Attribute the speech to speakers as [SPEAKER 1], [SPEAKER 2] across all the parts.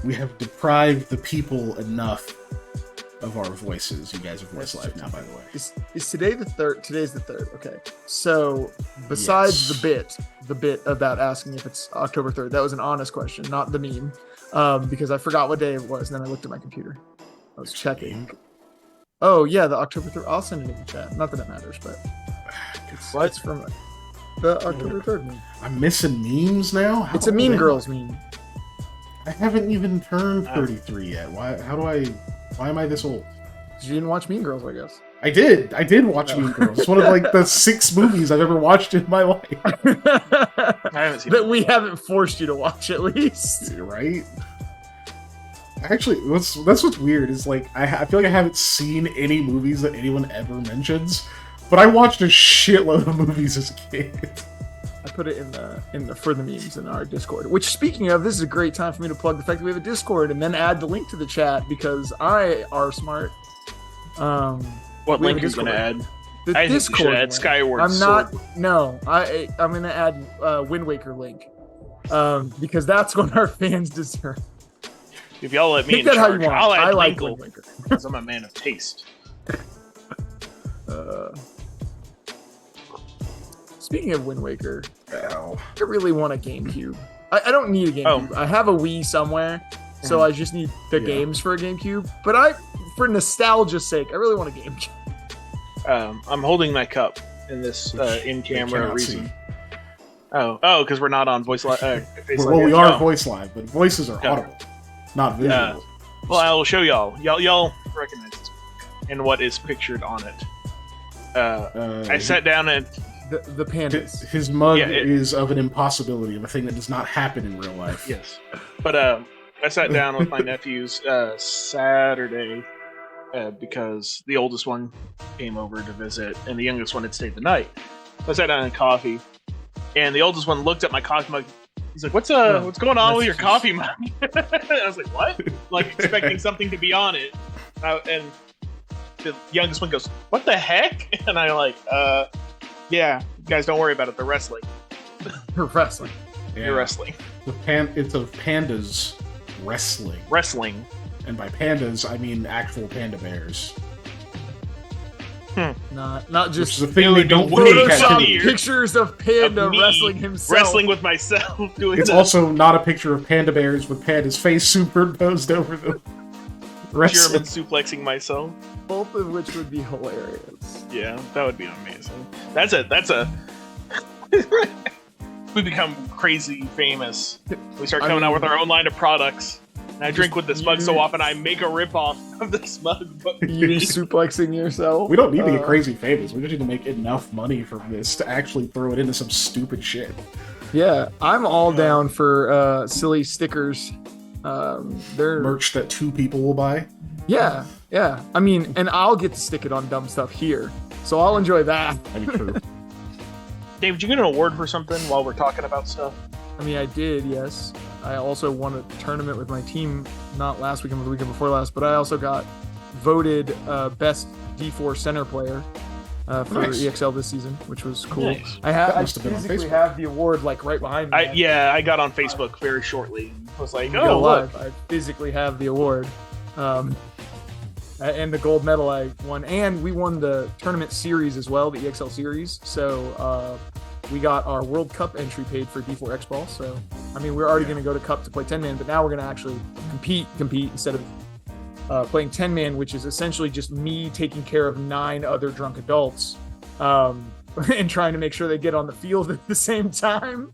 [SPEAKER 1] We have deprived the people enough of our voices. You guys are voice live now, by the way.
[SPEAKER 2] Is today the 3rd? Today's the 3rd. Okay. So besides the bit about asking if it's October 3rd, that was an honest question, not the meme, because I forgot what day it was, and then I looked at my computer. I was checking. Oh yeah, the October 3rd. I'll send it in the chat. Not that it matters, but it's from the October 3rd meme.
[SPEAKER 1] I'm missing memes now.
[SPEAKER 2] It's a Mean Girls meme.
[SPEAKER 1] I haven't even turned 33 yet. Why am I this old?
[SPEAKER 2] You didn't watch Mean Girls, I guess.
[SPEAKER 1] I did watch Mean Girls. It's one of like the 6 movies I've ever watched in my life.
[SPEAKER 3] I haven't seen
[SPEAKER 2] that we haven't forced you to watch, at least.
[SPEAKER 1] Right? Actually, that's what's weird is like I feel like I haven't seen any movies that anyone ever mentions, but I watched a shitload of movies as a kid.
[SPEAKER 2] I put it in the for the memes in our Discord. Which, speaking of, this is a great time for me to plug the fact that we have a Discord and then add the link to the chat because I are smart.
[SPEAKER 3] What link are you gonna add?
[SPEAKER 2] The
[SPEAKER 3] I
[SPEAKER 2] Discord.
[SPEAKER 3] think you should add Skyward
[SPEAKER 2] I'm not.
[SPEAKER 3] Sword.
[SPEAKER 2] No, I'm gonna add Wind Waker link because that's what our fans deserve.
[SPEAKER 3] If y'all let me
[SPEAKER 2] Pick
[SPEAKER 3] in
[SPEAKER 2] that how
[SPEAKER 3] charge,
[SPEAKER 2] you want.
[SPEAKER 3] I'll add
[SPEAKER 2] I like
[SPEAKER 3] Winkle,
[SPEAKER 2] Wind Waker
[SPEAKER 3] because I'm a man of taste.
[SPEAKER 2] Speaking of Wind Waker,
[SPEAKER 1] Ow.
[SPEAKER 2] I really want a GameCube. I don't need a GameCube. I have a Wii somewhere, so I just need the games for a GameCube. But for nostalgia's sake, I really want a GameCube.
[SPEAKER 3] I'm holding my cup in this in-camera reason.
[SPEAKER 1] See.
[SPEAKER 3] Oh, because we're not on voice live.
[SPEAKER 1] Well, we are voice live, but voices are audible, not visual.
[SPEAKER 3] Well, I will show y'all. Y'all recognize this and what is pictured on it. I sat down and
[SPEAKER 2] the pandas.
[SPEAKER 1] His mug is of an impossibility, of a thing that does not happen in real life.
[SPEAKER 3] Yes, but I sat down with my nephews Saturday because the oldest one came over to visit, and the youngest one had stayed the night. So I sat down and coffee, and the oldest one looked at my coffee mug. He's like, "What's going on with your coffee mug?" And I was like, "What?" Like expecting something to be on it, and the youngest one goes, "What the heck?" And I like, yeah, guys, don't worry about it. They're wrestling.
[SPEAKER 2] You're wrestling.
[SPEAKER 1] Yeah.
[SPEAKER 3] You're wrestling.
[SPEAKER 1] It's of pandas wrestling.
[SPEAKER 3] Wrestling.
[SPEAKER 1] And by pandas, I mean actual panda bears.
[SPEAKER 2] Not just
[SPEAKER 1] the thing they don't
[SPEAKER 2] Photoshop pictures of panda wrestling himself.
[SPEAKER 3] Wrestling with myself.
[SPEAKER 1] It's also not a picture of panda bears with panda's face superimposed over them.
[SPEAKER 3] German suplexing myself.
[SPEAKER 2] Both of which would be hilarious.
[SPEAKER 3] Yeah, that would be amazing. That's a we become crazy famous. We start coming out with our own line of products. And I drink with this mug so often I make a ripoff of this mug.
[SPEAKER 2] You suplexing yourself?
[SPEAKER 1] We don't need to get crazy famous. We just need to make enough money from this to actually throw it into some stupid shit.
[SPEAKER 2] Yeah, I'm all down for silly stickers. They're
[SPEAKER 1] merch that 2 people will buy.
[SPEAKER 2] Yeah. I mean, and I'll get to stick it on dumb stuff here, so I'll enjoy that.
[SPEAKER 1] That'd be true.
[SPEAKER 3] Dave, did you get an award for something while we're talking about stuff?
[SPEAKER 2] I mean, I did, yes. I also won a tournament with my team, not last weekend, but the weekend before last. But I also got voted best D4 center player for EXL this season, which was cool. Nice. I physically have the award like right behind me.
[SPEAKER 3] I got on Facebook very shortly. I was like,
[SPEAKER 2] oh,
[SPEAKER 3] look.
[SPEAKER 2] I physically have the award. And the gold medal I won. And we won the tournament series as well, the EXL series. So we got our World Cup entry paid for D4 X-Ball. So, I mean, we're already going to go to Cup to play 10-man, but now we're going to actually compete instead of playing 10-man, which is essentially just me taking care of 9 other drunk adults and trying to make sure they get on the field at the same time,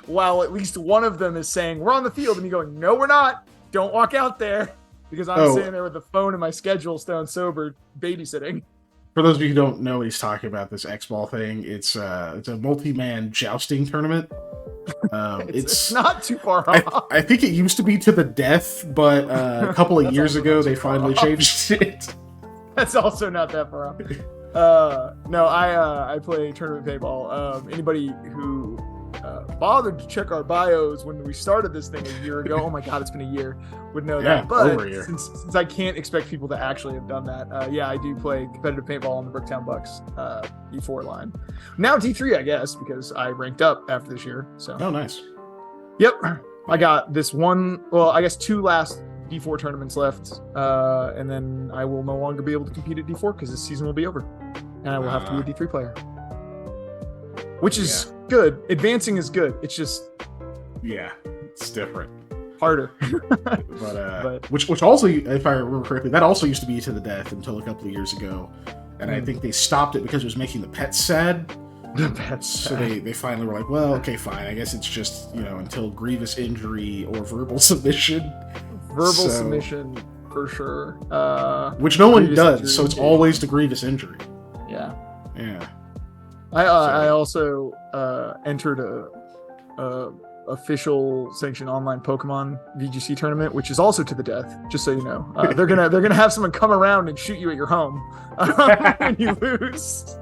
[SPEAKER 2] while at least one of them is saying, we're on the field, and me going, no, we're not. Don't walk out there. Because I'm sitting there with the phone in my schedule, stone sober, babysitting.
[SPEAKER 1] For those of you who don't know what he's talking about, this X-Ball thing, it's a multi-man jousting tournament. It's not
[SPEAKER 2] too far off.
[SPEAKER 1] I think it used to be to the death, but a couple of years ago they finally changed it.
[SPEAKER 2] That's also not that far off. No, I play tournament paintball. Anybody who bothered to check our bios when we started this thing a year ago, oh my god, it's been a year, would know that. But since I can't expect people to actually have done that, I do play competitive paintball on the Bricktown Bucks D4 line. Now D3, I guess, because I ranked up after this year. So
[SPEAKER 1] nice.
[SPEAKER 2] Yep. I got this one. Well, I guess 2 last D4 tournaments left, and then I will no longer be able to compete at D4 because this season will be over, and I will have to be a D3 player, which is good. Advancing is good. It's just
[SPEAKER 1] it's different.
[SPEAKER 2] Harder.
[SPEAKER 1] but which also, if I remember correctly, that also used to be to the death until a couple of years ago, and I think they stopped it because it was making the pets sad. So they finally were like, well, okay, fine. I guess it's just, until grievous injury or verbal submission.
[SPEAKER 2] Submission for sure.
[SPEAKER 1] Which no one does, so it's always the grievous injury.
[SPEAKER 2] Yeah.
[SPEAKER 1] Yeah.
[SPEAKER 2] I also entered a official sanctioned online Pokemon VGC tournament, which is also to the death. Just so you know, they're gonna have someone come around and shoot you at your home when you lose.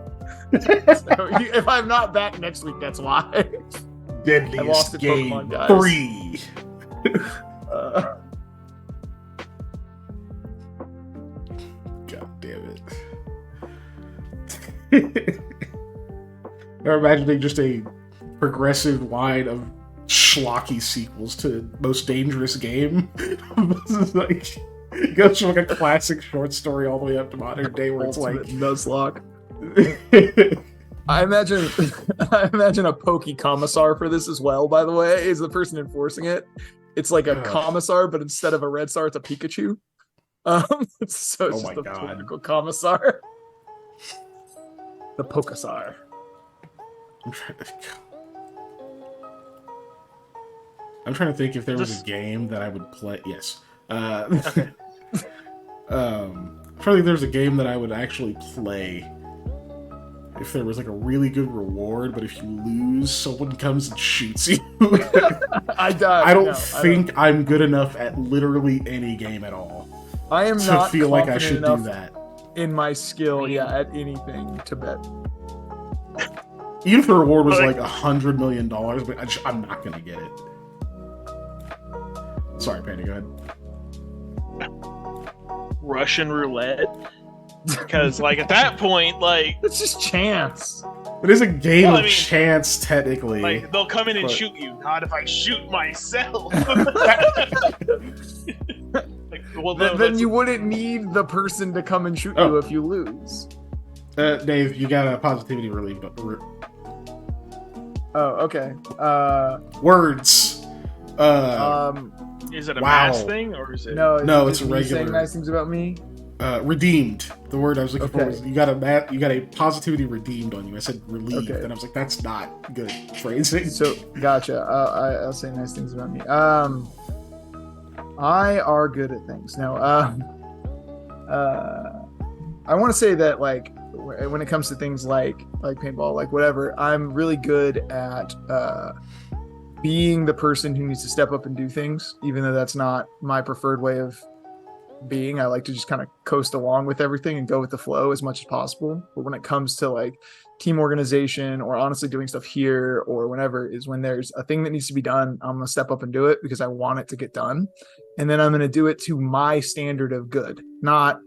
[SPEAKER 2] So if I'm not back next week, that's why.
[SPEAKER 1] Deadliest game 3. God damn it. I'm imagining just a progressive line of schlocky sequels to Most Dangerous Game. Like, it goes from like a classic short story all the way up to modern day where it's like
[SPEAKER 2] Nuzlocke. I imagine a Pokey Commissar for this as well, by the way, is the person enforcing it. It's like a Commissar, but instead of a Red Star, it's a Pikachu. So it's just a political Commissar. The Pokasar.
[SPEAKER 1] I'm trying to think if there was a game that I would play. Yes. Okay. I'm trying to think there's a game that I would actually play if there was like a really good reward, but if you lose, someone comes and shoots you. I don't think I'm good enough at literally any game at all.
[SPEAKER 2] I am not
[SPEAKER 1] feel like I should do that
[SPEAKER 2] in my skill. At anything to bet.
[SPEAKER 1] Even if the reward was like $100 million, but I'm not gonna get it. Sorry, Pandy, go ahead.
[SPEAKER 3] Russian roulette, because like at that point, like
[SPEAKER 2] it's just chance.
[SPEAKER 1] It is a game of chance, technically.
[SPEAKER 3] Like they'll come in and shoot you. Not if I shoot myself.
[SPEAKER 2] Then you wouldn't need the person to come and shoot you if you lose.
[SPEAKER 1] Dave, you got a positivity relief.
[SPEAKER 2] Okay.
[SPEAKER 1] Words.
[SPEAKER 3] Is it a mass thing or is it?
[SPEAKER 1] No, it's a regular.
[SPEAKER 2] Saying nice things about me.
[SPEAKER 1] Redeemed. The word I was looking for was you got a positivity redeemed on you. I said relieved, and I was like, that's not good phrasing.
[SPEAKER 2] So gotcha. I'll say nice things about me. I are good at things. No. I want to say that like when it comes to things like paintball, like whatever, I'm really good at being the person who needs to step up and do things, even though that's not my preferred way of being. I like to just kind of coast along with everything and go with the flow as much as possible. But when it comes to like team organization or honestly doing stuff here or whenever, is when there's a thing that needs to be done, I'm going to step up and do it because I want it to get done. And then I'm going to do it to my standard of good, not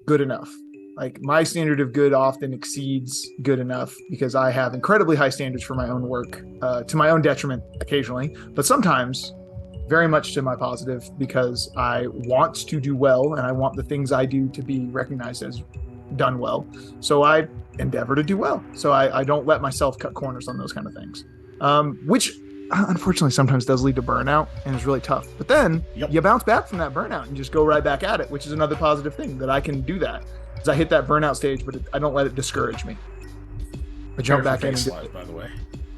[SPEAKER 2] good enough. Like my standard of good often exceeds good enough because I have incredibly high standards for my own work, to my own detriment occasionally, but sometimes very much to my positive because I want to do well and I want the things I do to be recognized as done well. So I endeavor to do well. So I don't let myself cut corners on those kind of things, which unfortunately sometimes does lead to burnout and is really tough. But then you bounce back from that burnout and just go right back at it, which is another positive thing that I can do that. Because I hit that burnout stage, but I don't let it discourage me. I jump back in.
[SPEAKER 1] Slide, by the way.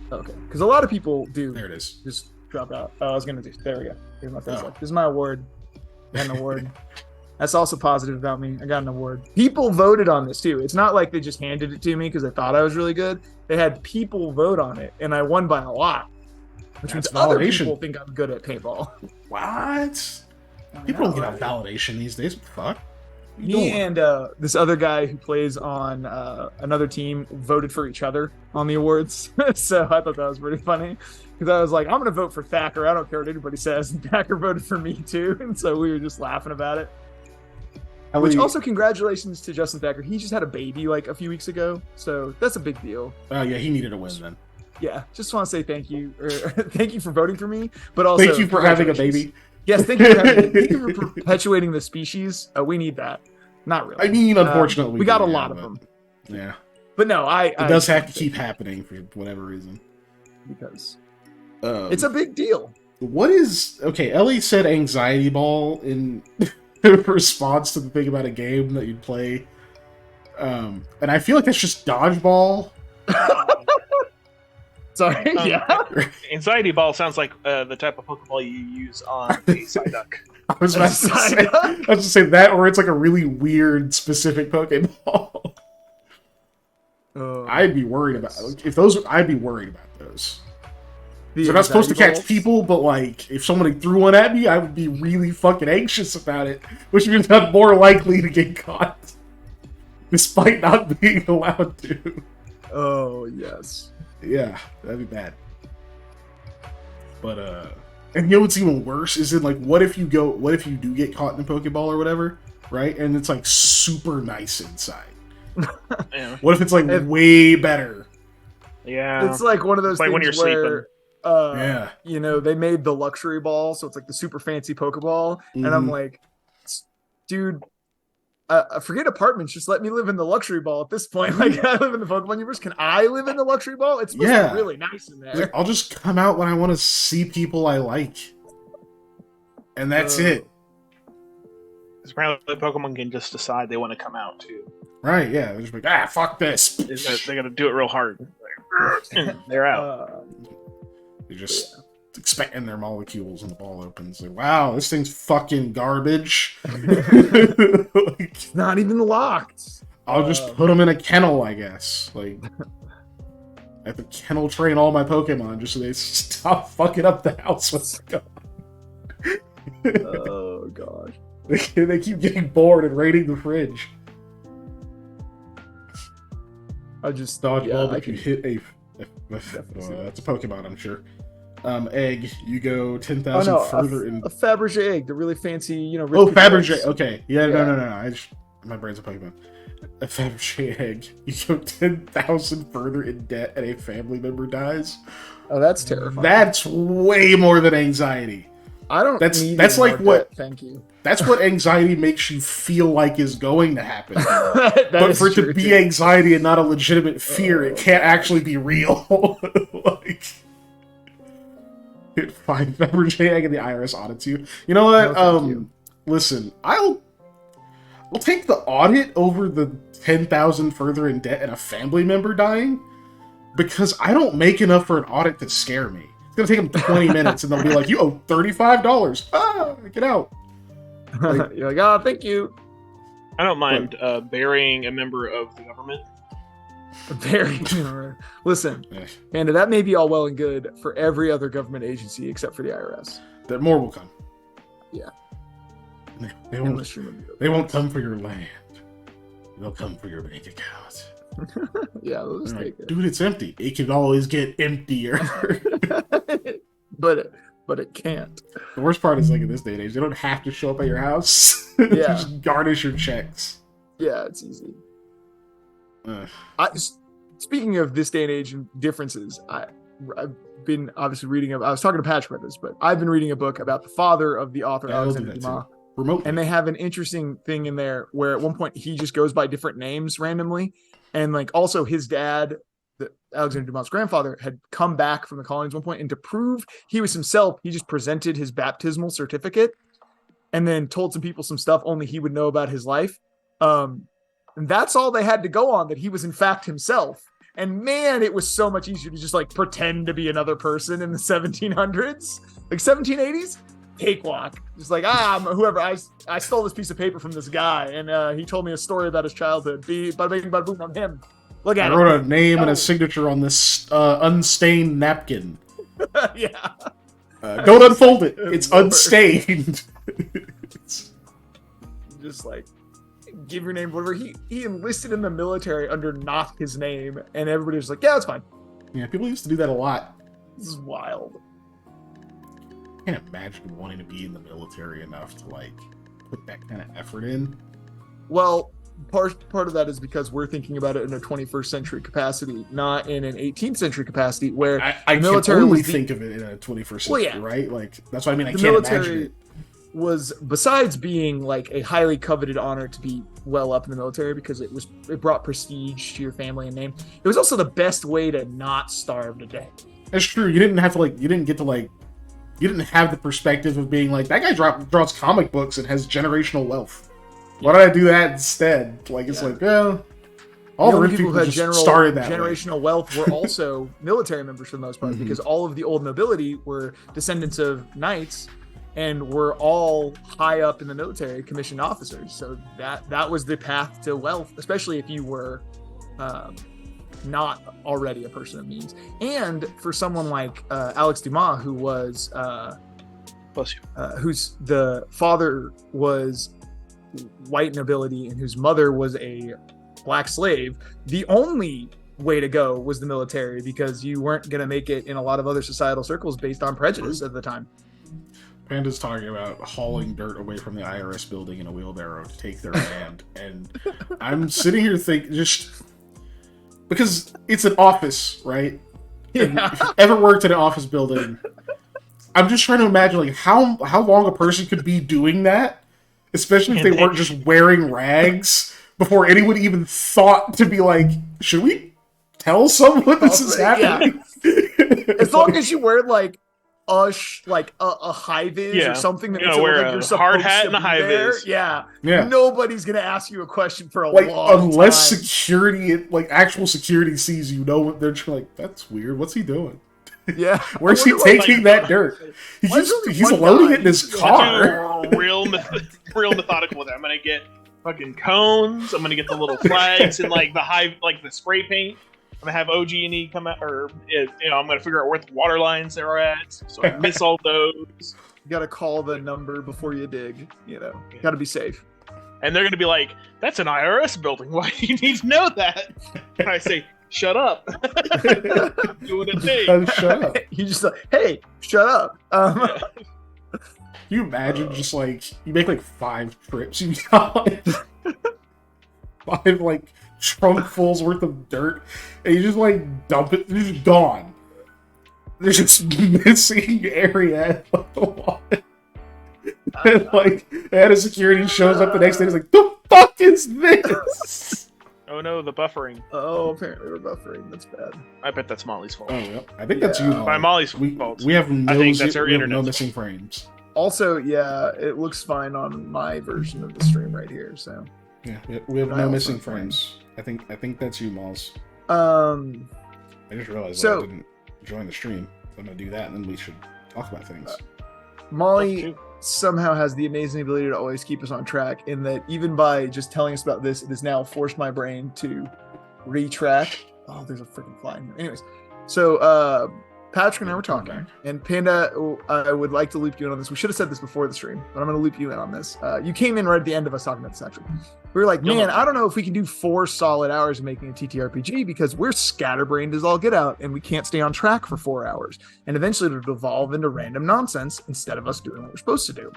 [SPEAKER 2] Okay. Because a lot of people do.
[SPEAKER 1] There it is.
[SPEAKER 2] Just drop out. Oh, I was going to do. There we go. Here's my face. This is my award. I got an award. That's also positive about me. I got an award. People voted on this too. It's not like they just handed it to me because they thought I was really good. They had people vote on it, and I won by a lot. Which means other people think I'm good at paintball.
[SPEAKER 1] What? People don't get a validation these days. Fuck.
[SPEAKER 2] Me and this other guy who plays on another team voted for each other on the awards. So I thought that was pretty funny because I was like, I'm going to vote for Thacker. I don't care what anybody says. And Thacker voted for me too. And so we were just laughing about it. Which also congratulations to Justin Thacker. He just had a baby like a few weeks ago. So that's a big deal.
[SPEAKER 1] Oh, yeah. He needed a win then.
[SPEAKER 2] Yeah, just want to say thank you, or thank you for voting for me, but also
[SPEAKER 1] Thank you for having a baby.
[SPEAKER 2] Yes, thank you for perpetuating the species. We need that. Not really.
[SPEAKER 1] I mean, unfortunately,
[SPEAKER 2] we got a lot of them.
[SPEAKER 1] Yeah,
[SPEAKER 2] but no,
[SPEAKER 1] it does have to keep happening for whatever reason
[SPEAKER 2] because it's a big deal.
[SPEAKER 1] What is okay? Ellie said anxiety ball in response to the thing about a game that you'd play, and I feel like that's just dodgeball.
[SPEAKER 2] Sorry, yeah.
[SPEAKER 3] Anxiety ball sounds like the type of Pokeball you use on a Psyduck.
[SPEAKER 1] I was about to say that, or it's like a really weird specific Pokeball. I'd be worried about if those. I'd be worried about those. They're not supposed to catch people, but like if somebody threw one at me, I would be really fucking anxious about it, which means I'm more likely to get caught, despite not being allowed to.
[SPEAKER 2] Oh yes.
[SPEAKER 1] Yeah, that'd be bad. But and you know what's even worse is like what if you do get caught in a Pokeball or whatever, right? And it's like super nice inside.
[SPEAKER 3] Yeah.
[SPEAKER 1] What if it's like way better?
[SPEAKER 3] Yeah.
[SPEAKER 2] It's like one of those things
[SPEAKER 3] when you're
[SPEAKER 2] sleeping.
[SPEAKER 1] Yeah.
[SPEAKER 2] You know, they made the luxury ball, so it's like the super fancy Pokeball, and I'm like, dude, forget apartments. Just let me live in the luxury ball at this point. Like, I live in the Pokemon universe. Can I live in the luxury ball? It's supposed to be really nice in there.
[SPEAKER 1] Like, I'll just come out when I want to see people I like, and that's it.
[SPEAKER 3] Apparently, Pokemon can just decide they want to come out too.
[SPEAKER 1] Right? Yeah. They're just like, fuck this.
[SPEAKER 3] They got to do it real hard. And they're out.
[SPEAKER 1] They're just expecting their molecules, and the ball opens. Like, wow, this thing's fucking garbage.
[SPEAKER 2] It's not even locked.
[SPEAKER 1] I'll just put them in a kennel, I guess. Like, I have to kennel train all my Pokemon just so they stop fucking up the house. What's going on?
[SPEAKER 2] Oh god.
[SPEAKER 1] They keep getting bored and raiding the fridge.
[SPEAKER 2] I just
[SPEAKER 1] dodgeball, but you hit a that's a Pokemon, I'm sure. Egg, you go 10,000 further in
[SPEAKER 2] a Fabergé egg, the really fancy, you know.
[SPEAKER 1] Fabergé. Okay, no. My brain's a Pokemon. A Fabergé egg, you go 10,000 further in debt, and a family member dies.
[SPEAKER 2] Oh, that's terrifying.
[SPEAKER 1] That's way more than anxiety.
[SPEAKER 2] I don't.
[SPEAKER 1] That's like what.
[SPEAKER 2] Debt, thank you.
[SPEAKER 1] That's what anxiety makes you feel like is going to happen. But for it to be anxiety and not a legitimate fear, it can't actually be real. Like, find Fabergé egg and the IRS audits you. You know what?
[SPEAKER 2] No,
[SPEAKER 1] listen, I'll take the audit over the 10,000 further in debt and a family member dying, because I don't make enough for an audit to scare me. It's gonna take them 20 minutes, and they'll be like, "You owe $35. Ah, get out."
[SPEAKER 2] Like, you're like, "Oh, thank you."
[SPEAKER 3] I don't mind burying a member of the government.
[SPEAKER 2] Listen, Panda, that may be all well and good for every other government agency except for the IRS.
[SPEAKER 1] That more will come.
[SPEAKER 2] Yeah.
[SPEAKER 1] They won't come for your land. They'll come for your bank account.
[SPEAKER 2] Yeah, they'll just take it.
[SPEAKER 1] Dude, it's empty. It can always get emptier.
[SPEAKER 2] But it can't.
[SPEAKER 1] The worst part is, like, in this day and age, they don't have to show up at your house.
[SPEAKER 2] Yeah.
[SPEAKER 1] Just garnish your checks.
[SPEAKER 2] Yeah, it's easy. Speaking of this day and age and differences, I've been obviously reading. I was talking to Patrick about this, but I've been reading a book about the father of the author Alexander Dumas.
[SPEAKER 1] Remotely.
[SPEAKER 2] And they have an interesting thing in there where at one point he just goes by different names randomly, and like also his dad, Alexander Dumas' grandfather, had come back from the colonies at one point, and to prove he was himself, he just presented his baptismal certificate and then told some people some stuff only he would know about his life. And that's all they had to go on, that he was in fact himself. And man, it was so much easier to just like pretend to be another person in the 1700s, like 1780s. Cakewalk. Just like, I'm whoever. I stole this piece of paper from this guy, and he told me a story about his childhood. Bada bing, bada boom on him. Look at it.
[SPEAKER 1] I wrote a name and a signature on this unstained napkin.
[SPEAKER 2] Yeah.
[SPEAKER 1] Don't unfold it. It's unstained.
[SPEAKER 2] Just like, give your name, whatever. He enlisted in the military under not his name, and everybody was like, yeah, that's fine.
[SPEAKER 1] Yeah, people used to do that a lot.
[SPEAKER 2] This is wild.
[SPEAKER 1] I can't imagine wanting to be in the military enough to like put that kind of effort in.
[SPEAKER 2] Well, part of that is because we're thinking about it in a 21st century capacity, not in an 18th century capacity where
[SPEAKER 1] I
[SPEAKER 2] the military
[SPEAKER 1] can only
[SPEAKER 2] was
[SPEAKER 1] think of it in a 21st century, right? Like that's what I mean. I
[SPEAKER 2] the
[SPEAKER 1] can't imagine
[SPEAKER 2] military
[SPEAKER 1] it.
[SPEAKER 2] was, besides being like a highly coveted honor to be well up in the military because it brought prestige to your family and name. It was also the best way to not starve to death.
[SPEAKER 1] That's true. You didn't have to you didn't have the perspective of being like, that guy draws comic books and has generational wealth. Why don't I do that instead? Like, it's like, well, all the rich people who had started that
[SPEAKER 2] generational wealth were also military members for the most part, because all of the old nobility were descendants of knights and were all high up in the military, commissioned officers. So that was the path to wealth, especially if you were not already a person of means. And for someone like Alex Dumas, who was whose the father was white nobility and whose mother was a black slave, the only way to go was the military, because you weren't going to make it in a lot of other societal circles based on prejudice at the time.
[SPEAKER 1] Panda's talking about hauling dirt away from the IRS building in a wheelbarrow to take their land, and I'm sitting here thinking, just because it's an office, right?
[SPEAKER 2] Yeah.
[SPEAKER 1] If you've ever worked in an office building, I'm just trying to imagine like how long a person could be doing that, especially if they weren't just wearing rags before anyone even thought to be like, should we tell someone this is happening?
[SPEAKER 2] Yeah. As long as you wear like a high vis or something that makes it look like you're supposed
[SPEAKER 3] hard hat
[SPEAKER 2] to
[SPEAKER 3] and a
[SPEAKER 2] be
[SPEAKER 3] high
[SPEAKER 2] there.
[SPEAKER 3] vis.
[SPEAKER 2] Yeah.
[SPEAKER 1] Yeah.
[SPEAKER 2] Nobody's gonna ask you a question for a
[SPEAKER 1] like
[SPEAKER 2] long
[SPEAKER 1] unless
[SPEAKER 2] time.
[SPEAKER 1] security, like actual security, sees you, know they're just like, that's weird. What's he doing?
[SPEAKER 2] Yeah.
[SPEAKER 1] Where's he taking that dirt? He's loading it in his car.
[SPEAKER 3] Real methodical with it. I'm gonna get fucking cones. I'm gonna get the little flags and like the spray paint. I'm gonna have OG&E come out, or I'm gonna figure out where the water lines are at, so I miss all those.
[SPEAKER 2] You gotta call the number before you dig. Gotta be safe.
[SPEAKER 3] And they're gonna be like, "That's an IRS building. Why do you need to know that?" And I say, "Shut up." I'm doing a thing.
[SPEAKER 1] Shut up.
[SPEAKER 2] You just like, hey, shut up.
[SPEAKER 1] Can you imagine just like you make like 5 trips, you got like 5 like trunkfuls worth of dirt, and you just like dump it. It's just gone. There's just missing area at the wall. And like, the head of security shows up the next day. He's like, "The fuck is this?"
[SPEAKER 3] Oh no, the buffering.
[SPEAKER 2] Oh, apparently we're buffering. That's bad.
[SPEAKER 3] I bet that's Molly's fault.
[SPEAKER 1] Oh yeah, I think that's you. Molly.
[SPEAKER 3] By Molly's fault.
[SPEAKER 1] We have no.
[SPEAKER 3] I think that's her internet.
[SPEAKER 1] No missing frames.
[SPEAKER 2] Also, yeah, it looks fine on my version of the stream right here. So
[SPEAKER 1] yeah, we have no missing frames. I think that's you, Malls. I just realized that I didn't join the stream. So I'm gonna do that, and then we should talk about things.
[SPEAKER 2] Molly somehow has the amazing ability to always keep us on track, in that even by just telling us about this, it has now forced my brain to retrack. Oh, there's a freaking fly in here. Anyways, so Patrick and I were talking, and Panda, I would like to loop you in on this. We should have said this before the stream, but I'm going to loop you in on this. You came in right at the end of us talking about this, actually. We were like, man, I don't know if we can do 4 solid hours of making a TTRPG, because we're scatterbrained as all get out, and we can't stay on track for 4 hours. And eventually it'll devolve into random nonsense instead of us doing what we're supposed to do.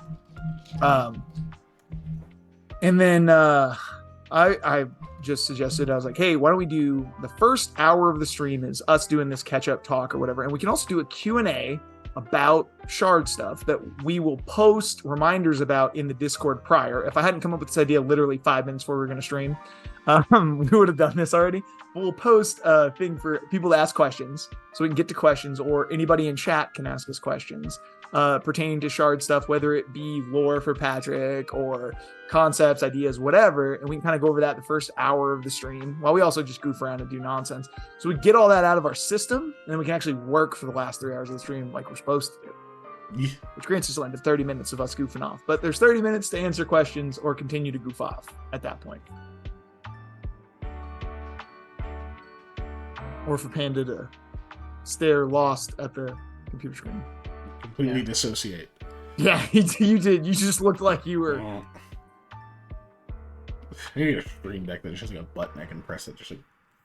[SPEAKER 2] And then I just suggested, I was like, hey, why don't we do the first hour of the stream is us doing this catch-up talk or whatever, and we can also do a Q&A about Shard stuff that we will post reminders about in the Discord prior. If I hadn't come up with this idea literally 5 minutes before we were going to stream, we would have done this already. But we'll post a thing for people to ask questions, so we can get to questions, or anybody in chat can ask us questions pertaining to Shard stuff, whether it be lore for Patrick or concepts, ideas, whatever, and we can kind of go over that the first hour of the stream while we also just goof around and do nonsense. So we get all that out of our system, and then we can actually work for the last 3 hours of the stream like we're supposed to do. Yeah. Which grants us a length of 30 minutes of us goofing off. But there's 30 minutes to answer questions or continue to goof off at that point. Or for Panda to stare lost at the computer screen.
[SPEAKER 1] Completely dissociate.
[SPEAKER 2] Yeah, you did. You just looked like you were...
[SPEAKER 1] I need a stream deck that's just like a button I can press it. Just like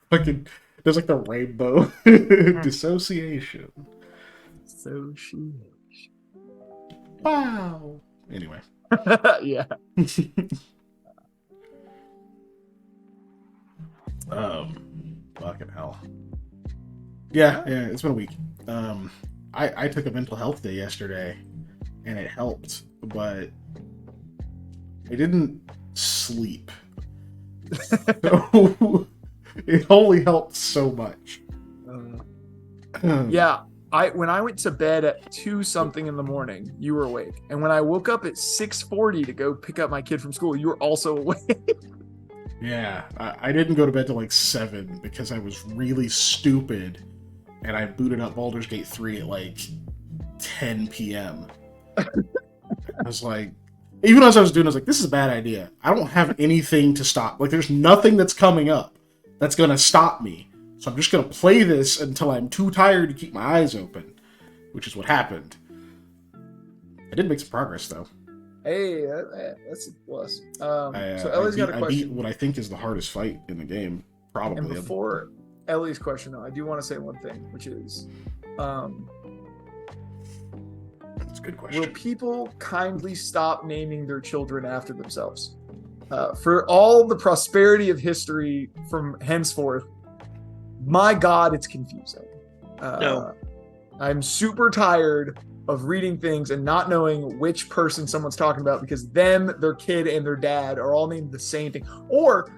[SPEAKER 1] fucking, there's like the rainbow. Dissociation.
[SPEAKER 2] Wow.
[SPEAKER 1] Anyway.
[SPEAKER 2] Yeah.
[SPEAKER 1] Fucking hell. Yeah, it's been a week. I took a mental health day yesterday, and it helped, but I didn't sleep. So it only helped so much.
[SPEAKER 2] Yeah, when I went to bed at 2 something in the morning, you were awake, and when I woke up at 6:40 to go pick up my kid from school, you were also awake.
[SPEAKER 1] Yeah, I didn't go to bed till like 7 because I was really stupid, and I booted up Baldur's Gate 3 at like 10 p.m. I was like, even as I was doing, I was like, this is a bad idea. I don't have anything to stop. Like, there's nothing that's coming up that's going to stop me. So I'm just going to play this until I'm too tired to keep my eyes open, which is what happened. I did make some progress, though.
[SPEAKER 2] Hey, that's a plus. So Ellie's got a question.
[SPEAKER 1] I beat what I think is the hardest fight in the game, probably.
[SPEAKER 2] And before Ellie's question, though, I do want to say one thing, which is...
[SPEAKER 1] That's a good question.
[SPEAKER 2] Will people kindly stop naming their children after themselves? For all the prosperity of history from henceforth, my God, it's confusing.
[SPEAKER 3] No.
[SPEAKER 2] I'm super tired of reading things and not knowing which person someone's talking about because them, their kid, and their dad are all named the same thing. Or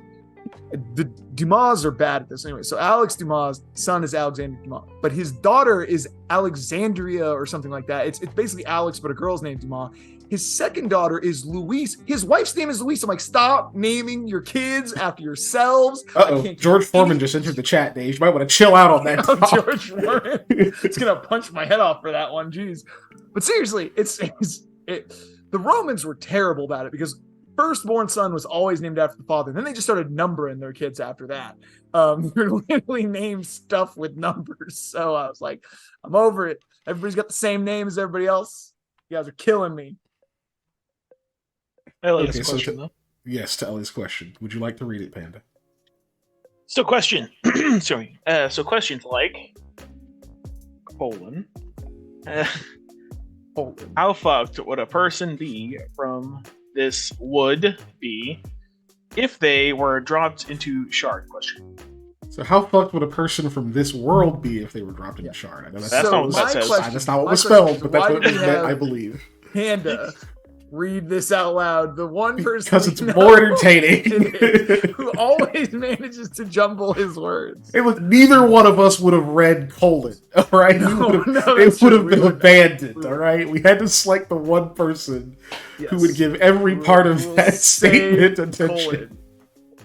[SPEAKER 2] the Dumas are bad at this anyway. So Alex Dumas' son is Alexander Dumas, but his daughter is Alexandria or something like that. It's basically Alex, but a girl's named Dumas. His second daughter is Louise. His wife's name is Louise. I'm like, stop naming your kids after yourselves.
[SPEAKER 1] George Foreman just entered the chat, Dave. You might want to chill out on that.
[SPEAKER 2] George Foreman. It's gonna punch my head off for that one. Jeez. But seriously, the Romans were terrible about it because firstborn son was always named after the father. Then they just started numbering their kids after that. They literally named stuff with numbers. So I was like, I'm over it. Everybody's got the same name as everybody else. You guys are killing me.
[SPEAKER 3] Ellie's question, though.
[SPEAKER 1] Yes, to Ellie's question. Would you like to read it, Panda?
[SPEAKER 3] So question. Sorry. So questions like colon. How fucked would a person be from this would be if they were dropped into shard? Question.
[SPEAKER 1] So how fucked would a person from this world be if they were dropped into shard? I know
[SPEAKER 3] that's not what that says.
[SPEAKER 1] That's not what was spelled, but that's what it meant, I believe.
[SPEAKER 2] Panda, read this out loud. The one person
[SPEAKER 1] because it's more entertaining
[SPEAKER 2] who always manages to jumble his words.
[SPEAKER 1] It was neither one of us would have read colon. All right, it would have been abandoned. All right, we had to select the one person who would give every part of that statement attention. Colon.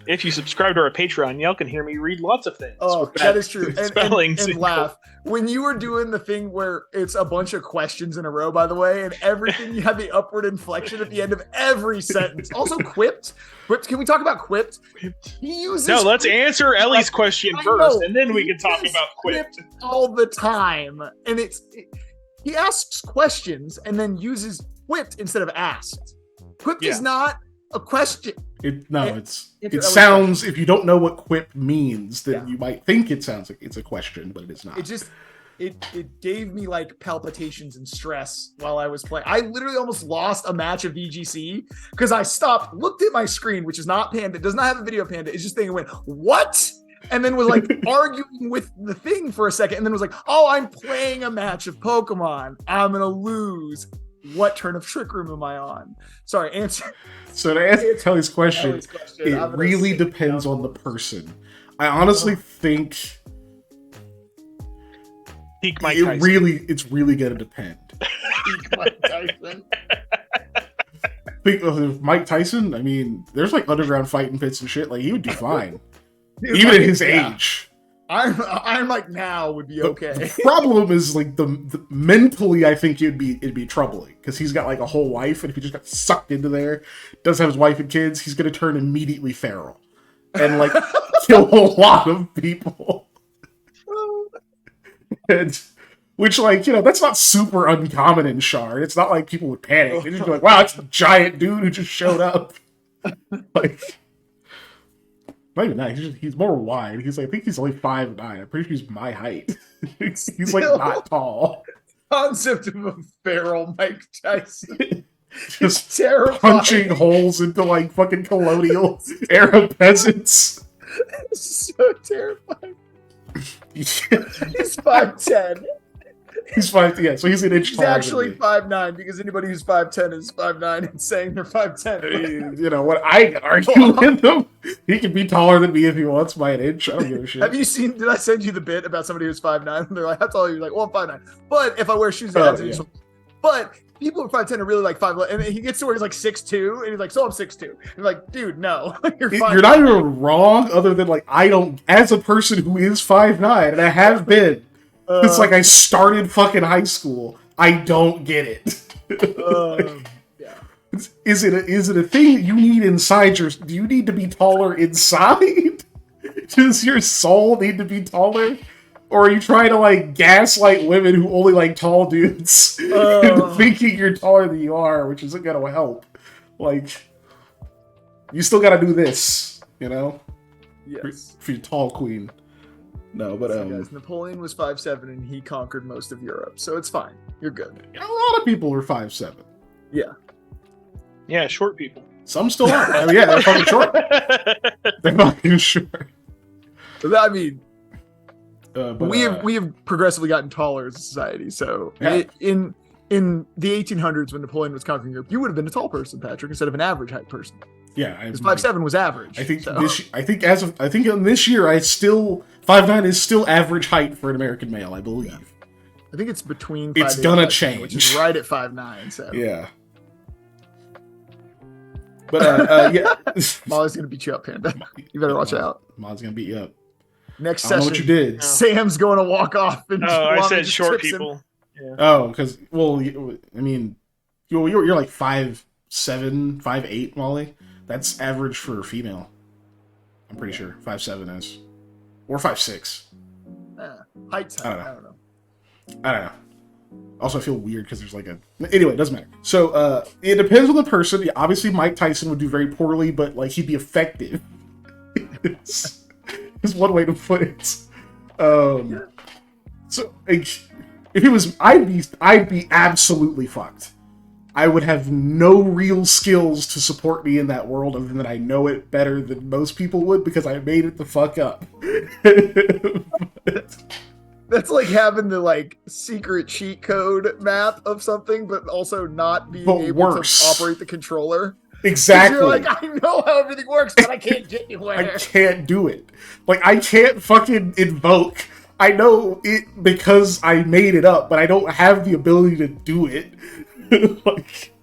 [SPEAKER 3] If you subscribe to our Patreon, y'all can hear me read lots of things.
[SPEAKER 2] Oh, that is true. And laugh. When you were doing the thing where it's a bunch of questions in a row, by the way, and everything, you had the upward inflection at the end of every sentence. Also, quipped. Can we talk about quipped? He uses.
[SPEAKER 3] No, let's answer Ellie's question first, and then we can talk about quipped.
[SPEAKER 2] All the time. And he asks questions and then uses quipped instead of asked. Quipped is not a question.
[SPEAKER 1] It sounds, if you don't know what quip means, then you might think it sounds like it's a question, but it is not.
[SPEAKER 2] It gave me like palpitations and stress while I was playing. I literally almost lost a match of VGC because I stopped, looked at my screen, which is not Panda, does not have a video Panda. It's just thing and went, what? And then was like arguing with the thing for a second, and then was like, oh, I'm playing a match of Pokemon. I'm gonna lose. What turn of Trick Room am I on? Sorry, answer.
[SPEAKER 1] So to answer Kelly's question, it really depends on the person. I honestly think
[SPEAKER 3] it's
[SPEAKER 1] really gonna depend.
[SPEAKER 2] Peak Mike Tyson.
[SPEAKER 1] Think of Mike Tyson. I mean, there's like underground fighting pits and shit. Like he would do fine, even at his age.
[SPEAKER 2] I'm like now would be okay.
[SPEAKER 1] The problem is like the mentally, I think it'd be troubling because he's got like a whole wife, and if he just got sucked into there, doesn't have his wife and kids, he's gonna turn immediately feral and like kill a lot of people. And which, like, you know, that's not super uncommon in Shard. It's not like people would panic. They just be like, wow, it's a giant dude who just showed up. Like. Not even that. He's more wide. I think he's only 5'9". I'm pretty sure he's my height. He's like not tall.
[SPEAKER 2] Concept of a feral Mike Tyson.
[SPEAKER 1] Just punching holes into like fucking colonial era peasants.
[SPEAKER 2] So terrifying.
[SPEAKER 1] He's
[SPEAKER 2] He's 5'10".
[SPEAKER 1] 5. Yeah, so he's an inch
[SPEAKER 2] He's
[SPEAKER 1] taller.
[SPEAKER 2] actually 5'9", because anybody who's 5'10" is 5'9" and saying they're 5'10".
[SPEAKER 1] You know what? I can argue with him. He can be taller than me if he wants by an inch. I don't give a shit.
[SPEAKER 2] Have you seen? Did I send you the bit about somebody who's 5'9"? They're like, "How tall are you?" You're like, "Well, I'm 5'9". But if I wear shoes, but people who are 5'10" are really like 5'11", and he gets to where he's like 6'2", and he's like, "So I'm 6'2". You're like, "Dude, no, you're 5'9".
[SPEAKER 1] You're not even wrong. Other than like, I don't, as a person who is 5'9", and I have been. It's like I started fucking high school. I don't get it.
[SPEAKER 2] Yeah.
[SPEAKER 1] Is it a thing that you need inside your? Do you need to be taller inside? Does your soul need to be taller? Or are you trying to like gaslight women who only like tall dudes into thinking you're taller than you are, which isn't gonna help? Like, you still gotta do this, you know?
[SPEAKER 2] Yes.
[SPEAKER 1] For your tall queen. No, but
[SPEAKER 2] guys, Napoleon was 5'7", and he conquered most of Europe, so it's fine. You're good.
[SPEAKER 1] A lot of people were 5'7".
[SPEAKER 2] Yeah.
[SPEAKER 3] Yeah, short people.
[SPEAKER 1] Some still are. I mean, yeah, they're fucking short. They're fucking short.
[SPEAKER 2] I mean,
[SPEAKER 1] but
[SPEAKER 2] we have progressively gotten taller as a society. So
[SPEAKER 1] yeah.
[SPEAKER 2] in the 1800s, when Napoleon was conquering Europe, you would have been a tall person, Patrick, instead of an average height person.
[SPEAKER 1] Yeah,
[SPEAKER 2] because 5'7" was average.
[SPEAKER 1] I think in this year, 5'9" is still average height for an American male. I believe. Yeah.
[SPEAKER 2] I think it's between.
[SPEAKER 1] It's gonna change,
[SPEAKER 2] which is right at 5'9". So
[SPEAKER 1] yeah. But yeah,
[SPEAKER 2] Molly's gonna beat you up, Panda. You better watch out.
[SPEAKER 1] Molly's gonna beat you up.
[SPEAKER 2] Next
[SPEAKER 1] session, I don't know what you did.
[SPEAKER 2] Sam's going to walk off. And
[SPEAKER 3] I said short people.
[SPEAKER 1] Yeah. Oh, because I mean, you're like 5'7", 5'8", Molly. That's average for a female. I'm pretty sure 5'7" is, or 5'6".
[SPEAKER 2] Height's height. I don't know.
[SPEAKER 1] Also, I feel weird because there's like anyway, it doesn't matter. So it depends on the person. Yeah, obviously, Mike Tyson would do very poorly, but like he'd be effective. It's one way to put it. So like, if it was, I'd be absolutely fucked. I would have no real skills to support me in that world, other than that I know it better than most people would because I made it the fuck up.
[SPEAKER 2] That's like having the like secret cheat code map of something, but also not being able to operate the controller.
[SPEAKER 1] Exactly.
[SPEAKER 2] You're like, I know how everything works, but I can't get anywhere.
[SPEAKER 1] I can't do it. Like, I can't fucking invoke. I know it because I made it up, but I don't have the ability to do it. Like,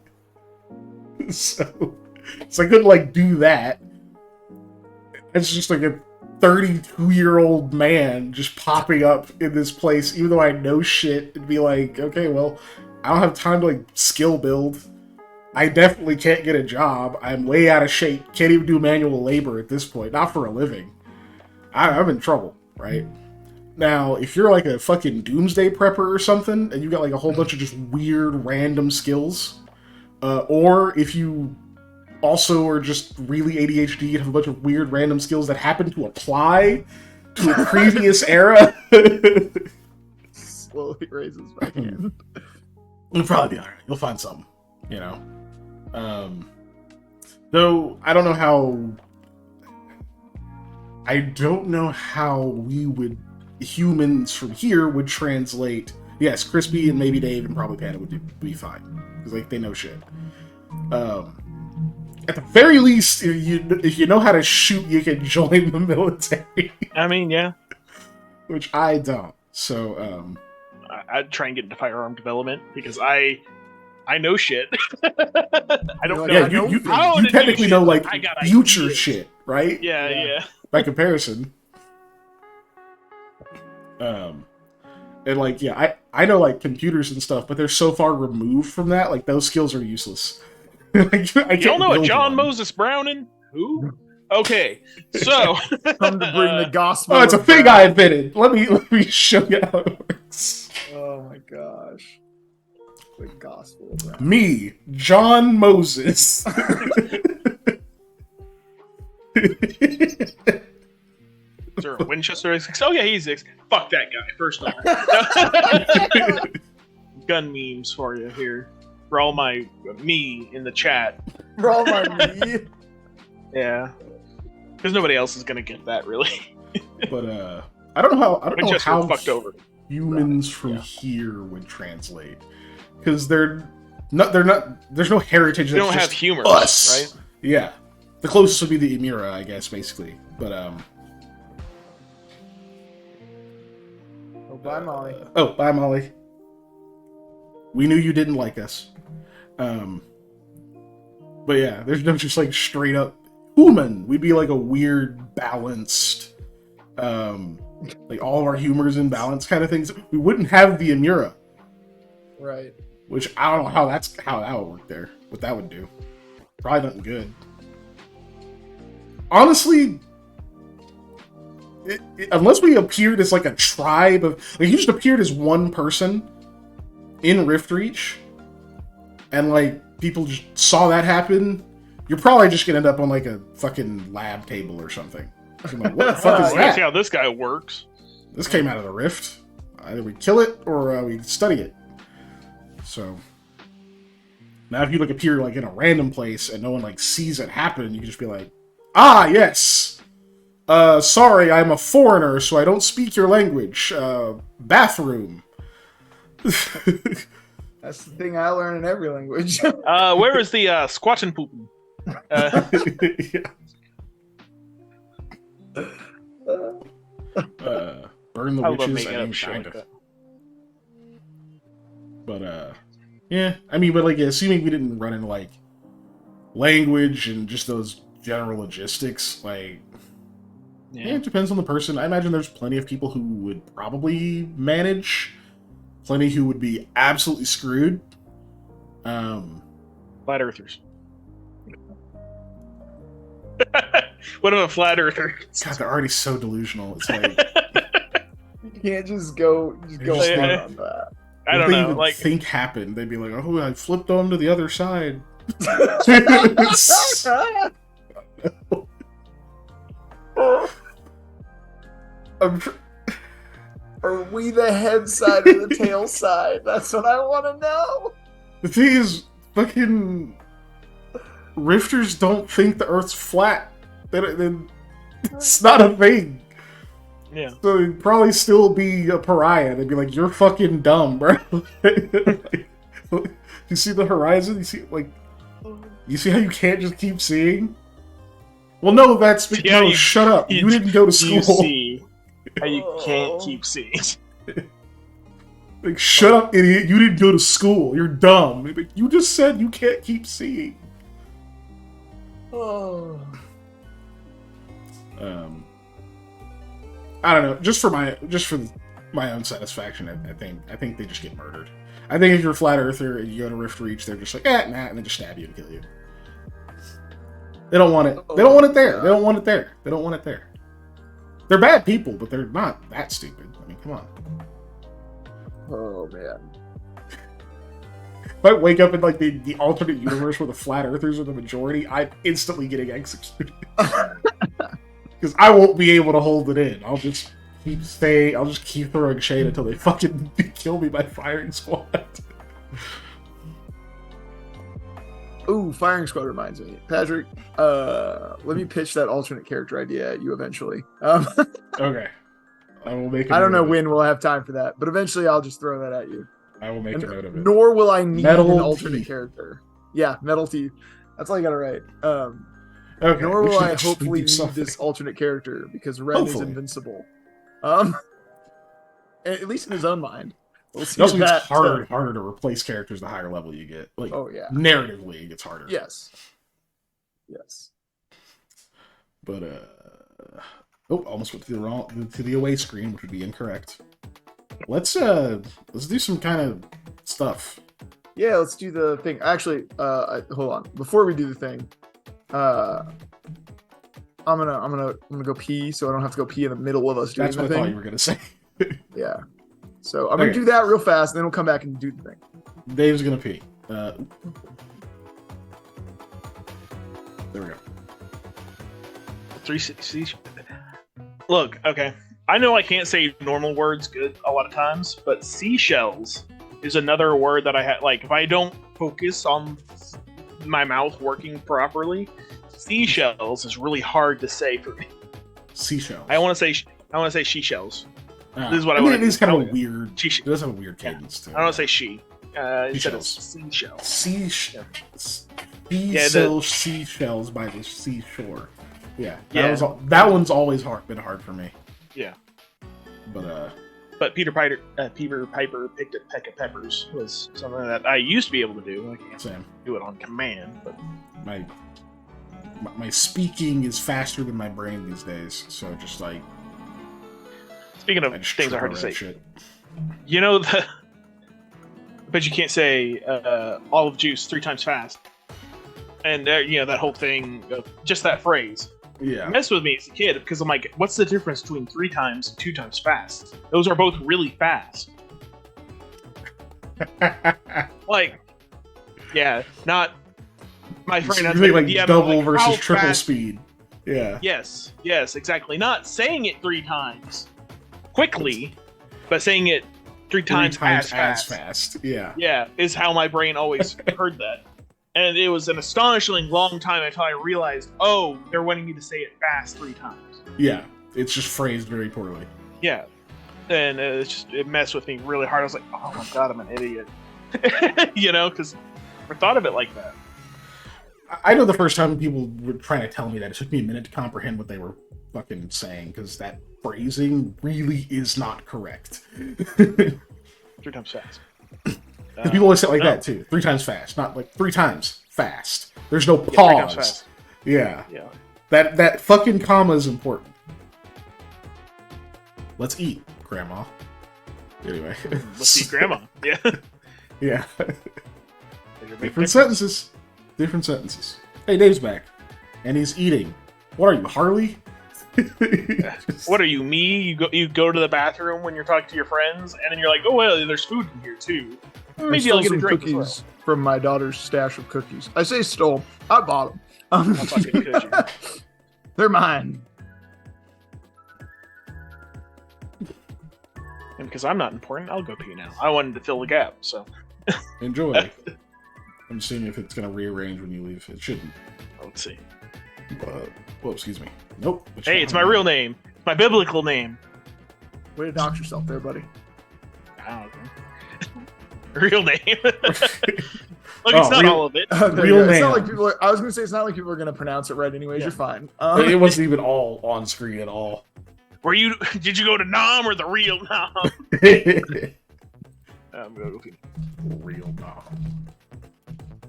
[SPEAKER 1] so I couldn't like do that. It's just like a 32-year-old man just popping up in this place, even though I know shit, and be like, okay, well, I don't have time to like skill build. I definitely can't get a job. I'm way out of shape. Can't even do manual labor at this point. Not for a living. I'm in trouble, right? Now, if you're like a fucking doomsday prepper or something, and you got like a whole bunch of just weird random skills, or if you also are just really ADHD and have a bunch of weird random skills that happen to apply to a previous era,
[SPEAKER 2] slowly raises my hand.
[SPEAKER 1] You'll probably be alright. You'll find something, you know. Though I don't know how we would, humans from here would translate. Yes, Crispy and maybe Dave and probably Panda would be fine because like they know shit. At the very least, if you know how to shoot, you can join the military.
[SPEAKER 3] I mean, yeah.
[SPEAKER 1] Which I don't. So
[SPEAKER 3] I'd try and get into firearm development because I know shit. I don't know.
[SPEAKER 1] Yeah, you technically know like future shit, right?
[SPEAKER 3] Yeah.
[SPEAKER 1] By comparison. And like, yeah, I know like computers and stuff, but they're so far removed from that, like those skills are useless.
[SPEAKER 3] You don't know a John Moses Browning? Who? Okay, so
[SPEAKER 2] come to bring the gospel.
[SPEAKER 1] Oh, it's a thing I invented. Let me show you how it works.
[SPEAKER 2] Oh my gosh. The gospel.
[SPEAKER 1] Me, John Moses.
[SPEAKER 3] Is there a Winchester X6? Oh yeah, he's X. Fuck that guy. First off, gun memes for you here. For all my me in the chat.
[SPEAKER 2] For all my me.
[SPEAKER 3] Yeah. Because nobody else is gonna get that really.
[SPEAKER 1] But I don't know how
[SPEAKER 3] fucked over.
[SPEAKER 1] humans from here would translate, because they're not. There's no heritage.
[SPEAKER 3] They don't have humor,
[SPEAKER 1] us,
[SPEAKER 3] right?
[SPEAKER 1] Yeah, the closest would be the Emira, I guess, basically. But
[SPEAKER 2] Oh, bye, Molly.
[SPEAKER 1] Bye, Molly. We knew you didn't like us. But yeah, there's no just like straight up human. We'd be like a weird balanced, like all of our humors in balance kind of things. We wouldn't have the Emira,
[SPEAKER 2] Right.
[SPEAKER 1] which I don't know how that would work there. What that would do, probably nothing good. Honestly, unless we appeared as like a tribe of, like, you just appeared as one person in Riftreach, and like people just saw that happen, you're probably just gonna end up on like a fucking lab table or something. I'm like, what the fuck is that?
[SPEAKER 3] See how this guy works.
[SPEAKER 1] This came out of the rift. Either we kill it or we study it. So now, if you like appear like in a random place and no one like sees it happen, you can just be like, "Ah, yes. Sorry, I'm a foreigner, so I don't speak your language. Bathroom."
[SPEAKER 2] That's the thing I learn in every language.
[SPEAKER 3] Where is the squatting pooping?
[SPEAKER 1] Burn the
[SPEAKER 3] I love
[SPEAKER 1] witches.
[SPEAKER 3] making
[SPEAKER 1] I mean,
[SPEAKER 3] up shit
[SPEAKER 1] kind
[SPEAKER 3] like
[SPEAKER 1] of.
[SPEAKER 3] that.
[SPEAKER 1] But yeah. I mean, but like, assuming we didn't run into like language and just those general logistics, like, yeah, it depends on the person. I imagine there's plenty of people who would probably manage. Plenty who would be absolutely screwed.
[SPEAKER 3] Flat earthers. What about flat earthers?
[SPEAKER 1] God, they're already so delusional. It's like,
[SPEAKER 2] You can't just go hard on that.
[SPEAKER 3] I don't
[SPEAKER 1] they
[SPEAKER 3] know.
[SPEAKER 1] even
[SPEAKER 3] Like,
[SPEAKER 1] think happened. They'd be like, "Oh, I flipped on to the other side."
[SPEAKER 2] Are we the head side or the tail side? That's what I want to know.
[SPEAKER 1] The thing is, fucking rifters don't think the Earth's flat. It's not a thing.
[SPEAKER 3] yeah.
[SPEAKER 1] So they'd probably still be a pariah. They'd be like, "You're fucking dumb, bro." You see the horizon? You see how you can't just keep seeing? Well, no, shut up. You didn't go to school.
[SPEAKER 3] You see how you can't keep seeing.
[SPEAKER 1] Like, shut up, idiot. You didn't go to school. You're dumb. Like, you just said you can't keep seeing.
[SPEAKER 2] Oh.
[SPEAKER 1] I don't know. Just for my own satisfaction, I think they just get murdered. I think if you're a flat earther and you go to Rift Reach, they're just like, nah, and they just stab you and kill you. They don't want it. They don't want it there. They don't want it there. They don't want it there. They're bad people, but they're not that stupid. I mean, come on.
[SPEAKER 2] Oh man.
[SPEAKER 1] If I wake up in like the alternate universe where the flat earthers are the majority, I'm instantly getting executed. Because I won't be able to hold it in. I'll just keep throwing shade until they fucking kill me by firing squad.
[SPEAKER 2] Ooh, firing squad reminds me. Patrick, let me pitch that alternate character idea at you eventually.
[SPEAKER 1] Okay. I will make
[SPEAKER 2] I don't know when we'll have time for that, but eventually I'll just throw that at you.
[SPEAKER 1] I will make a note of it.
[SPEAKER 2] Nor will I need
[SPEAKER 1] Metal
[SPEAKER 2] an alternate
[SPEAKER 1] teeth.
[SPEAKER 2] character. Yeah, metal teeth. That's all you gotta write.
[SPEAKER 1] Okay.
[SPEAKER 2] Nor
[SPEAKER 1] we
[SPEAKER 2] will
[SPEAKER 1] should
[SPEAKER 2] I
[SPEAKER 1] actually
[SPEAKER 2] hopefully
[SPEAKER 1] do
[SPEAKER 2] need
[SPEAKER 1] something.
[SPEAKER 2] this alternate character because Ren is
[SPEAKER 1] Hopefully.
[SPEAKER 2] invincible. At least in his own mind. We'll see
[SPEAKER 1] It also
[SPEAKER 2] if
[SPEAKER 1] gets
[SPEAKER 2] that,
[SPEAKER 1] harder to replace characters the higher level you get. Like,
[SPEAKER 2] oh yeah.
[SPEAKER 1] narratively, it gets harder.
[SPEAKER 2] Yes. Yes.
[SPEAKER 1] But almost went to the away screen, which would be incorrect. Let's do some kind of stuff.
[SPEAKER 2] Yeah, let's do the thing. Actually, hold on. Before we do the thing, I'm gonna go pee, so I don't have to go pee in the middle of us doing
[SPEAKER 1] That's
[SPEAKER 2] the
[SPEAKER 1] what I
[SPEAKER 2] thing.
[SPEAKER 1] thought you were gonna say.
[SPEAKER 2] Yeah. So I'm gonna do that real fast, and then we'll come back and do the thing.
[SPEAKER 1] Dave's gonna pee. There we go.
[SPEAKER 3] 360. Look, okay. I know I can't say normal words good a lot of times, but seashells is another word that I had. Like, if I don't focus on my mouth working properly, seashells is really hard to say for me.
[SPEAKER 1] Seashells.
[SPEAKER 3] I want to say she shells. This is what
[SPEAKER 1] I mean, it is kind of a weird.
[SPEAKER 3] She,
[SPEAKER 1] it does have a weird cadence too.
[SPEAKER 3] I don't want to say she. Instead of seashells.
[SPEAKER 1] Seashells by the seashore. Yeah, that one's always been hard for me.
[SPEAKER 3] Yeah.
[SPEAKER 1] But
[SPEAKER 3] Peter Piper picked a peck of peppers was something that I used to be able to do. I can't do it on command, but
[SPEAKER 1] my speaking is faster than my brain these days. So just like
[SPEAKER 3] speaking of things are hard to say,
[SPEAKER 1] shit.
[SPEAKER 3] You know but you can't say olive juice 3 times fast, and that whole thing of just that phrase.
[SPEAKER 1] Yeah,
[SPEAKER 3] it messed with me as a kid because I'm like, what's the difference between 3 times and 2 times fast? Those are both really fast. Like, yeah, not my friend.
[SPEAKER 1] It's like double versus triple speed. Yeah.
[SPEAKER 3] Yes, exactly. Not saying it 3 times quickly, but saying it 3 times as fast.
[SPEAKER 1] Yeah.
[SPEAKER 3] Yeah, is how my brain always heard that. And it was an astonishingly long time until I realized, oh, they're wanting me to say it fast 3 times.
[SPEAKER 1] Yeah, it's just phrased very poorly.
[SPEAKER 3] Yeah, and it messed with me really hard. I was like, oh my god, I'm an idiot. Because I never thought of it like that.
[SPEAKER 1] I know the first time people were trying to tell me that, it took me a minute to comprehend what they were fucking saying, because that phrasing really is not correct.
[SPEAKER 3] 3 times fast.
[SPEAKER 1] Because people always say it like that too. 3 times fast, not like 3 times fast. There's no pause.
[SPEAKER 3] 3 times fast.
[SPEAKER 1] Yeah. That fucking comma is important. Let's eat, Grandma. Anyway.
[SPEAKER 3] Let's eat, Grandma. Yeah.
[SPEAKER 1] Yeah. Different sentences. Hey, Dave's back. And he's eating. What are you, Harley?
[SPEAKER 3] What are you, me? You go to the bathroom when you're talking to your friends, and then you're like, oh, well, there's food in here, too. Maybe I'll get a drink
[SPEAKER 2] cookies from my daughter's stash of cookies. I say stole. I bought them. They're mine.
[SPEAKER 3] And because I'm not important, I'll go pee now. I wanted to fill the gap, so.
[SPEAKER 1] Enjoy. I'm seeing if it's going to rearrange when you leave. It shouldn't.
[SPEAKER 3] Let's see.
[SPEAKER 1] Well, excuse me. Nope.
[SPEAKER 3] Hey, it's my real name. It's my biblical name.
[SPEAKER 2] Way to dox yourself there, buddy.
[SPEAKER 3] I don't know. Real name. Look, it's not all of it.
[SPEAKER 1] Real name.
[SPEAKER 2] It's not like people I was going to say, it's not like people are going to pronounce it right anyways. Yeah. You're fine.
[SPEAKER 1] It wasn't even all on screen at all.
[SPEAKER 3] Did you go to Nom or the real Nom? I'm going to go
[SPEAKER 1] real Nom.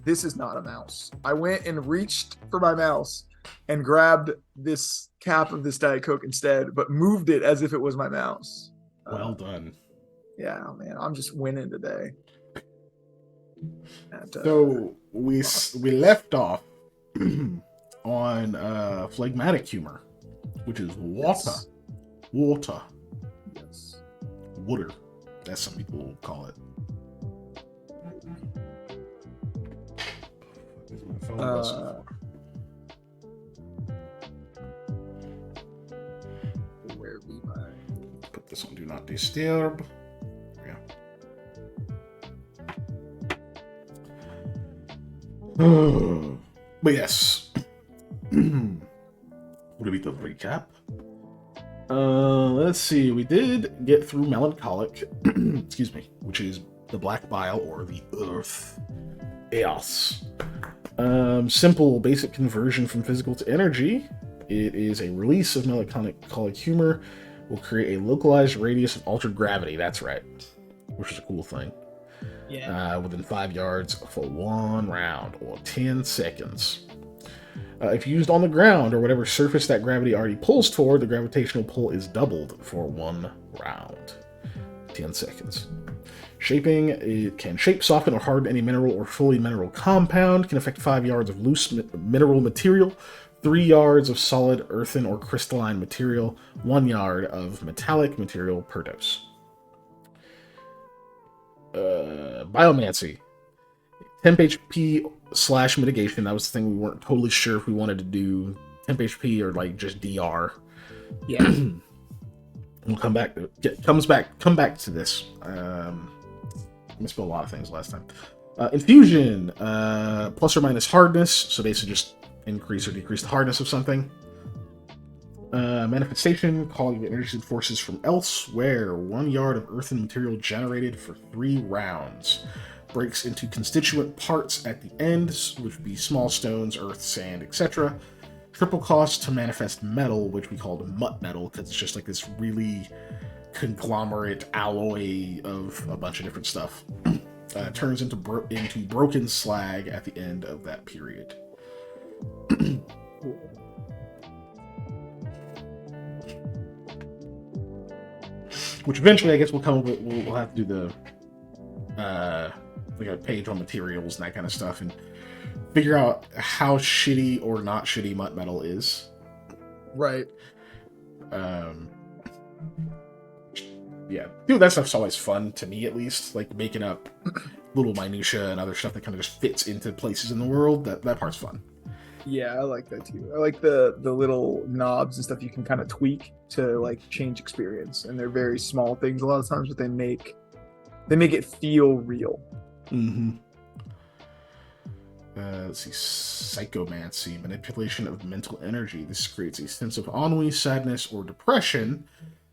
[SPEAKER 2] This is not a mouse. I went and reached for my mouse and grabbed this cap of this Diet Coke instead, but moved it as if it was my mouse.
[SPEAKER 1] Well done.
[SPEAKER 2] Yeah, man, I'm just winning today.
[SPEAKER 1] So we left off on phlegmatic humor, which is water.
[SPEAKER 2] Yes.
[SPEAKER 1] Water.
[SPEAKER 2] Yes.
[SPEAKER 1] Water. That's some people call it.
[SPEAKER 2] Where be my?
[SPEAKER 1] Put this on Do Not Disturb. But yes. What do we do? Recap? Let's see. We did get through melancholic, excuse me, which is the black bile or the earth. Eos. Simple, basic conversion from physical to energy. It is a release of melancholic humor. Will create a localized radius of altered gravity. That's right. Which is a cool thing.
[SPEAKER 2] Yeah.
[SPEAKER 1] Within 5 yards for 1 round or 10 seconds. If used on the ground or whatever surface that gravity already pulls toward, the gravitational pull is doubled for 1 round. 10 seconds. Shaping, it can shape, soften, or harden any mineral or fully mineral compound. Can affect 5 yards of loose mineral material, 3 yards of solid earthen or crystalline material, 1 yard of metallic material per dose. Biomancy. Temp HP / mitigation. That was the thing we weren't totally sure if we wanted to do temp HP or like just DR.
[SPEAKER 2] Yeah.
[SPEAKER 1] We'll come back to this. I misspelled a lot of things last time. Infusion, plus or minus hardness, so basically just increase or decrease the hardness of something. Manifestation, calling the energies and forces from elsewhere. 1 yard of earthen material generated for 3 rounds. Breaks into constituent parts at the end, which would be small stones, earth, sand, etc. Triple cost to manifest metal, which we called mutt metal, because it's just like this really conglomerate alloy of a bunch of different stuff. Turns into broken slag at the end of that period. Which eventually, I guess, we'll come with. We'll have to do the like a page on materials and that kind of stuff, and figure out how shitty or not shitty mutt metal is.
[SPEAKER 2] Right.
[SPEAKER 1] Yeah, dude, that stuff's always fun to me, at least. Like making up little minutia and other stuff that kind of just fits into places in the world. That part's fun.
[SPEAKER 2] Yeah, I like that too. I like the little knobs and stuff you can kind of tweak to like change experience, and they're very small things a lot of times, but they make it feel real.
[SPEAKER 1] Mm-hmm. Let's see, psychomancy, manipulation of mental energy. This creates a sense of ennui, sadness, or depression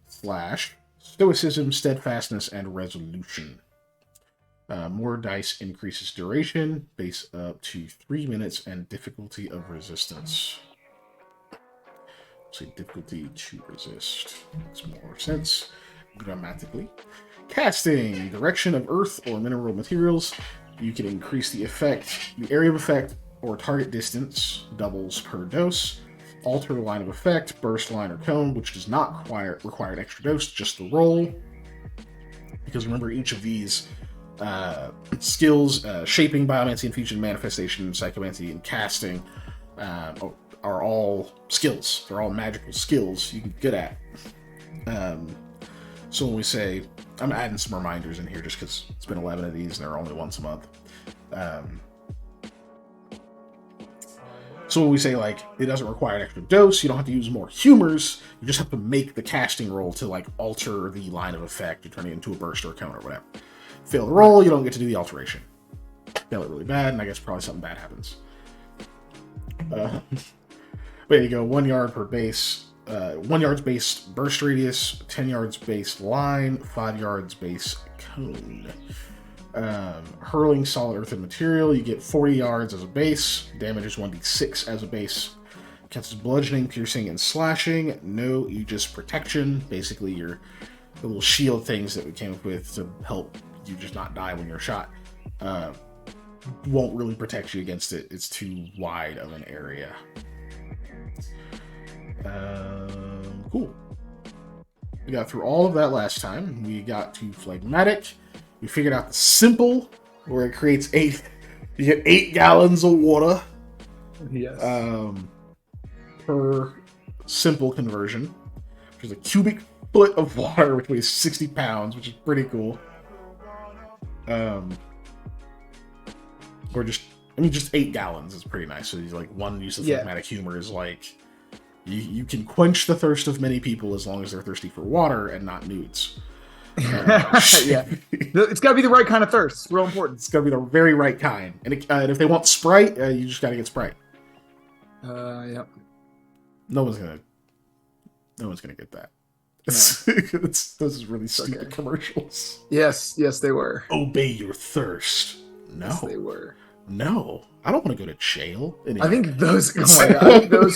[SPEAKER 1] / stoicism, steadfastness, and resolution. More dice increases duration, base up to 3 minutes, and difficulty of resistance. So difficulty to resist makes more sense grammatically. Casting, direction of earth or mineral materials. You can increase the area of effect, or target distance, doubles per dose. Alter line of effect, burst line or cone, which does not require an extra dose, just the roll. Because remember, each of these skills, shaping, biomancy, infusion, manifestation, psychomancy, and casting, are all skills. They're all magical skills you can get good at. So when we say, I'm adding some reminders in here just because it's been 11 of these and they're only once a month. So when we say, like, it doesn't require an extra dose, you don't have to use more humors, you just have to make the casting roll to, like, alter the line of effect to turn it into a burst or a cone or whatever. Fail the roll, you don't get to do the alteration. Fail it really bad, and I guess probably something bad happens. There you go, 1 yard per base. 1 yard's base burst radius, 10 yards base line, 5 yards base cone. Hurling solid earthen material, you get 40 yards as a base. Damage is 1d6 as a base. Counts as bludgeoning, piercing, and slashing. No Aegis protection. Basically, the little shield things that we came up with to help you just not die when you're shot won't really protect you against it. It's too wide of an area. Cool. We got through all of that last time. We got to phlegmatic. We figured out the simple, where it creates you get 8 gallons of water.
[SPEAKER 2] Yes.
[SPEAKER 1] Per simple conversion, which is a cubic foot of water, which weighs 60 pounds, which is pretty cool. Or just 8 gallons is pretty nice. So like one use of phlegmatic humor is like, you can quench the thirst of many people as long as they're thirsty for water and not nudes.
[SPEAKER 2] Yeah, it's got to be the right kind of thirst. It's real important.
[SPEAKER 1] It's got to be the very right kind. And if they want Sprite, you just got to get Sprite.
[SPEAKER 2] Yep.
[SPEAKER 1] No one's gonna get that. No. Those are really stupid commercials.
[SPEAKER 2] Yes, they were.
[SPEAKER 1] Obey your thirst. No,
[SPEAKER 2] yes, they were.
[SPEAKER 1] No, I don't want to go to jail. Anyway.
[SPEAKER 2] I think those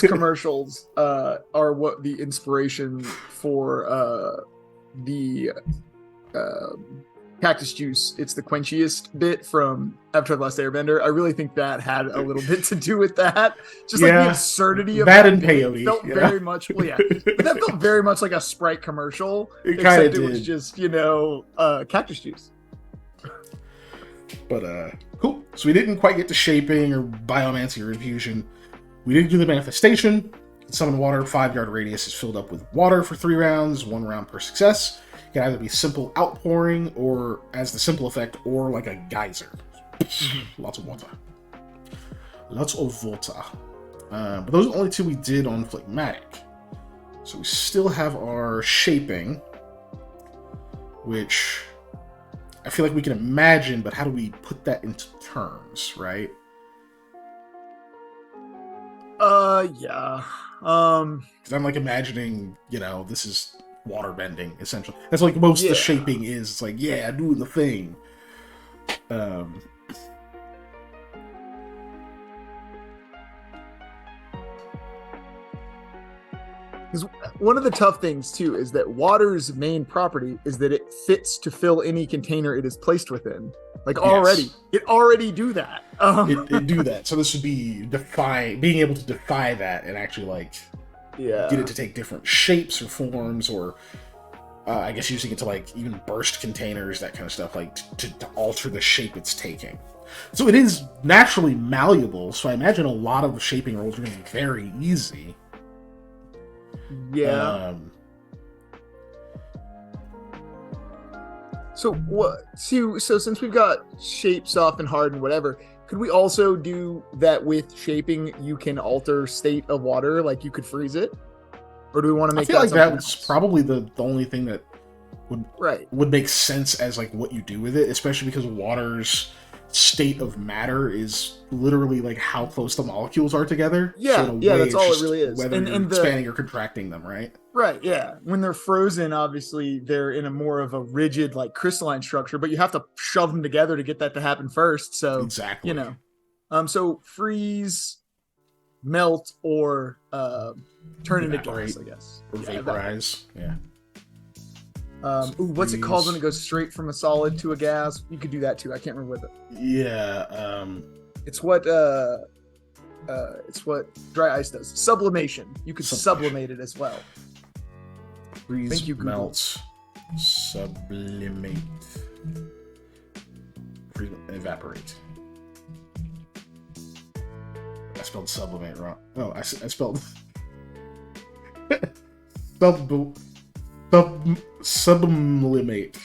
[SPEAKER 2] commercials are what the inspiration for the cactus juice. It's the quenchiest bit from Avatar: The Last Airbender. I really think that had a little bit to do with that. Just like the absurdity of
[SPEAKER 1] that and peyote.
[SPEAKER 2] Felt very much, but that felt very much like a Sprite commercial.
[SPEAKER 1] It kind of did.
[SPEAKER 2] It was just cactus juice.
[SPEAKER 1] But cool. So we didn't quite get to shaping or biomancy or infusion. We did do the manifestation. Summon water, 5 yard radius is filled up with water for 3 rounds, 1 round per success. It can either be simple outpouring or as the simple effect, or like a geyser. Lots of water. But those are the only 2 we did on phlegmatic. So we still have our shaping, which I feel like we can imagine, but how do we put that into terms, right?
[SPEAKER 2] Yeah.
[SPEAKER 1] Because I'm like imagining, this is water bending essentially. That's like most of the shaping is. It's like, yeah, doing the thing.
[SPEAKER 2] Because one of the tough things too is that water's main property is that it fits to fill any container it is placed within. Like already, it already do that.
[SPEAKER 1] It do that. So this would be being able to defy that and actually get it to take different shapes or forms, or I guess using it to even burst containers, that kind of stuff, to alter the shape it's taking. So it is naturally malleable. So I imagine a lot of the shaping rules are going to be very easy.
[SPEAKER 2] Yeah. So since we've got shape, soft, and hard, and whatever, could we also do that with shaping? You can alter state of water, like you could freeze it, or do we want to make? I feel like
[SPEAKER 1] that's probably the only thing that would make sense as what you do with it, especially because water's state of matter is literally how close the molecules are together.
[SPEAKER 2] Yeah,
[SPEAKER 1] so
[SPEAKER 2] that's all it really is.
[SPEAKER 1] Whether you're expanding or contracting them, right?
[SPEAKER 2] Right, yeah. When they're frozen, obviously they're in a more of a rigid, crystalline structure, but you have to shove them together to get that to happen first. So
[SPEAKER 1] exactly,
[SPEAKER 2] so freeze, melt, or turn into gas, I guess,
[SPEAKER 1] or vaporize. Yeah.
[SPEAKER 2] What's it called when it goes straight from a solid to a gas? You could do that too. I can't remember what it.
[SPEAKER 1] Yeah.
[SPEAKER 2] It's what dry ice does. Sublimation. You could sublimate it as well.
[SPEAKER 1] Freeze, Thank you, melt, sublimate, freeze, evaporate. I spelled sublimate wrong. No, I spelled sublimate.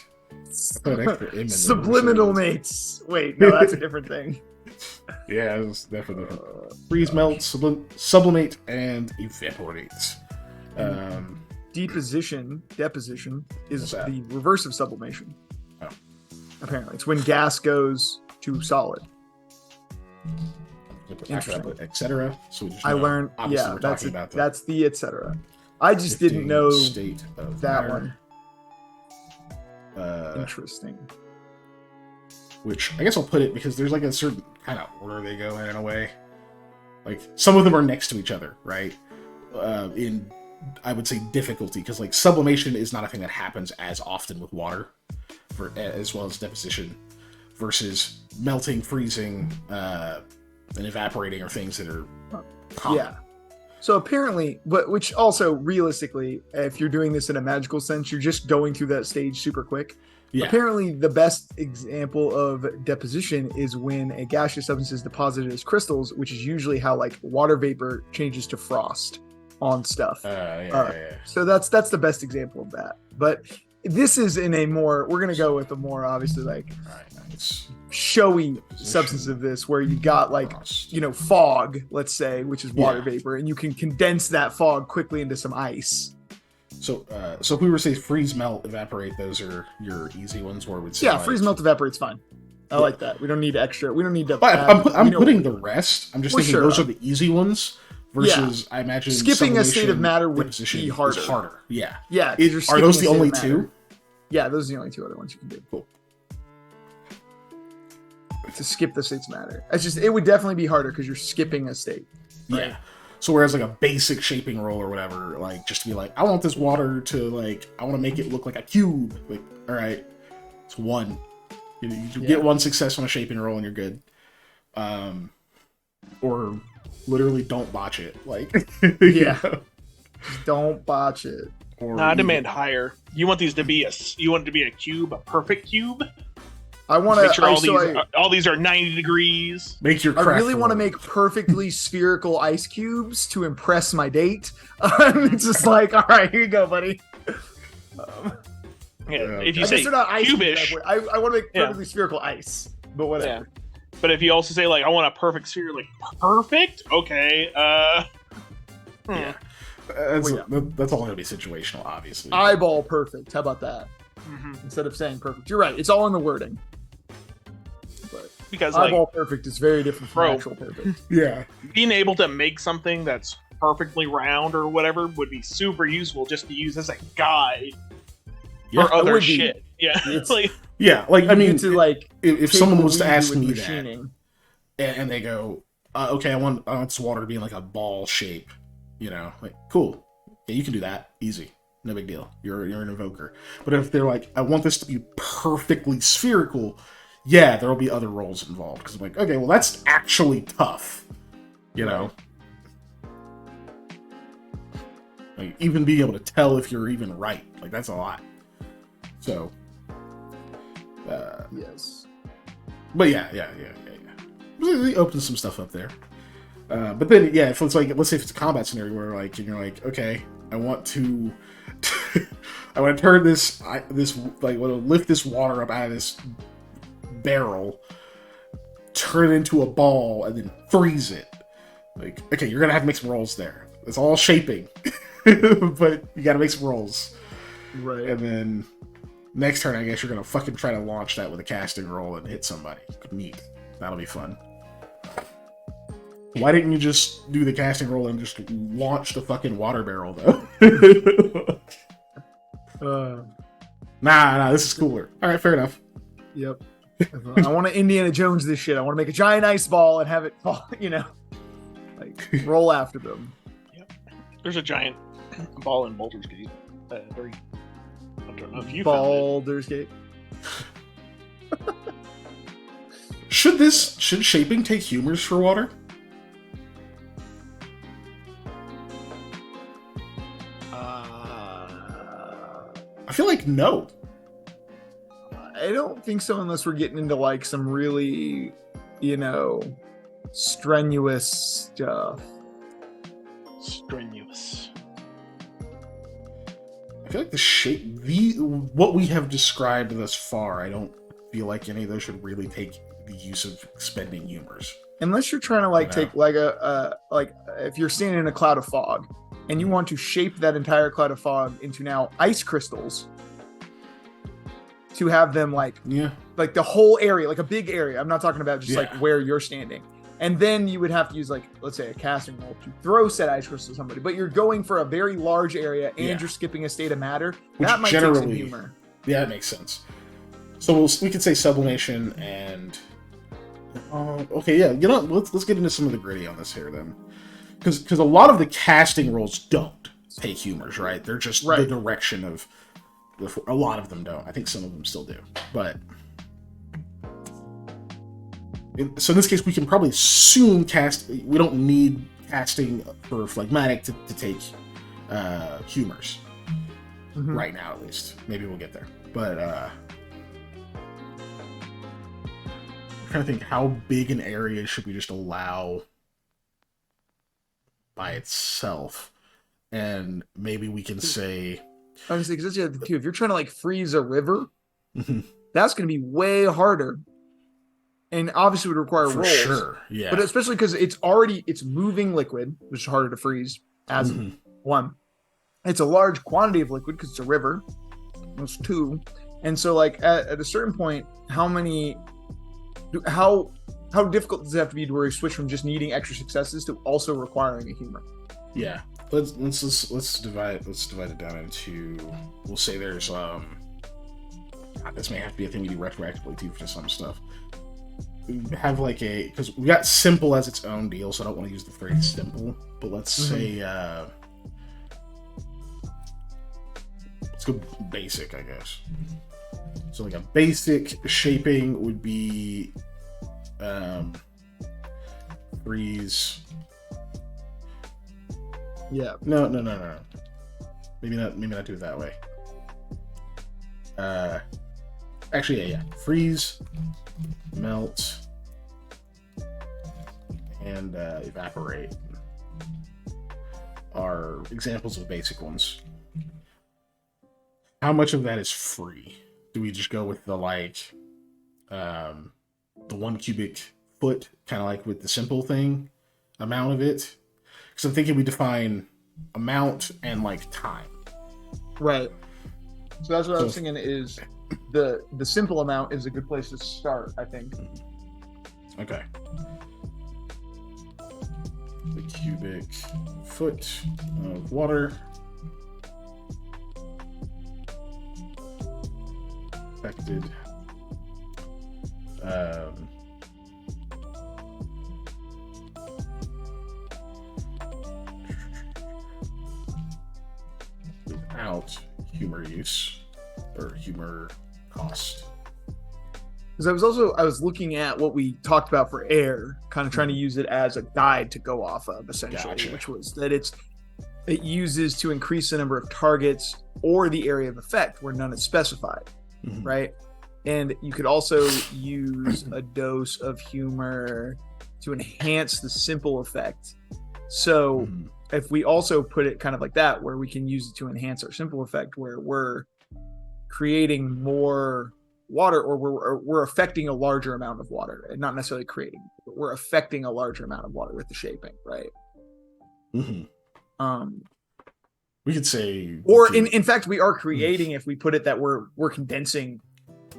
[SPEAKER 2] Subliminal mates. Wait, no, that's a different thing.
[SPEAKER 1] Yeah, it's definitely different. Freeze, melt, sublimate, and evaporate.
[SPEAKER 2] Deposition is the reverse of sublimation. Oh. Apparently, it's when gas goes to solid.
[SPEAKER 1] Etc. So
[SPEAKER 2] I learned. Yeah, that's the etc. I just didn't know
[SPEAKER 1] state of
[SPEAKER 2] that
[SPEAKER 1] matter.
[SPEAKER 2] One. Interesting.
[SPEAKER 1] Which I guess I'll put it because there's a certain kind of order they go in a way. Some of them are next to each other, right? In I would say difficulty, because sublimation is not a thing that happens as often with water, as well as deposition, versus melting, freezing, and evaporating are things that are common.
[SPEAKER 2] Yeah. So apparently, which also realistically, if you're doing this in a magical sense, you're just going through that stage super quick. Yeah. Apparently, the best example of deposition is when a gaseous substance is deposited as crystals, which is usually how water vapor changes to frost on stuff. So that's the best example of that. But this is in a more, we're gonna go with a more obviously showy substance of this, where you got fog, let's say, which is water vapor, and you can condense that fog quickly into some ice.
[SPEAKER 1] So if we were to say freeze, melt, evaporate, those are your easy ones, where we'd say
[SPEAKER 2] freeze, melt, evaporate's fine. I like that. We don't need extra. We don't need to.
[SPEAKER 1] But I'm putting the rest. I'm just thinking those are the easy ones. Versus, I imagine
[SPEAKER 2] skipping a state of matter would be harder.
[SPEAKER 1] Yeah.
[SPEAKER 2] Yeah.
[SPEAKER 1] Are those the only two?
[SPEAKER 2] Yeah, those are the only two other ones you can do.
[SPEAKER 1] Cool.
[SPEAKER 2] To skip the states of matter. It would definitely be harder because you're skipping a state.
[SPEAKER 1] Right? Yeah. So whereas a basic shaping roll or whatever, just to be I want this water to I want to make it look like a cube. All right, it's one. You get one success on a shaping roll and you're good. Or literally don't botch it.
[SPEAKER 2] Don't botch it.
[SPEAKER 3] I demand higher. You want these to be a cube, a perfect cube?
[SPEAKER 2] I want to
[SPEAKER 3] make sure all these are 90 degrees.
[SPEAKER 1] Make your.
[SPEAKER 2] I really want to make perfectly spherical ice cubes to impress my date. It's just all right, here you go, buddy.
[SPEAKER 3] If you say cubish,
[SPEAKER 2] I want to make perfectly spherical ice, but whatever.
[SPEAKER 3] Yeah. But if you also say I want a perfect sphere, perfect, okay.
[SPEAKER 1] Yeah, that's all going to be situational, obviously.
[SPEAKER 2] Eyeball perfect. How about that? Mm-hmm. Instead of saying perfect, you're right. It's all in the wording. But
[SPEAKER 3] Because
[SPEAKER 2] eyeball perfect is very different from actual perfect.
[SPEAKER 1] Yeah.
[SPEAKER 3] Being able to make something that's perfectly round or whatever would be super useful just to use as a guide for other shit. Yeah.
[SPEAKER 1] I mean,
[SPEAKER 2] to like
[SPEAKER 1] if someone was to ask me
[SPEAKER 2] machining.
[SPEAKER 1] that, and they go, okay, I want this water to be in like a ball shape, like, cool. Yeah, you can do that. Easy. No big deal. You're an invoker. But if they're like, I want this to be perfectly spherical, yeah, there'll be other roles involved. Because I'm like, okay, well, that's actually tough. Right. Like, even being able to tell if you're even right. Like, that's a lot. So.
[SPEAKER 2] Yes.
[SPEAKER 1] But yeah. It opens some stuff up there. But then, yeah, if it's like, let's say if it's a combat scenario where, like, and you're like, okay, I want to turn this, like, want to lift this water up out of this barrel, turn it into a ball, and then freeze it. Like, okay, you're gonna have to make some rolls there. It's all shaping, but you gotta make some rolls.
[SPEAKER 2] Right.
[SPEAKER 1] And then next turn, I guess you're gonna fucking try to launch that with a casting roll and hit somebody. Neat. That'll be fun. Why didn't you just do the casting roll and just launch the fucking water barrel, though? Nah, this is cooler. All right, fair enough.
[SPEAKER 2] Yep. I want to Indiana Jones this shit. I want to make a giant ice ball and have it fall, like roll after them.
[SPEAKER 3] Yep. There's a giant ball in Baldur's Gate. I don't know if you
[SPEAKER 2] Baldur's Gate.
[SPEAKER 1] Should shaping take humors for water? I feel like no.
[SPEAKER 2] I don't think so unless we're getting into like some really, strenuous stuff.
[SPEAKER 3] Strenuous.
[SPEAKER 1] I feel like what we have described thus far, I don't feel like any of those should really take the use of expending humors.
[SPEAKER 2] Unless you're trying to take like if you're standing in a cloud of fog and you want to shape that entire cloud of fog into now ice crystals to have them like the whole area, like a big area. I'm not talking about just like where you're standing. And then you would have to use like, let's say a casting roll to throw said ice crystal to somebody, but you're going for a very large area and you're skipping a state of matter.
[SPEAKER 1] Which
[SPEAKER 2] that might take some humor.
[SPEAKER 1] Yeah, that makes sense. So we could say sublimation and okay, yeah. Let's get into some of the gritty on this here then, because a lot of the casting rolls don't take humors, right? They're just the direction of. A lot of them don't. I think some of them still do, but so in this case, we can probably assume we don't need casting for phlegmatic to take humors right now, at least. Maybe we'll get there, but I'm trying to think how big an area should we just allow by itself, and maybe we can say.
[SPEAKER 2] Honestly, because that's the other thing too. If you're trying to like freeze a river, that's going to be way harder, and obviously would require rolls.
[SPEAKER 1] Sure, yeah.
[SPEAKER 2] But especially because it's moving liquid, which is harder to freeze. As one, it's a large quantity of liquid because it's a river. That's two, and so like at a certain point, how difficult does it have to be to where you switch from just needing extra successes to also requiring a humor?
[SPEAKER 1] Yeah. Let's divide it down into. We'll say there's God, this may have to be a thing you do retroactively too for some stuff. We have because we got simple as its own deal, so I don't want to use the phrase simple. But let's say let's go basic, I guess. So like a basic shaping would be freeze.
[SPEAKER 2] Yeah.
[SPEAKER 1] No. Maybe not do it that way. Actually, yeah. Freeze, melt, and evaporate are examples of basic ones. How much of that is free? Do we just go with the 1 cubic foot, kind of like with the simple thing, amount of it? Because I'm thinking we define amount and time.
[SPEAKER 2] Right. So that's what I was thinking is the simple amount is a good place to start, I think.
[SPEAKER 1] Okay. The cubic foot of water. Affected. Without humor use or humor cost.
[SPEAKER 2] Because I was looking at what we talked about for air, kind of trying to use it as a guide to go off of, essentially,
[SPEAKER 1] Gotcha.
[SPEAKER 2] which was that it uses to increase the number of targets or the area of effect where none is specified, right? And you could also use a dose of humor to enhance the simple effect. So if we also put it kind of like that, where we can use it to enhance our simple effect, where we're creating more water, or we're affecting a larger amount of water, and not necessarily creating, but we're affecting a larger amount of water with the shaping, right?
[SPEAKER 1] We could say,
[SPEAKER 2] or in fact, we are creating, if we put it that we're condensing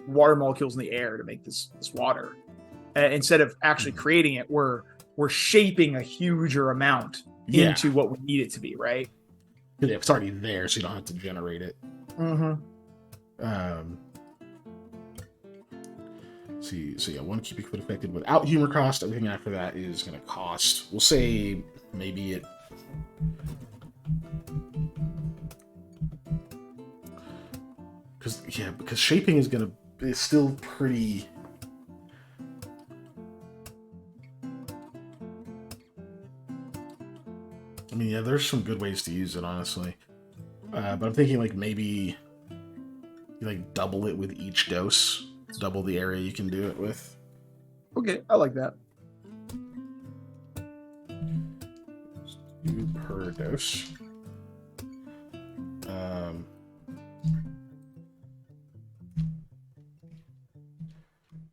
[SPEAKER 2] water molecules in the air to make this water, instead of actually creating it, we're shaping a huger amount into what we need it to be, right?
[SPEAKER 1] Yeah, it's already there, so you don't have to generate it. See, so yeah, 1 cubic foot affected without humor cost. Everything after that is going to cost. We'll say maybe it. Because shaping is still pretty. I mean, yeah, there's some good ways to use it, honestly. But I'm thinking like maybe you like double it with each dose. Double the area you can do it with.
[SPEAKER 2] Okay, I like that.
[SPEAKER 1] 2 per dose.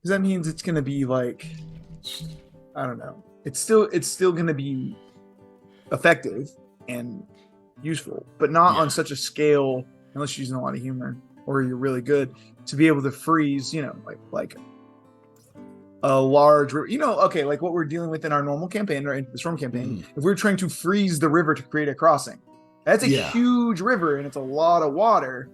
[SPEAKER 2] That means it's going to be like, I don't know. It's still going to be effective and useful, but not on such a scale, unless you're using a lot of humor or you're really good, to be able to freeze, like a large river, okay, like what we're dealing with in our normal campaign or into the storm campaign. If we're trying to freeze the river to create a crossing, that's a huge river and it's a lot of water.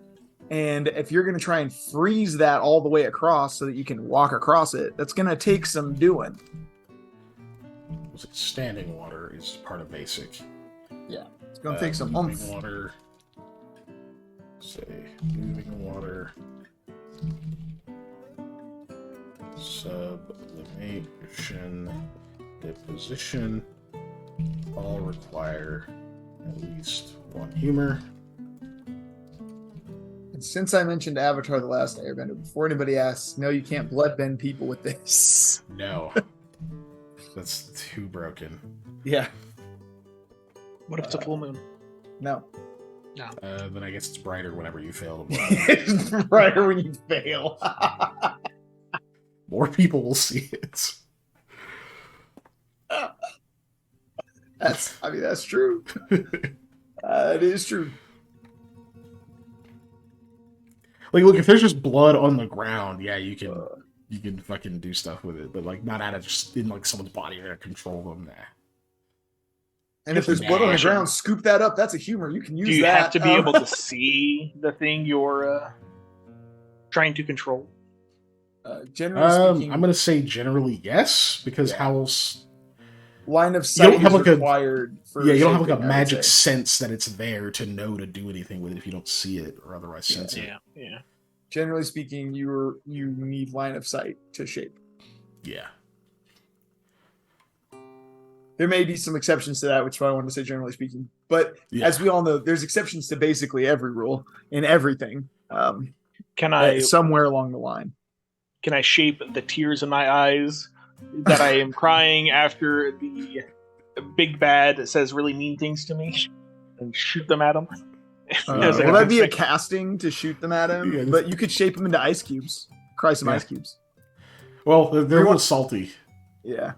[SPEAKER 2] And if you're going to try and freeze that all the way across so that you can walk across it, that's going to take some doing.
[SPEAKER 1] Standing water is part of basic.
[SPEAKER 2] Yeah, it's going to take some oomph.
[SPEAKER 1] Water. Say moving water. Sublimation, deposition, all require at least 1 humor.
[SPEAKER 2] And since I mentioned Avatar: The Last Airbender, before anybody asks, no, you can't bloodbend people with this.
[SPEAKER 1] No. That's too broken.
[SPEAKER 2] Yeah.
[SPEAKER 3] What if it's a full moon?
[SPEAKER 2] No.
[SPEAKER 3] No.
[SPEAKER 1] Then I guess it's brighter whenever you fail to blood.
[SPEAKER 2] It's brighter when you fail.
[SPEAKER 1] More people will see it.
[SPEAKER 2] That's true. It is true.
[SPEAKER 1] Like, look, if there's just blood on the ground, yeah, you can fucking do stuff with it, but like not out of just in like someone's body or control them. Nah.
[SPEAKER 2] And if there's blood on the ground, scoop that up. That's a humor. You can use that.
[SPEAKER 3] Do you have to be able to see the thing you're trying to control?
[SPEAKER 2] Generally speaking,
[SPEAKER 1] I'm going to say generally yes, because how else?
[SPEAKER 2] Line of sight is required.
[SPEAKER 1] You don't have like a magic sense that it's there to know to do anything with it if you don't see it or otherwise sense it.
[SPEAKER 3] Yeah.
[SPEAKER 2] Generally speaking, you need line of sight to shape.
[SPEAKER 1] Yeah.
[SPEAKER 2] There may be some exceptions to that, which is why I wanted to say generally speaking. But as we all know, there's exceptions to basically every rule in everything.
[SPEAKER 3] Can I
[SPEAKER 2] somewhere along the line?
[SPEAKER 3] Can I shape the tears in my eyes that I am crying after the big bad says really mean things to me and shoot them at him?
[SPEAKER 2] Well, that'd be a casting to shoot them at him, but you could shape them into ice cubes. Cry some ice cubes.
[SPEAKER 1] Well, they're a little salty.
[SPEAKER 2] Yeah.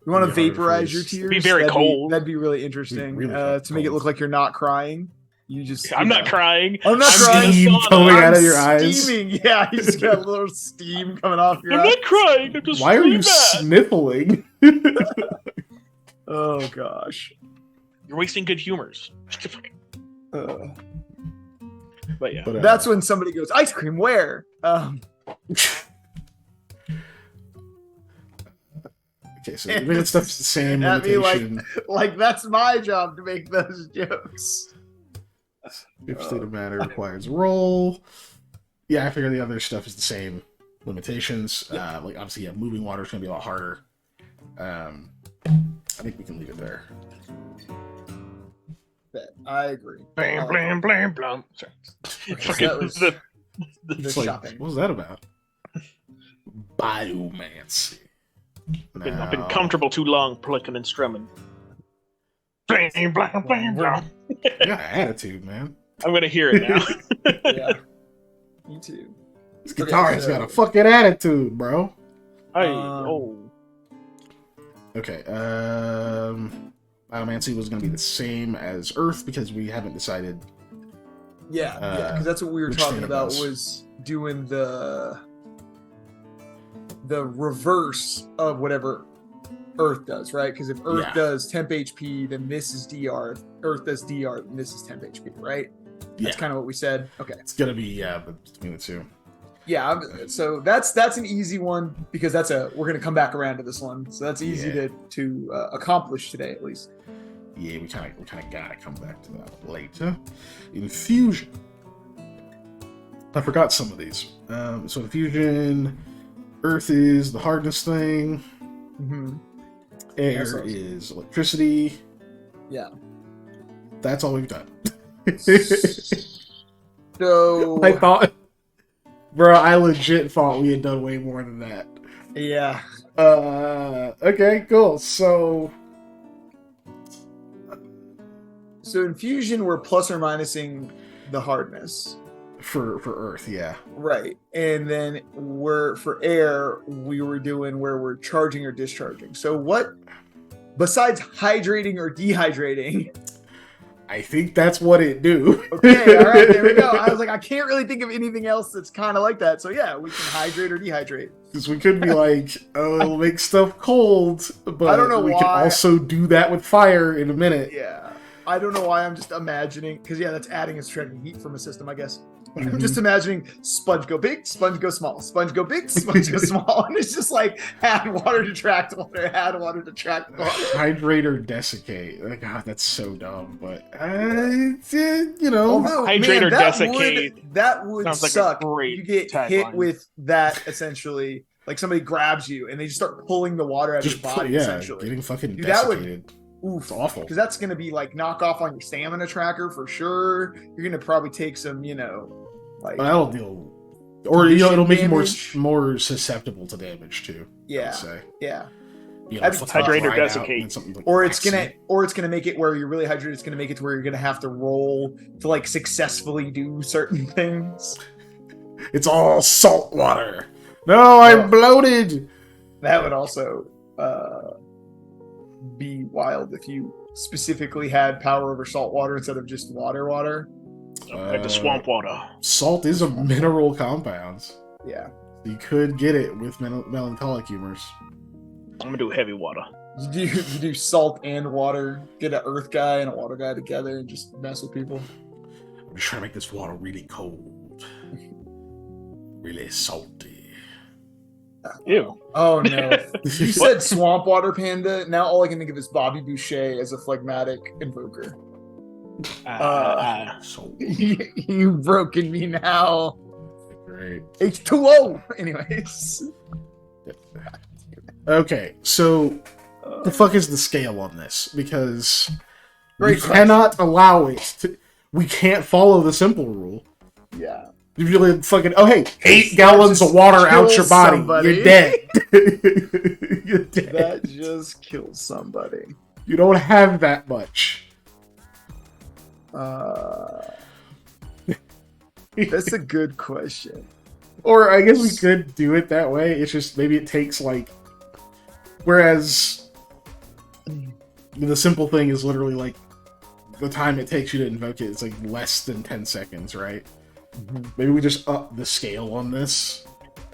[SPEAKER 2] You want to vaporize your tears?
[SPEAKER 3] Be very cold.
[SPEAKER 2] That'd be really interesting to make it look like you're not crying. You just.
[SPEAKER 3] I'm not crying.
[SPEAKER 2] I'm not
[SPEAKER 3] I'm
[SPEAKER 2] crying.
[SPEAKER 1] Steam
[SPEAKER 3] sauna.
[SPEAKER 1] coming out
[SPEAKER 2] I'm
[SPEAKER 1] of your eyes.
[SPEAKER 2] steaming. Yeah, you just got a little steam coming off your
[SPEAKER 3] I'm
[SPEAKER 2] eyes.
[SPEAKER 3] not crying. I'm just
[SPEAKER 1] Why are
[SPEAKER 3] really
[SPEAKER 1] you
[SPEAKER 3] mad.
[SPEAKER 1] sniffling?
[SPEAKER 2] Oh gosh.
[SPEAKER 3] You're wasting good humors. But yeah.
[SPEAKER 1] But,
[SPEAKER 2] That's when somebody goes, ice cream, where?
[SPEAKER 1] Okay, so even if stuff's the same
[SPEAKER 2] At me
[SPEAKER 1] limitation.
[SPEAKER 2] like that's my job to make those jokes.
[SPEAKER 1] If state of matter requires roll. Yeah, I figure the other stuff is the same limitations. Like obviously, yeah, moving water is gonna be a lot harder. I think we can leave it there.
[SPEAKER 2] I agree.
[SPEAKER 3] Blam, blam, blam, blam. Sorry.
[SPEAKER 2] Okay, that was
[SPEAKER 3] The
[SPEAKER 1] It's like,
[SPEAKER 2] shopping.
[SPEAKER 1] what was that about? Biomancy.
[SPEAKER 3] I've been comfortable too long, plucking and strumming. Blam, blam, blam, blam.
[SPEAKER 1] You got an attitude, man.
[SPEAKER 3] I'm gonna hear it now.
[SPEAKER 2] Yeah. Me too.
[SPEAKER 1] This guitarist got a fucking attitude, bro. Okay, Biomancy was going to be the same as Earth because we haven't decided.
[SPEAKER 2] Yeah, because that's what we were
[SPEAKER 1] which
[SPEAKER 2] talking
[SPEAKER 1] thing it
[SPEAKER 2] about
[SPEAKER 1] was.
[SPEAKER 2] was doing the reverse of whatever Earth does, right? Because if Earth does temp HP, then this is DR. If Earth does DR, then this is temp HP, right? That's kind of what we said. Okay.
[SPEAKER 1] It's going to be, between the two.
[SPEAKER 2] Yeah, so that's an easy one because we're gonna come back around to this one, so that's easy to accomplish today at least.
[SPEAKER 1] Yeah, we kind of gotta come back to that later. Infusion. I forgot some of these. So infusion, Earth is the hardness thing.
[SPEAKER 2] Mm-hmm.
[SPEAKER 1] Air is electricity.
[SPEAKER 2] Yeah.
[SPEAKER 1] That's all we've done.
[SPEAKER 2] So
[SPEAKER 1] I thought. Bro, I legit thought we had done way more than that.
[SPEAKER 2] Yeah.
[SPEAKER 1] Okay, cool. So
[SPEAKER 2] infusion, we're plus or minusing the hardness.
[SPEAKER 1] For Earth, yeah.
[SPEAKER 2] Right. And then for air, we were doing where we're charging or discharging. So what, besides hydrating or dehydrating?
[SPEAKER 1] I think that's what it do.
[SPEAKER 2] Okay, all right, there we go. I was like, I can't really think of anything else that's kind of like that. So yeah, we can hydrate or dehydrate.
[SPEAKER 1] Because we could be like, oh, it'll make stuff cold, but
[SPEAKER 2] I don't know
[SPEAKER 1] we
[SPEAKER 2] why.
[SPEAKER 1] can also do that with fire in a minute.
[SPEAKER 2] Yeah. I don't know why I'm just imagining, because yeah, that's adding and subtracting heat from a system, I guess. I'm just imagining sponge go big, sponge go small, sponge go big, sponge go small, and it's just like add water, detract water, add water, detract water.
[SPEAKER 1] Hydrate or desiccate. Oh, God, that's so dumb, but you know.
[SPEAKER 2] Although,
[SPEAKER 3] Hydrate
[SPEAKER 2] man,
[SPEAKER 3] or
[SPEAKER 2] that
[SPEAKER 3] desiccate
[SPEAKER 2] that would
[SPEAKER 3] sounds like a
[SPEAKER 2] suck.
[SPEAKER 3] great
[SPEAKER 2] You get
[SPEAKER 3] tagline.
[SPEAKER 2] hit with that essentially, like somebody grabs you and they just start pulling the water out of your body. Essentially,
[SPEAKER 1] getting fucking
[SPEAKER 2] Dude, that would-
[SPEAKER 1] desiccated.
[SPEAKER 2] oof,
[SPEAKER 1] It's awful.
[SPEAKER 2] because that's gonna be like knock off on your stamina tracker for sure. You're gonna probably take some, like
[SPEAKER 1] But that'll deal, or it'll make
[SPEAKER 2] damage.
[SPEAKER 1] you more susceptible to damage too.
[SPEAKER 2] yeah,
[SPEAKER 1] I'd say.
[SPEAKER 2] yeah.
[SPEAKER 1] You
[SPEAKER 2] That'd be tough.
[SPEAKER 3] Hydrate or
[SPEAKER 1] dry out
[SPEAKER 3] desiccate.
[SPEAKER 1] and something like
[SPEAKER 2] Or it's
[SPEAKER 1] waxy.
[SPEAKER 2] gonna make it where you're really hydrated. It's gonna make it to where you're gonna have to roll to like successfully do certain things.
[SPEAKER 1] It's all salt water. No, I'm bloated.
[SPEAKER 2] That would also be wild if you specifically had power over salt water instead of just water.
[SPEAKER 3] Like the swamp water.
[SPEAKER 1] Salt is a mineral compound.
[SPEAKER 2] Yeah.
[SPEAKER 1] You could get it with melancholic humors.
[SPEAKER 3] I'm gonna do heavy water.
[SPEAKER 2] You do salt and water, get an earth guy and a water guy together and just mess with people.
[SPEAKER 1] I'm just trying to make this water really cold. Really salty.
[SPEAKER 3] Ew.
[SPEAKER 2] Oh no. You said swamp water panda. Now all I can think of is Bobby Boucher as a phlegmatic invoker.
[SPEAKER 1] So
[SPEAKER 2] You've broken me now.
[SPEAKER 1] great.
[SPEAKER 2] H2O. Anyways.
[SPEAKER 1] Okay, so the fuck is the scale on this? Because we
[SPEAKER 2] Great question.
[SPEAKER 1] cannot allow it to. We can't follow the simple rule.
[SPEAKER 2] Yeah.
[SPEAKER 1] You really fucking. Oh hey, 8 gallons of water out your
[SPEAKER 2] kills
[SPEAKER 1] body.
[SPEAKER 2] somebody.
[SPEAKER 1] You're dead. You're dead.
[SPEAKER 2] That just kills somebody.
[SPEAKER 1] You don't have that much.
[SPEAKER 2] That's a good question.
[SPEAKER 1] Or I guess we could do it that way. It's just maybe it takes like. Whereas the simple thing is literally like the time it takes you to invoke it is like less than 10 seconds, right?
[SPEAKER 2] Mhm.
[SPEAKER 1] Maybe we just up the scale on this.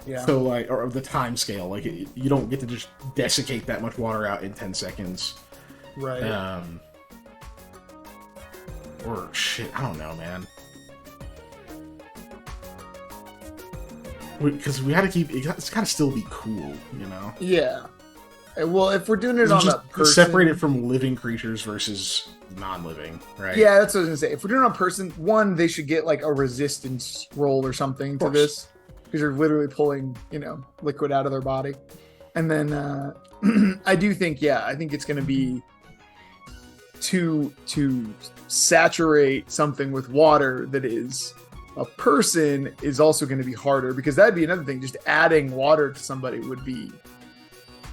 [SPEAKER 2] Yeah.
[SPEAKER 1] So like, or the time scale, like you don't get to just desiccate that much water out in 10 seconds.
[SPEAKER 2] Right.
[SPEAKER 1] Or shit, I don't know, man. Because we had to keep, it's got to still be cool, you know?
[SPEAKER 2] Yeah. Well, if we're doing it on
[SPEAKER 1] just
[SPEAKER 2] a person,
[SPEAKER 1] separate it from living creatures versus non-living, right?
[SPEAKER 2] Yeah, that's what I was gonna say. If we're doing it on person, one, they should get like a resistance roll or something to this, because you're literally pulling, liquid out of their body. And then I do think, I think it's gonna be to saturate something with water that is a person is also going to be harder, because that'd be another thing. Just adding water to somebody would be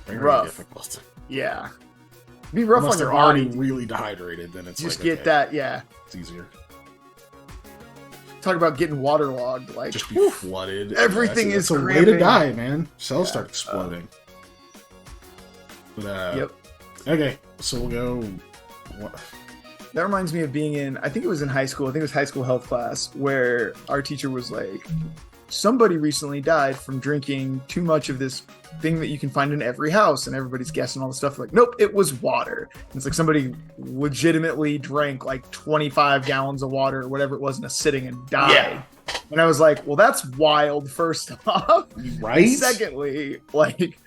[SPEAKER 1] very
[SPEAKER 2] rough.
[SPEAKER 1] Difficult.
[SPEAKER 2] Yeah, be rough
[SPEAKER 1] Unless
[SPEAKER 2] on your
[SPEAKER 1] they're already
[SPEAKER 2] body.
[SPEAKER 1] really dehydrated, then it's
[SPEAKER 2] Just
[SPEAKER 1] like,
[SPEAKER 2] get
[SPEAKER 1] okay,
[SPEAKER 2] that. Yeah,
[SPEAKER 1] it's easier.
[SPEAKER 2] Talk about getting waterlogged. Like
[SPEAKER 1] Just be flooded.
[SPEAKER 2] Everything is
[SPEAKER 1] a way
[SPEAKER 2] cramping.
[SPEAKER 1] to die, man. Cells start exploding.
[SPEAKER 2] Yep.
[SPEAKER 1] Okay, so we'll go. What?
[SPEAKER 2] That reminds me of being in, I think it was in high school. I think it was high school health class, where our teacher was like, somebody recently died from drinking too much of this thing that you can find in every house. And everybody's guessing all the stuff. Like, nope, it was water. And it's like somebody legitimately drank like 25 gallons of water or whatever it was in a sitting and died. Yeah. And I was like, well, that's wild, first off.
[SPEAKER 1] Right?
[SPEAKER 2] And secondly, like,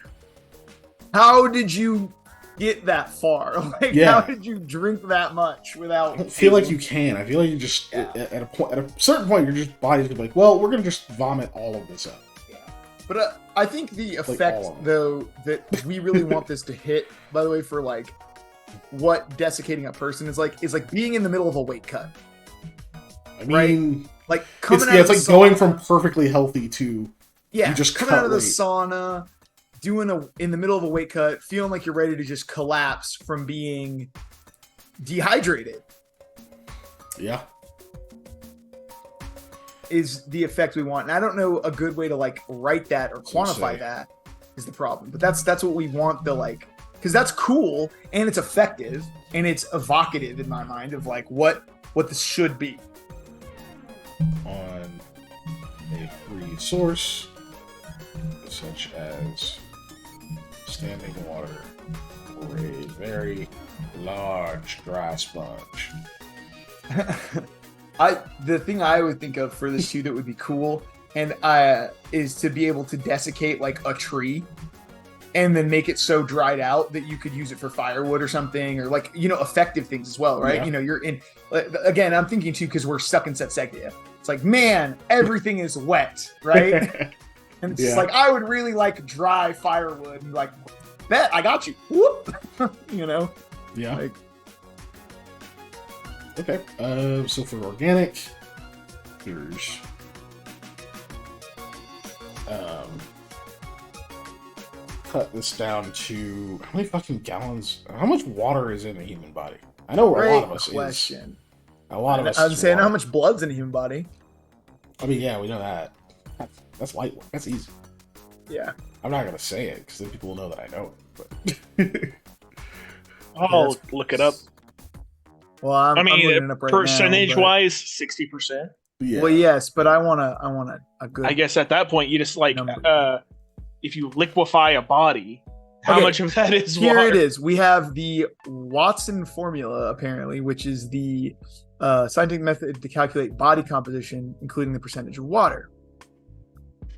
[SPEAKER 2] how did you get that far? Like, how did you drink that much without?
[SPEAKER 1] I don't feel like you can. I feel like you just at a certain point, your just body's gonna be like, well, we're gonna just vomit all of this up.
[SPEAKER 2] Yeah. But I think the effect, though, that we really want this to hit, by the way, for like what desiccating a person is like being in the middle of a weight cut.
[SPEAKER 1] I mean,
[SPEAKER 2] like coming out
[SPEAKER 1] it's
[SPEAKER 2] of
[SPEAKER 1] like
[SPEAKER 2] the
[SPEAKER 1] going
[SPEAKER 2] sauna,
[SPEAKER 1] from perfectly healthy to
[SPEAKER 2] you just coming out of the
[SPEAKER 1] weight.
[SPEAKER 2] sauna, in the middle of a weight cut, feeling like you're ready to just collapse from being dehydrated.
[SPEAKER 1] Yeah.
[SPEAKER 2] Is the effect we want. And I don't know a good way to like write that or quantify that is the problem. But that's what we want, the like, because that's cool and it's effective and it's evocative in my mind of like what this should be.
[SPEAKER 1] On a free source, such as standing water or a very large dry sponge.
[SPEAKER 2] The thing I would think of for this too that would be cool and is to be able to desiccate like a tree and then make it so dried out that you could use it for firewood or something, or like, effective things as well, right?
[SPEAKER 1] Yeah.
[SPEAKER 2] You're in, again, I'm thinking too, because we're stuck in Setsegdia. It's like, man, everything is wet, right? And it's just like, I would really like dry firewood and like, bet I got you. Whoop.
[SPEAKER 1] Yeah.
[SPEAKER 2] Like,
[SPEAKER 1] okay. So for organic, here's cut this down to how many fucking gallons? How much water is in a human body? I know a lot of us
[SPEAKER 2] question.
[SPEAKER 1] A lot of us.
[SPEAKER 2] I was saying how much blood's in a human body.
[SPEAKER 1] I mean, yeah, we know that. That's light. That's easy.
[SPEAKER 2] Yeah.
[SPEAKER 1] I'm not gonna say it because then people will know that I know it. But
[SPEAKER 3] I'll look it up.
[SPEAKER 2] Well, I'm looking it up right
[SPEAKER 3] percentage-wise, 60%.
[SPEAKER 1] Yeah.
[SPEAKER 2] Well, yes, but I want a good.
[SPEAKER 3] I guess at that point, you just like if you liquefy a body, how much of that is
[SPEAKER 2] here?
[SPEAKER 3] Water?
[SPEAKER 2] It is. We have the Watson formula, apparently, which is the scientific method to calculate body composition, including the percentage of water.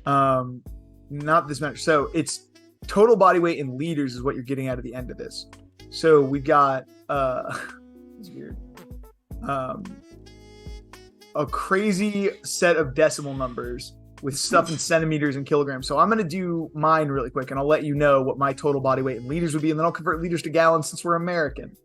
[SPEAKER 2] Not this much. So it's total body weight in liters is what you're getting out of the end of this. So we've got it's weird. A crazy set of decimal numbers with stuff in centimeters and kilograms. So I'm going to do mine really quick, and I'll let you know what my total body weight in liters would be, and then I'll convert liters to gallons since we're American.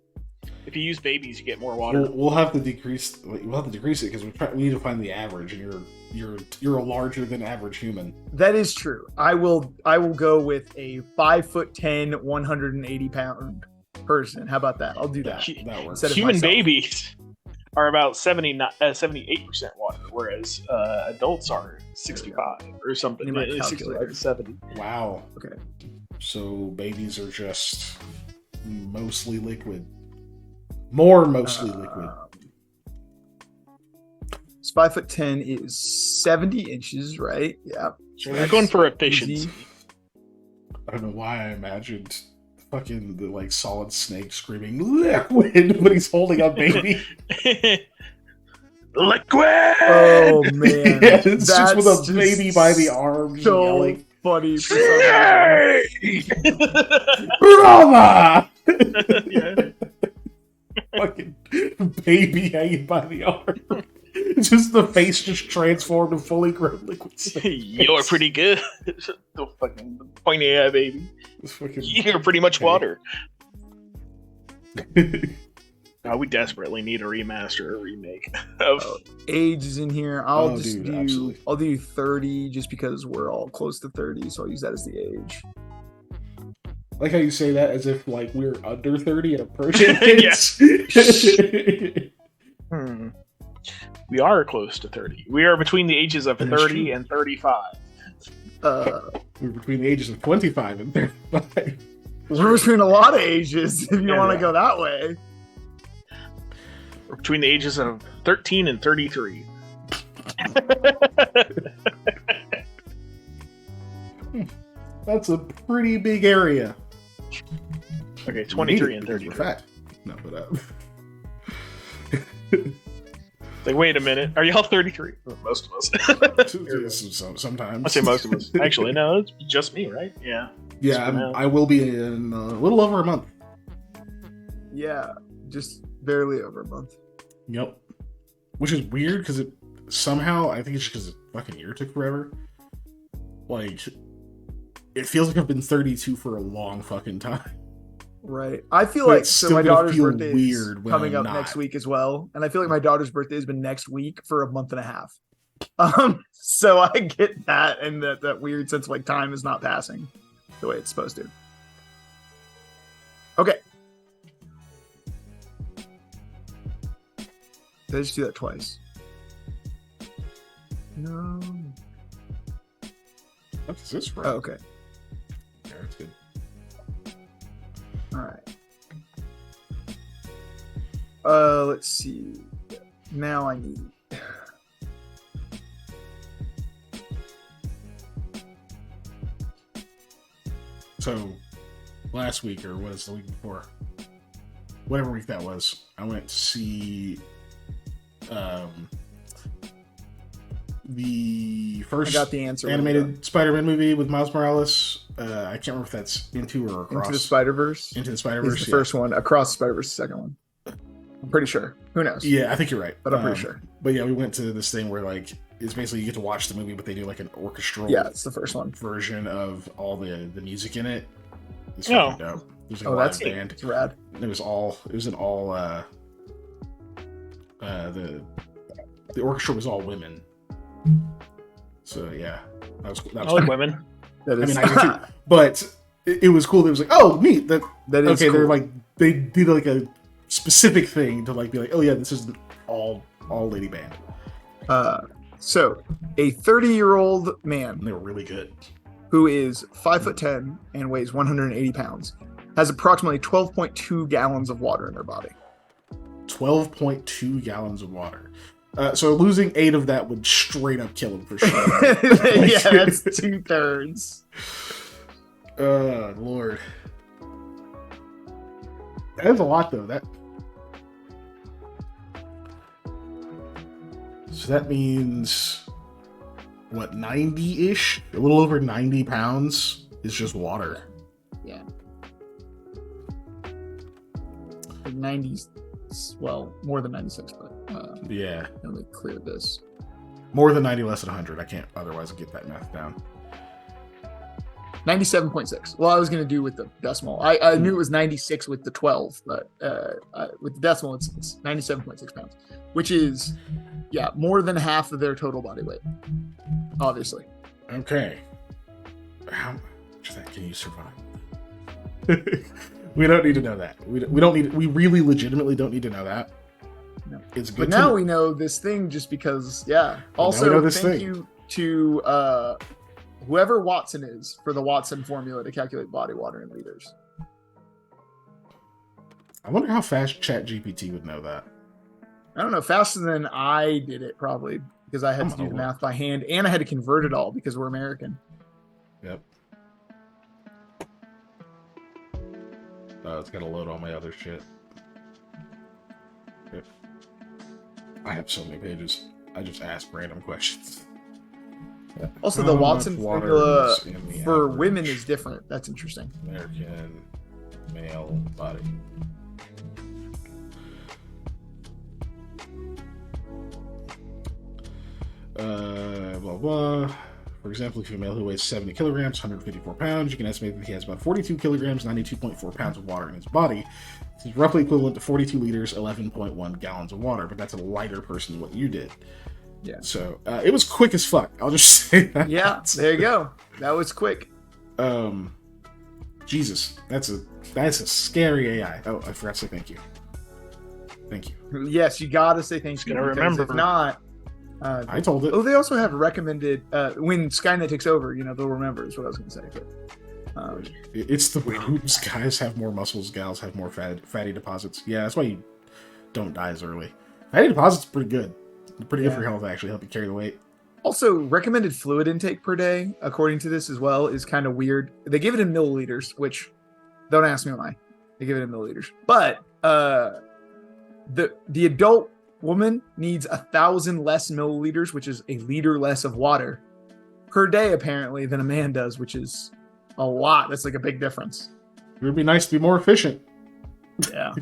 [SPEAKER 3] If you use babies, you get more water.
[SPEAKER 1] We'll have to decrease. We'll have to decrease it because we need to find the average, and you're a larger than average human.
[SPEAKER 2] That is true. I will go with a 5'10", 180 pound person. How about that? I'll do that.
[SPEAKER 1] That works.
[SPEAKER 3] Human babies are about 78% water, whereas adults are 65 or something. 65 to 70.
[SPEAKER 1] Wow.
[SPEAKER 2] Okay.
[SPEAKER 1] So babies are just mostly liquid. Mostly liquid.
[SPEAKER 2] It's 5'10" is 70 inches, right? Yeah.
[SPEAKER 3] So we're going for efficiency.
[SPEAKER 1] I don't know why I imagined fucking the like Solid Snake screaming liquid when he's holding a baby.
[SPEAKER 3] Liquid!
[SPEAKER 2] Oh man.
[SPEAKER 1] Yeah, it's just with a baby by the arms
[SPEAKER 2] so
[SPEAKER 1] yelling.
[SPEAKER 2] Funny for some reason.
[SPEAKER 1] Brother!
[SPEAKER 3] Yeah.
[SPEAKER 1] Fucking baby hanging by the arm. Just the face just transformed to fully grown liquid snake.
[SPEAKER 3] You're pretty good. The fucking pointy eye baby.
[SPEAKER 1] Fucking...
[SPEAKER 3] You're pretty much water. We desperately need a remaster or remake of
[SPEAKER 2] Age is in here. I'll do
[SPEAKER 1] absolutely.
[SPEAKER 2] I'll do 30 just because we're all close to 30, so I'll use that as the age.
[SPEAKER 1] I like how you say that as if like we're under 30 and approaching kids.
[SPEAKER 3] We are close to 30. We are between the ages of 30 and 35.
[SPEAKER 1] We're between the ages of 25 and 35.
[SPEAKER 2] We're between a lot of ages if you want to go that way.
[SPEAKER 3] We're between the ages of 13 and 33.
[SPEAKER 1] That's a pretty big area.
[SPEAKER 3] Okay, 23 and 33.
[SPEAKER 1] Fat. No, but
[SPEAKER 3] like, wait a minute. Are y'all 33? Most of us.
[SPEAKER 1] sometimes.
[SPEAKER 3] I say most of us. Actually, no, it's just me, right? Yeah.
[SPEAKER 1] Yeah, I will be in a little over a month.
[SPEAKER 2] Yeah, just barely over a month.
[SPEAKER 1] Yep. Which is weird because it somehow, I think it's just because the fucking year took forever. Like, it feels like I've been 32 for a long fucking time.
[SPEAKER 2] Right. I feel
[SPEAKER 1] But
[SPEAKER 2] like
[SPEAKER 1] it's
[SPEAKER 2] so
[SPEAKER 1] still
[SPEAKER 2] my
[SPEAKER 1] gonna
[SPEAKER 2] daughter's
[SPEAKER 1] feel
[SPEAKER 2] birthday
[SPEAKER 1] weird
[SPEAKER 2] is
[SPEAKER 1] when
[SPEAKER 2] coming
[SPEAKER 1] I'm
[SPEAKER 2] up next
[SPEAKER 1] not.
[SPEAKER 2] week as well, and I feel like my daughter's birthday has been next week for a month and a half. So I get that, and that weird sense of like time is not passing the way it's supposed to. Okay. Did I just do that twice? No.
[SPEAKER 1] What's this from?
[SPEAKER 2] Oh, okay.
[SPEAKER 1] Yeah, that's good.
[SPEAKER 2] All right. Let's see. Now I need.
[SPEAKER 1] So, last week, or was the week before? Whatever week that was, I went to see the first
[SPEAKER 2] I got the answer.
[SPEAKER 1] animated Spider-Man movie with Miles Morales. I can't remember if that's Into or Across.
[SPEAKER 2] Into the Spider-Verse.
[SPEAKER 1] Into the Spider-Verse.
[SPEAKER 2] The first one. Across the Spider-Verse, the second one. I'm pretty sure. Who knows?
[SPEAKER 1] Yeah, I think you're right.
[SPEAKER 2] But I'm pretty sure.
[SPEAKER 1] But yeah, we went to this thing where like it's basically you get to watch the movie, but they do like an orchestral.
[SPEAKER 2] Yeah, it's the first one.
[SPEAKER 1] Version of all the music in it. It's
[SPEAKER 3] Oh.
[SPEAKER 1] fucking dope. There's like a live band.
[SPEAKER 2] It's rad.
[SPEAKER 1] It was in all the orchestra was all women. So yeah, that was
[SPEAKER 3] I like women.
[SPEAKER 2] That is,
[SPEAKER 1] I mean, I do too. But it was cool. It was like, oh, neat. That
[SPEAKER 2] is
[SPEAKER 1] okay.
[SPEAKER 2] cool.
[SPEAKER 1] They're like they did like a specific thing to like be like, oh yeah, this is the all lady band.
[SPEAKER 2] So a 30-year-old man
[SPEAKER 1] And they were really good.
[SPEAKER 2] who is 5'10" and weighs 180 pounds has approximately 12.2 gallons of water in their body.
[SPEAKER 1] 12.2 gallons of water. So losing 8 of that would straight up kill him for sure.
[SPEAKER 2] Yeah, that's 2/3.
[SPEAKER 1] Lord. That is a lot though. So that means what, 90-ish? A little over 90 pounds is just water.
[SPEAKER 2] Yeah. Like 90s, well, more than 96, but
[SPEAKER 1] Yeah.
[SPEAKER 2] let me clear this.
[SPEAKER 1] More than 90, less than 100. I can't otherwise get that math down.
[SPEAKER 2] 97.6. Well, I was going to do with the decimal. I knew it was 96 with the 12, but with the decimal, it's 97.6 pounds, which is, yeah, more than half of their total body weight, obviously.
[SPEAKER 1] Okay. How much of that can you survive? We don't need to know that. We don't need. We really legitimately don't need to know that.
[SPEAKER 2] No.
[SPEAKER 1] It's good.
[SPEAKER 2] But now we know this thing just because, yeah. Also, thank you to whoever Watson is for the Watson formula to calculate body water in liters.
[SPEAKER 1] I wonder how fast ChatGPT would know that.
[SPEAKER 2] I don't know, faster than I did it probably because I had
[SPEAKER 1] I'm
[SPEAKER 2] to do
[SPEAKER 1] gonna
[SPEAKER 2] the
[SPEAKER 1] look.
[SPEAKER 2] math by hand and I had to convert it all because we're American.
[SPEAKER 1] Yep. It's got to load all my other shit. Yep. I have so many pages. I just ask random questions.
[SPEAKER 2] Also,
[SPEAKER 1] How
[SPEAKER 2] the
[SPEAKER 1] much
[SPEAKER 2] Watson
[SPEAKER 1] water
[SPEAKER 2] formula
[SPEAKER 1] is in the
[SPEAKER 2] for
[SPEAKER 1] average
[SPEAKER 2] women is different. That's interesting.
[SPEAKER 1] American male body. Blah blah. For example, if you're a male who weighs 70 kilograms, 154 pounds, you can estimate that he has about 42 kilograms, 92.4 pounds of water in his body. This is roughly equivalent to 42 liters, 11.1 gallons of water, but that's a lighter person than what you did.
[SPEAKER 2] Yeah.
[SPEAKER 1] So it was quick as fuck. I'll just say that.
[SPEAKER 2] Yeah, there you go. That was quick.
[SPEAKER 1] Jesus, that's a scary AI. Oh, I forgot to say thank you. Thank you.
[SPEAKER 2] Yes, you gotta say thank you.
[SPEAKER 3] Gotta
[SPEAKER 2] Because
[SPEAKER 3] remember.
[SPEAKER 2] if not,
[SPEAKER 1] I told it.
[SPEAKER 2] oh, they also have recommended when Skynet takes over. They'll remember is what I was gonna say. But,
[SPEAKER 1] it's the boobs. Guys have more muscles. Gals have more fatty deposits. Yeah, that's why you don't die as early. Fatty deposits are pretty good. They're pretty good for your health. Actually, help you carry the weight.
[SPEAKER 2] Also, recommended fluid intake per day, according to this as well, is kind of weird. They give it in milliliters, which don't ask me why. They give it in milliliters. But the adult woman needs 1,000 less milliliters, which is a liter less of water per day, apparently, than a man does, which is a lot. That's like a big difference.
[SPEAKER 1] It would be nice to be more efficient.
[SPEAKER 2] Yeah.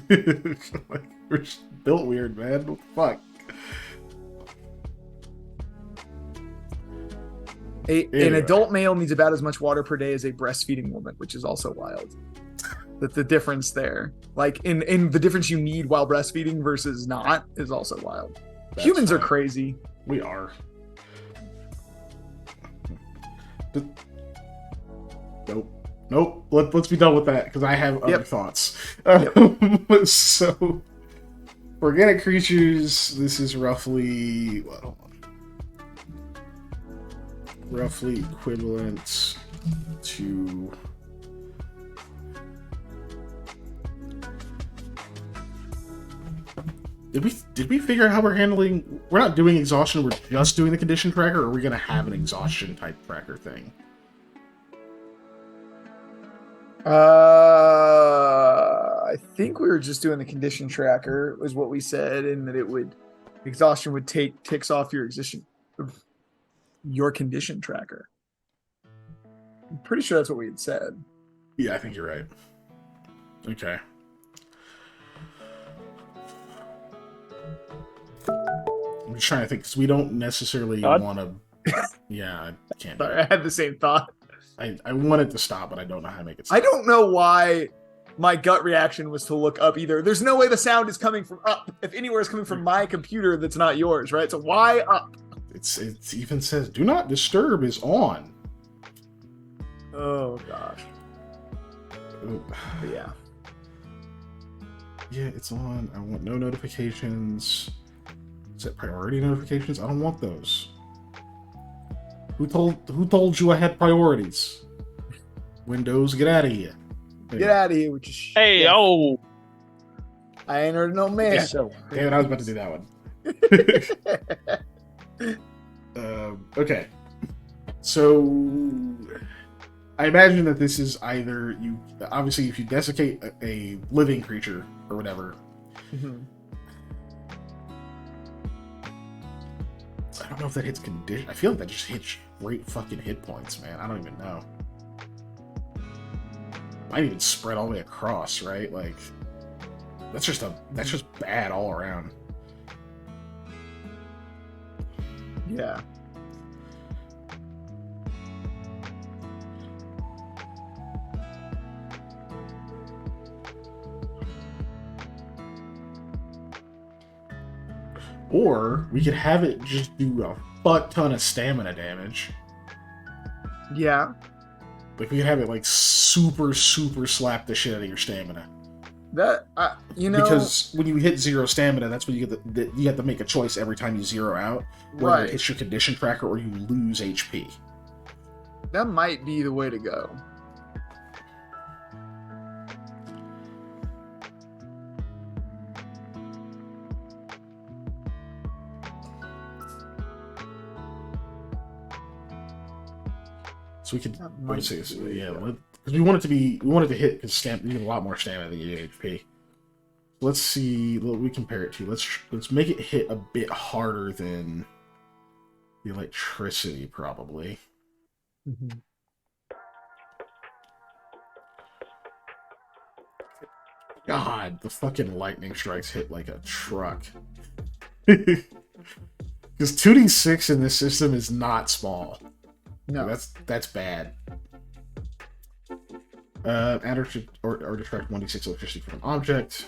[SPEAKER 1] Like, we're just built weird, man. What the fuck?
[SPEAKER 2] An adult male needs about as much water per day as a breastfeeding woman, which is also wild. That the difference there, like in the difference you need while breastfeeding versus not, is also wild. Humans are crazy.
[SPEAKER 1] We are. Nope. Let's be done with that because I have other thoughts. So, for organic creatures, this is roughly roughly equivalent to Did we figure out how we're handling? We're not doing exhaustion. We're just doing the condition tracker. Or are we going to have an exhaustion type tracker thing?
[SPEAKER 2] I think we were just doing the condition tracker, was what we said, and that exhaustion would take ticks off your condition tracker. I'm pretty sure that's what we had said.
[SPEAKER 1] Yeah, I think you're right. Okay. I'm just trying to think because we don't necessarily want to. Yeah, I can't.
[SPEAKER 2] Sorry, I had the same thought.
[SPEAKER 1] I want it to stop, but I don't know how to make it stop.
[SPEAKER 2] I don't know why my gut reaction was to look up either. There's no way the sound is coming from up. If anywhere is coming from my computer, that's not yours, right? So why up?
[SPEAKER 1] It even says "Do not disturb" is on.
[SPEAKER 2] Oh gosh. But yeah.
[SPEAKER 1] Yeah, it's on. I want no notifications. Set priority notifications. I don't want those. Who told you I had priorities? Windows, get out of here.
[SPEAKER 2] Get out of here with your shit.
[SPEAKER 3] Hey, yo.
[SPEAKER 2] I ain't heard no man.
[SPEAKER 1] Yeah.
[SPEAKER 2] So.
[SPEAKER 1] Damn it, I was about to do that one. Okay. So, I imagine that this is either you. Obviously, if you desiccate a living creature or whatever.
[SPEAKER 2] Mm-hmm.
[SPEAKER 1] I don't know if that hits condition. I feel like that just hits straight fucking hit points, man. I don't even know. Might even spread all the way across, right? Like, that's just bad all around.
[SPEAKER 2] Yeah.
[SPEAKER 1] Or we could have it just do a fuck ton of stamina damage.
[SPEAKER 2] Yeah.
[SPEAKER 1] Like we could have it like super slap the shit out of your stamina.
[SPEAKER 2] That
[SPEAKER 1] because when you hit 0 stamina, that's when you get you have to make a choice every time you zero out, whether it hits your condition tracker or you lose HP.
[SPEAKER 2] That might be the way to go.
[SPEAKER 1] So we could,
[SPEAKER 2] That
[SPEAKER 1] I
[SPEAKER 2] might
[SPEAKER 1] would say,
[SPEAKER 2] be,
[SPEAKER 1] yeah, because we want it to hit because you get a lot more stamina than you get HP. Let's see what we compare it to. Let's make it hit a bit harder than the electricity, probably.
[SPEAKER 2] Mhm.
[SPEAKER 1] God, the fucking lightning strikes hit like a truck. Because 2d6 in this system is not small.
[SPEAKER 2] No.
[SPEAKER 1] That's bad. Add or detract 1d6 electricity from an object.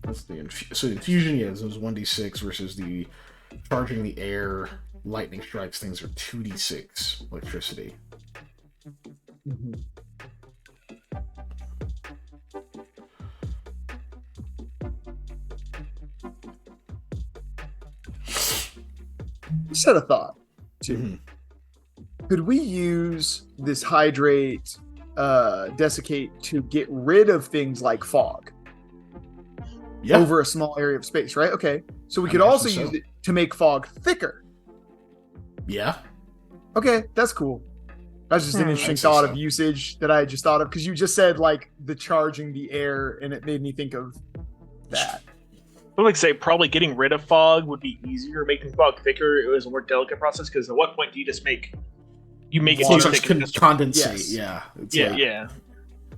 [SPEAKER 1] That's so the infusion, yeah, this was 1d6 versus the charging the air, lightning strikes things are 2d6 electricity.
[SPEAKER 2] Mhm. Just had a thought too.
[SPEAKER 1] Mhm.
[SPEAKER 2] Could we use this hydrate, desiccate to get rid of things like fog
[SPEAKER 1] Yeah.
[SPEAKER 2] over a small area of space, right? Okay, so we
[SPEAKER 1] I
[SPEAKER 2] could
[SPEAKER 1] imagine
[SPEAKER 2] also
[SPEAKER 1] so.
[SPEAKER 2] use it to make fog thicker.
[SPEAKER 1] Yeah.
[SPEAKER 2] Okay, that's cool. That's just an interesting
[SPEAKER 1] I'd say
[SPEAKER 2] thought
[SPEAKER 1] so.
[SPEAKER 2] of usage that I just thought of because you just said like the charging the air, and it made me think of that.
[SPEAKER 3] I would like to say probably getting rid of fog would be easier. Making fog thicker, it was a more delicate process because at what point do you just make it
[SPEAKER 1] So it
[SPEAKER 3] too
[SPEAKER 1] starts
[SPEAKER 3] thick?
[SPEAKER 1] condensate.
[SPEAKER 2] Yes.
[SPEAKER 1] Yeah. It's
[SPEAKER 3] Yeah,
[SPEAKER 1] like,
[SPEAKER 3] yeah.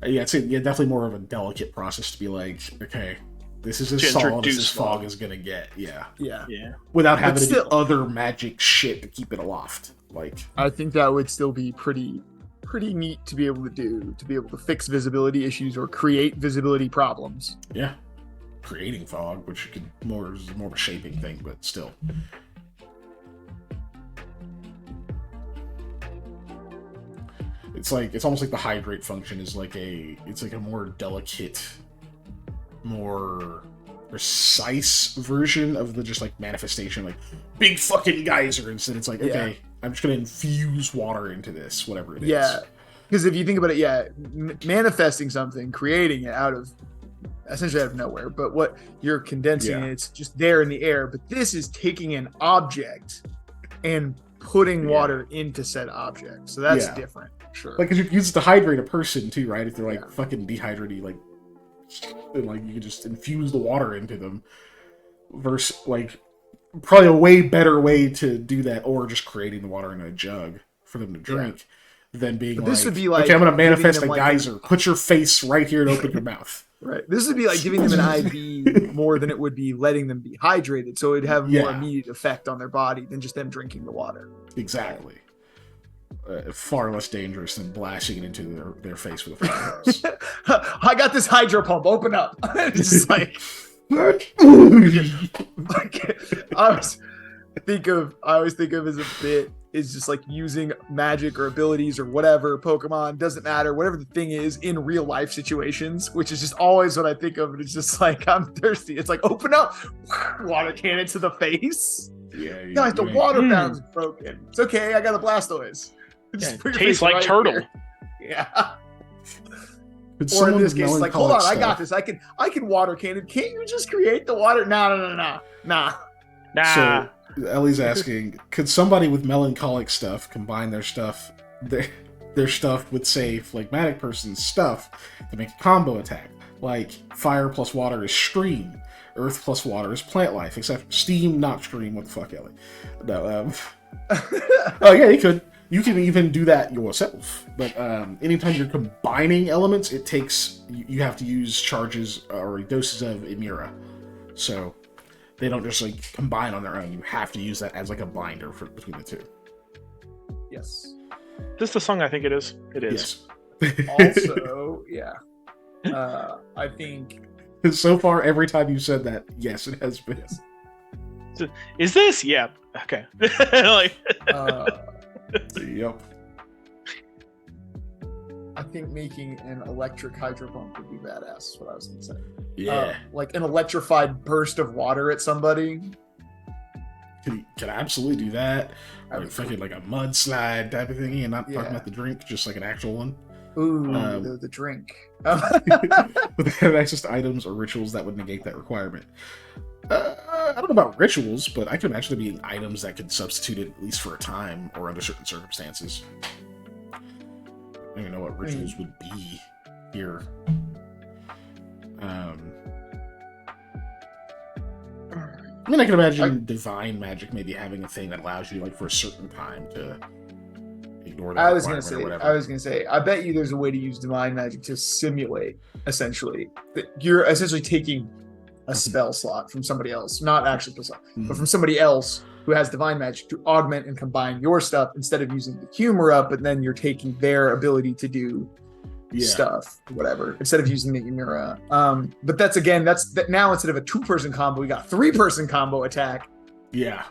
[SPEAKER 1] Yeah, it's definitely more of a delicate process to be like, okay, this is as
[SPEAKER 3] To
[SPEAKER 1] solid as
[SPEAKER 3] introduce
[SPEAKER 1] this fog
[SPEAKER 3] fog.
[SPEAKER 1] is gonna get. Yeah.
[SPEAKER 2] Yeah,
[SPEAKER 3] Yeah.
[SPEAKER 1] Without having to do
[SPEAKER 2] still-
[SPEAKER 1] other magic shit to keep it aloft. Like,
[SPEAKER 2] I think that would still be pretty neat to be able to fix visibility issues or create visibility problems.
[SPEAKER 1] yeah. Creating fog, which is more of a shaping thing, but still. It's almost like the hydrate function is like a more delicate, more precise version of the just like manifestation, like big fucking geyser. Instead, it's like, okay, I'm just gonna infuse water into this, whatever it is.
[SPEAKER 2] Yeah, because if you think about it, manifesting something, creating it essentially out of nowhere, but what you're condensing, it's just there in the air. But this is taking an object and putting water into said object, so that's different. Sure.
[SPEAKER 1] Like, because you use it to hydrate a person too, right? If they're like
[SPEAKER 2] Yeah.
[SPEAKER 1] fucking dehydrated, like, and, like you can just infuse the water into them. Versus, like, probably a way better way to do that, or just creating the water in a jug for them to drink, than being
[SPEAKER 2] But
[SPEAKER 1] like,
[SPEAKER 2] this would be like
[SPEAKER 1] okay, I'm gonna manifest
[SPEAKER 2] giving
[SPEAKER 1] a
[SPEAKER 2] them, like,
[SPEAKER 1] geyser. Put your face right here and open your mouth.
[SPEAKER 2] Right. This would be like giving them an IV more than it would be letting them be hydrated. So it'd have more immediate effect on their body than just them drinking the water.
[SPEAKER 1] Exactly. Far less dangerous than blasting it into their face with a fire hose.
[SPEAKER 2] I got this hydro pump. Open up. It's just like, I always think of as a bit is just like using magic or abilities or whatever, Pokemon, doesn't matter, whatever the thing is in real life situations, which is just always what I think of. It's just like, I'm thirsty. It's like, open up, water cannon to the face.
[SPEAKER 1] Yeah,
[SPEAKER 2] Guys, the water fountain's broken. It's okay. I got a Blastoise. Just put your
[SPEAKER 3] tastes
[SPEAKER 2] face
[SPEAKER 3] like
[SPEAKER 2] right
[SPEAKER 3] turtle.
[SPEAKER 2] here. Yeah.
[SPEAKER 1] Could
[SPEAKER 2] Or in
[SPEAKER 1] someone
[SPEAKER 2] this
[SPEAKER 1] with
[SPEAKER 2] case, it's like, hold on,
[SPEAKER 1] melancholic
[SPEAKER 2] I got
[SPEAKER 1] stuff-
[SPEAKER 2] this. I can water cannon. Can't you just create the water? Nah.
[SPEAKER 3] Nah.
[SPEAKER 1] So Ellie's asking, could somebody with melancholic stuff combine their stuff with, say, phlegmatic person's stuff to make a combo attack? Like, fire plus water is stream, earth plus water is plant life, except steam, not stream. What the fuck, Ellie? No, oh yeah, you could. You can even do that yourself. But anytime you're combining elements, it takes you have to use charges or doses of Imura. So they don't just like combine on their own. You have to use that as like a binder between the two.
[SPEAKER 2] Yes.
[SPEAKER 3] This is the song I think it is. It is.
[SPEAKER 1] Yes.
[SPEAKER 2] Also, yeah. I think.
[SPEAKER 1] So far, every time you said that, yes, it has been.
[SPEAKER 3] Is this? Yeah. Okay. Like,
[SPEAKER 1] Yep.
[SPEAKER 2] I think making an electric hydro pump would be badass. Is what I was gonna say.
[SPEAKER 1] Yeah.
[SPEAKER 2] Like an electrified burst of water at somebody.
[SPEAKER 1] Can absolutely do that. Or
[SPEAKER 2] That'd be
[SPEAKER 1] fucking like a mudslide type of thingy, and not talking
[SPEAKER 2] Yeah.
[SPEAKER 1] about the drink, just like an actual one.
[SPEAKER 2] Ooh, the drink.
[SPEAKER 1] But they have access to items or rituals that would negate that requirement. I don't know about rituals, but I could imagine there being items that could substitute it at least for a time or under certain circumstances. I don't even know what rituals would be here. I mean, I can imagine divine magic maybe having a thing that allows you, like, for a certain time to ignore that.
[SPEAKER 2] I was gonna say, I bet you there's a way to use divine magic to simulate, essentially, that you're essentially taking a spell slot from somebody else, not actually spell slot, but from somebody else who has divine magic to augment and combine your stuff instead of using the Humour up, but then you're taking their ability to do stuff, whatever, instead of using the Humour. But that's now instead of a 2-person combo, we got 3-person combo attack.
[SPEAKER 1] Yeah.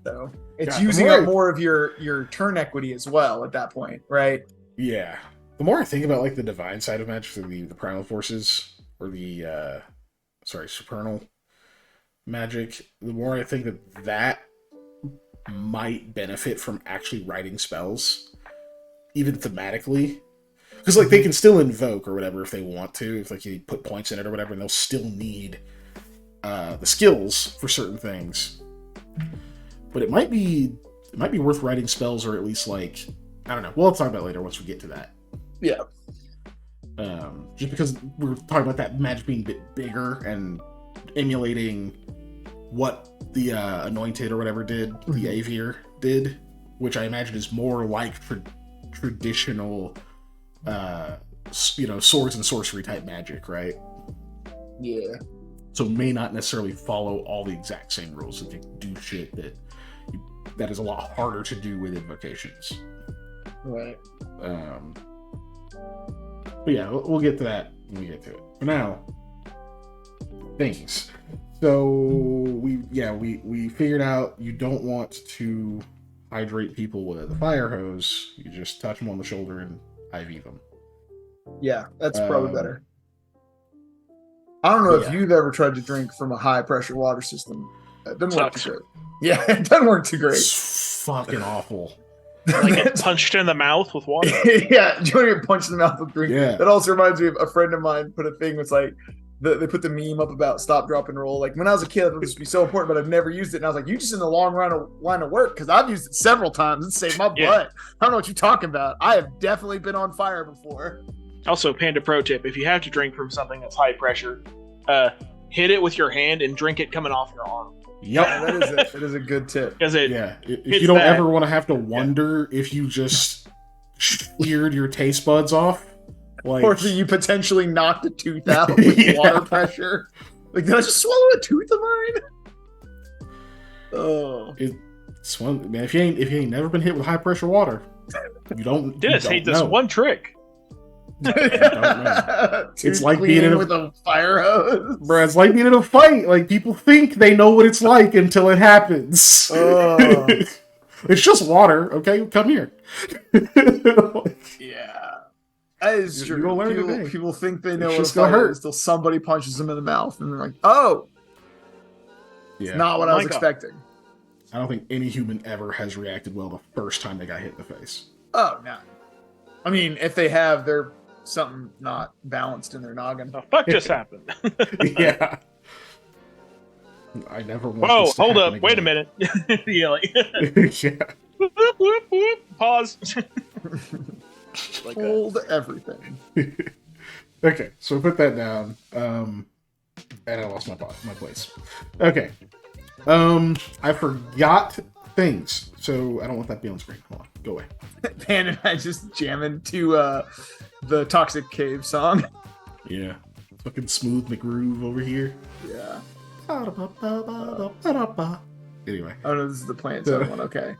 [SPEAKER 2] So it's using up more of your turn equity as well at that point, right?
[SPEAKER 1] Yeah. The more I think about, like, the divine side of magic, the primal forces, or the supernal magic, the more I think that might benefit from actually writing spells, even thematically. Because, like, they can still invoke or whatever if they want to, if, like, you put points in it or whatever, and they'll still need the skills for certain things. But it might be worth writing spells, or at least, like, I don't know. We'll talk about it later once we get to that.
[SPEAKER 2] Yeah.
[SPEAKER 1] Just because we're talking about that magic being a bit bigger and emulating what the Anointed or whatever did, the Avier did, which I imagine is more like traditional, swords and sorcery type magic, right?
[SPEAKER 2] Yeah.
[SPEAKER 1] So may not necessarily follow all the exact same rules and can do shit that is a lot harder to do with invocations.
[SPEAKER 2] Right.
[SPEAKER 1] But yeah, we'll get to that when we get to it. For now, things. So we figured out you don't want to hydrate people with a fire hose. You just touch them on the shoulder and IV them.
[SPEAKER 2] Yeah, that's probably better. I don't know if you've ever tried to drink from a high pressure water system. It doesn't work too great. Yeah, it doesn't work too great.
[SPEAKER 1] It's fucking awful.
[SPEAKER 3] Like get punched in the mouth with water.
[SPEAKER 2] Yeah, do you want to get punched in the mouth with drink?
[SPEAKER 1] Yeah.
[SPEAKER 2] That also reminds me of a friend of mine put a thing that's like, they put the meme up about stop, drop, and roll. Like, when I was a kid, I thought this would be so important, but I've never used it. And I was like, you just in the long line of work, because I've used it several times and saved my butt. I don't know what you're talking about. I have definitely been on fire before.
[SPEAKER 3] Also, Panda pro tip, if you have to drink from something that's high pressure, hit it with your hand and drink it coming off your arm.
[SPEAKER 1] Yep.
[SPEAKER 2] Yeah, that is a good tip.
[SPEAKER 1] If you don't ever want to have to wonder if you just sheared your taste buds off, like,
[SPEAKER 2] or if you potentially knocked a tooth out with water pressure. Like, did I just swallow a tooth of mine? Oh,
[SPEAKER 1] it's one, man. If you ain't never been hit with high pressure water, you don't.
[SPEAKER 3] Just hate this one trick.
[SPEAKER 1] It's like being in
[SPEAKER 2] with a fire hose,
[SPEAKER 1] bro. It's like being in a fight. Like, people think they know what it's like until it happens. It's just water, okay? Come here.
[SPEAKER 2] Yeah, that is true. People think they know what it's
[SPEAKER 1] gonna hurt
[SPEAKER 2] until somebody punches them in the mouth, and they're like, "Oh, it's not what I was expecting."
[SPEAKER 1] I don't think any human ever has reacted well the first time they got hit in the face.
[SPEAKER 2] Oh no! I mean, if they have, they're something not balanced in their noggin.
[SPEAKER 3] The fuck just happened?
[SPEAKER 1] Yeah. I never want
[SPEAKER 3] Whoa,
[SPEAKER 1] this to
[SPEAKER 3] hold up.
[SPEAKER 1] happen
[SPEAKER 3] Wait a
[SPEAKER 1] again.
[SPEAKER 3] minute. Yeah, like,
[SPEAKER 1] Yeah.
[SPEAKER 3] whoop, whoop, whoop, pause. Like
[SPEAKER 2] hold everything.
[SPEAKER 1] Okay, so we put that down. And I lost my place. Okay. I forgot things, so I don't want that to be on screen. Hold on, go away.
[SPEAKER 2] Pan and I just jamming to the Toxic Cave song.
[SPEAKER 1] Yeah. Fucking Smooth McGroove over here.
[SPEAKER 2] Yeah.
[SPEAKER 1] Anyway.
[SPEAKER 2] Oh no, this is the Plant Zone one. Okay.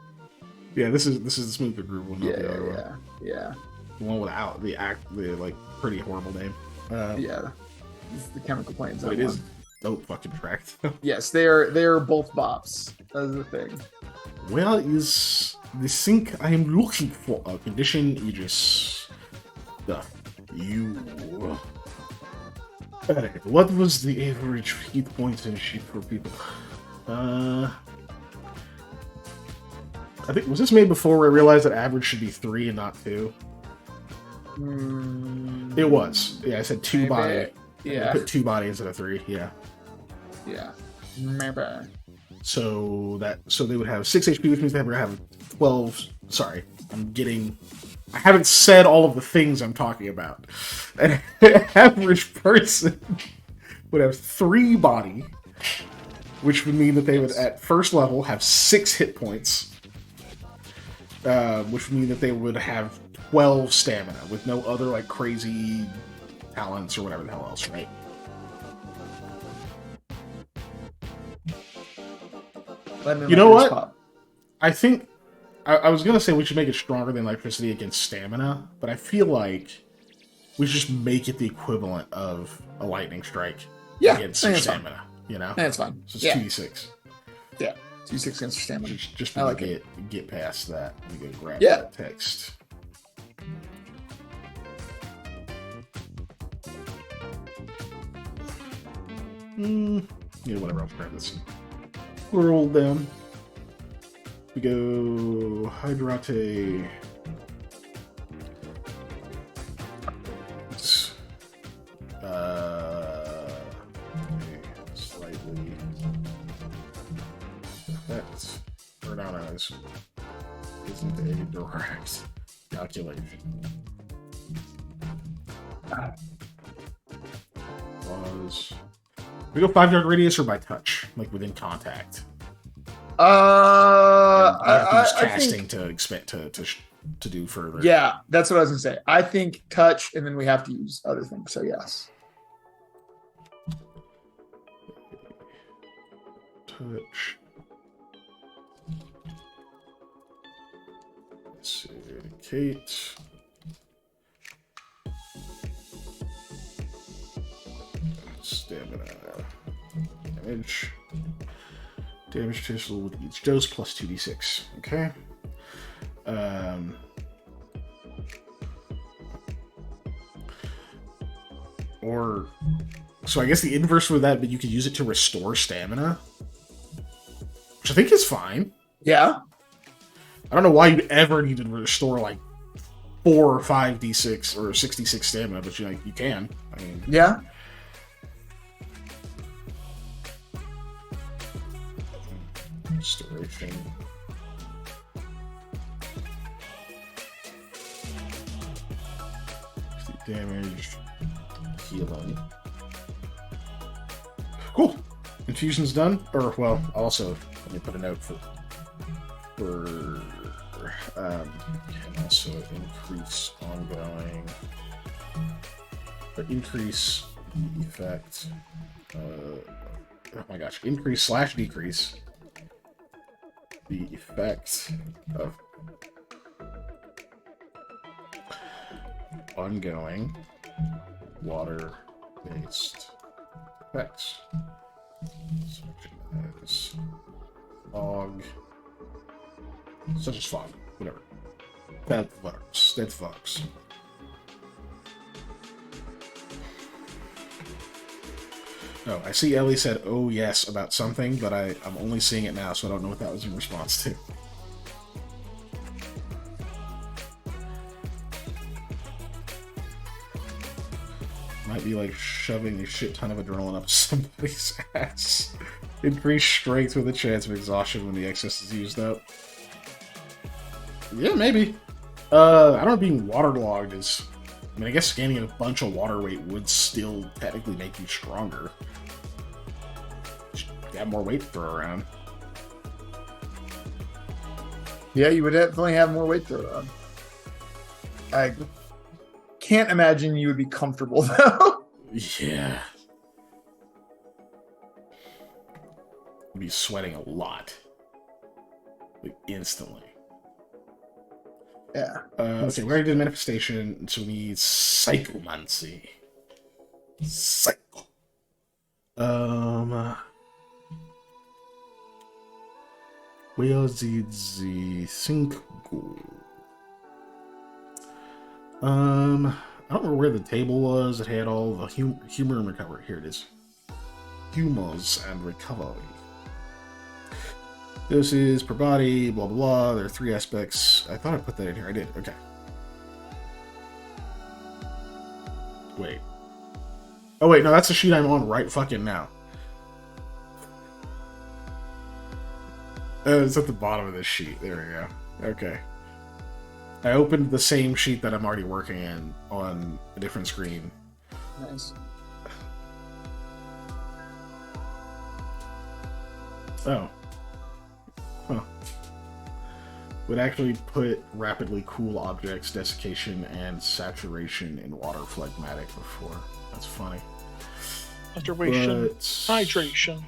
[SPEAKER 1] Yeah, this is the Smooth McGroove one.
[SPEAKER 2] Yeah.
[SPEAKER 1] The one without the like pretty horrible name.
[SPEAKER 2] Yeah. This is the Chemical Plant Zone.
[SPEAKER 1] It is dope fucking track.
[SPEAKER 2] Yes, they are both bops. That's the thing.
[SPEAKER 1] Where is the sink I am looking for? A condition Aegis stuff. Alright, what was the average hit points and shit for people? I think, was this made before I realized that average should be 3 and not 2? It was. Yeah, I said 2 body.
[SPEAKER 2] Yeah.
[SPEAKER 1] I put 2 body instead of 3, yeah.
[SPEAKER 2] Yeah. Maybe.
[SPEAKER 1] So they would have 6 HP, which means they would have 12. Sorry, I haven't said all of the things I'm talking about. An average person would have 3 body, which would mean that they would, at first level, have 6 hit points, which would mean that they would have 12 stamina, with no other, like, crazy talents or whatever the hell else, right? You know what?
[SPEAKER 2] Pop.
[SPEAKER 1] I think I was gonna say we should make it stronger than electricity against stamina, but I feel like we should just make it the equivalent of a lightning strike against stamina.
[SPEAKER 2] Fine.
[SPEAKER 1] You know,
[SPEAKER 2] that's fine.
[SPEAKER 1] So it's 2d6.
[SPEAKER 2] Yeah, 2d6 against stamina.
[SPEAKER 1] Just
[SPEAKER 2] I like
[SPEAKER 1] get past that. Let me go grab that text. Yeah, whatever. I'll grab this. Scroll down. We go Hydrate. Slightly effect. Burnout isn't a direct calculation. Pause. We go 5-yard radius or by touch, like within contact.
[SPEAKER 2] I
[SPEAKER 1] casting
[SPEAKER 2] think,
[SPEAKER 1] to expect to do further.
[SPEAKER 2] Yeah, that's what I was gonna say. I think touch, and then we have to use other things. So yes.
[SPEAKER 1] Touch. Let's see. Kate. Stamina. Damage. Damage total with each dose plus 2d6. Okay. So I guess the inverse with that, but you could use it to restore stamina, which I think is fine.
[SPEAKER 2] Yeah.
[SPEAKER 1] I don't know why you'd ever need to restore like 4 or 5 d6 or 66 stamina, but you can. I mean,
[SPEAKER 2] yeah.
[SPEAKER 1] Restoration. Damage. Healing. Cool. Infusion's done. Or, well, also, let me put a note can also increase ongoing, but increase the effect. Oh my gosh, increase/decrease the effect of ongoing water-based effects, such as fog, whatever. That works. No, I see Ellie said, "Oh yes," about something, but I'm only seeing it now, so I don't know what that was in response to. Might be like shoving a shit ton of adrenaline up somebody's ass. Increase strength with a chance of exhaustion when the excess is used up. Yeah, maybe. I don't know, being waterlogged is... I mean, I guess scanning a bunch of water weight would still technically make you stronger. Just have more weight to throw around.
[SPEAKER 2] Yeah, you would definitely have more weight to throw around. I can't imagine you would be comfortable, though.
[SPEAKER 1] Yeah. You'd be sweating a lot. Like, instantly.
[SPEAKER 2] Yeah.
[SPEAKER 1] Okay, we already did manifestation, so we need psychomancy. Psycho. Where did the sync go? I don't remember where the table was. It had all the humor and recovery. Here it is. Humors and recovery. Doses per body, blah, blah, blah. There are 3 aspects. I thought I put that in here. I did. Okay. Wait. Oh, wait. No, that's the sheet I'm on right fucking now. It's at the bottom of this sheet. There we go. Okay. I opened the same sheet that I'm already working in on a different screen.
[SPEAKER 2] Nice.
[SPEAKER 1] Oh. Huh. Would actually put rapidly cool objects, desiccation, and saturation in water phlegmatic before. That's funny.
[SPEAKER 3] Hydration.
[SPEAKER 1] But...
[SPEAKER 3] Hydration.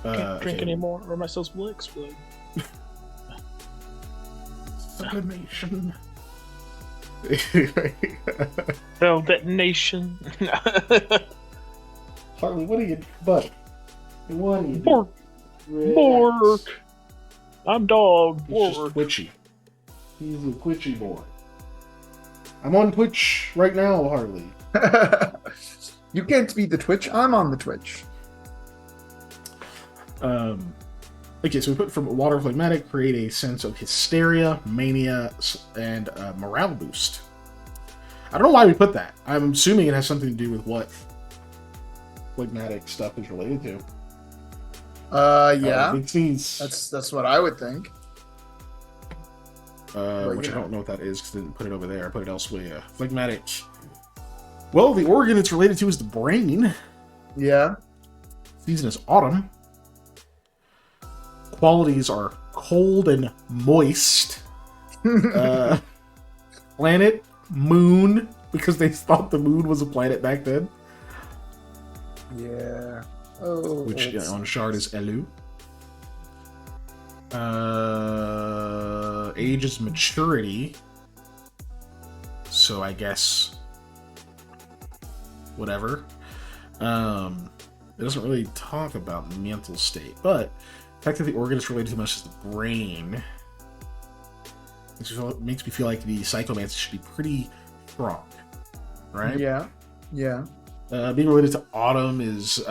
[SPEAKER 3] Can't drink
[SPEAKER 1] okay.
[SPEAKER 3] anymore, or my cells will explode.
[SPEAKER 1] Sublimation.
[SPEAKER 3] Cell detonation.
[SPEAKER 1] Harley, what are you... But... What are you
[SPEAKER 3] Bork. Bork. I'm dog.
[SPEAKER 1] He's just
[SPEAKER 3] Bork.
[SPEAKER 1] twitchy. He's a twitchy boy. I'm on Twitch right now, Harley.
[SPEAKER 2] You can't beat the Twitch. I'm on the Twitch.
[SPEAKER 1] Okay, so we put from water phlegmatic, create a sense of hysteria, mania, and morale boost. I don't know why we put that. I'm assuming it has something to do with what phlegmatic stuff is related to.
[SPEAKER 2] Yeah.
[SPEAKER 1] It means,
[SPEAKER 2] That's what I would think.
[SPEAKER 1] which I don't know what that is because I didn't put it over there. I put it elsewhere. Phlegmatic. Well, the organ it's related to is the brain.
[SPEAKER 2] Yeah.
[SPEAKER 1] Season is autumn. Qualities are cold and moist. Planet, moon, because they thought the moon was a planet back then.
[SPEAKER 2] Yeah. Oh.
[SPEAKER 1] Which on Shard is Elu. Age is maturity. So I guess whatever. It doesn't really talk about mental state, but the fact that the organ is related to much as the brain makes me feel like the psychomancy should be pretty strong, right?
[SPEAKER 2] Yeah. Yeah.
[SPEAKER 1] Being related to autumn is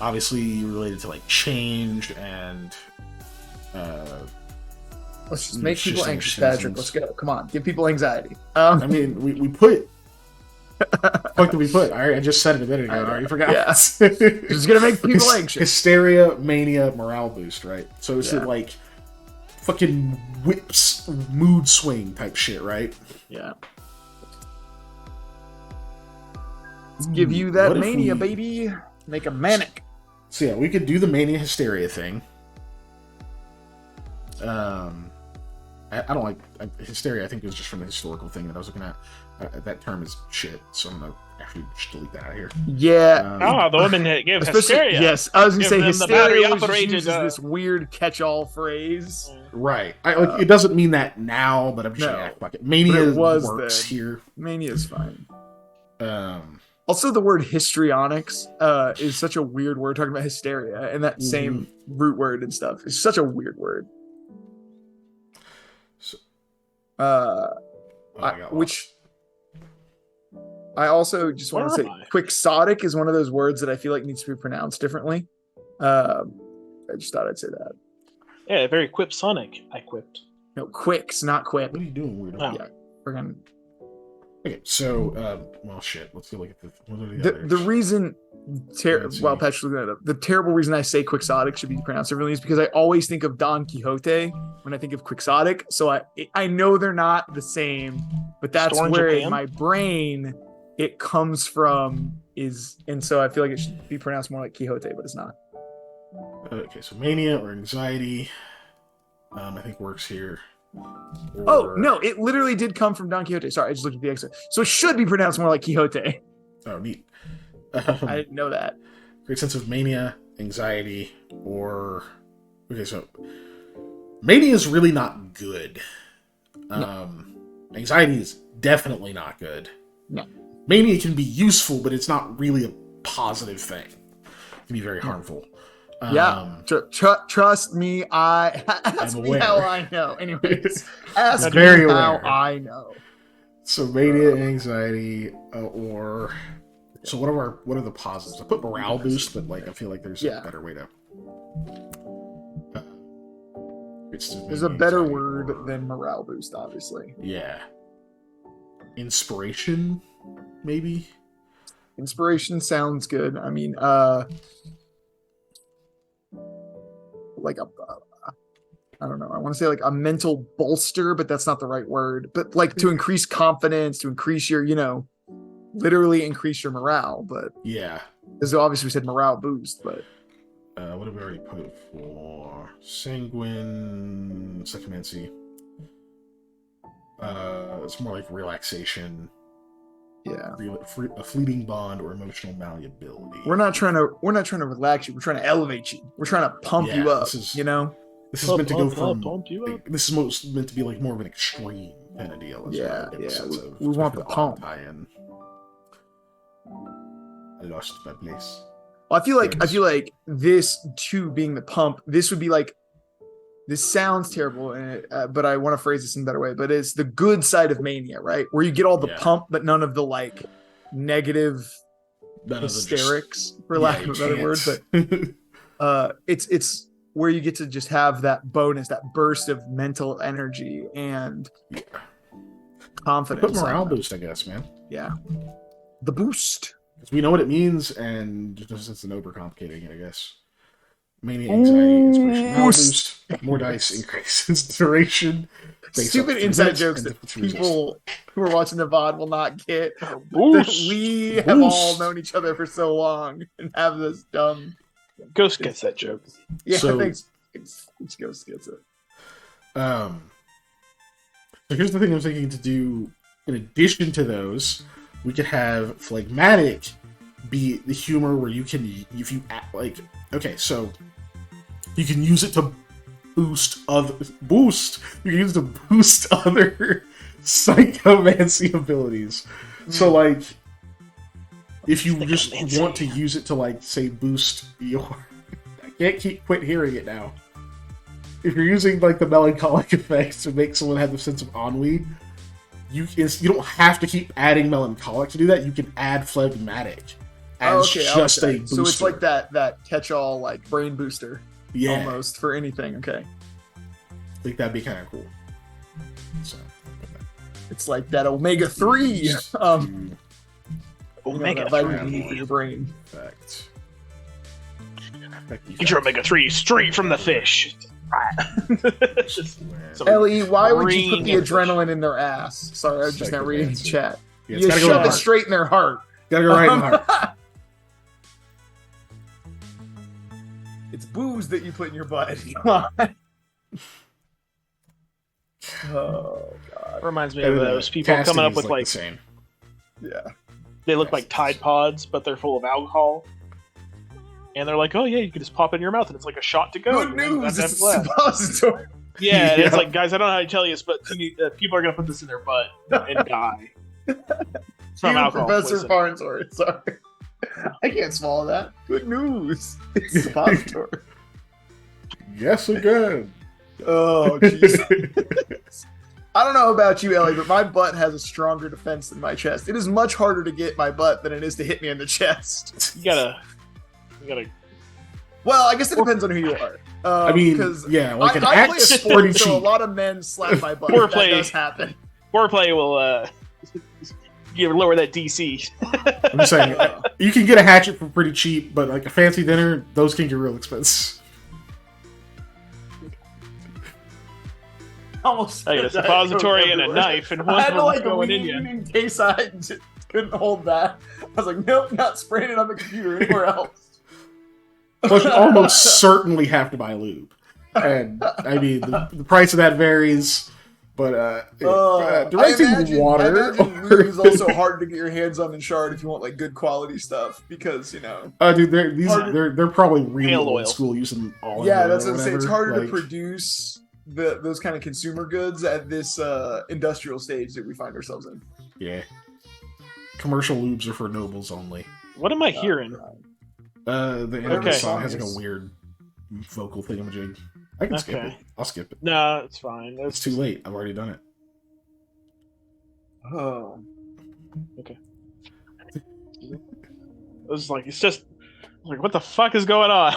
[SPEAKER 1] obviously related to like change and
[SPEAKER 2] Let's just make people
[SPEAKER 1] shifting
[SPEAKER 2] anxious,
[SPEAKER 1] seasons.
[SPEAKER 2] Patrick. Let's go. Come on, give people anxiety.
[SPEAKER 1] I mean, we put. What did we put? I just said it a minute ago. I already forgot.
[SPEAKER 2] Yeah. It's gonna make people anxious.
[SPEAKER 1] Hysteria, mania, morale boost, right? So it's
[SPEAKER 2] Yeah.
[SPEAKER 1] like fucking whips, mood swing type shit, right?
[SPEAKER 2] Yeah. Let's give you that
[SPEAKER 1] What if
[SPEAKER 2] mania,
[SPEAKER 1] we-
[SPEAKER 2] baby. Make a manic.
[SPEAKER 1] So yeah, we could do the mania hysteria thing. I don't like hysteria. I think it was just from the historical thing that I was looking at. That term is shit, so I'm gonna actually just delete that out of here.
[SPEAKER 2] Yeah.
[SPEAKER 3] The women that give
[SPEAKER 2] Especially,
[SPEAKER 3] hysteria.
[SPEAKER 2] yes, I was gonna
[SPEAKER 3] Give
[SPEAKER 2] say
[SPEAKER 3] them the
[SPEAKER 2] hysteria was just
[SPEAKER 3] battery-operated,
[SPEAKER 2] used as this weird catch-all phrase.
[SPEAKER 1] Right. It doesn't mean that now, but I'm just gonna act like it. Mania
[SPEAKER 2] it was
[SPEAKER 1] works
[SPEAKER 2] then.
[SPEAKER 1] here.
[SPEAKER 2] Mania is fine.
[SPEAKER 1] Um,
[SPEAKER 2] Also, the word histrionics is such a weird word, talking about hysteria and that same root word and stuff. It's such a weird word.
[SPEAKER 1] So-
[SPEAKER 2] Which I also just want to say, quixotic is one of those words that I feel like needs to be pronounced differently. I just thought I'd say that.
[SPEAKER 3] Yeah, very quipsonic. I quipped.
[SPEAKER 2] No, quicks, not quip.
[SPEAKER 1] what are you doing, weirdo?
[SPEAKER 3] Oh.
[SPEAKER 2] Yeah, we're gonna.
[SPEAKER 1] Okay, so well, shit. Let's go look at what are the others?
[SPEAKER 2] The reason,
[SPEAKER 1] Let's
[SPEAKER 2] while
[SPEAKER 1] see.
[SPEAKER 2] Patrick's looking that up, the terrible reason I say quixotic should be pronounced differently is because I always think of Don Quixote when I think of quixotic. So I know they're not the same, but that's
[SPEAKER 3] Store in
[SPEAKER 2] where
[SPEAKER 3] Japan?
[SPEAKER 2] my brain it comes from and so I feel like it should be pronounced more like Quixote, but it's not.
[SPEAKER 1] Okay, so mania or anxiety, I think works here.
[SPEAKER 2] Oh no, it literally did come from Don Quixote. Sorry, I just looked at the excerpt. So it should be pronounced more like Quixote.
[SPEAKER 1] Oh, neat.
[SPEAKER 2] I didn't know that.
[SPEAKER 1] Great sense of mania, anxiety, or okay, so mania is really not good. Anxiety is definitely not good.
[SPEAKER 2] No.
[SPEAKER 1] Mania can be useful, but it's not really a positive thing. It can be very harmful.
[SPEAKER 2] Trust me. Ask me
[SPEAKER 1] aware.
[SPEAKER 2] how I know. Anyways, ask
[SPEAKER 1] I'm
[SPEAKER 2] me
[SPEAKER 1] very
[SPEAKER 2] how
[SPEAKER 1] aware.
[SPEAKER 2] I know.
[SPEAKER 1] So mania, anxiety, or so what are the positives? I put morale boost, but like I feel like there's a better way to.
[SPEAKER 2] There's a better word than morale boost, obviously.
[SPEAKER 1] Yeah. Inspiration, maybe.
[SPEAKER 2] Inspiration sounds good. I mean, like I don't know. I want to say like a mental bolster, but that's not the right word. But like to increase confidence, to increase your, literally increase your morale. But
[SPEAKER 1] yeah,
[SPEAKER 2] because obviously we said morale boost, but
[SPEAKER 1] what have we already put for sanguine, psychomancy? It's more like relaxation.
[SPEAKER 2] Yeah,
[SPEAKER 1] a fleeting bond or emotional malleability.
[SPEAKER 2] We're not trying to relax you. We're trying to elevate you. We're trying to pump you up. This is
[SPEAKER 1] meant to go from. This is meant to be like more of an extreme kind of deal.
[SPEAKER 2] Yeah. We want the pump.
[SPEAKER 1] I lost my place.
[SPEAKER 2] Well, I feel like this too being the pump. This would be like. This sounds terrible, but I want to phrase this in a better way. But it's the good side of mania, right? Where you get all the pump, but none of the like negative hysterics, for lack of a better word. But it's where you get to just have that bonus, that burst of mental energy and confidence.
[SPEAKER 1] Put morale boost, I guess, man.
[SPEAKER 2] Yeah, the boost.
[SPEAKER 1] Because we know what it means, and just it's an overcomplicating it, I guess. Mania, anxiety, inspiration, morale boost, more dice, increases duration.
[SPEAKER 2] Stupid inside jokes that people who are watching the VOD will not get. We have all known each other for so long and have this dumb.
[SPEAKER 3] Ghost gets that joke.
[SPEAKER 2] Yeah, so, I think Ghost gets it.
[SPEAKER 1] So here's the thing I'm thinking to do. In addition to those, we could have phlegmatic be the humor where you can, if you act like, okay, so you can use it to boost. You can use it to boost other psychomancy abilities. So like, if you just want to use it to like say boost your, I can't quit hearing it now. If you're using like the melancholic effect to make someone have the sense of ennui, you don't have to keep adding melancholic to do that. You can add phlegmatic as just a booster.
[SPEAKER 2] So it's like that catch-all like brain booster, almost for anything. Okay,
[SPEAKER 1] I think that'd be kind of cool. So
[SPEAKER 2] it's like that omega-3,
[SPEAKER 3] omega
[SPEAKER 2] vitamin D for your brain.
[SPEAKER 1] Effect.
[SPEAKER 3] Get your omega-3 straight from the fish.
[SPEAKER 2] Ellie, why would you put the adrenaline in their ass? Sorry, I was just not reading the chat.
[SPEAKER 1] Yeah,
[SPEAKER 2] you shove it straight in their heart.
[SPEAKER 1] Gotta go right in the heart.
[SPEAKER 2] It's booze that you put in your butt. Come on. Oh god.
[SPEAKER 3] Reminds me of those people coming up with like they look like Tide Pods, but they're full of alcohol. And they're like, oh yeah, you can just pop it in your mouth and it's like a shot to go.
[SPEAKER 2] Good news, it's a suppository.
[SPEAKER 3] Yeah, it's like, guys, I don't know how to tell you this, but people are going to put this in their butt and die. From alcohol
[SPEAKER 2] Professor Farnsworth, sorry. I can't swallow that. Good news. It's a suppository.
[SPEAKER 1] Yes, again.
[SPEAKER 2] Oh, jeez. I don't know about you, Ellie, but my butt has a stronger defense than my chest. It is much harder to get my butt than it is to hit me in the chest.
[SPEAKER 3] You gotta.
[SPEAKER 2] Well, I guess it depends on who you are.
[SPEAKER 1] I mean, yeah, like
[SPEAKER 2] I play a sport, so a lot of men slap my butt. That does happen.
[SPEAKER 3] Foreplay will lower that DC.
[SPEAKER 1] I'm just saying, you can get a hatchet for pretty cheap, but like a fancy dinner, those can get real expensive.
[SPEAKER 2] Almost.
[SPEAKER 3] I got a suppository and a knife, and one going in you.
[SPEAKER 2] In case I just couldn't hold that. I was like, nope, not spraying it on the computer anywhere else.
[SPEAKER 1] Plus, you almost certainly have to buy lube. And, I mean, the price of that varies, but directing water...
[SPEAKER 2] I imagine lube is also hard to get your hands on in Shard if you want, like, good quality stuff, because, you know...
[SPEAKER 1] Dude, they're probably real old school using all
[SPEAKER 2] yeah, that's what I'm saying. It's harder to produce those kind of consumer goods at this industrial stage that we find ourselves in.
[SPEAKER 1] Yeah. Commercial lubes are for nobles only.
[SPEAKER 3] What am I hearing?
[SPEAKER 1] The end of the song has like a weird vocal thingamajig. I can skip it. I'll skip it.
[SPEAKER 3] No, it's fine.
[SPEAKER 1] It's too late. I've already done it.
[SPEAKER 2] Oh.
[SPEAKER 3] Okay. It was like, it's just like, what the fuck is going on?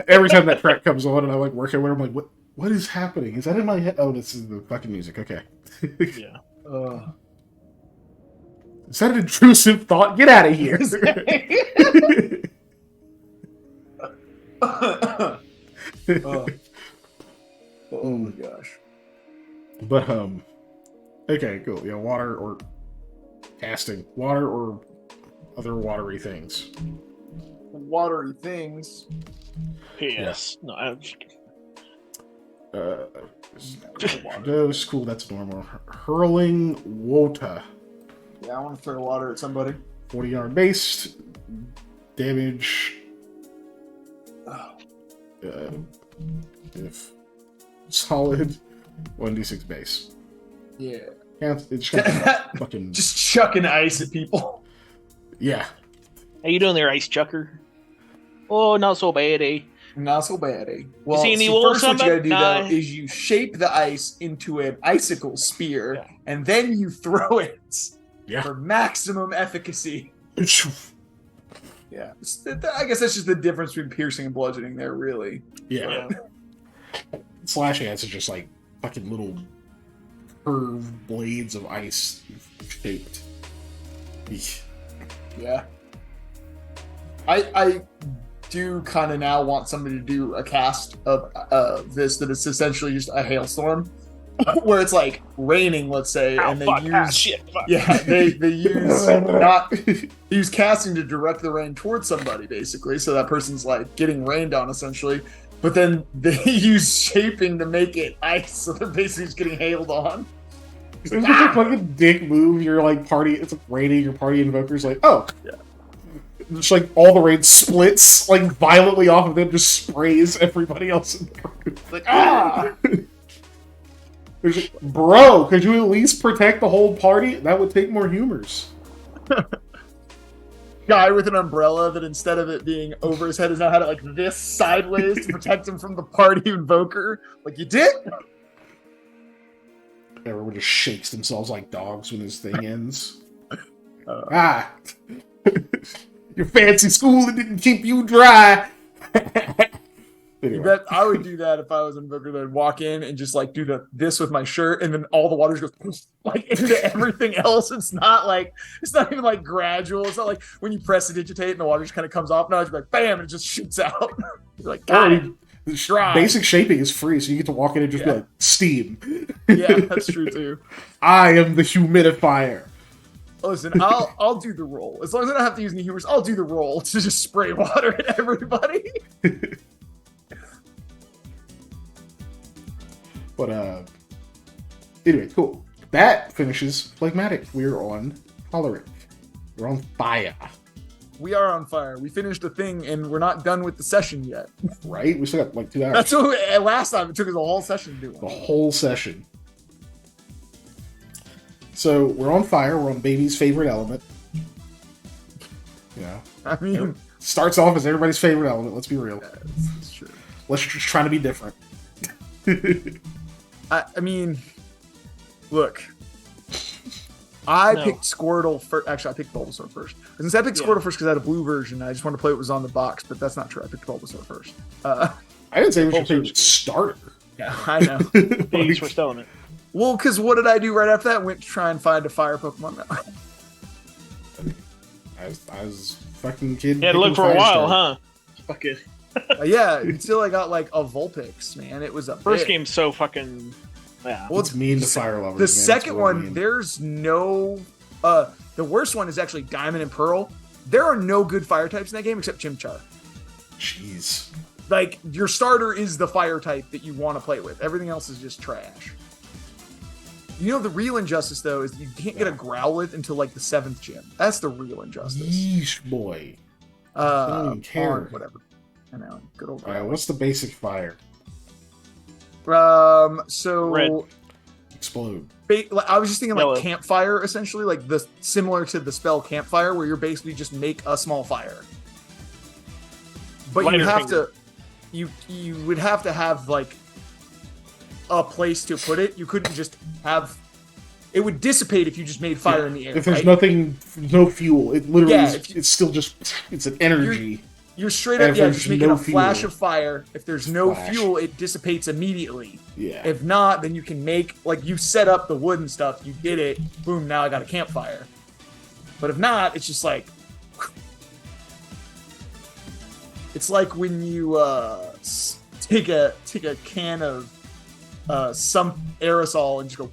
[SPEAKER 1] Every time that track comes on and I like work everywhere, I'm like, what is happening? Is that in my head? Oh, this is the fucking music. Okay.
[SPEAKER 3] Yeah.
[SPEAKER 1] Is that an intrusive thought? Get out of here.
[SPEAKER 2] Oh my gosh.
[SPEAKER 1] But, okay, cool. Yeah, water or casting. Water or other watery things.
[SPEAKER 2] Watery things.
[SPEAKER 3] Yes. No,
[SPEAKER 1] Dose, cool, that's normal. Hurling water.
[SPEAKER 2] Yeah, I want to throw water at somebody.
[SPEAKER 1] 40-yard based. Damage. If solid, 1d6 base.
[SPEAKER 2] Yeah.
[SPEAKER 1] It's just fucking...
[SPEAKER 2] Just chucking ice at people.
[SPEAKER 1] Yeah.
[SPEAKER 3] How you doing there, Ice Chucker? Oh, not so bad, eh?
[SPEAKER 2] Not so bad, eh? Well,
[SPEAKER 3] see any
[SPEAKER 2] first what you gotta do,
[SPEAKER 3] Nah.
[SPEAKER 2] though, is you shape the ice into an icicle spear,
[SPEAKER 3] Yeah.
[SPEAKER 2] and then you throw it
[SPEAKER 1] Yeah.
[SPEAKER 2] for maximum efficacy. Yeah. I guess that's just the difference between piercing and bludgeoning there, really.
[SPEAKER 1] Yeah. Slashing ants is just like fucking little curved blades of ice shaped. Eesh.
[SPEAKER 2] Yeah. I do kind of now want somebody to do a cast of this that it's essentially just a hailstorm where it's like raining, let's say, and they use they use casting to direct the rain towards somebody, basically, so that person's like getting rained on essentially, but then they use shaping to make it ice, so they're basically just getting hailed on.
[SPEAKER 1] It's like a fucking dick move. You're like party. It's like raining. Your party invoker's like, oh, yeah. Just like all the rain splits like violently off of them, just sprays everybody else in the room.
[SPEAKER 2] Like ah.
[SPEAKER 1] There's like, bro, could you at least protect the whole party? That would take more humors.
[SPEAKER 2] Guy with an umbrella that instead of it being over his head is now had it like this sideways to protect him from the party invoker. Like you did.
[SPEAKER 1] Everyone just shakes themselves like dogs when this thing ends. Your fancy school that didn't keep you dry. Anyway.
[SPEAKER 2] I would do that if I was an invoker. That I'd walk in and just like do this with my shirt, and then all the water goes like into everything else. It's not even like gradual. It's not like when you press to digitate and the water just kind of comes off. No, it's like bam, and it just shoots out. You're like, God,
[SPEAKER 1] basic shaping is free, so you get to walk in and just be like, steam.
[SPEAKER 2] Yeah, that's true too.
[SPEAKER 1] I am the humidifier.
[SPEAKER 2] Listen, I'll do the roll. As long as I don't have to use any humors, I'll do the roll to just spray water at everybody.
[SPEAKER 1] But anyway, cool. That finishes Phlegmatic. We're on Choleric. We're on fire.
[SPEAKER 2] We are on fire. We finished a thing, and we're not done with the session yet.
[SPEAKER 1] Right? We still got like 2 hours.
[SPEAKER 2] That's what last time it took us a whole session to do.
[SPEAKER 1] The whole session. So we're on fire. We're on baby's favorite element. You know,
[SPEAKER 2] I mean,
[SPEAKER 1] starts off as everybody's favorite element. Let's be real.
[SPEAKER 2] Yeah, that's true.
[SPEAKER 1] Let's just try to be different.
[SPEAKER 2] I mean, look. I picked Squirtle first. Actually, I picked Bulbasaur first. I picked Squirtle first because I had a blue version. I just wanted to play what was on the box, but that's not true. I picked Bulbasaur first.
[SPEAKER 1] I didn't say we should pick starter.
[SPEAKER 2] Yeah, I know.
[SPEAKER 3] Thanks for telling it.
[SPEAKER 2] Well, because what did I do right after that? Went to try and find a fire Pokemon.
[SPEAKER 1] I was fucking kid.
[SPEAKER 3] Yeah, to look for a while, huh? Fuck it.
[SPEAKER 2] Yeah, until I got like a Vulpix, man. It was a
[SPEAKER 3] first game's so fucking. Yeah.
[SPEAKER 1] Well, it's mean to fire lovers.
[SPEAKER 2] The second one, there's no. The worst one is actually Diamond and Pearl. There are no good fire types in that game except Chimchar.
[SPEAKER 1] Jeez.
[SPEAKER 2] Like your starter is the fire type that you want to play with. Everything else is just trash. You know the real injustice though is you can't get a Growlithe until like the 7th gym. That's the real injustice.
[SPEAKER 1] Yeesh, boy.
[SPEAKER 2] I don't even care. Whatever. I know. Good old.
[SPEAKER 1] All right. What's the basic fire?
[SPEAKER 2] So
[SPEAKER 3] Red.
[SPEAKER 1] Explode.
[SPEAKER 2] I was just thinking like
[SPEAKER 3] Yellow.
[SPEAKER 2] campfire, essentially, like the similar to the spell campfire, where you're basically just make a small fire. But
[SPEAKER 3] Lighter
[SPEAKER 2] you have
[SPEAKER 3] finger.
[SPEAKER 2] to, you would have to have like a place to put it. You couldn't just have. It would dissipate if you just made fire in the air.
[SPEAKER 1] If there's
[SPEAKER 2] right?
[SPEAKER 1] nothing, no fuel, it literally
[SPEAKER 2] Yeah,
[SPEAKER 1] is, it's still just, it's an energy.
[SPEAKER 2] You're straight up, just making
[SPEAKER 1] no
[SPEAKER 2] a flash
[SPEAKER 1] fuel.
[SPEAKER 2] of fire. If there's no fuel, it dissipates immediately.
[SPEAKER 1] Yeah.
[SPEAKER 2] If not, then you can make, like, you set up the wood and stuff, you did it, boom, now I got a campfire. But if not, it's just like it's like when you take a can of some aerosol and just go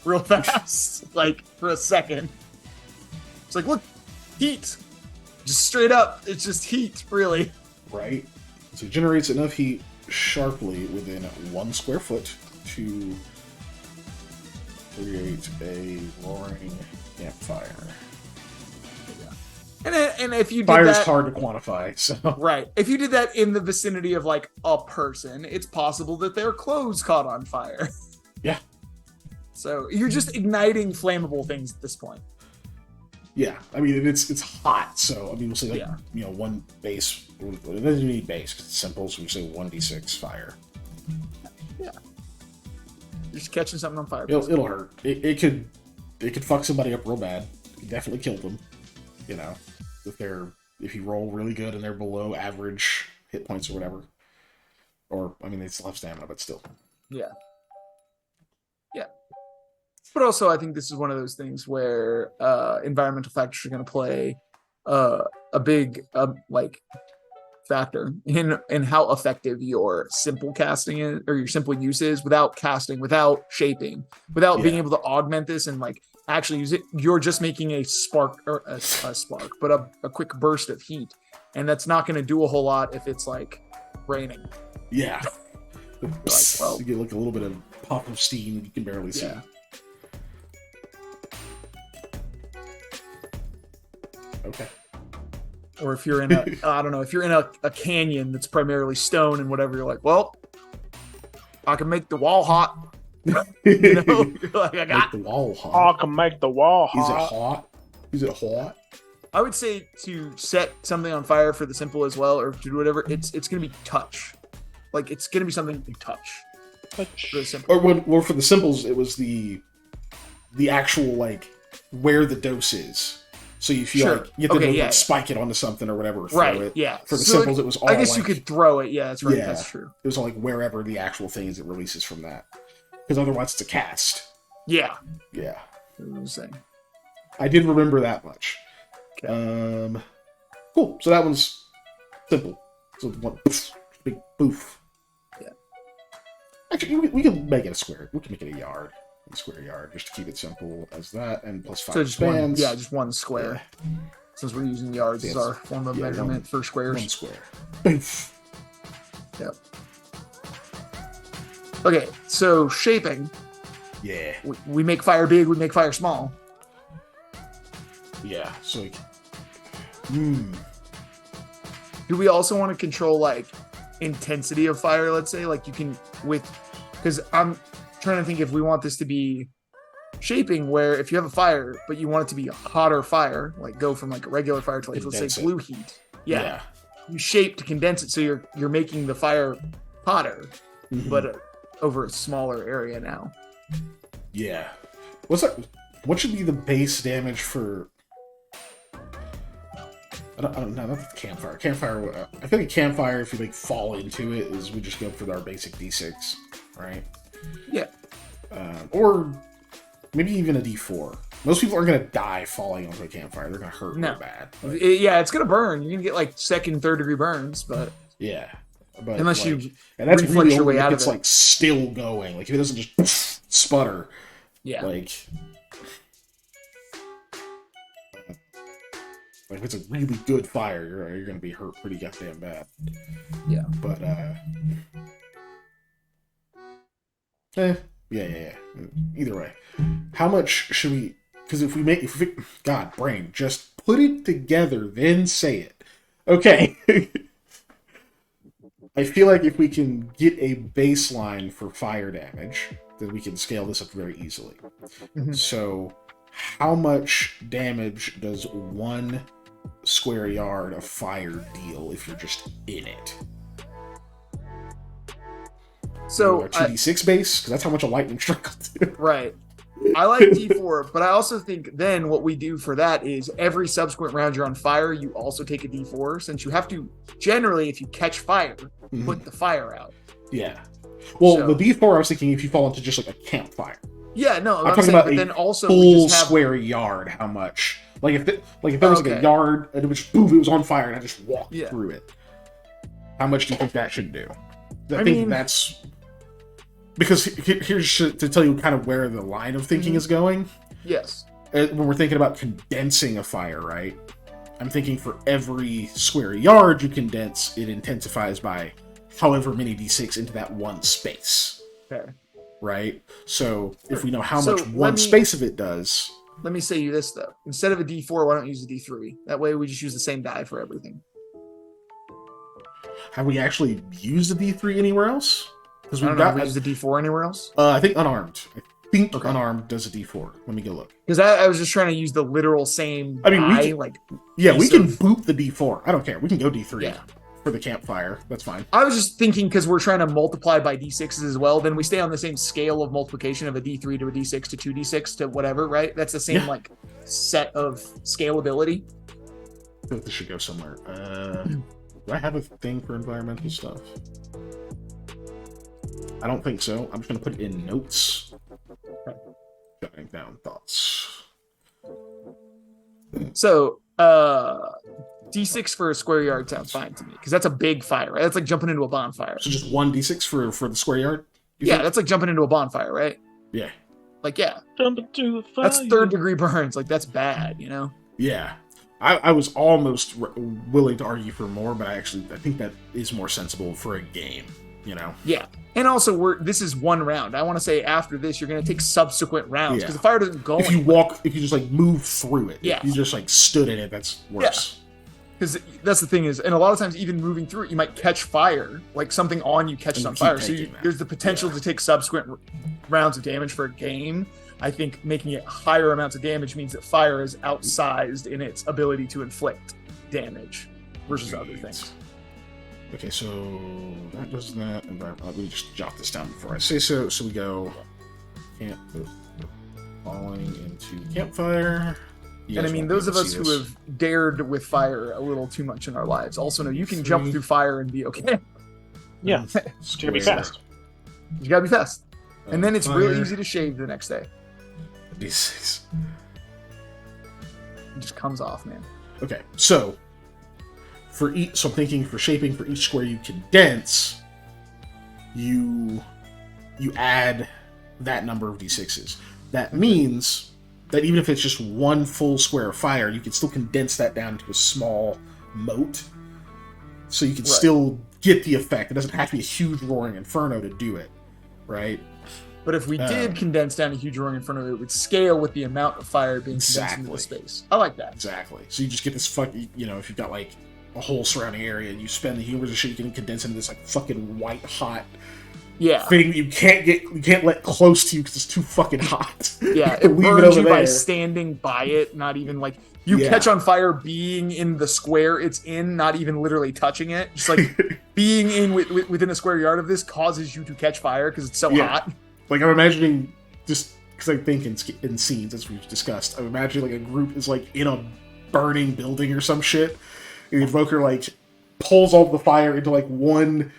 [SPEAKER 2] real fast, like for a second. It's like, look, heat. Just straight up, it's just heat, really.
[SPEAKER 1] Right. So it generates enough heat sharply within 1 square foot to create a roaring campfire.
[SPEAKER 2] And if you did
[SPEAKER 1] Fire's
[SPEAKER 2] that,
[SPEAKER 1] hard to quantify, so
[SPEAKER 2] right? If you did that in the vicinity of like a person, it's possible that their clothes caught on fire.
[SPEAKER 1] Yeah.
[SPEAKER 2] So you're just igniting flammable things at this point.
[SPEAKER 1] Yeah, I mean it's hot, so I mean we'll say like 1 base. It doesn't need base 'cause it's simple, so we say 1d6 fire.
[SPEAKER 2] Yeah. You're just catching something on fire.
[SPEAKER 1] It'll hurt. It could fuck somebody up real bad. It could definitely kill them. You know, if you roll really good and they're below average hit points or whatever. Or I mean they still have stamina, but still.
[SPEAKER 2] Yeah. Yeah. But also I think this is one of those things where environmental factors are going to play a big like factor in how effective your simple casting is, or your simple use is, without casting, without shaping, without being able to augment this and like actually use it. You're just making a spark, or a spark, but a quick burst of heat, and that's not going to do a whole lot if it's like raining.
[SPEAKER 1] Yeah.
[SPEAKER 2] Like, well,
[SPEAKER 1] you get like a little bit of pop of steam you can barely see.
[SPEAKER 2] Yeah.
[SPEAKER 1] Okay.
[SPEAKER 2] Or if you're in a, I don't know, if you're in a canyon that's primarily stone and whatever, you're like, well, I can make the wall hot. You know, you're like, I got
[SPEAKER 1] make the wall hot.
[SPEAKER 3] I can make the wall hot.
[SPEAKER 1] Is it hot? Is it hot?
[SPEAKER 2] I would say to set something on fire for the simple as well, or to do whatever, it's gonna be touch. Like it's gonna be something you touch.
[SPEAKER 3] Touch.
[SPEAKER 2] For the simple.
[SPEAKER 1] Or for the simples, it was the actual like where the dose is. So if you like you have to like, spike it onto something or whatever, throw it.
[SPEAKER 2] Yeah.
[SPEAKER 1] For the simples, it was all.
[SPEAKER 2] I guess
[SPEAKER 1] like,
[SPEAKER 2] you could throw it. Yeah, that's right. Yeah, that's true.
[SPEAKER 1] It was all like wherever the actual thing is, it releases from that. Because otherwise, it's a cast.
[SPEAKER 2] Yeah.
[SPEAKER 1] Yeah.
[SPEAKER 2] What was I saying?
[SPEAKER 1] I did remember that much.
[SPEAKER 2] Okay.
[SPEAKER 1] Cool. So that one's simple. So one big boof.
[SPEAKER 2] Yeah.
[SPEAKER 1] Actually, we can make it a square. We can make it a yard. A square yard, just to keep it simple as that, and plus 5 spans.
[SPEAKER 2] Just one square. Yeah. Since we're using yards as our form of measurement for squares.
[SPEAKER 1] 1 square. Boof.
[SPEAKER 2] Yep. Okay, so shaping.
[SPEAKER 1] Yeah.
[SPEAKER 2] We make fire big, we make fire small.
[SPEAKER 1] Yeah, so like...
[SPEAKER 2] Do we also want to control, like, intensity of fire, let's say? Like, you can, because I'm trying to think if we want this to be shaping, where if you have a fire, but you want it to be a hotter fire, like go from, like, a regular fire to, like, let's say, blue heat. Yeah. You shape to condense it, so you're making the fire hotter, but over a smaller area now.
[SPEAKER 1] Yeah. What's that? What should be the base damage for... I don't know, not the campfire. Campfire, I think a campfire, if you like fall into it, is we just go for our basic D6, right?
[SPEAKER 2] Yeah.
[SPEAKER 1] Or maybe even a D4. Most people aren't going to die falling onto a campfire. They're going to hurt real bad. But...
[SPEAKER 2] it's going to burn. You're going to get like 2nd, 3rd degree burns, but...
[SPEAKER 1] Yeah. But
[SPEAKER 2] unless
[SPEAKER 1] like,
[SPEAKER 2] you
[SPEAKER 1] and that's
[SPEAKER 2] reflex
[SPEAKER 1] really
[SPEAKER 2] your way
[SPEAKER 1] only
[SPEAKER 2] out
[SPEAKER 1] if it's
[SPEAKER 2] of it.
[SPEAKER 1] like still going. Like if it doesn't just sputter.
[SPEAKER 2] Yeah.
[SPEAKER 1] Like if it's a really good fire, you're going to be hurt pretty goddamn bad.
[SPEAKER 2] Yeah.
[SPEAKER 1] But yeah. Either way, how much should we? Because if we God, brain, just put it together, then say it. Okay. I feel like if we can get a baseline for fire damage, then we can scale this up very easily. So, how much damage does 1 square yard of fire deal if you're just in it?
[SPEAKER 2] So,
[SPEAKER 1] 2d6 base? Because that's how much a lightning strike will do.
[SPEAKER 2] Right. I like D4, but I also think then what we do for that is every subsequent round you're on fire, you also take a D4, since you have to, generally, if you catch fire, put the fire out.
[SPEAKER 1] Yeah. Well, the D4, I was thinking if you fall into just like a campfire.
[SPEAKER 2] Yeah, no,
[SPEAKER 1] I'm talking about
[SPEAKER 2] but then also
[SPEAKER 1] full
[SPEAKER 2] we just have,
[SPEAKER 1] square yard, how much Like if there was like a yard and it was boom, it was on fire, and I just walked
[SPEAKER 2] Yeah.
[SPEAKER 1] through it. How much do you think that should do?
[SPEAKER 2] I mean,
[SPEAKER 1] that's because here's to tell you kind of where the line of thinking is going.
[SPEAKER 2] Yes.
[SPEAKER 1] When we're thinking about condensing a fire, right? I'm thinking for every square yard you condense, it intensifies by however many d6 into that one space.
[SPEAKER 2] Fair.
[SPEAKER 1] Right? So if we know how much
[SPEAKER 2] one
[SPEAKER 1] space of it does.
[SPEAKER 2] Let me say you this though. Instead of a d4, why don't you use a d3? That way we just use the same die for everything.
[SPEAKER 1] Have we actually used a d3 anywhere else? Because
[SPEAKER 2] Have we used a d4 anywhere else?
[SPEAKER 1] I think unarmed. Unarmed does a d4. Let me go look.
[SPEAKER 2] Because I was just trying to use the literal same die.
[SPEAKER 1] We can boop the d4. I don't care. We can go d3.
[SPEAKER 2] Yeah.
[SPEAKER 1] For the campfire. That's fine.
[SPEAKER 2] I was just thinking because we're trying to multiply by d6s as well, then we stay on the same scale of multiplication of a d3 to a d6 to 2d6 to whatever, right? That's the same set of scalability.
[SPEAKER 1] I feel like this should go somewhere. Do I have a thing for environmental stuff? I don't think so. I'm just going to put it in notes. Jotting down thoughts.
[SPEAKER 2] So, D6 for a square yard sounds fine to me because that's a big fire, right? That's like jumping into a bonfire.
[SPEAKER 1] So just one d6 for the square yard?
[SPEAKER 2] Yeah, that's like jumping into a bonfire, right?
[SPEAKER 1] Yeah.
[SPEAKER 2] Like, yeah.
[SPEAKER 3] Jump into the fire.
[SPEAKER 2] That's 3rd degree burns. Like, that's bad, you know?
[SPEAKER 1] Yeah. I was almost willing to argue for more, but I think that is more sensible for a game, you know?
[SPEAKER 2] Yeah. And also, this is one round. I want to say after this, you're going to take subsequent rounds because the fire doesn't go
[SPEAKER 1] if you just like move through it.
[SPEAKER 2] Yeah.
[SPEAKER 1] If you just like stood in it, that's worse.
[SPEAKER 2] Because that's the thing is, and a lot of times even moving through it, you might catch fire, like something on you catches on fire. So there's the potential to take subsequent rounds of damage for a game. I think making it higher amounts of damage means that fire is outsized in its ability to inflict damage versus other things.
[SPEAKER 1] Okay, so that does that. Let me just jot this down before I say so. So we go falling into campfire.
[SPEAKER 2] And I mean, those of us who have dared with fire a little too much in our lives also know you can jump through fire and be okay.
[SPEAKER 3] Yeah, it's gonna be fast.
[SPEAKER 2] You gotta be fast. And then it's real easy to shave the next day.
[SPEAKER 1] D6.
[SPEAKER 2] It just comes off, man.
[SPEAKER 1] Okay, so I'm thinking for shaping for each square you condense, you add that number of d6s. That means that even if it's just one full square of fire, you can still condense that down to a small moat. So you can still get the effect. It doesn't have to be a huge roaring inferno to do it, right?
[SPEAKER 2] But if we did condense down a huge roaring inferno, it would scale with the amount of fire being condensed into the space. I like that.
[SPEAKER 1] Exactly. So you just get this if you've got like a whole surrounding area and you spend the humors and shit, you can condense into this like fucking white hot thing that you can't let close to you because it's too fucking hot.
[SPEAKER 2] Yeah, it burns you by standing by it, not even like you catch on fire being in the square it's in, not even literally touching it. Just like being in within a square yard of this causes you to catch fire because it's so hot.
[SPEAKER 1] Like I'm imagining, just because I think in scenes as we've discussed, I'm imagining like a group is like in a burning building or some shit, and the invoker like pulls all the fire into like one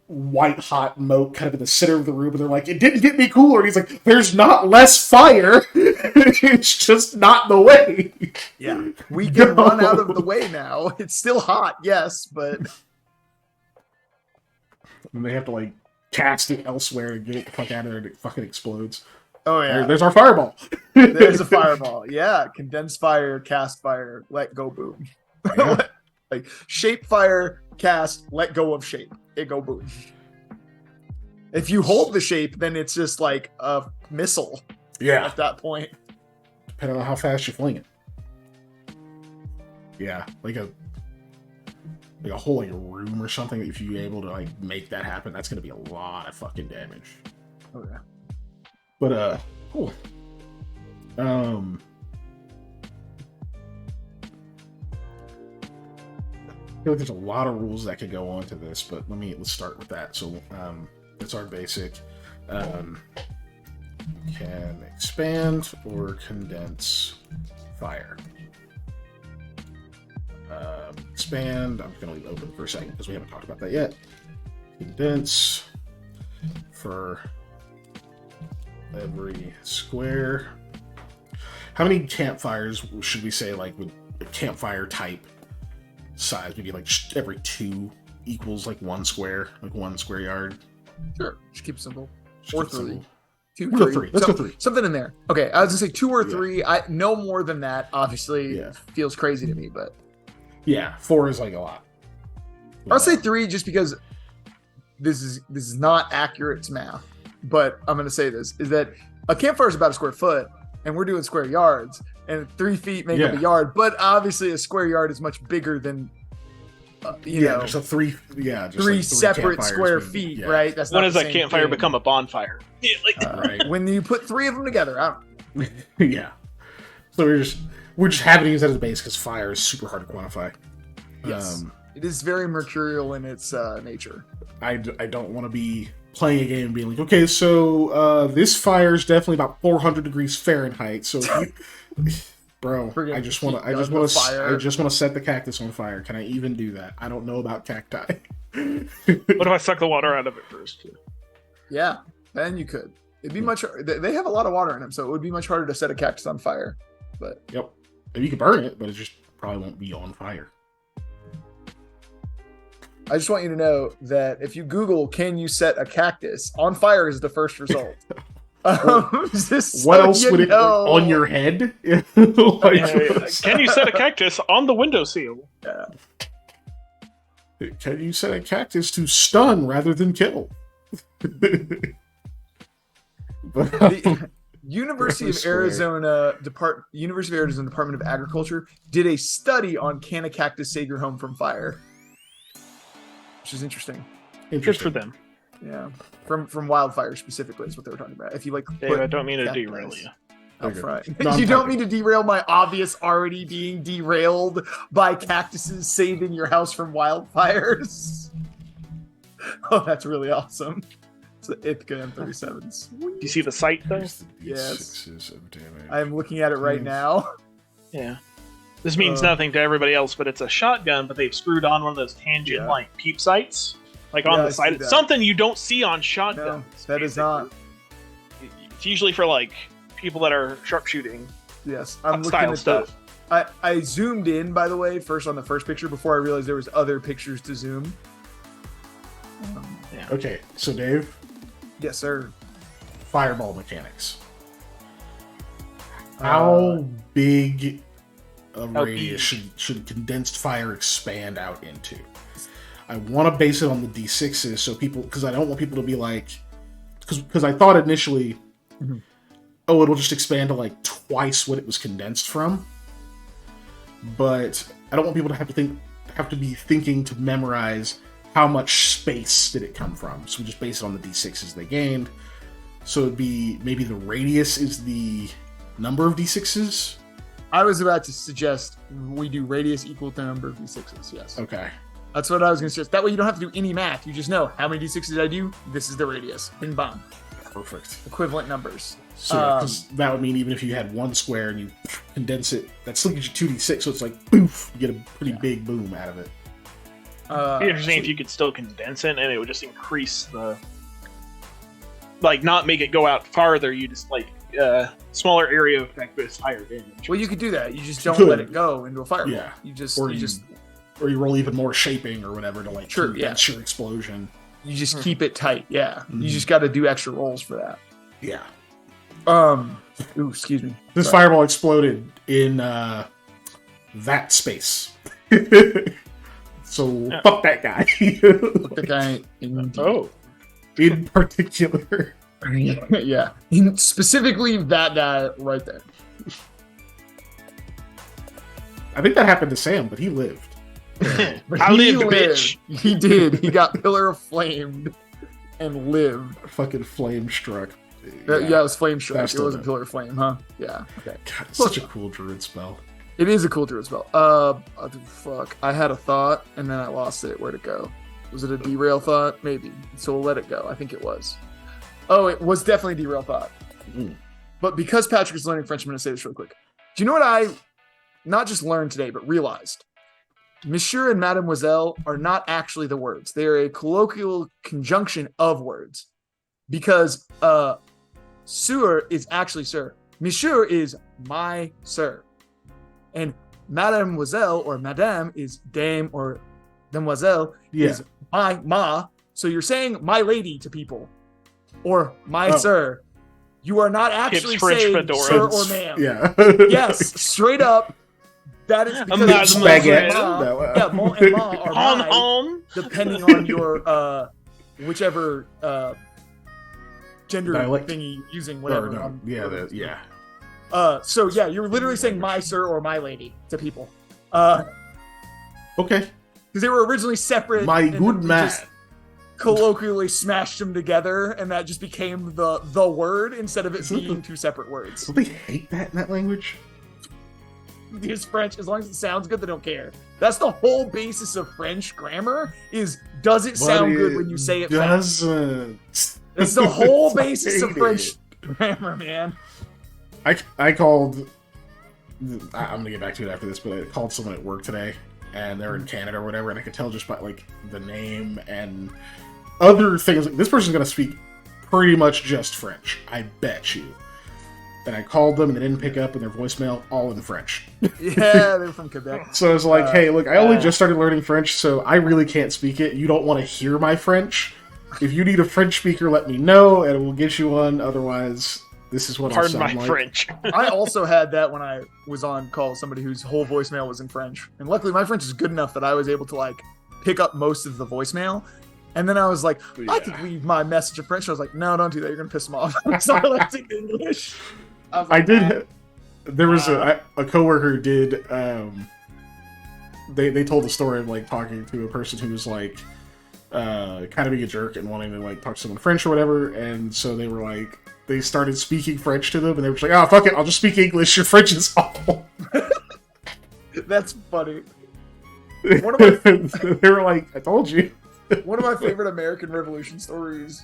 [SPEAKER 1] white hot moat kind of in the center of the room, and they're like, it didn't get me cooler. And he's like, there's not less fire. It's just not the way.
[SPEAKER 2] Yeah. We can run out of the way now. It's still hot, yes, but
[SPEAKER 1] and they have to like cast it elsewhere to get it the fuck out of there and it fucking explodes.
[SPEAKER 2] Oh yeah.
[SPEAKER 1] There's our fireball.
[SPEAKER 2] There's a fireball. Yeah. Condense fire, cast fire, let go boom.
[SPEAKER 1] Yeah.
[SPEAKER 2] Like shape fire, cast, let go of shape. It go boom. If you hold the shape, then it's just like a missile.
[SPEAKER 1] Yeah.
[SPEAKER 2] At that point.
[SPEAKER 1] Depending on how fast you fling it. Yeah. Like a whole like room or something. If you're able to like make that happen, that's gonna be a lot of fucking damage.
[SPEAKER 2] Oh yeah.
[SPEAKER 1] But cool. I feel like there's a lot of rules that could go on to this, but let's start with that. So that's our basic. Can expand or condense fire. Expand, I'm going to leave it open for a second because we haven't talked about that yet. Condense for every square. How many campfires should we say, like, with a campfire type size? Maybe like every 2 equals like 1 square, like 1 square yard.
[SPEAKER 2] Sure, just keep it simple.
[SPEAKER 1] Just
[SPEAKER 2] Or
[SPEAKER 1] keep it
[SPEAKER 2] 3.
[SPEAKER 1] simple.
[SPEAKER 2] 2,
[SPEAKER 1] We'll go
[SPEAKER 2] 3.
[SPEAKER 1] 3. Let's go 3.
[SPEAKER 2] Something in there. Okay, I was gonna say 2 or 3. I no more than that. Obviously, feels crazy to me, but
[SPEAKER 1] yeah, 4 is like a lot.
[SPEAKER 2] I'll say 3 just because this is not accurate to math. But I'm gonna say this is that a campfire is about a square foot, and we're doing square yards, and 3 feet make up a yard. But obviously, a square yard is much bigger than. You know,
[SPEAKER 1] just a 3. Yeah, just
[SPEAKER 2] 3
[SPEAKER 1] like
[SPEAKER 2] separate square feet, right? That's
[SPEAKER 3] when
[SPEAKER 2] not
[SPEAKER 3] does
[SPEAKER 2] the
[SPEAKER 3] that
[SPEAKER 2] same
[SPEAKER 3] campfire
[SPEAKER 2] thing.
[SPEAKER 3] become a bonfire? Yeah,
[SPEAKER 1] right.
[SPEAKER 2] When you put 3 of them together, I don't.
[SPEAKER 1] Yeah. So we're just happy to use that as a base because fire is super hard to quantify.
[SPEAKER 2] Yes, it is very mercurial in its nature.
[SPEAKER 1] I don't want to be playing a game and being like, okay, so this fire is definitely about 400 degrees Fahrenheit. So if you, bro, I just want to set the cactus on fire. Can I even do that? I don't know about cacti.
[SPEAKER 3] What if I suck the water out of it first?
[SPEAKER 2] Yeah, then you could. It'd be much. They have a lot of water in them, so it would be much harder to set a cactus on fire. But
[SPEAKER 1] yep, and you can burn it, but it just probably won't be on fire.
[SPEAKER 2] I just want you to know that if you Google "can you set a cactus on fire" is the first result.
[SPEAKER 1] What else would it on your head?
[SPEAKER 3] Can you set a cactus on the windowsill?
[SPEAKER 2] Yeah.
[SPEAKER 1] Can you set a cactus to stun rather than kill?
[SPEAKER 2] The University of Arizona Department of Agriculture did a study on can a cactus save your home from fire, which is interesting.
[SPEAKER 3] Good for them.
[SPEAKER 2] Yeah, from wildfire specifically is what they were talking about. If you like,
[SPEAKER 3] Dave, I don't mean to derail you.
[SPEAKER 2] Up front.
[SPEAKER 1] No,
[SPEAKER 2] you don't mean to derail my obvious already being derailed by cactuses saving your house from wildfires. Oh, that's really awesome. It's the Ithaca M37s.
[SPEAKER 3] Do you see the sight though?
[SPEAKER 2] Yes. I'm looking at it right now.
[SPEAKER 3] Yeah. This means nothing to everybody else, but it's a shotgun, but they've screwed on one of those tangent like peep sights. Like on the side. It's something you don't see on shotguns.
[SPEAKER 2] No, that is not.
[SPEAKER 3] It's usually for like people that are sharpshooting.
[SPEAKER 2] Yes. I'm looking
[SPEAKER 3] style
[SPEAKER 2] at
[SPEAKER 3] stuff.
[SPEAKER 2] I zoomed in, by the way, first on the first picture before I realized there was other pictures to zoom.
[SPEAKER 1] Yeah. Okay, so Dave.
[SPEAKER 2] Yes, sir.
[SPEAKER 1] Fireball mechanics. How big a radius should condensed fire expand out into? I want to base it on the D6s, so people, because I don't want people to be like, because I thought initially, oh, it'll just expand to like twice what it was condensed from. But I don't want people to have to be thinking to memorize how much space did it come from. So we just base it on the D6s they gained. So it'd be maybe the radius is the number of D6s.
[SPEAKER 2] I was about to suggest we do radius equal to number of D6s. Yes.
[SPEAKER 1] Okay.
[SPEAKER 2] That's what I was going to suggest. That way you don't have to do any math. You just know how many D6s did I do? This is the radius. Bing bong.
[SPEAKER 1] Perfect.
[SPEAKER 2] Equivalent numbers.
[SPEAKER 1] So because that would mean even if you had one square and you condense it, that still gives you 2d6. So it's like poof, you get a pretty big boom out of it.
[SPEAKER 3] It'd be interesting if you could still condense it and it would just increase the, like, not make it go out farther. You just like smaller area effect with higher damage.
[SPEAKER 2] Well, you could do that. You just don't let it go into a fireball.
[SPEAKER 1] Yeah.
[SPEAKER 2] Or
[SPEAKER 1] you roll even more shaping or whatever to like condense your explosion.
[SPEAKER 2] You just keep it tight. Yeah. You just got to do extra rolls for that.
[SPEAKER 1] Yeah.
[SPEAKER 2] Ooh, excuse me.
[SPEAKER 1] This fireball exploded in that space. So fuck that guy.
[SPEAKER 2] Fuck the guy
[SPEAKER 1] in particular.
[SPEAKER 2] Yeah. Specifically that guy right there.
[SPEAKER 1] I think that happened to Sam, but he lived.
[SPEAKER 3] I lived, bitch.
[SPEAKER 2] He did. He got pillar of flamed and lived.
[SPEAKER 1] Fucking flame struck.
[SPEAKER 2] Yeah, it was flame struck. It wasn't pillar of flame, huh? Yeah. Okay.
[SPEAKER 1] God, it's such a cool druid spell.
[SPEAKER 2] It is a cool druid spell. Fuck. I had a thought and then I lost it. Where'd it go? Was it a derail thought? Maybe. So we'll let it go. I think it was. Oh, it was definitely a derail thought. But because Patrick is learning French, I'm going to say this real quick. Do you know what I not just learned today, but realized? Monsieur and Mademoiselle are not actually the words. They are a colloquial conjunction of words. Because Sir is actually sir. Monsieur is my sir. And mademoiselle or madame is dame or demoiselle is my ma. So you're saying my lady to people or my sir. You are not actually saying
[SPEAKER 3] fedora.
[SPEAKER 2] sir or ma'am.
[SPEAKER 1] Yeah.
[SPEAKER 2] Yes, straight up. That is because
[SPEAKER 1] baguette.
[SPEAKER 2] mon and ma are my, depending on your whichever gender thingy you're using, whatever. So yeah, you're literally saying my sir or my lady to people.
[SPEAKER 1] Okay.
[SPEAKER 2] Because they were originally separate.
[SPEAKER 1] My good man.
[SPEAKER 2] Colloquially smashed them together, and that just became the word instead of it being two separate words.
[SPEAKER 1] Don't they hate that in that language?
[SPEAKER 2] Use French, as long as it sounds good, they don't care. That's the whole basis of French grammar, is does it sound good when you say it fast? That's the whole basis of French grammar, man.
[SPEAKER 1] I called, I'm gonna get back to it after this, but I called someone at work today, and they're in Canada or whatever, and I could tell just by like the name and other things, like, this person's gonna speak pretty much just French, I bet you. And I called them, and they didn't pick up, and their voicemail, all in French.
[SPEAKER 2] Yeah, they're from Quebec.
[SPEAKER 1] So I was like, hey, look, I only just started learning French, so I really can't speak it. You don't want to hear my French. If you need a French speaker, let me know, and we'll get you one. Otherwise, this is what I'll sound like.
[SPEAKER 3] Pardon my French.
[SPEAKER 2] I also had that when I was on call with somebody whose whole voicemail was in French. And luckily, my French is good enough that I was able to, like, pick up most of the voicemail. And then I was like, I could leave my message in French. I was like, no, don't do that. You're going to piss them off. So I left it in English.
[SPEAKER 1] I did. There was a coworker did. They told the story of like talking to a person who was like kind of being a jerk and wanting to like talk to someone French or whatever, and so they were like they started speaking French to them, and they were just like, "Oh fuck it, I'll just speak English. Your French is awful."
[SPEAKER 2] That's funny.
[SPEAKER 1] They were like, "I told you."
[SPEAKER 2] One of my favorite American Revolution stories,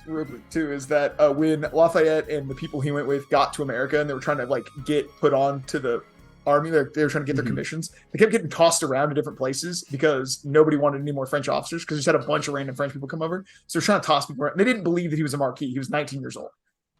[SPEAKER 2] too, is that when Lafayette and the people he went with got to America and they were trying to like get put on to the army, they were trying to get their commissions. They kept getting tossed around to different places because nobody wanted any more French officers because just had a bunch of random French people come over. So they're trying to toss people around. They didn't believe that he was a Marquis. He was 19 years old.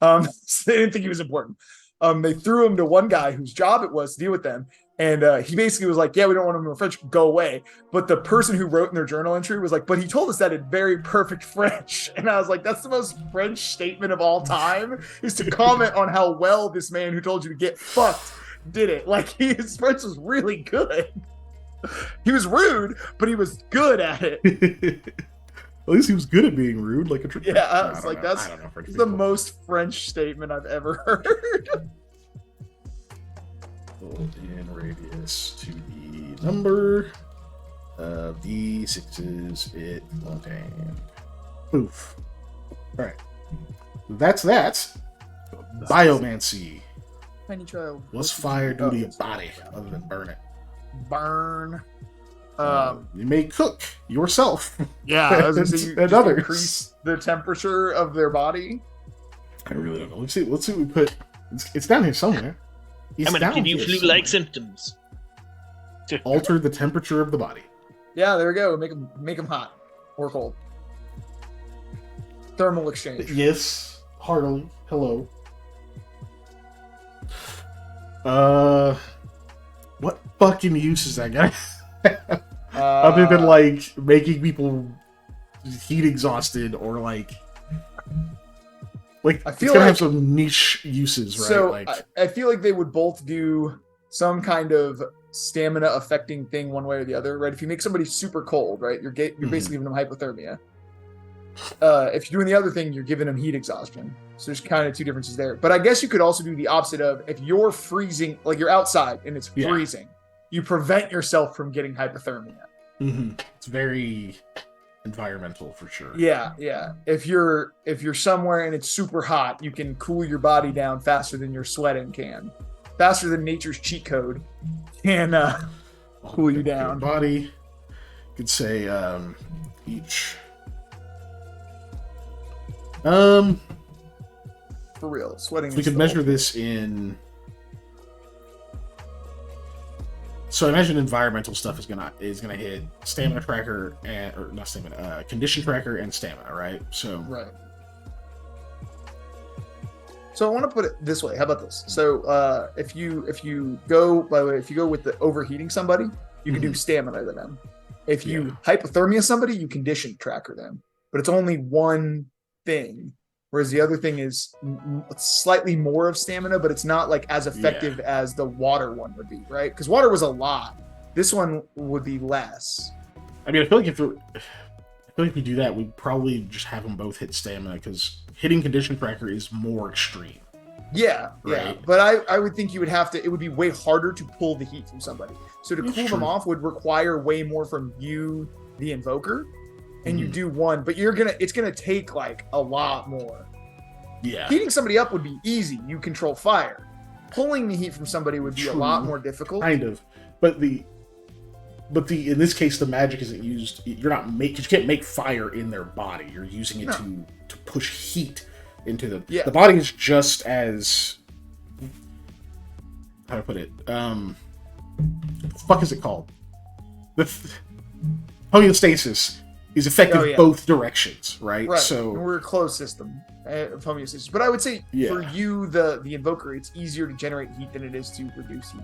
[SPEAKER 2] So they didn't think he was important. They threw him to one guy whose job it was to deal with them. And he basically was like, yeah, we don't want him in French, go away. But the person who wrote in their journal entry was like, but he told us that in very perfect French. And I was like, that's the most French statement of all time, is to comment on how well this man who told you to get fucked did it. Like, his French was really good. He was rude, but he was good at it.
[SPEAKER 1] At least he was good at being rude. Like a
[SPEAKER 2] yeah, I was like, that's the most French statement I've ever heard.
[SPEAKER 1] In radius to the number of the sixes it contained. Poof. Alright. That's that. Biomancy.
[SPEAKER 2] Tiny child.
[SPEAKER 1] What's fire do to your body other than burn it?
[SPEAKER 2] Burn.
[SPEAKER 1] You may cook yourself.
[SPEAKER 2] Yeah, I was gonna say you
[SPEAKER 1] and others.
[SPEAKER 2] Increase the temperature of their body.
[SPEAKER 1] I really don't know. Let's see what we put. It's down here somewhere.
[SPEAKER 3] I'm gonna give you flu-like symptoms.
[SPEAKER 1] Alter the temperature of the body.
[SPEAKER 2] Yeah, there we go. Make them hot or cold. Thermal exchange.
[SPEAKER 1] Yes, heartily. Hello. What fucking use is that guy? Other than like making people heat exhausted or like I feel it's gonna have some niche uses, right?
[SPEAKER 2] So
[SPEAKER 1] like,
[SPEAKER 2] I feel like they would both do some kind of stamina affecting thing one way or the other, right? If you make somebody super cold, right, you're basically giving them hypothermia. If you're doing the other thing, you're giving them heat exhaustion. So there's kind of two differences there. But I guess you could also do the opposite of, if you're freezing, like you're outside and it's freezing, you prevent yourself from getting hypothermia.
[SPEAKER 1] Mm-hmm. It's very environmental for sure.
[SPEAKER 2] Yeah. If you're somewhere and it's super hot, you can cool your body down faster than your sweating can. Faster than nature's cheat code can cool you down.
[SPEAKER 1] Your body. You could say each.
[SPEAKER 2] For real, sweating.
[SPEAKER 1] We could measure this in. So I imagine environmental stuff is gonna hit stamina tracker or not stamina, condition tracker and stamina, right? So
[SPEAKER 2] right. So I want to put it this way. How about this? So if you go with the overheating somebody, you can do stamina to them. If you hypothermia somebody, you condition tracker them. But it's only one thing. Whereas the other thing is slightly more of stamina, but it's not like as effective as the water one would be, right? Because water was a lot. This one would be less.
[SPEAKER 1] I mean, I feel like if we do that, we'd probably just have them both hit stamina, because hitting condition tracker is more extreme.
[SPEAKER 2] Yeah,
[SPEAKER 1] right?
[SPEAKER 2] yeah. But I would think you would have to, it would be way harder to pull the heat from somebody. So to cool them off would require way more from you, the invoker, and you do one, but it's gonna take like a lot more.
[SPEAKER 1] Yeah.
[SPEAKER 2] Heating somebody up would be easy. You control fire. Pulling the heat from somebody would be a lot more difficult.
[SPEAKER 1] Kind of. But in this case, the magic isn't used. You can't make fire in their body. You're using it to push heat into them. Yeah. The body is just as, how to put it? What the fuck is it called? The homeostasis is effective both directions, right?
[SPEAKER 2] Right.
[SPEAKER 1] So
[SPEAKER 2] we're a closed system of homeostasis. But I would say for you, the invoker, it's easier to generate heat than it is to reduce heat.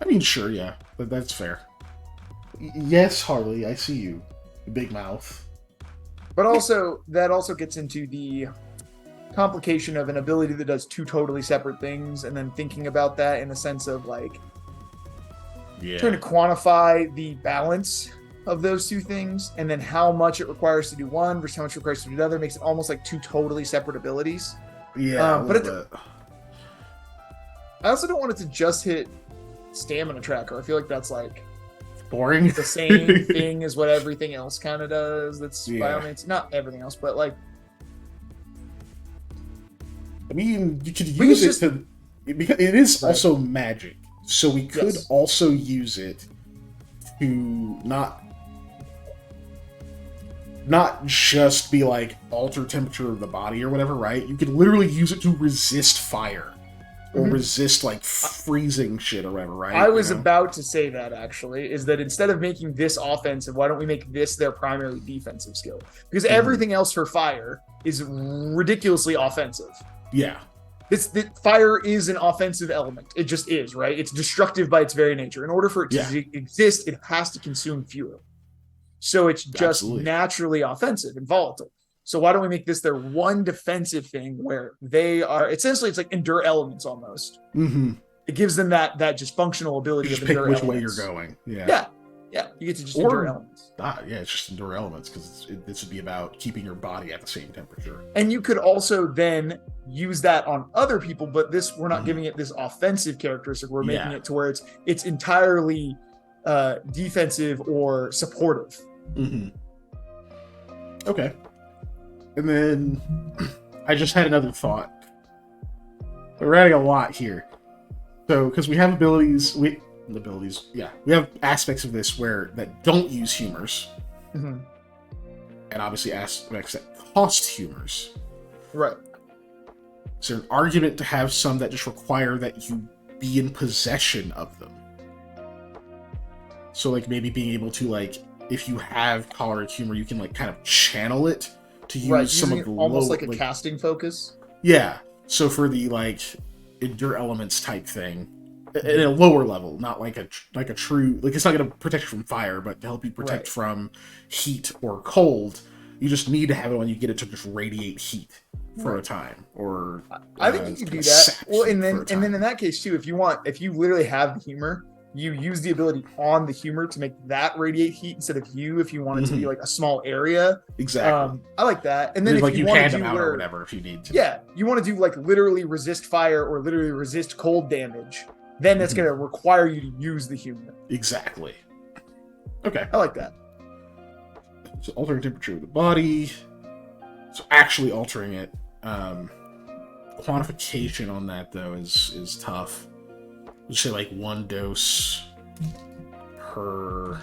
[SPEAKER 1] I mean, sure, yeah, but that's fair. Yes, Harley, I see you, big mouth.
[SPEAKER 2] But also, that also gets into the complication of an ability that does two totally separate things, and then thinking about that in the sense of like trying to quantify the balance of those two things, and then how much it requires to do one versus how much it requires to do the other makes it almost like two totally separate abilities.
[SPEAKER 1] Yeah,
[SPEAKER 2] but I also don't want it to just hit stamina tracker. I feel like that's like
[SPEAKER 1] boring.
[SPEAKER 2] The same thing as what everything else kind of does. That's biomancy, not everything else, but like.
[SPEAKER 1] I mean, you could use it to, because it is also magic, so we could also use it to not just be like alter temperature of the body or whatever, right? You could literally use it to resist fire or resist like freezing shit or whatever, right?
[SPEAKER 2] I was about to say that actually, is that instead of making this offensive, why don't we make this their primary defensive skill? Because everything else for fire is ridiculously offensive.
[SPEAKER 1] Yeah.
[SPEAKER 2] Fire is an offensive element. It just is, right? It's destructive by its very nature. In order for it to exist, it has to consume fuel. So it's just naturally offensive and volatile. So why don't we make this their one defensive thing where they are essentially, it's like endure elements almost. It gives them that just functional ability
[SPEAKER 1] of
[SPEAKER 2] endure
[SPEAKER 1] pick
[SPEAKER 2] elements.
[SPEAKER 1] which way you're going. Yeah,
[SPEAKER 2] you get to just endure elements.
[SPEAKER 1] It's just endure elements, because this would be about keeping your body at the same temperature.
[SPEAKER 2] And you could also then use that on other people, but we're not giving it this offensive characteristic. We're making it to where it's entirely defensive or supportive.
[SPEAKER 1] Okay. And then I just had another thought. We're adding a lot here. So, because we have abilities, we have aspects of this that don't use humors, and obviously aspects that cost humors.
[SPEAKER 2] Right.
[SPEAKER 1] Is there an argument to have some that just require that you be in possession of them? So, like, maybe being able to, like, if you have choleric humor, you can, like, kind of channel it to use some of the
[SPEAKER 2] almost like a casting focus.
[SPEAKER 1] Yeah. So for the, like, endure elements type thing, at a lower level, not like a true, like, it's not going to protect you from fire, but to help you protect from heat or cold, you just need to have it when you get it to just radiate heat for a time, or
[SPEAKER 2] I think you can do that. Well, and then in that case too, if you literally have the humor, you use the ability on the humor to make that radiate heat instead of you, if you want it to be like a small area.
[SPEAKER 1] Exactly.
[SPEAKER 2] I like that. And then if you
[SPEAKER 1] want
[SPEAKER 2] to
[SPEAKER 1] do
[SPEAKER 2] do
[SPEAKER 1] out or whatever, if you need to.
[SPEAKER 2] Yeah, you want to do like literally resist fire or literally resist cold damage, then that's going to require you to use the humor.
[SPEAKER 1] Exactly. Okay.
[SPEAKER 2] I like that.
[SPEAKER 1] So altering temperature of the body. So actually altering it. Quantification on that though is tough. Let's say like 1 dose per,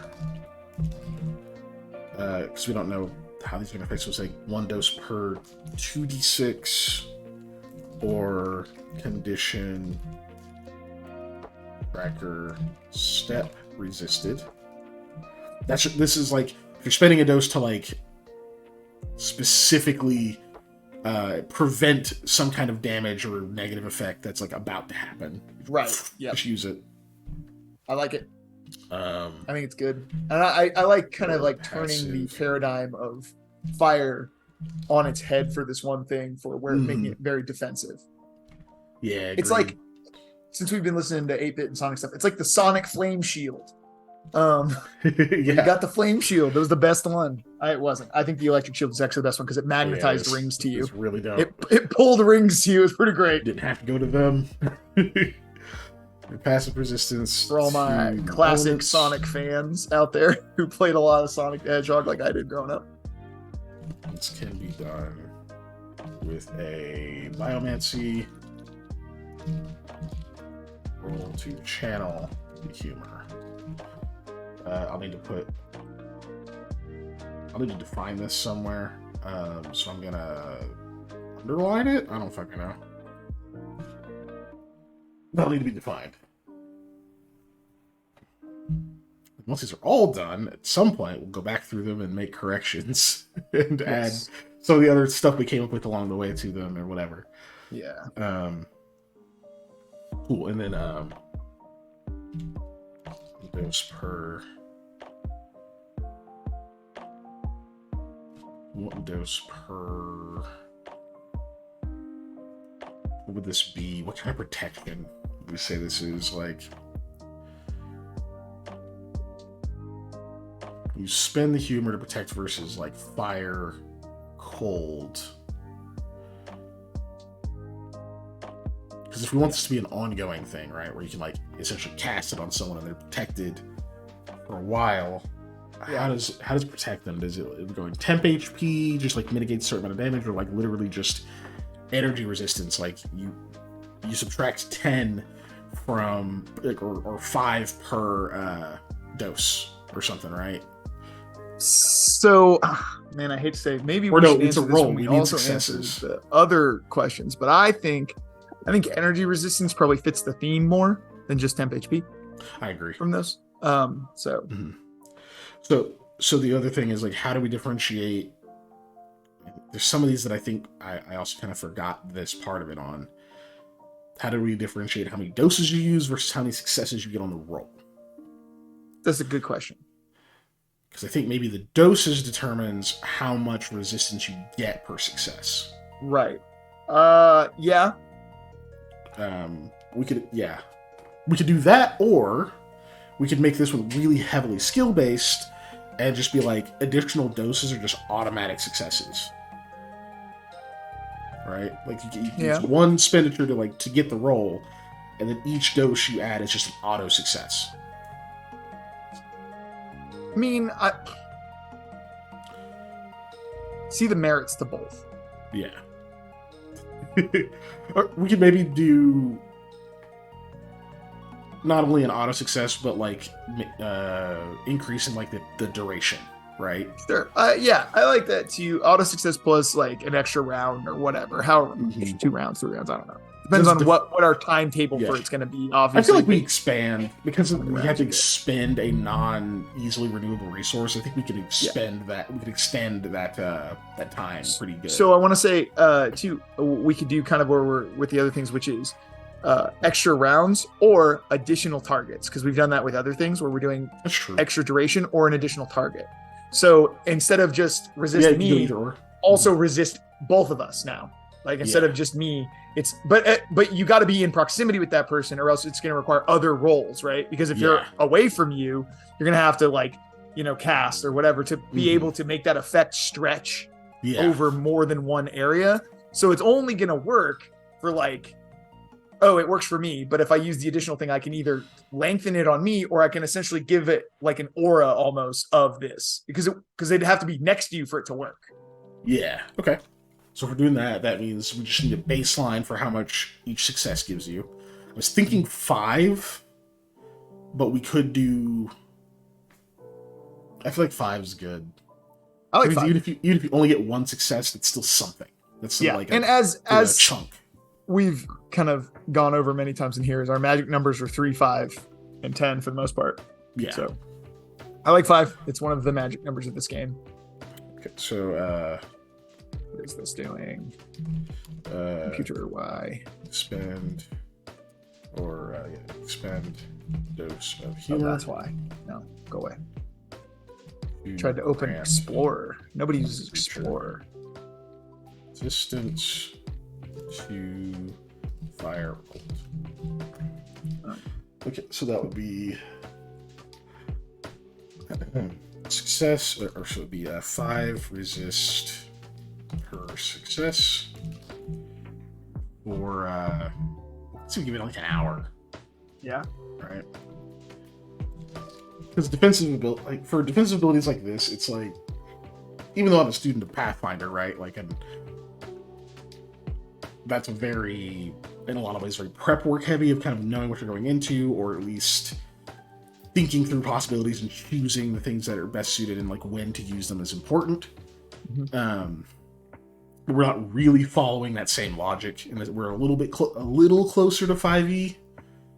[SPEAKER 1] because we don't know how these are going to affect. So it's like 1 dose per 2d6 or condition tracker step resisted. This is like if you're spending a dose to like specifically prevent some kind of damage or negative effect that's like about to happen.
[SPEAKER 2] Right. Yeah.
[SPEAKER 1] Just use it.
[SPEAKER 2] I like it. I think it's good, and I like kind of like turning the paradigm of fire on its head for this one thing, for where making it very defensive.
[SPEAKER 1] Yeah,
[SPEAKER 2] it's like, since we've been listening to 8-bit and Sonic stuff, it's like the Sonic Flame Shield. You got the Flame Shield. That was the best one. It wasn't. I think the Electric Shield is actually the best one because it magnetized rings to you.
[SPEAKER 1] It's really dope.
[SPEAKER 2] It pulled rings to you. It was pretty great.
[SPEAKER 1] Didn't have to go to them. Passive resistance.
[SPEAKER 2] For all my classic Sonic fans out there who played a lot of Sonic the Hedgehog like I did growing up.
[SPEAKER 1] This can be done with a Biomancy roll to channel the humor. I'll need to define this somewhere. So I'm gonna underline it. I don't fucking know. That'll need to be defined. Once these are all done, at some point we'll go back through them and make corrections and add some of the other stuff we came up with along the way to them or whatever.
[SPEAKER 2] Yeah.
[SPEAKER 1] Cool. And then dose per. What dose per? What would this be? What kind of protection would we say this is? Like, you spend the humor to protect versus like fire, cold. Because if we want this to be an ongoing thing, right, where you can like essentially cast it on someone and they're protected for a while, how does it protect them? Does it going temp HP, just like mitigate a certain amount of damage, or like literally just energy resistance? Like you subtract 10 from like or 5 per dose or something, right?
[SPEAKER 2] So, man, I hate to say, maybe
[SPEAKER 1] or
[SPEAKER 2] we
[SPEAKER 1] no,
[SPEAKER 2] should
[SPEAKER 1] it's a
[SPEAKER 2] answer this
[SPEAKER 1] roll.
[SPEAKER 2] when
[SPEAKER 1] We
[SPEAKER 2] we
[SPEAKER 1] need
[SPEAKER 2] also
[SPEAKER 1] successes.
[SPEAKER 2] answer the other questions, but I think energy resistance probably fits the theme more than just temp HP.
[SPEAKER 1] I agree.
[SPEAKER 2] From those.
[SPEAKER 1] So the other thing is like, how do we differentiate? There's some of these that I think I also kind of forgot this part of it on. How do we differentiate how many doses you use versus how many successes you get on the roll?
[SPEAKER 2] That's a good question.
[SPEAKER 1] Because I think maybe the dosage determines how much resistance you get per success.
[SPEAKER 2] Right. Yeah.
[SPEAKER 1] We could do that, or we could make this one really heavily skill based and just be like, additional doses are just automatic successes, right? Like you use one expenditure to get the roll, and then each dose you add is just an auto success.
[SPEAKER 2] I mean, I see the merits to both.
[SPEAKER 1] Yeah. Or we could maybe do not only an auto success, but like increase in like the duration, right?
[SPEAKER 2] Sure. Yeah, I like that too. Auto success plus like an extra round or whatever. However, 2 rounds, 3 rounds, I don't know. Depends on what our timetable for it's going to be. Obviously,
[SPEAKER 1] I feel like we expand because we have to expend a non-easily renewable resource. I think we can expend that. We can extend that time pretty good.
[SPEAKER 2] So I want to say too, we could do kind of where we're with the other things, which is extra rounds or additional targets, because we've done that with other things where we're doing extra duration or an additional target. So instead of just resist me, also resist both of us now. Like instead of just me, it's but you got to be in proximity with that person, or else it's going to require other rolls, right? Because if you're away from you, you're going to have to like, cast or whatever to be able to make that effect stretch over more than one area. So it's only going to work for like, it works for me, but if I use the additional thing, I can either lengthen it on me, or I can essentially give it like an aura almost of this, because they'd have to be next to you for it to work.
[SPEAKER 1] Yeah. Okay. So if we're doing that, that means we just need a baseline for how much each success gives you. I was thinking 5, but we could do. I feel like 5 is good.
[SPEAKER 2] I like 5.
[SPEAKER 1] Even if you only get 1 success, that's still something. That's still like a chunk.
[SPEAKER 2] We've kind of gone over many times in here, is our magic numbers are 3, 5, and 10 for the most part.
[SPEAKER 1] Yeah.
[SPEAKER 2] So I like 5. It's one of the magic numbers of this game.
[SPEAKER 1] Okay, so
[SPEAKER 2] What is this doing?
[SPEAKER 1] Computer
[SPEAKER 2] Y.
[SPEAKER 1] Expend dose of
[SPEAKER 2] Oh,
[SPEAKER 1] humor.
[SPEAKER 2] that's why. No, go away. Tried to open Explorer. Nobody uses Explorer.
[SPEAKER 1] Resistance to firebolt. Okay, so that would be success, or so it would be 5 resist per success for let's give it like an hour.
[SPEAKER 2] Yeah.
[SPEAKER 1] Right. Because defensive ability, like for defensive abilities like this, it's like, even though I'm a student of Pathfinder, right? Like, and that's a very, in a lot of ways, very prep work heavy of kind of knowing what you're going into, or at least thinking through possibilities and choosing the things that are best suited and like when to use them is important. Mm-hmm. We're not really following that same logic, and we're a little bit a little closer to 5e,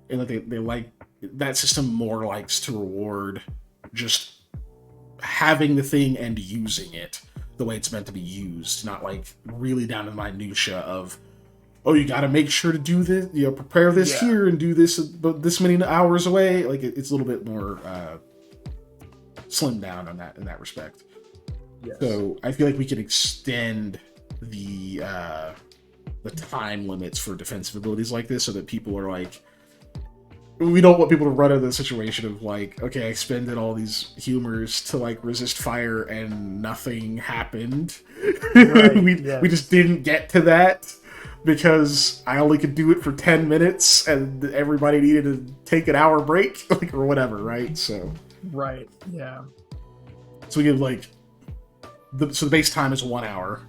[SPEAKER 1] and that they like that system more likes to reward just having the thing and using it the way it's meant to be used, not like really down to the minutia of, oh, you got to make sure to do this, you know, prepare this here and do this this many hours away. Like it's a little bit more slimmed down on that in that respect. Yes. So I feel like we can extend the time limits for defensive abilities like this, so that people are like, we don't want people to run into the situation of like, okay, I expended all these humors to like resist fire and nothing happened. Right, we just didn't get to that because I only could do it for 10 minutes and everybody needed to take an hour break, like, or whatever, right? So
[SPEAKER 2] right, yeah.
[SPEAKER 1] So we give like the base time is 1 hour.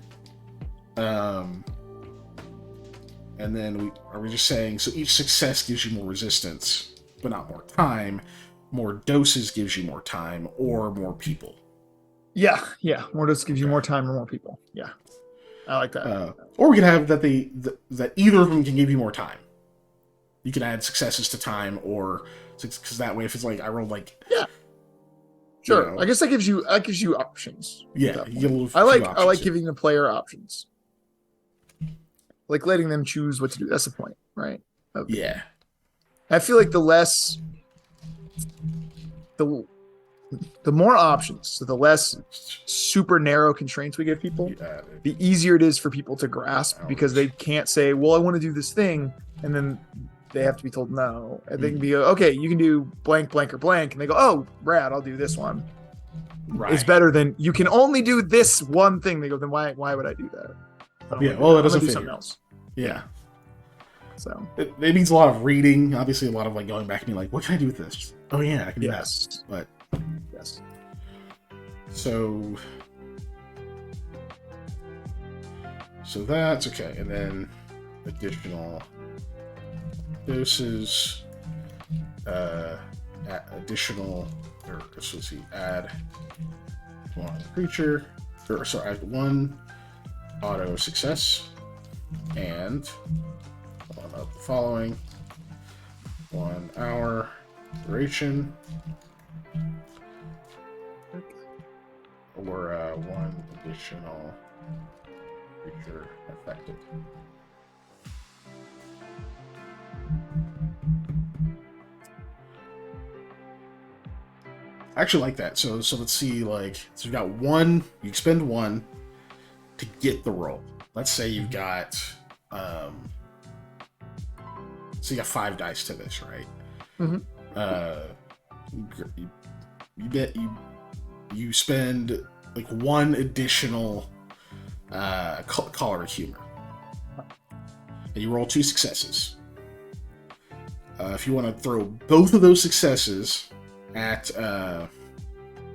[SPEAKER 1] And then we're just saying, so each success gives you more resistance, but not more time. More doses gives you more time or more people.
[SPEAKER 2] Yeah. More doses gives you more time or more people. Yeah. I like that.
[SPEAKER 1] Or we can have that that either of them can give you more time. You can add successes to time, or because that way, if it's like I rolled like
[SPEAKER 2] sure,
[SPEAKER 1] you know,
[SPEAKER 2] I guess that gives you options.
[SPEAKER 1] Yeah, you get a little.
[SPEAKER 2] I like giving the player options. Like letting them choose what to do. That's the point, right? Okay.
[SPEAKER 1] Yeah.
[SPEAKER 2] I feel like the more options, so the less super narrow constraints we give people, the easier it is for people to grasp, because they can't say, well, I want to do this thing, and then they have to be told no. And they can be, okay, you can do blank, blank, or blank, and they go, oh, rad, I'll do this one. Right. It's better than, you can only do this one thing. They go, then why would I do that?
[SPEAKER 1] Yeah, well, that doesn't fit.
[SPEAKER 2] Something else.
[SPEAKER 1] Yeah.
[SPEAKER 2] So
[SPEAKER 1] it needs a lot of reading, obviously a lot of like going back and being like, what can I do with this? Oh yeah, I can do that. But
[SPEAKER 2] yes.
[SPEAKER 1] So that's okay. And then additional doses, add one creature, add one auto success, and one of the following: 1 hour duration, or one additional creature affected. I actually like that. So let's see, like, so you've got one, you expend one to get the roll. Let's say you've got so you got 5 dice to this, right? Mm-hmm. You spend like one additional choleric humor, and you roll 2 successes. If you want to throw both of those successes at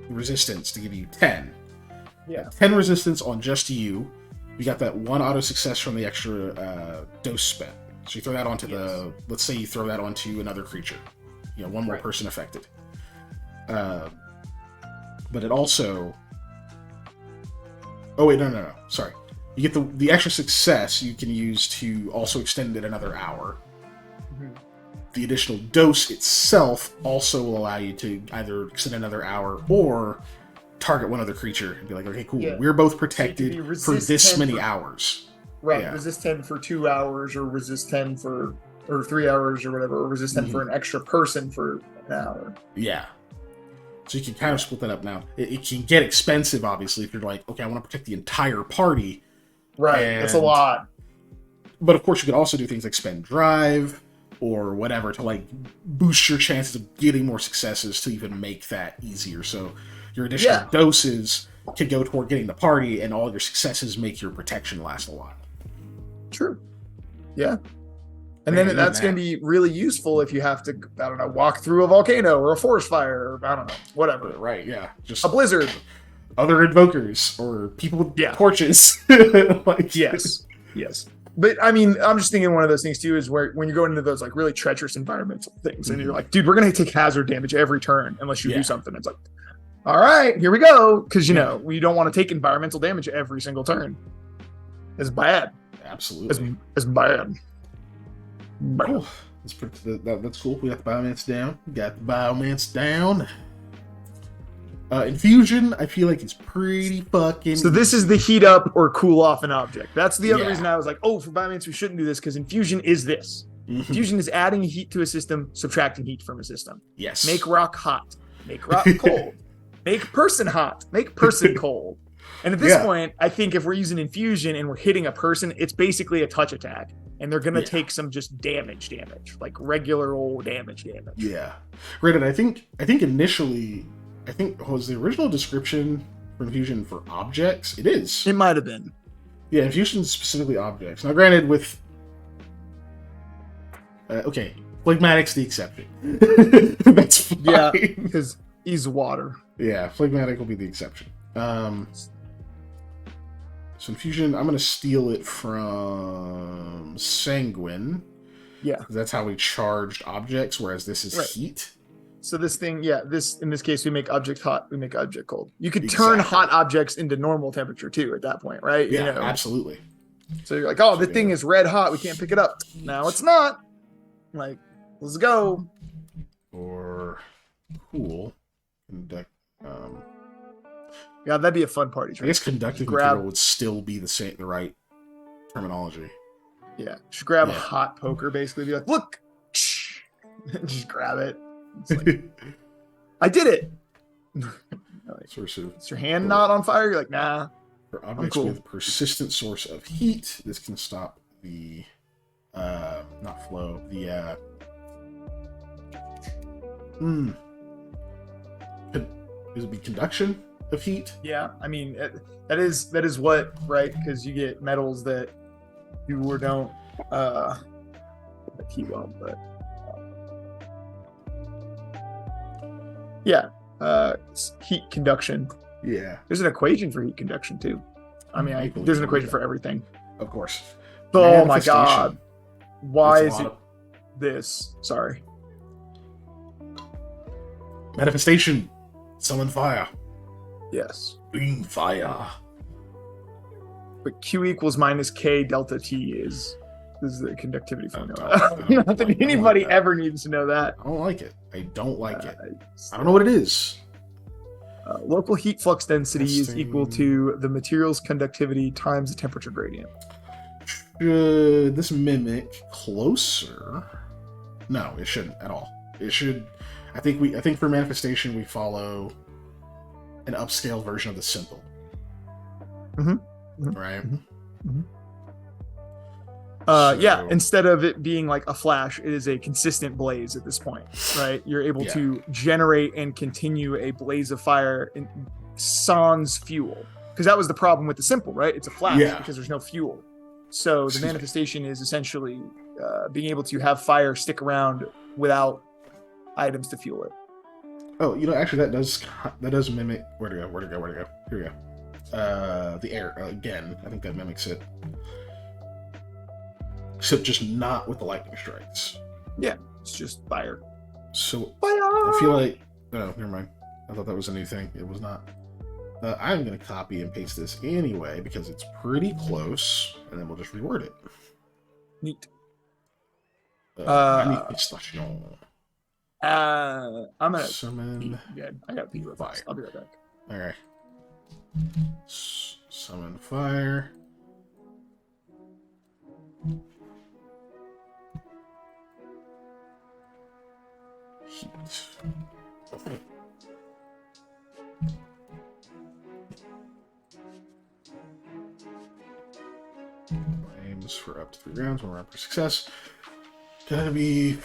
[SPEAKER 1] resistance to give you 10.
[SPEAKER 2] Yeah.
[SPEAKER 1] 10 resistance on just you. You got that 1 auto success from the extra dose spent. So you throw that onto let's say you throw that onto another creature. You know, one more person affected. But it also... Oh wait, no. Sorry. You get the extra success you can use to also extend it another hour. Mm-hmm. The additional dose itself also will allow you to either extend another hour or target one other creature and be like, okay, cool,
[SPEAKER 2] Yeah.
[SPEAKER 1] we're both
[SPEAKER 2] So
[SPEAKER 1] protected
[SPEAKER 2] you could be
[SPEAKER 1] for
[SPEAKER 2] resist
[SPEAKER 1] this
[SPEAKER 2] 10
[SPEAKER 1] many
[SPEAKER 2] for-
[SPEAKER 1] hours.
[SPEAKER 2] Right,
[SPEAKER 1] Yeah.
[SPEAKER 2] resist 10 for 2 hours, or resist 10 for or 3 hours or whatever, or resist 10 for an extra person for an hour.
[SPEAKER 1] Yeah. So you can kind of split that up now. It can get expensive, obviously, if you're like, okay, I want to protect the entire party.
[SPEAKER 2] Right, that's a lot.
[SPEAKER 1] But of course, you could also do things like spend drive or whatever to like boost your chances of getting more successes to even make that easier. So your additional doses can go toward getting the party, and all your successes make your protection last a lot.
[SPEAKER 2] True. Yeah. And
[SPEAKER 1] Man,
[SPEAKER 2] then that's going to be really useful if you have to, I don't know, walk through a volcano or a forest fire, or I don't know, whatever.
[SPEAKER 1] Right, yeah. Just
[SPEAKER 2] a blizzard.
[SPEAKER 1] Other invokers or people with torches.
[SPEAKER 2] Yes. But I mean, I'm just thinking one of those things too is where when you go into those like really treacherous environmental things and you're like, dude, we're going to take hazard damage every turn unless you do something. It's like, all right, here we go. Because, you know, we don't want to take environmental damage every single turn. It's bad.
[SPEAKER 1] Absolutely.
[SPEAKER 2] It's bad.
[SPEAKER 1] Cool. That's cool. We got the biomance down. Infusion, I feel like it's pretty fucking.
[SPEAKER 2] So this is the heat up or cool off an object. That's the other reason I was like, oh, for biomance we shouldn't do this, because infusion is this. Infusion is adding heat to a system, subtracting heat from a system.
[SPEAKER 1] Yes.
[SPEAKER 2] Make rock hot. Make rock cold. Make person hot. Make person cold. And at this point, I think if we're using infusion and we're hitting a person, it's basically a touch attack. And they're going to take some just damage, like regular old damage.
[SPEAKER 1] Yeah. Right, and I think initially, was the original description for infusion for objects? It is.
[SPEAKER 2] It might have been.
[SPEAKER 1] Yeah, infusion is specifically objects. Now, granted, with... okay, Phlegmatic's the exception. That's fine.
[SPEAKER 2] Yeah, because he's water.
[SPEAKER 1] Yeah, Phlegmatic will be the exception. So infusion, I'm going to steal it from Sanguine.
[SPEAKER 2] Yeah.
[SPEAKER 1] That's how we charged objects, whereas this is heat. So
[SPEAKER 2] this thing, in this case, we make object hot, we make object cold. You could turn hot objects into normal temperature too at that point, right?
[SPEAKER 1] Yeah, absolutely.
[SPEAKER 2] So you're like, oh, the thing is red hot, we can't pick it up. Now it's not. Like, let's go.
[SPEAKER 1] Or cool.
[SPEAKER 2] Yeah, that'd be a fun party.
[SPEAKER 1] I guess conductive material would still be the right terminology.
[SPEAKER 2] Yeah, just grab a hot poker, basically. Be like, look, just grab it. Like, I did it.
[SPEAKER 1] Is
[SPEAKER 2] your hand not on fire? You're like, nah.
[SPEAKER 1] For objects with persistent source of heat, this can stop the not flow. The Is it be conduction of heat?
[SPEAKER 2] Yeah, I mean that is what, right? Because you get metals that you or don't heat well, but heat conduction.
[SPEAKER 1] Yeah,
[SPEAKER 2] there's an equation for heat conduction too. I mean, there's an equation for everything.
[SPEAKER 1] Of course.
[SPEAKER 2] Oh my god, why is it this? Sorry.
[SPEAKER 1] Manifestation. Summon fire.
[SPEAKER 2] Yes.
[SPEAKER 1] Beam fire.
[SPEAKER 2] But Q equals minus K delta T is the conductivity formula. Not that anybody ever needs to know that.
[SPEAKER 1] I don't like it. I don't like it. I don't know what it is.
[SPEAKER 2] Local heat flux density is equal to the material's conductivity times the temperature gradient.
[SPEAKER 1] Should this mimic closer? No, it shouldn't at all. It should. I think for manifestation we follow an upscale version of the simple. Right.
[SPEAKER 2] Yeah, instead of it being like a flash, it is a consistent blaze at this point, right? You're able to generate and continue a blaze of fire in sans fuel, because that was the problem with the simple, right? It's a flash because there's no fuel. So the manifestation is essentially being able to have fire stick around without items to fuel it.
[SPEAKER 1] Oh, actually that does mimic. Where to go? Here we go. The air again. I think that mimics it. Except just not with the lightning strikes.
[SPEAKER 2] Yeah, it's just fire.
[SPEAKER 1] So
[SPEAKER 2] fire!
[SPEAKER 1] I feel like... Oh, never mind. I thought that was a new thing. It was not. I'm going to copy and paste this anyway because it's pretty close, and then we'll just reword it.
[SPEAKER 2] Neat.
[SPEAKER 1] Manifestation.
[SPEAKER 2] I'm gonna
[SPEAKER 1] summon.
[SPEAKER 2] Good. I got to pee real fast. I'll be right back.
[SPEAKER 1] All right. Summon fire. Heat. Flames for up to 3 rounds, 1 round per success. Gotta be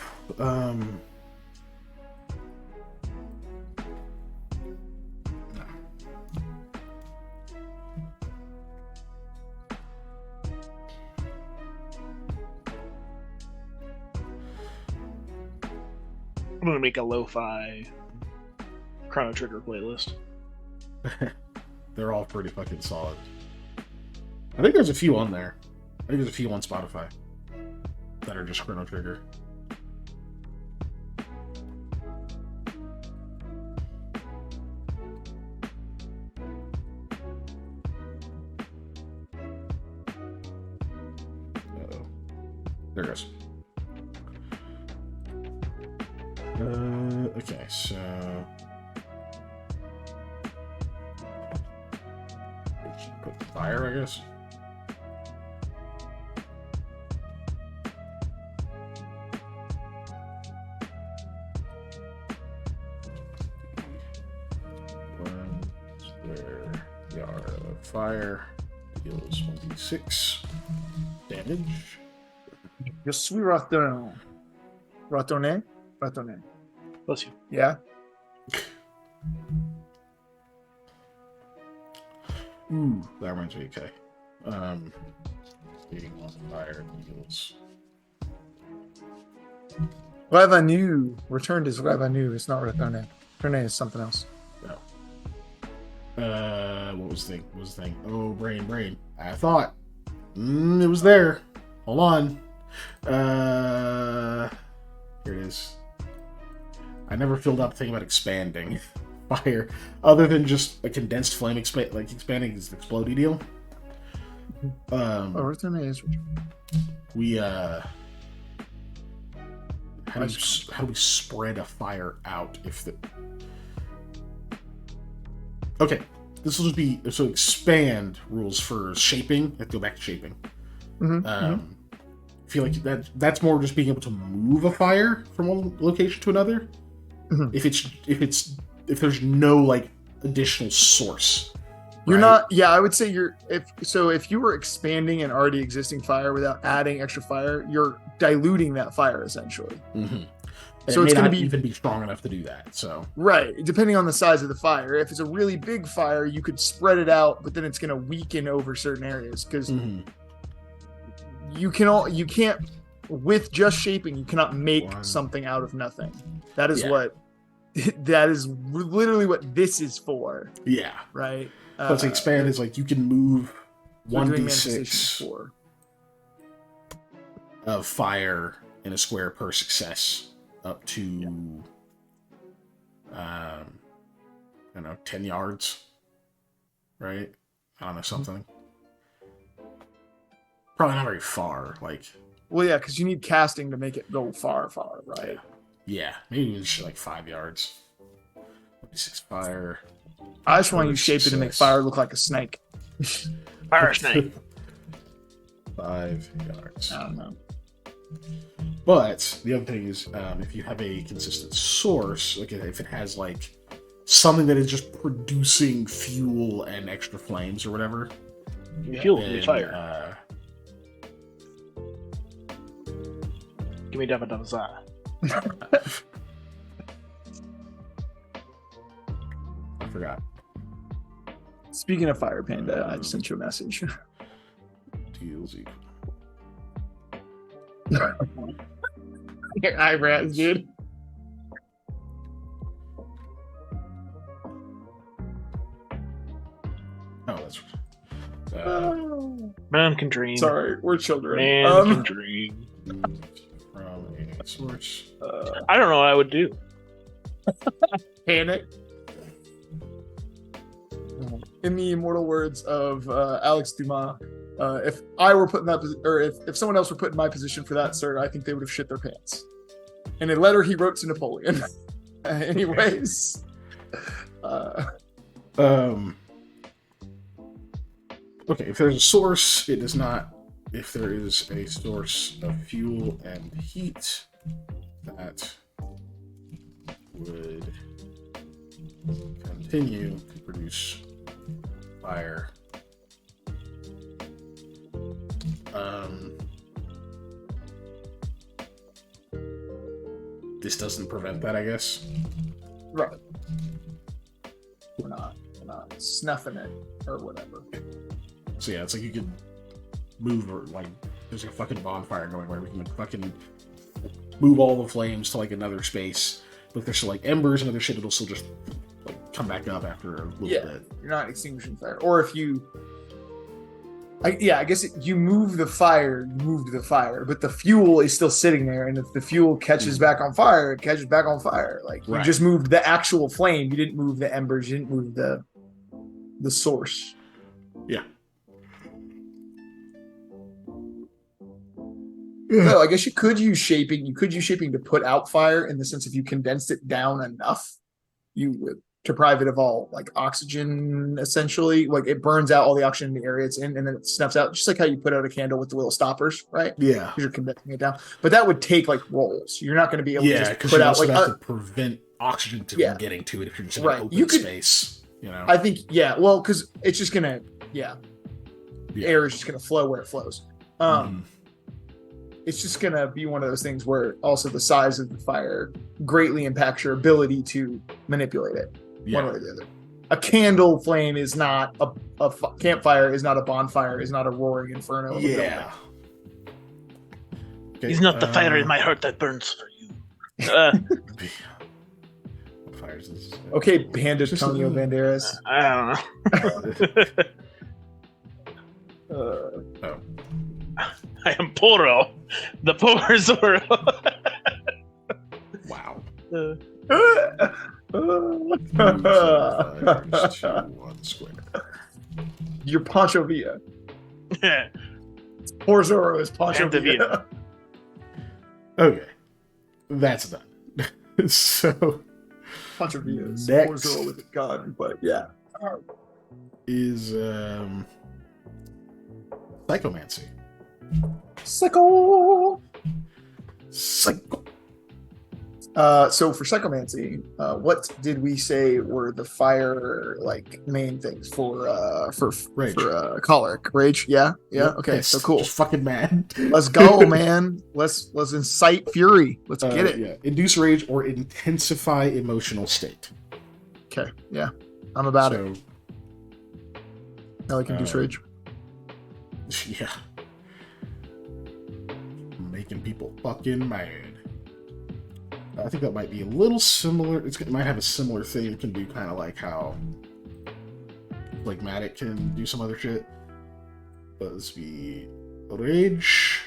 [SPEAKER 3] I'm gonna make a lo-fi Chrono Trigger playlist.
[SPEAKER 1] They're all pretty fucking solid. I think there's a few on there. I think there's a few on Spotify that are just Chrono Trigger. Uh-oh. There it goes. Okay, so put fire, I guess. There we are. Fire deals 1d6 damage.
[SPEAKER 2] Je suis raton. Ratonnet? Ratonnet.
[SPEAKER 3] Bless you.
[SPEAKER 2] Yeah.
[SPEAKER 1] Ooh, that reminds me. Okay. Being on fire deals.
[SPEAKER 2] Revenue. Returned is revenue. It's not ratonnet. Ratonnet is something else.
[SPEAKER 1] No. What was the thing? What was the thing? Oh, brain. I thought. It was there. Hold on. Here it is. I never filled up thinking about expanding fire, other than just a condensed flame expanding is the explodey deal.
[SPEAKER 2] Ratonnet is returned.
[SPEAKER 1] We how do we spread a fire out if the okay, this will just be so expand rules for shaping. Let's go back to shaping. I feel like that's more just being able to move a fire from one location to another. If there's no like additional source.
[SPEAKER 2] You're
[SPEAKER 1] right?
[SPEAKER 2] not. Yeah, I would say if you were expanding an already existing fire without adding extra fire, you're diluting that fire essentially.
[SPEAKER 1] So it's going to even be strong enough to do that. So
[SPEAKER 2] right, depending on the size of the fire. If it's a really big fire, you could spread it out, but then it's going to weaken over certain areas because you can't with just shaping. You cannot make something out of nothing. That is that is literally what this is for. Yeah. Right.
[SPEAKER 1] Plus, expand is like you can move 1d6 of fire in a square per success up to, I don't know, 10 yards. Right? I don't know, something. Probably not very far.
[SPEAKER 2] Well, yeah, because you need casting to make it go far, right?
[SPEAKER 1] Yeah, maybe it's like 5 yards. 6 fire.
[SPEAKER 2] I just want you to shape it to make fire look like a snake.
[SPEAKER 3] Fire snake.
[SPEAKER 1] 5 yards.
[SPEAKER 2] I don't know.
[SPEAKER 1] But the other thing is, if you have a consistent source, like if it has like something that is just producing fuel and extra flames or whatever,
[SPEAKER 3] fuel can be fire. Give me Dabba Dabba Za.
[SPEAKER 1] I forgot.
[SPEAKER 2] Speaking of Fire Panda, I just sent you a message.
[SPEAKER 1] Deals equal.
[SPEAKER 2] Your eyebrows, dude.
[SPEAKER 1] Oh, that's.
[SPEAKER 3] Man can dream.
[SPEAKER 2] Sorry, we're children.
[SPEAKER 3] Man can dream.
[SPEAKER 1] From a source.
[SPEAKER 3] I don't know what I would do.
[SPEAKER 2] Panic. In the immortal words of Alex Dumas, if I were put in that or if someone else were put in my position for that, sir, I think they would have shit their pants. In a letter he wrote to Napoleon. Anyways.
[SPEAKER 1] Okay, if there's a source, it does not. If there is a source of fuel and heat, that would continue to produce fire. This doesn't prevent that, I guess.
[SPEAKER 2] Right. We're not snuffing it or whatever.
[SPEAKER 1] So yeah, it's like you could move, or like there's a fucking bonfire going where we can fucking move all the flames to like another space. But if there's still like embers and other shit, it'll still just like come back up after a little bit.
[SPEAKER 2] You're not extinguishing fire. Or if you I guess you move the fire, but the fuel is still sitting there, and if the fuel catches back on fire, it catches back on fire. Like you just moved the actual flame, you didn't move the embers, you didn't move the source.
[SPEAKER 1] Yeah.
[SPEAKER 2] No, I guess you could use shaping. You could use shaping to put out fire in the sense if you condensed it down enough, you would deprive it of all like oxygen, essentially. Like it burns out all the oxygen in the area it's in, and then it snuffs out, just like how you put out a candle with the little stoppers, right?
[SPEAKER 1] Yeah.
[SPEAKER 2] Because you're condensing it down. But that would take like rolls. You're not going to be able to just put
[SPEAKER 1] you
[SPEAKER 2] out like
[SPEAKER 1] have to prevent oxygen from getting to it if you're just in an open space. You know.
[SPEAKER 2] I think well, because it's just gonna air is just gonna flow where it flows. It's just going to be one of those things where also the size of the fire greatly impacts your ability to manipulate it one way or the other. A candle flame is not a campfire, is not a bonfire, is not a roaring inferno.
[SPEAKER 1] Yeah.
[SPEAKER 3] Okay, he's not the fire in my heart that burns for you.
[SPEAKER 1] Fires is,
[SPEAKER 2] okay, Bandit Antonio Banderas.
[SPEAKER 3] I don't know. I am Poro, the poor Zoro.
[SPEAKER 1] Wow. 1 square.
[SPEAKER 2] You're Pancho Villa. Poor Zoro is Pancho Villa.
[SPEAKER 1] Okay, that's done. So
[SPEAKER 2] Pancho Villa is
[SPEAKER 1] next
[SPEAKER 2] poor Zoro with a gun, but yeah.
[SPEAKER 1] Is psychomancy.
[SPEAKER 2] Psycho. So for psychomancy, what did we say were the fire like main things for
[SPEAKER 1] rage.
[SPEAKER 2] For choleric rage? Yeah. Okay,
[SPEAKER 1] pissed.
[SPEAKER 2] so cool.
[SPEAKER 1] Just fucking mad.
[SPEAKER 2] Let's go, man. Let's incite fury. Let's get it.
[SPEAKER 1] Yeah, induce rage or intensify emotional state.
[SPEAKER 2] Okay, yeah, I'm about it. I like induce rage.
[SPEAKER 1] Yeah. Making people fucking mad. I think that might be a little similar. It might have a similar thing. It can do kind of like how Phlegmatic can do some other shit. But let's be rage.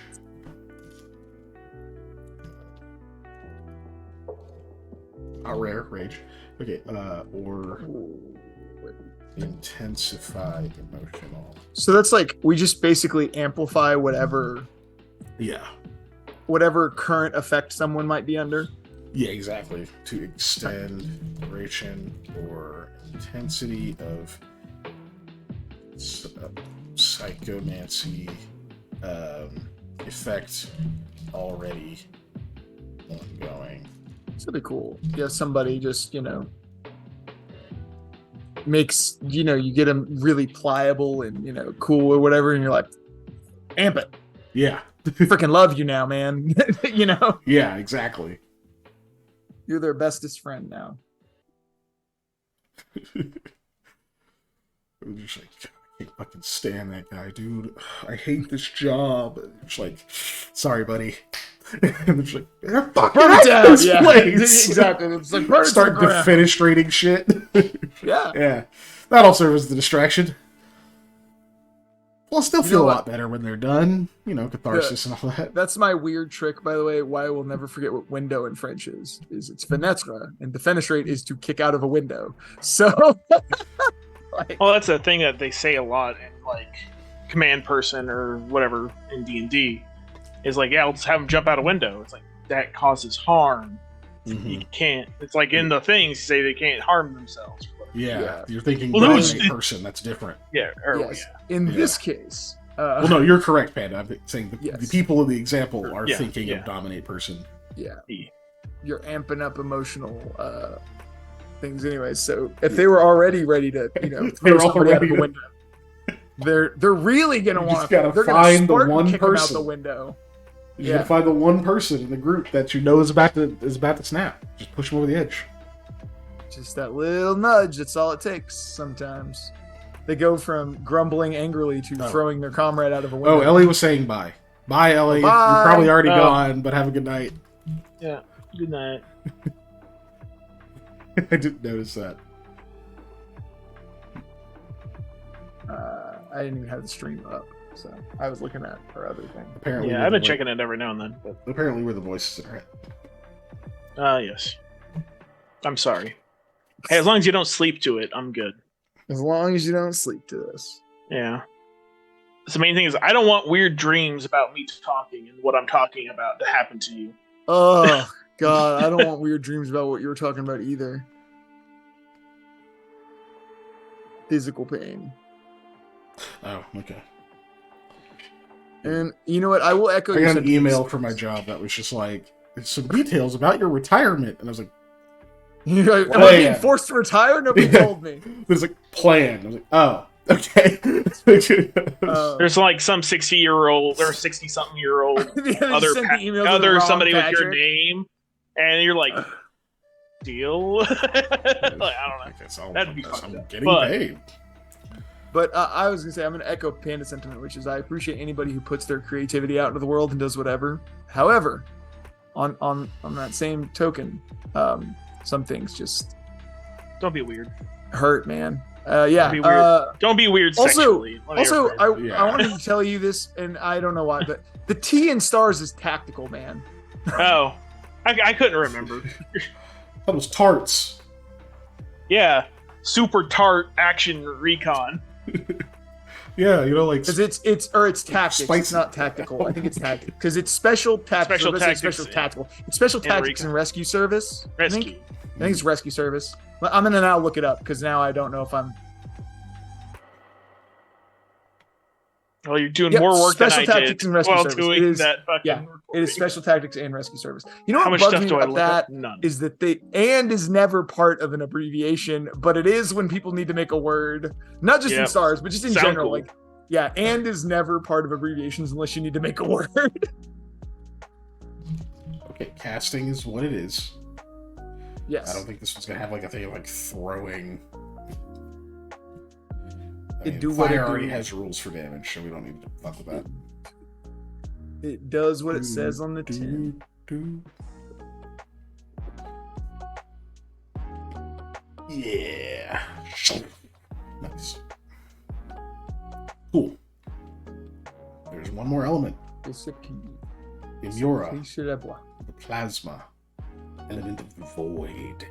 [SPEAKER 1] Rare rage. Okay, or intensify emotional.
[SPEAKER 2] So that's like we just basically amplify whatever current effect someone might be under.
[SPEAKER 1] Yeah, exactly. To extend duration or intensity of psychomancy effect already ongoing.
[SPEAKER 2] This would be cool. Yeah, somebody just, makes, you get them really pliable and, cool or whatever, and you're like, amp it.
[SPEAKER 1] Yeah.
[SPEAKER 2] Freaking love you now, man.
[SPEAKER 1] Yeah, exactly.
[SPEAKER 2] You're their bestest friend now.
[SPEAKER 1] I'm just like, I can't fucking stand that guy, dude. I hate this job. It's like, sorry, buddy. And it's like, fucking down. Yeah, place.
[SPEAKER 2] Exactly. It's like
[SPEAKER 1] start defenestrating shit.
[SPEAKER 2] Yeah.
[SPEAKER 1] Yeah. That'll serve as the distraction. Well, still feel a lot better when they're done. Catharsis and all that.
[SPEAKER 2] That's my weird trick, by the way, why I will never forget what window in French is it's fenetre, and defenestrate is to kick out of a window. So...
[SPEAKER 3] well, that's a thing that they say a lot in, like, command person or whatever in D&D. Is like, yeah, let's have them jump out a window. It's like, that causes harm. Mm-hmm. You can't... It's like in the things, you say they can't harm themselves.
[SPEAKER 1] Yeah, you're thinking
[SPEAKER 3] Well,
[SPEAKER 1] dominate person. That's different.
[SPEAKER 3] Yeah.
[SPEAKER 2] Yes. In this case.
[SPEAKER 1] Well, no, you're correct, Panda. I'm saying the
[SPEAKER 2] Yes.
[SPEAKER 1] people in the example are
[SPEAKER 3] Yeah,
[SPEAKER 1] thinking
[SPEAKER 3] yeah.
[SPEAKER 1] of dominate person.
[SPEAKER 2] Yeah.
[SPEAKER 3] Yeah.
[SPEAKER 2] You're amping up emotional things anyway. So if they were already ready to, throw somebody out of a window, they're really gonna want to. They're
[SPEAKER 1] find
[SPEAKER 2] gonna
[SPEAKER 1] the one
[SPEAKER 2] kick them out
[SPEAKER 1] person.
[SPEAKER 2] the window.
[SPEAKER 1] You gotta find the one person in the group that you know is about to snap. Just push them over the edge.
[SPEAKER 2] Just that little nudge. That's all it takes. Sometimes they go from grumbling angrily to throwing their comrade out of a window.
[SPEAKER 1] Oh, Ellie was saying bye. Bye, Ellie.
[SPEAKER 2] Bye.
[SPEAKER 1] You're probably already gone, but have a good night.
[SPEAKER 3] Yeah. Good night.
[SPEAKER 1] I didn't notice that.
[SPEAKER 2] I didn't even have the stream up, so I was looking at her other thing.
[SPEAKER 1] Apparently,
[SPEAKER 3] Yeah, I've been checking it every now and then. But
[SPEAKER 1] apparently, we're the voices in her head.
[SPEAKER 3] yes. I'm sorry. Hey, as long as you don't sleep to it, I'm good.
[SPEAKER 2] As long as you don't sleep to this.
[SPEAKER 3] Yeah. So the main thing is I don't want weird dreams about me talking and what I'm talking about to happen to you.
[SPEAKER 2] Oh God, I don't want weird dreams about what you were talking about either. Physical pain.
[SPEAKER 1] Oh, okay.
[SPEAKER 2] And you know what? I will echo.
[SPEAKER 1] I got an email from my job that was just like, some details about your retirement, and I was like,
[SPEAKER 2] You're like, am I being forced to retire? Nobody told me.
[SPEAKER 1] There's like plan. I was like, oh, okay.
[SPEAKER 3] There's like some 60-year-old or 60-something-year-old other somebody with your name, and you're like, deal. Like, I don't know. That'd be fun.
[SPEAKER 1] I'm getting paid.
[SPEAKER 2] But I was gonna say I'm gonna echo Panda sentiment, which is I appreciate anybody who puts their creativity out into the world and does whatever. However, on that same token, some things just
[SPEAKER 3] don't be weird.
[SPEAKER 2] Hurt, man. Yeah.
[SPEAKER 3] Don't be weird. Don't be weird sexually.
[SPEAKER 2] I wanted to tell you this, and I don't know why, but the T in stars is tactical, man.
[SPEAKER 3] Oh, I couldn't remember.
[SPEAKER 1] That was tarts.
[SPEAKER 3] Yeah, super tart action recon.
[SPEAKER 1] Yeah, like
[SPEAKER 2] because it's tactics. It's not tactical. I think it's tactics because it's special tactics. Special tactical. It's special tactics and rescue service. I think it's rescue service. I'm gonna now look it up because now I don't know if I'm.
[SPEAKER 3] Well, you're doing more work than I did.
[SPEAKER 2] Special tactics and rescue service.
[SPEAKER 3] Doing that fucking
[SPEAKER 2] it is special tactics and rescue service. You know what bugs me about that is that is never part of an abbreviation, but it is when people need to make a word, not just in stars, but just in general. Cool. Like, and is never part of abbreviations unless you need to make a word.
[SPEAKER 1] Okay, casting is what it is.
[SPEAKER 2] Yes.
[SPEAKER 1] I don't think this one's gonna have like a thing of like throwing. Fire already has rules for damage, so we don't need to fuck with that.
[SPEAKER 2] It does what it says on the tin.
[SPEAKER 1] Yeah. Nice. Cool. There's one more element. Imura. The plasma. Element of the void.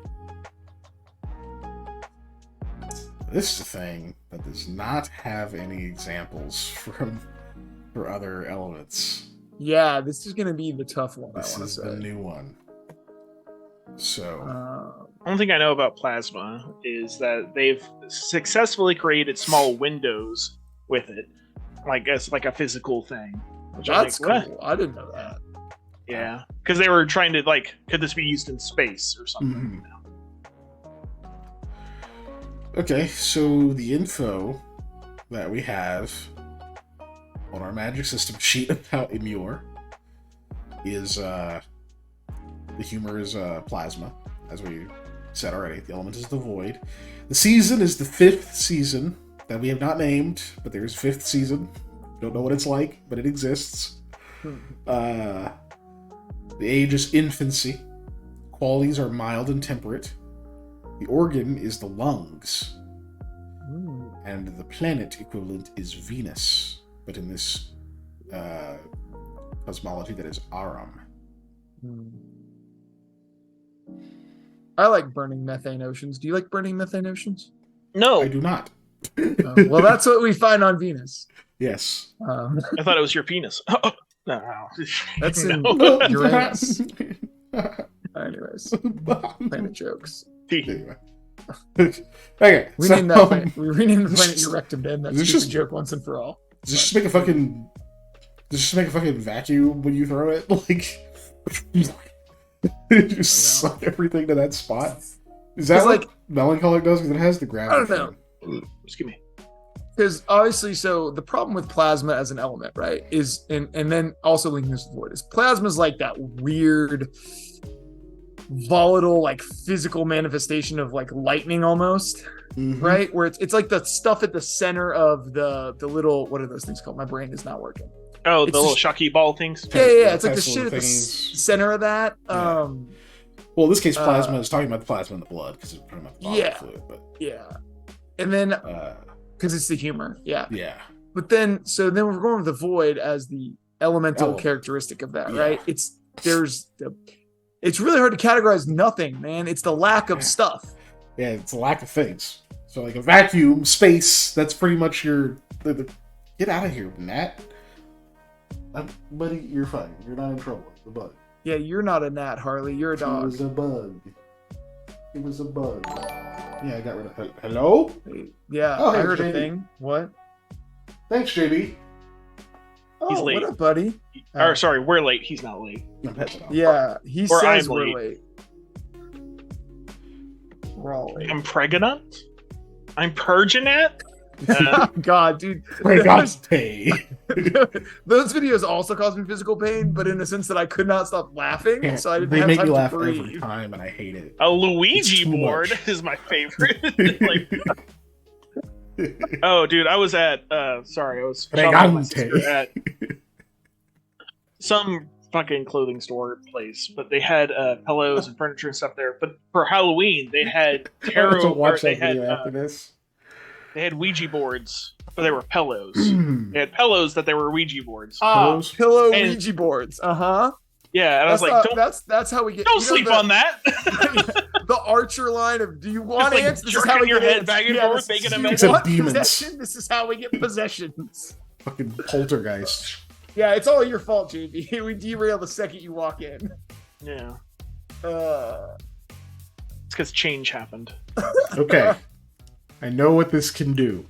[SPEAKER 1] This is a thing that does not have any examples for other elements.
[SPEAKER 2] Yeah, this is going to be the tough one.
[SPEAKER 1] This is the new one. So,
[SPEAKER 3] one thing I know about plasma is that they've successfully created small windows with it, like as like a physical thing.
[SPEAKER 2] That's cool. I didn't know that.
[SPEAKER 3] Yeah, because they were trying to could this be used in space or something?
[SPEAKER 1] Mm-hmm. Okay, so the info that we have on our magic system sheet about Humour is the Humour is plasma, as we said already. The element is the void. The season is the 5th season that we have not named, but there's a 5th season. Don't know what it's like, but it exists. The age is infancy. Qualities are mild and temperate. The organ is the lungs. And the planet equivalent is Venus. But in this cosmology, that is Aram.
[SPEAKER 2] I like burning methane oceans. Do you like burning methane oceans?
[SPEAKER 3] No.
[SPEAKER 1] I do not.
[SPEAKER 2] Well, that's what we find on Venus.
[SPEAKER 1] Yes.
[SPEAKER 3] I thought it was your penis. No.
[SPEAKER 2] That's in Uranus. Anyways, planet jokes.
[SPEAKER 1] Anyway. Okay,
[SPEAKER 2] We named that planet. We renamed the planet your rectum to end that stupid joke once and for all.
[SPEAKER 1] Just make a fucking. Just make a fucking vacuum when you throw it. Like, just suck everything to that spot. Is that like melancholic does? Because it has the gravity.
[SPEAKER 2] I don't
[SPEAKER 3] know. Excuse me.
[SPEAKER 2] Because obviously, so the problem with plasma as an element, right, is and then also linking this to void is plasma is like that weird, volatile, like physical manifestation of like lightning almost, right? Where it's like the stuff at the center of the little, what are those things called? My brain is not working.
[SPEAKER 3] Oh, the little shocky ball things.
[SPEAKER 2] Yeah. It's like the shit at the center of that.
[SPEAKER 1] Yeah. Well, in this case, plasma is talking about the plasma in the blood because it's talking about the bodily fluid. But
[SPEAKER 2] and then because it's the humor, yeah. But then we're going with the void as the elemental characteristic of that, right? It's really hard to categorize nothing, man. It's the lack of stuff.
[SPEAKER 1] Yeah, it's a lack of things. So like a vacuum, space, that's pretty much your... Get out of here, Nat. Buddy, you're fine. You're not in trouble. The bug.
[SPEAKER 2] Yeah, you're not a gnat, Harley. You're a dog.
[SPEAKER 1] It was a bug. It was a bug. Yeah, I got rid of it. Hello?
[SPEAKER 2] Yeah, I heard a thing. What?
[SPEAKER 1] Thanks, JB.
[SPEAKER 3] He's late.
[SPEAKER 2] What up, buddy?
[SPEAKER 3] Sorry, we're late. He's not late.
[SPEAKER 2] Yeah, he
[SPEAKER 3] or
[SPEAKER 2] says
[SPEAKER 3] I'm
[SPEAKER 2] we're
[SPEAKER 3] late.
[SPEAKER 2] late. We're all late.
[SPEAKER 3] I'm pregnant? I'm Perginat?
[SPEAKER 2] God, dude. Those videos also caused me physical pain, but in the sense that I could not stop laughing, so I didn't have
[SPEAKER 1] make
[SPEAKER 2] time
[SPEAKER 1] me
[SPEAKER 2] to
[SPEAKER 1] laugh
[SPEAKER 2] breathe.
[SPEAKER 1] every time, and I hate it.
[SPEAKER 3] A Luigi board is my favorite. Oh, dude, I was at shopping with my sister at some fucking clothing store place, but they had pillows and furniture and stuff there. But for Halloween, they had
[SPEAKER 1] after this.
[SPEAKER 3] They had Ouija boards, but they were pillows. They had pillows that they were Ouija boards.
[SPEAKER 2] Pillow Ouija boards.
[SPEAKER 3] Yeah, and I was like,
[SPEAKER 2] that's how we get.
[SPEAKER 3] Don't sleep on that.
[SPEAKER 2] The Archer line of, do you want
[SPEAKER 3] like
[SPEAKER 2] ants? This is how we
[SPEAKER 3] your
[SPEAKER 2] get
[SPEAKER 3] head back and forth, making them
[SPEAKER 2] possession. This is how we get possessions.
[SPEAKER 1] Fucking poltergeist.
[SPEAKER 2] Yeah, it's all your fault, JB. We derail the second you walk in.
[SPEAKER 3] Yeah. It's because change happened.
[SPEAKER 1] Okay. I know what this can do.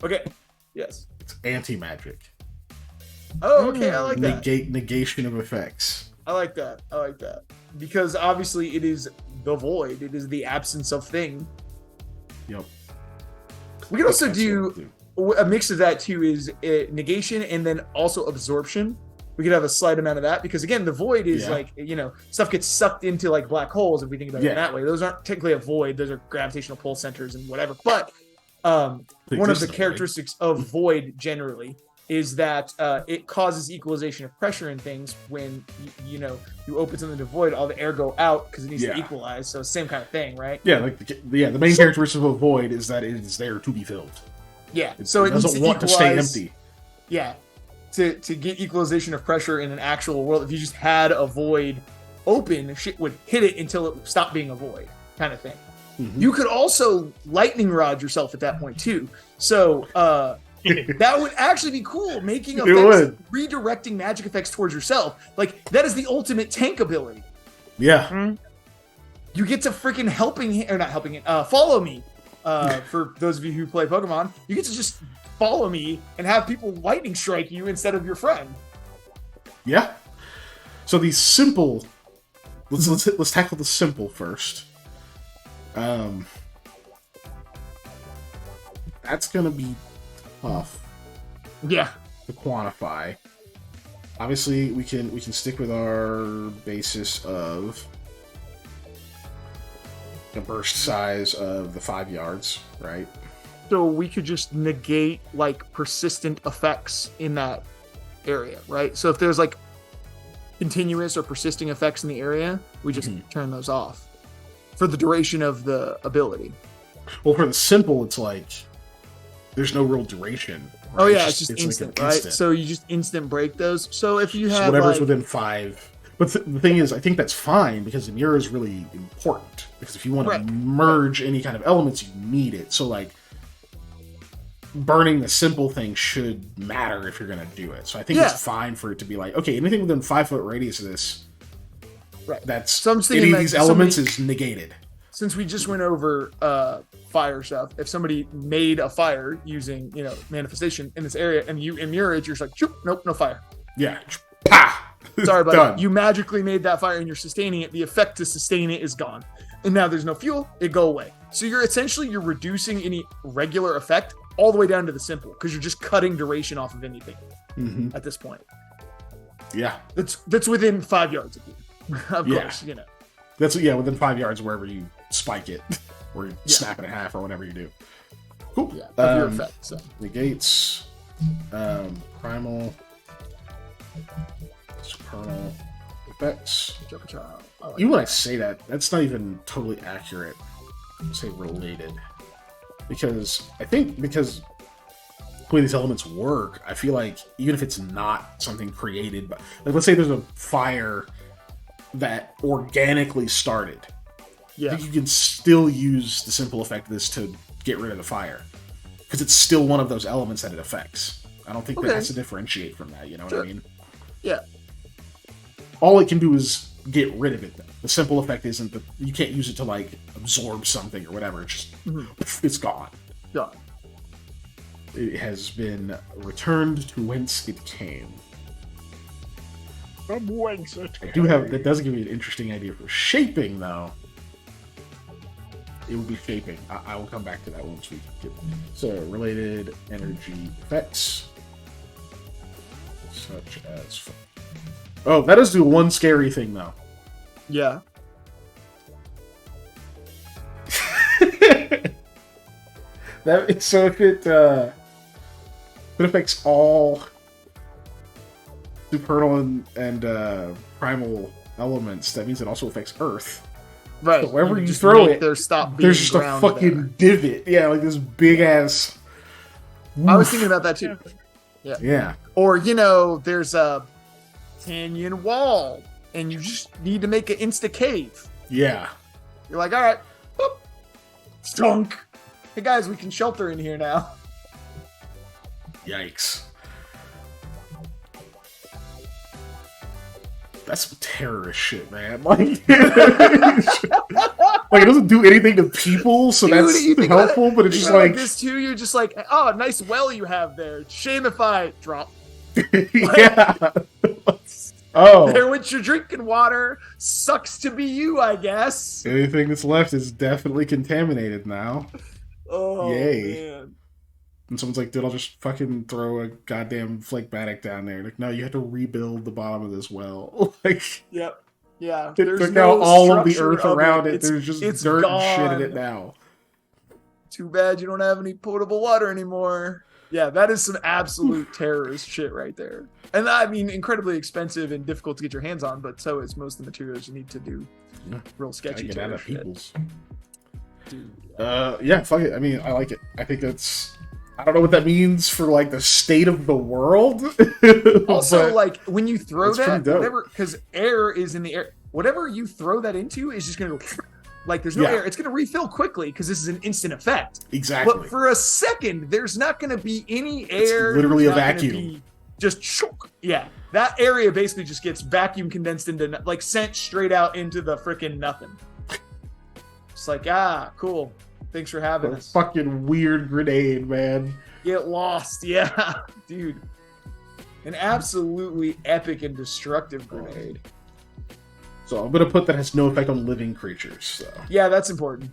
[SPEAKER 2] Okay. Yes.
[SPEAKER 1] It's anti-magic.
[SPEAKER 2] Oh, okay. I like that.
[SPEAKER 1] Negation of effects.
[SPEAKER 2] I like that. Because obviously it is the void. It is the absence of thing.
[SPEAKER 1] Yep.
[SPEAKER 2] We could also do a mix of that too, is negation and then also absorption. We could have a slight amount of that because again, the void is like, stuff gets sucked into like black holes if we think about it that way. Those aren't technically a void. Those are gravitational pull centers and whatever. But one of the characteristics of void generally is that it causes equalization of pressure in things when you open something to void, all the air go out because it needs to equalize. So same kind of thing, right?
[SPEAKER 1] Yeah, the main characteristic of a void is that it is there to be filled.
[SPEAKER 2] Yeah,
[SPEAKER 1] so it doesn't want to stay empty.
[SPEAKER 2] Yeah, to get equalization of pressure in an actual world, if you just had a void open, shit would hit it until it stopped being a void, kind of thing. Mm-hmm. You could also lightning rod yourself at that point too. So that would actually be cool, making effects, redirecting magic effects towards yourself. Like that is the ultimate tank ability.
[SPEAKER 1] Yeah.
[SPEAKER 2] Mm-hmm. You get to freaking follow me. For those of you who play Pokemon, you get to just follow me and have people lightning strike you instead of your friend.
[SPEAKER 1] Yeah. So these simple, let's tackle the simple first. That's gonna be tough.
[SPEAKER 2] Yeah.
[SPEAKER 1] To quantify. Obviously, we can stick with our basis of the burst size of the 5 yards, right?
[SPEAKER 2] So we could just negate like persistent effects in that area, right? So if there's like continuous or persisting effects in the area, we just turn those off for the duration of the ability.
[SPEAKER 1] Well, for the simple, it's like there's no real duration.
[SPEAKER 2] Right? Oh yeah, it's just instant, like right? Instant. So you just instant break those. So if you have
[SPEAKER 1] whatever's within 5. But the thing is, I think that's fine because the mirror is really important. Because if you want to merge any kind of elements, you need it. So, like, burning the simple thing should matter if you're going to do it. So I think it's fine for it to be like, okay, anything within 5 foot radius of this, that's any of these elements is negated.
[SPEAKER 2] since we just went over fire stuff, if somebody made a fire using, manifestation in this area and you mirror it, you're just like, nope, no fire.
[SPEAKER 1] Yeah. Pa!
[SPEAKER 2] Sorry, buddy.
[SPEAKER 1] Done.
[SPEAKER 2] You magically made that fire and you're sustaining it. The effect to sustain it is gone. And now there's no fuel. It go away. So you're reducing any regular effect all the way down to the simple because you're just cutting duration off of anything at this point.
[SPEAKER 1] Yeah.
[SPEAKER 2] That's within 5 yards of you. Of course,
[SPEAKER 1] That's within 5 yards wherever you spike it or you snap it in half or whatever you do. Cool.
[SPEAKER 2] Yeah, of your effect. So.
[SPEAKER 1] Negates, primal, supernal effects. Even when I say that, that's not even totally accurate. I'll say related. Because the way these elements work, I feel like even if it's not something created, but like let's say there's a fire that organically started.
[SPEAKER 2] Yeah.
[SPEAKER 1] I think you can still use the simple effect of this to get rid of the fire. Because it's still one of those elements that it affects. I don't think that has to differentiate from that, you know what I mean?
[SPEAKER 2] Yeah.
[SPEAKER 1] All it can do is get rid of it, though. The simple effect isn't that you can't use it to, like, absorb something or whatever. It's just, it's gone.
[SPEAKER 2] Gone.
[SPEAKER 1] It has been returned to whence it came.
[SPEAKER 3] From whence it came.
[SPEAKER 1] That does give me an interesting idea for shaping, though. It will be shaping. I will come back to that once we get. So, related energy effects. Such as. Oh, that does do one scary thing, though.
[SPEAKER 2] Yeah.
[SPEAKER 1] So if it affects all supernal and primal elements, that means it also affects Earth.
[SPEAKER 2] Right.
[SPEAKER 1] So wherever you throw it,
[SPEAKER 2] there's
[SPEAKER 1] just a fucking divot. Yeah, like this big ass.
[SPEAKER 2] I was thinking about that too. Yeah.
[SPEAKER 1] Yeah.
[SPEAKER 2] Or there's a canyon wall, and you just need to make an insta cave.
[SPEAKER 1] Yeah.
[SPEAKER 2] You're like, all right, boop, stunk. Hey guys, we can shelter in here now.
[SPEAKER 1] Yikes. That's some terrorist shit, man. Like, it doesn't do anything to people, so
[SPEAKER 2] Dude,
[SPEAKER 1] that's helpful, but it's just like
[SPEAKER 2] this too. You're just like, oh, nice well you have there. Shame if I drop.
[SPEAKER 1] Yeah. Oh.
[SPEAKER 2] There went your drinking water. Sucks to be you, I guess.
[SPEAKER 1] Anything that's left is definitely contaminated now.
[SPEAKER 2] Oh,
[SPEAKER 1] yay.
[SPEAKER 2] Man.
[SPEAKER 1] And someone's like, dude, I'll just fucking throw a goddamn phlegmatic down there. Like, no, you have to rebuild the bottom of this well. Like,
[SPEAKER 2] yep. Yeah.
[SPEAKER 1] It took out all of the earth around it. There's just dirt and shit in it now.
[SPEAKER 2] Too bad you don't have any potable water anymore. Yeah, that is some absolute terrorist shit right there. And I mean, incredibly expensive and difficult to get your hands on, but so is most of the materials you need to do real sketchy
[SPEAKER 1] get out of
[SPEAKER 2] shit.
[SPEAKER 1] people's.
[SPEAKER 2] Dude.
[SPEAKER 1] Yeah, fuck it. I mean, I like it. I think that's... I don't know what that means for, like, the state of the world.
[SPEAKER 2] Also, like, when you throw that, whatever, because air is in the air, whatever you throw that into is just going to go, like, there's no air. It's going to refill quickly because this is an instant effect.
[SPEAKER 1] Exactly.
[SPEAKER 2] But for a second, there's not going to be any air.
[SPEAKER 1] It's literally a vacuum.
[SPEAKER 2] Just shook. Yeah. That area basically just gets vacuum condensed into, like, sent straight out into the freaking nothing. It's like, cool. Thanks for having us.
[SPEAKER 1] Fucking weird grenade, man.
[SPEAKER 2] Get lost, yeah. Dude. An absolutely epic and destructive grenade.
[SPEAKER 1] So I'm going to put that has no effect on living creatures. So.
[SPEAKER 2] Yeah, that's important.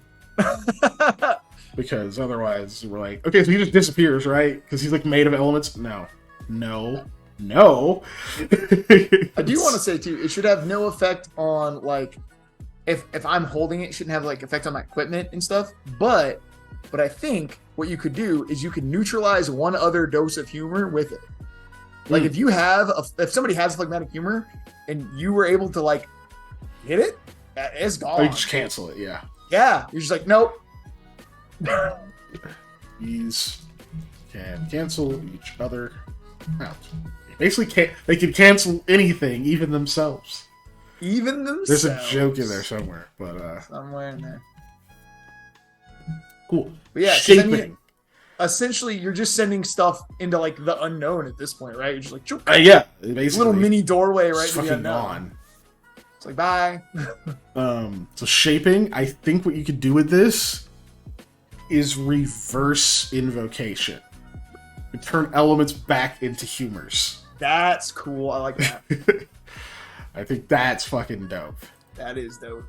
[SPEAKER 1] Because otherwise, we're like, okay, so he just disappears, right? Because he's like made of elements? No. I
[SPEAKER 2] do want to say, too, it should have no effect on, like, if I'm holding it shouldn't have like effect on my equipment and stuff, but I think what you could do is you could neutralize one other dose of humor with it. Like if somebody has phlegmatic humor and you were able to like hit it, it's gone.
[SPEAKER 1] Oh, you just cancel it, yeah.
[SPEAKER 2] Yeah, you're just like, nope.
[SPEAKER 1] These can cancel each other out. Basically, they can cancel anything, even themselves.
[SPEAKER 2] Even themselves.
[SPEAKER 1] There's a joke in there somewhere, but
[SPEAKER 2] somewhere in there.
[SPEAKER 1] Cool.
[SPEAKER 2] But yeah,
[SPEAKER 1] shaping.
[SPEAKER 2] Essentially, you're just sending stuff into like the unknown at this point, right? You're just like,
[SPEAKER 1] yeah, basically,
[SPEAKER 2] little mini doorway right
[SPEAKER 1] in the unknown.
[SPEAKER 2] It's like, bye.
[SPEAKER 1] So shaping, I think what you could do with this is reverse invocation. You turn elements back into humors.
[SPEAKER 2] That's cool. I like that.
[SPEAKER 1] I think that's fucking dope.
[SPEAKER 2] That is dope.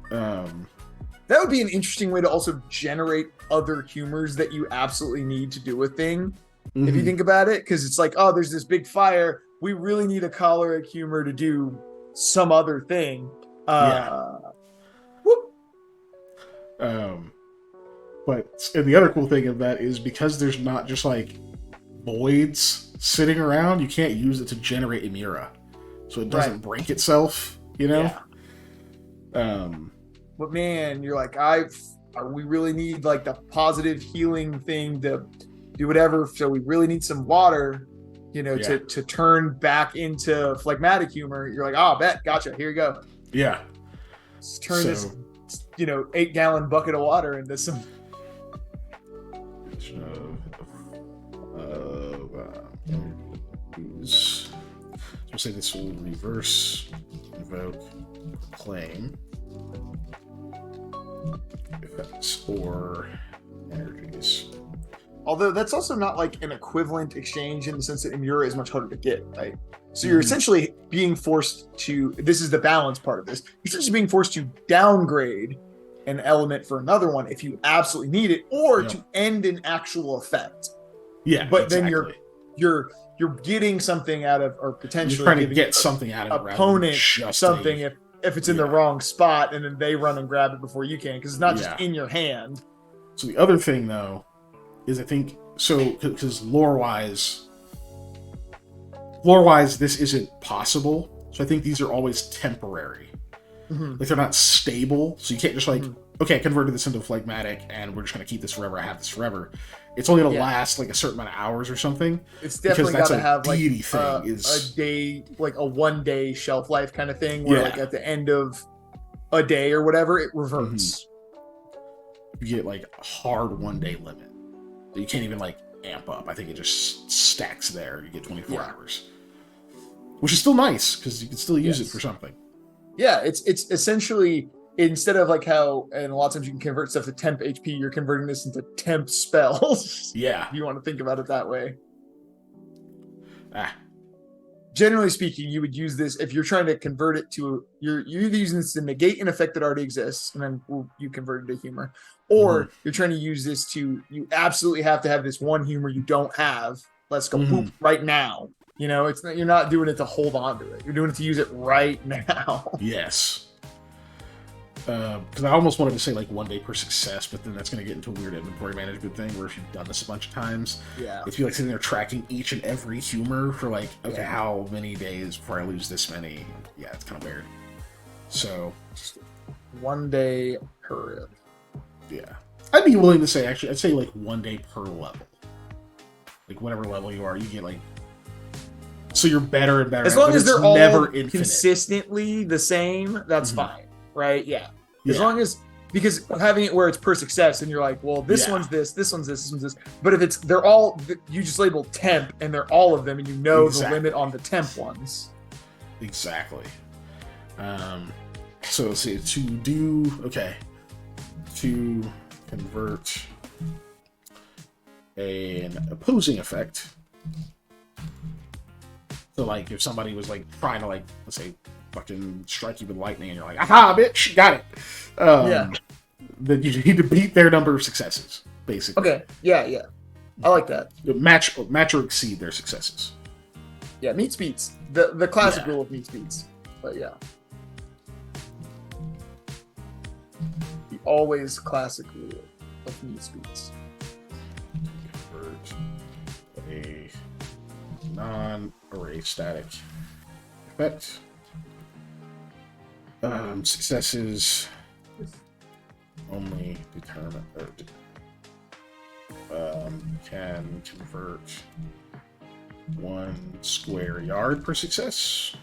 [SPEAKER 1] That
[SPEAKER 2] would be an interesting way to also generate other humors that you absolutely need to do a thing. Mm-hmm. If you think about it, because it's like, oh, there's this big fire. We really need a choleric humor to do some other thing. Whoop.
[SPEAKER 1] But and the other cool thing of that is because there's not just like voids sitting around, you can't use it to generate Emira. So it doesn't break itself, you know?
[SPEAKER 2] Yeah. But man, you're like, we really need like the positive healing thing to do whatever. So we really need some water, to turn back into phlegmatic humor. You're like, oh, bet, gotcha. Here you go.
[SPEAKER 1] Yeah.
[SPEAKER 2] Let's turn this, 8-gallon bucket of water into some.
[SPEAKER 1] So say this will reverse invoke claim effects or energies.
[SPEAKER 2] Although that's also not like an equivalent exchange in the sense that Emura is much harder to get, right? So you're essentially being forced to, this is the balance part of this, you're essentially being forced to downgrade an element for another one if you absolutely need it, or to end an actual effect.
[SPEAKER 1] Yeah,
[SPEAKER 2] but then you're getting something out of, or potentially
[SPEAKER 1] you're trying to get something out of
[SPEAKER 2] opponent something if it's in the wrong spot, and then they run and grab it before you can, because it's not just in your hand.
[SPEAKER 1] So the other thing though is I think because lore-wise this isn't possible. So I think these are always temporary. Mm-hmm. Like they're not stable. So you can't just like, okay, I converted this into phlegmatic and we're just going to keep this forever. I have this forever. It's only going to last like a certain amount of hours or something.
[SPEAKER 2] It's definitely got to have like a day, like a 1 day shelf life kind of thing where like at the end of a day or whatever, it reverts.
[SPEAKER 1] Mm-hmm. You get like a hard 1 day limit. You can't even like amp up. I think it just stacks there. You get 24 hours. Which is still nice because you can still use it for something.
[SPEAKER 2] Yeah, it's essentially, instead of like how, and a lot of times you can convert stuff to temp HP, you're converting this into temp spells.
[SPEAKER 1] Yeah.
[SPEAKER 2] If you want to think about it that way. Generally speaking, you would use this if you're trying to convert it to, you're either using this to negate an effect that already exists, and then you convert it to humor, or you're trying to use this to, you absolutely have to have this one humor you don't have. Let's go boop right now. It's not, you're not doing it to hold on to it. You're doing it to use it right now.
[SPEAKER 1] Yes. Because I almost wanted to say like 1 day per success, but then that's going to get into a weird inventory management thing where if you've done this a bunch of times, if you like sitting there tracking each and every humor for like, okay, how many days before I lose this many? Yeah, it's kind of weird. So
[SPEAKER 2] 1 day per.
[SPEAKER 1] Yeah. I'd be willing to say, actually, I'd say like 1 day per level. Like whatever level you are, you get like, so you're better and better.
[SPEAKER 2] As long as they're all
[SPEAKER 1] never
[SPEAKER 2] consistently the same, that's fine, right? Yeah. As long as, because having it where it's per success and you're like, well, this one's this one's this, this one's this. But if they're all, you just label temp and they're all of them and you know the limit on the temp ones.
[SPEAKER 1] Exactly. So let's see, to convert an opposing effect. So like if somebody was like trying to like, let's say, fucking strike you with lightning and you're like, aha, bitch, got it. Then you need to beat their number of successes, basically.
[SPEAKER 2] Okay. Yeah. I like that.
[SPEAKER 1] Match or exceed their successes.
[SPEAKER 2] Yeah, meets beats. The classic rule of meets beats. But yeah. The always classic rule of meets beats.
[SPEAKER 1] Convert a non-array static effect. Successes only determine can convert 1 square yard per success.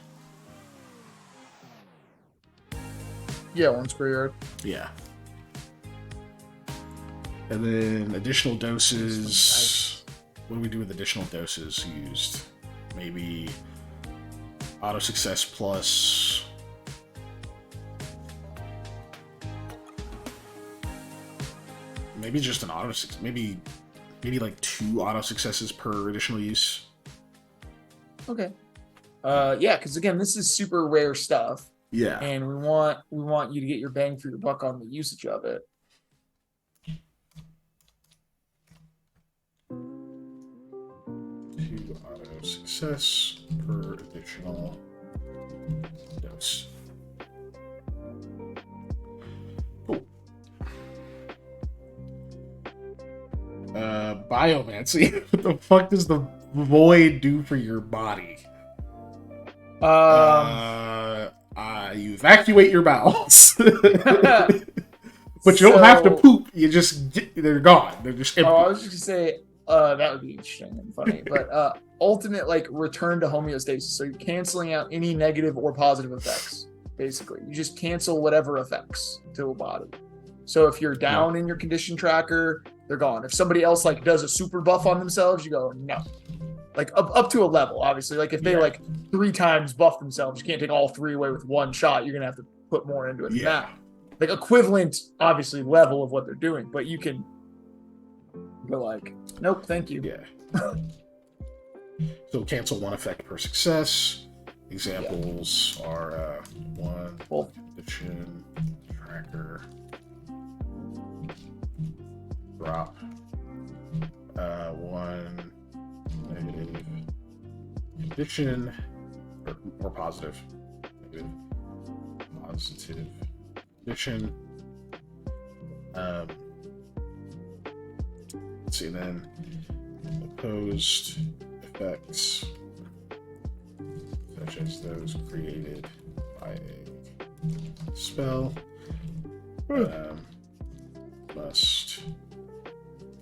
[SPEAKER 2] Yeah, 1 square yard.
[SPEAKER 1] Yeah. And then additional doses. What do we do with additional doses used? Maybe auto success plus maybe just an auto success. Maybe like 2 auto successes per additional use.
[SPEAKER 2] Okay. Yeah, because again, this is super rare stuff,
[SPEAKER 1] Yeah.
[SPEAKER 2] and we want you to get your bang for your buck on the usage of it.
[SPEAKER 1] 2 auto success per additional dose. Cool. Biomancy. What the fuck does the void do for your body? You evacuate your bowels. But you don't have to poop. You just they're gone. They're just empty.
[SPEAKER 2] Oh, I was just gonna say that would be interesting and funny, but ultimate like return to homeostasis. So you're canceling out any negative or positive effects. Basically, you just cancel whatever effects to a body. So if you're down in your condition tracker, they're gone. If somebody else like does a super buff on themselves, you go no. Like up to a level, obviously. Like if they like 3 times buff themselves, you can't take all 3 away with one shot. You're gonna have to put more into it than that. Like equivalent, obviously, level of what they're doing, but you can go like, nope, thank you.
[SPEAKER 1] Yeah. So cancel 1 effect per success. Examples are 1 condition tracker drop, 1 negative condition or positive negative positive condition. Let's see, then opposed effects such as those created by a spell must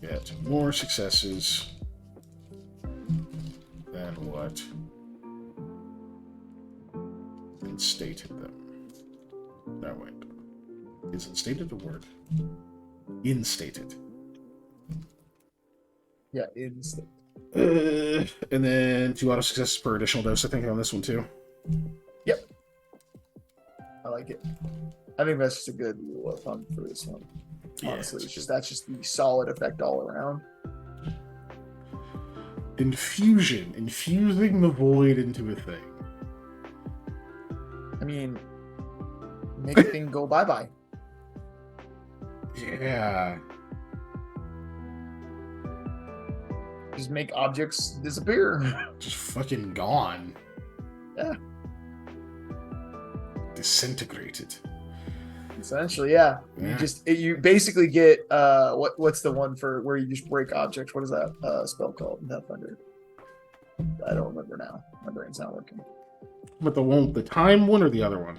[SPEAKER 1] get more successes than what instated them. No, wait. Is instated a word? Instated.
[SPEAKER 2] Yeah, instated.
[SPEAKER 1] And then 2 auto successes per additional dose, I think, on this one too.
[SPEAKER 2] Yep. I like it. I think that's just a good rule of thumb for this one. Honestly, that's just the solid effect all around.
[SPEAKER 1] Infusing the void into a thing.
[SPEAKER 2] I mean, make a thing go bye-bye.
[SPEAKER 1] Yeah.
[SPEAKER 2] Just make objects disappear.
[SPEAKER 1] Just fucking gone.
[SPEAKER 2] Yeah.
[SPEAKER 1] Disintegrated.
[SPEAKER 2] Essentially, yeah. You basically get what's the one for where you just break objects? What is that spell called in Pathfinder? I don't remember now. My brain's not working.
[SPEAKER 1] But the time one or the other one?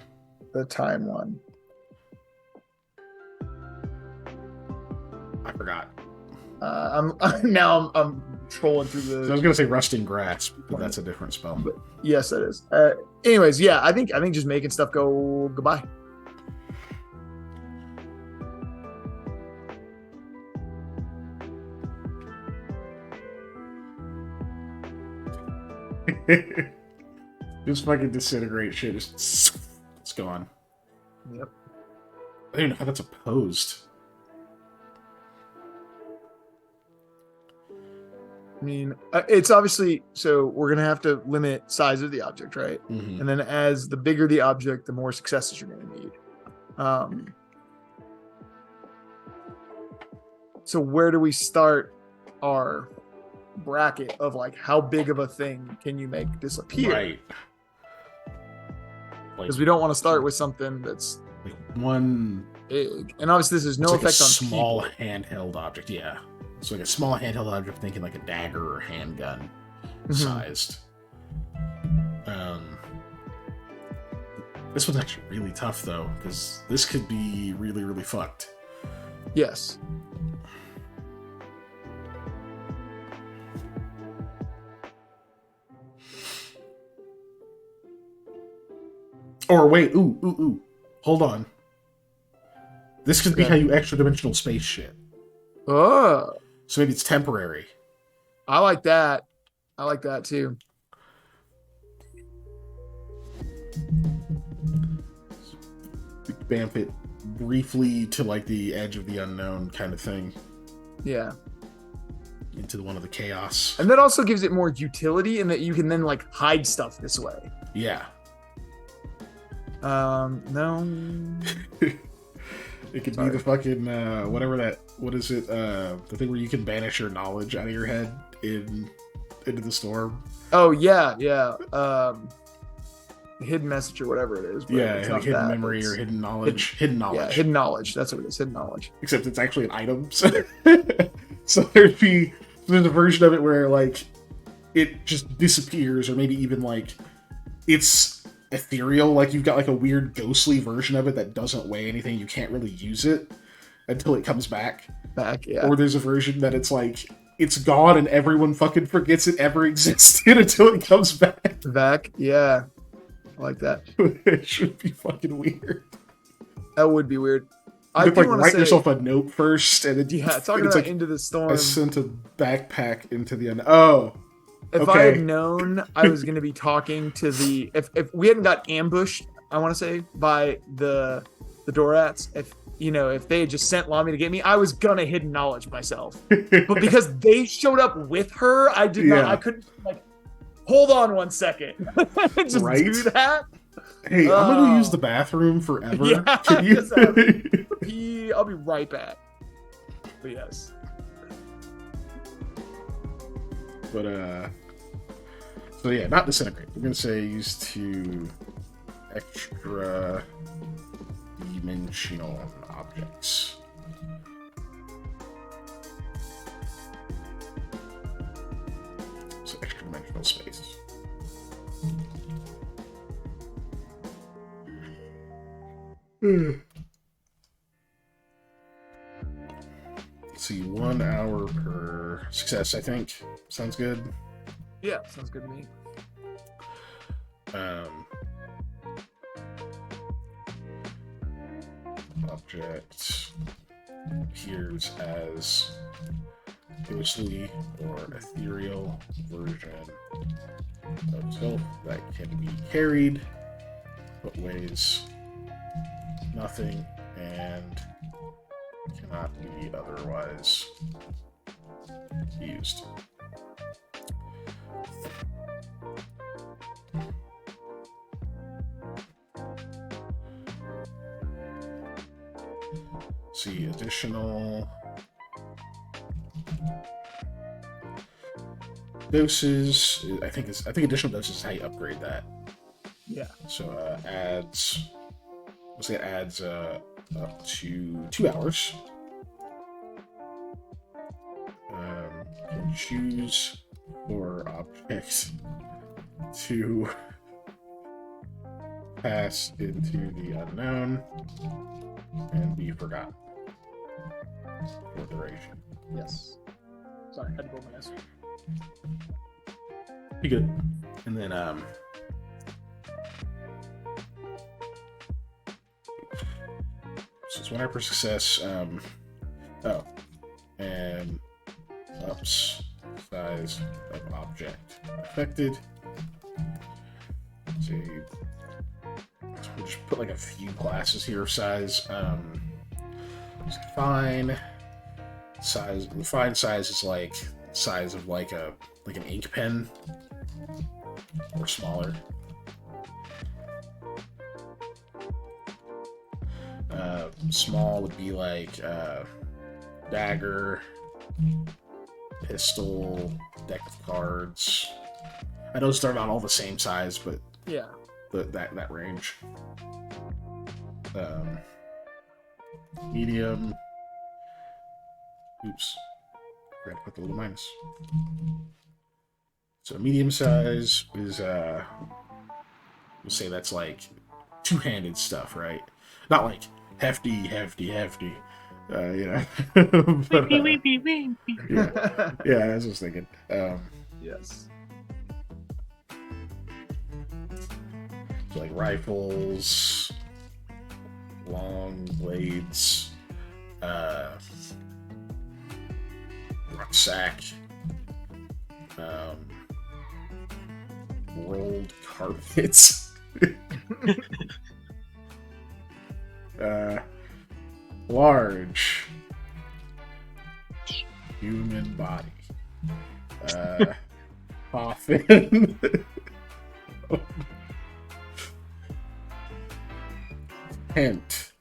[SPEAKER 2] The time one.
[SPEAKER 1] I forgot.
[SPEAKER 2] I'm trolling through the.
[SPEAKER 1] So I was gonna say rusting grasp, but that's a different spell.
[SPEAKER 2] But yes, that is. Anyways, yeah, I think just making stuff go goodbye.
[SPEAKER 1] Just fucking disintegrate shit. Just it's gone.
[SPEAKER 2] Yep.
[SPEAKER 1] I don't even know how that's opposed.
[SPEAKER 2] I mean, it's obviously, so we're going to have to limit size of the object, right?
[SPEAKER 1] Mm-hmm.
[SPEAKER 2] And then as the bigger the object, the more successes you're going to need. So where do we start our bracket of like how big of a thing can you make disappear?
[SPEAKER 1] Right.
[SPEAKER 2] Because we don't want to start with something that's
[SPEAKER 1] like one
[SPEAKER 2] big. And obviously this is no
[SPEAKER 1] like
[SPEAKER 2] effect on
[SPEAKER 1] small
[SPEAKER 2] people.
[SPEAKER 1] handheld object, yeah. So like a small handheld object, thinking like a dagger or handgun sized. This one's actually really tough though, because this could be really, really fucked.
[SPEAKER 2] Yes.
[SPEAKER 1] Or wait, ooh. Hold on. This could be how you extra dimensional space shit.
[SPEAKER 2] Oh.
[SPEAKER 1] So maybe it's temporary.
[SPEAKER 2] I like that. I like that too.
[SPEAKER 1] Bamf it briefly to like the edge of the unknown kind of thing.
[SPEAKER 2] Yeah.
[SPEAKER 1] Into one of the chaos.
[SPEAKER 2] And that also gives it more utility in that you can then like hide stuff this way.
[SPEAKER 1] Yeah.
[SPEAKER 2] No.
[SPEAKER 1] It could be the fucking what is it? The thing where you can banish your knowledge out of your head into the storm.
[SPEAKER 2] Oh yeah. Hidden message or whatever it is.
[SPEAKER 1] Hidden memory or hidden knowledge. Hidden knowledge.
[SPEAKER 2] Yeah, hidden knowledge. That's what it is. Hidden knowledge.
[SPEAKER 1] Except it's actually an item. So there's a version of it where like it just disappears, or maybe even like it's ethereal. Like you've got like a weird ghostly version of it that doesn't weigh anything. You can't really use it until it comes back.
[SPEAKER 2] Yeah.
[SPEAKER 1] Or there's a version that it's like it's gone and everyone fucking forgets it ever existed until it comes back.
[SPEAKER 2] Yeah. I like that.
[SPEAKER 1] It should be fucking weird.
[SPEAKER 2] That would be weird.
[SPEAKER 1] You could like write yourself a note first, and
[SPEAKER 2] talking about like, Into the Storm.
[SPEAKER 1] I sent a backpack into the unknown.
[SPEAKER 2] If I had known I was going to be talking to the if we hadn't got ambushed, I want to say by the Dorats, if they had just sent Lami to get me, I was gonna hidden knowledge myself. But because they showed up with her, I did not. I couldn't like hold on 1 second. Just do that.
[SPEAKER 1] Hey, I'm gonna use the bathroom forever.
[SPEAKER 2] Yeah,
[SPEAKER 1] Can you?
[SPEAKER 2] I'll be right back. But yes.
[SPEAKER 1] But so yeah, not disintegrate. We're gonna say used to extra dimensional objects. So extra dimensional space. Let's see, 1 hour per success, I think. Sounds good.
[SPEAKER 2] Yeah, sounds good to me.
[SPEAKER 1] Object appears as ghostly or ethereal version of self that can be carried but weighs nothing and cannot be otherwise used. See, additional doses. I think additional doses is how you upgrade that.
[SPEAKER 2] Yeah.
[SPEAKER 1] So adds. Let's say it adds up to 2 hours. You can choose for objects to pass into the unknown and be forgotten for duration.
[SPEAKER 2] Yes. Sorry, I had to blow my nose.
[SPEAKER 1] Be good. And then so it's 1 hour per success. And ups size of object affected. So we'll just put like a few classes here of size. Fine size. The fine size is like size of like an ink pen or smaller. Small would be like dagger, pistol, deck of cards. I know they're not all the same size, but
[SPEAKER 2] yeah,
[SPEAKER 1] that range. Medium. Oops, forgot to put the little minus. So medium size is we'll say that's like two-handed stuff, right? Not like hefty. Yeah, I was just thinking.
[SPEAKER 2] Yes.
[SPEAKER 1] So like rifles, long blades, rucksack, rolled carpets, large, human body. Coffin. Tent.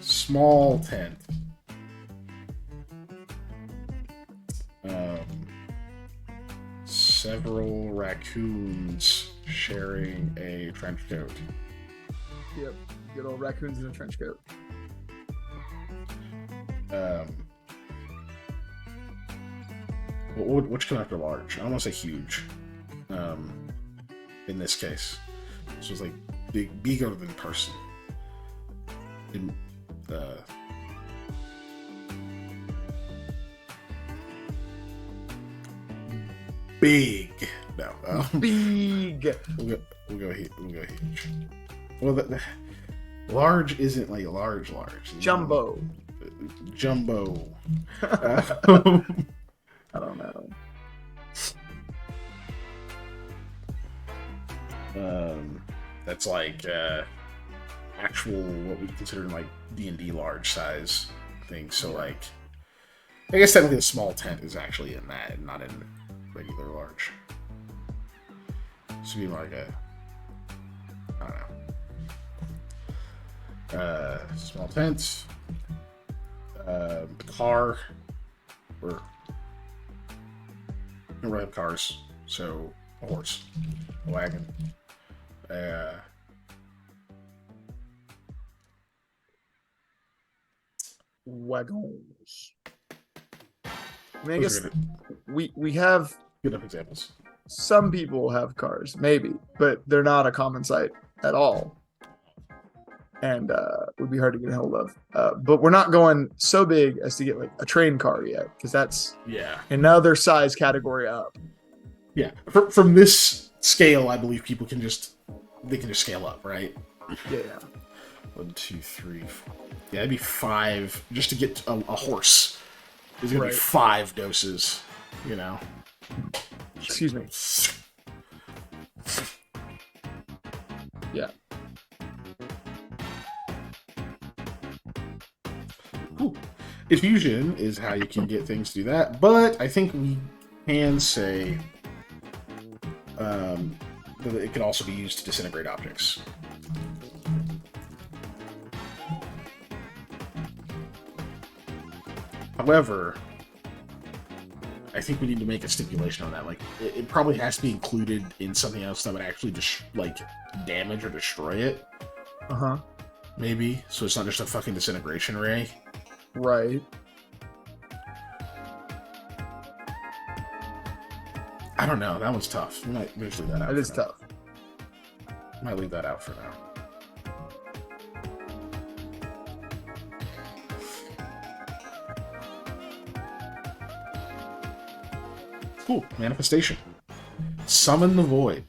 [SPEAKER 1] Small tent. Several raccoons sharing a trench coat.
[SPEAKER 2] Yep. Good old raccoons in a trench coat.
[SPEAKER 1] Which come after large? I don't want to say huge. In this case, this was like bigger than person. Big. No.
[SPEAKER 2] Big.
[SPEAKER 1] We'll go huge. Well, large isn't like large.
[SPEAKER 2] Jumbo.
[SPEAKER 1] Jumbo.
[SPEAKER 2] I don't know.
[SPEAKER 1] That's like actual what we consider like D&D large size thing. So like, I guess technically a small tent is actually in that, and not in regular large. So be like I don't know. Small tent. Car. Or we don't really have cars, so a horse, a wagon.
[SPEAKER 2] Wagons. I mean, I guess we have
[SPEAKER 1] good enough examples.
[SPEAKER 2] Some people have cars, maybe, but they're not a common sight at all, and would be hard to get a hold of. But we're not going so big as to get like a train car yet, because that's another size category up.
[SPEAKER 1] Yeah, from this scale, I believe people can just scale up, right?
[SPEAKER 2] Yeah.
[SPEAKER 1] 1, 2, 3, 4. Yeah, it'd be 5 just to get a horse. It's gonna be 5 doses, you know.
[SPEAKER 2] Excuse me. Yeah.
[SPEAKER 1] Cool. Diffusion is how you can get things to do that, but I think we can say that it can also be used to disintegrate objects. However, I think we need to make a stipulation on that. Like, it probably has to be included in something else that would actually just like damage or destroy it. Maybe. So it's not just a fucking disintegration ray.
[SPEAKER 2] Right.
[SPEAKER 1] I don't know. That one's tough. We might just leave that out.
[SPEAKER 2] It is tough.
[SPEAKER 1] Might leave that out for now. Cool. Manifestation. Summon the void.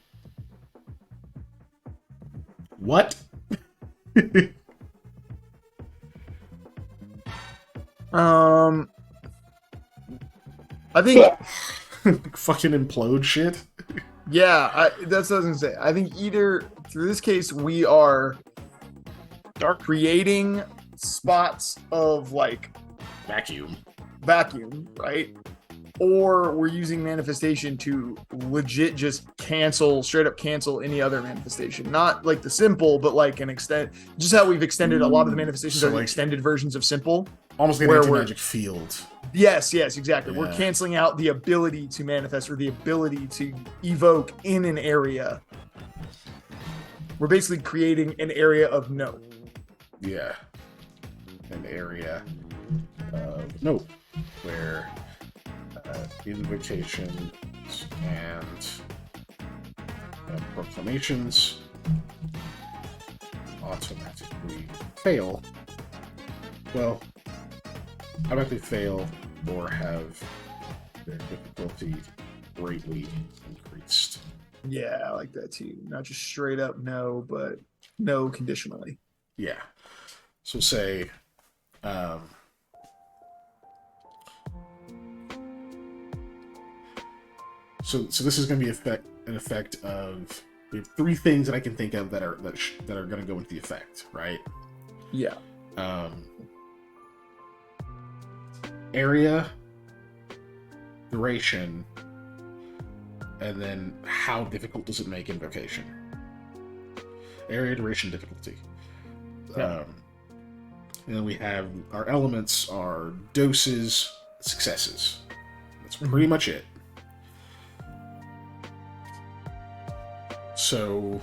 [SPEAKER 1] What?
[SPEAKER 2] I think
[SPEAKER 1] fucking implode shit.
[SPEAKER 2] Yeah, that's what I was gonna say. I think either through this case we are creating spots of like
[SPEAKER 1] vacuum,
[SPEAKER 2] right? Or we're using manifestation to legit just straight up cancel any other manifestation. Not like the simple, but like an extent, just how we've extended a lot of the manifestations are like extended versions of simple.
[SPEAKER 1] Almost like an anti-magic field.
[SPEAKER 2] Yes, exactly.
[SPEAKER 1] Yeah.
[SPEAKER 2] We're canceling out the ability to manifest or the ability to evoke in an area. We're basically creating an area of no.
[SPEAKER 1] Yeah. An area of no. Where invocations and proclamations automatically fail. Well, automatically fail or have their difficulty greatly increased.
[SPEAKER 2] Yeah, I like that too. Not just straight up no, but no conditionally.
[SPEAKER 1] Yeah. So say So this is going to be an effect of, we have 3 things that I can think of that are going to go into the effect, right?
[SPEAKER 2] Yeah.
[SPEAKER 1] Area duration, and then how difficult does it make invocation? Area, duration, difficulty.
[SPEAKER 2] Yeah.
[SPEAKER 1] And then we have our elements are doses, successes. That's pretty much it. So,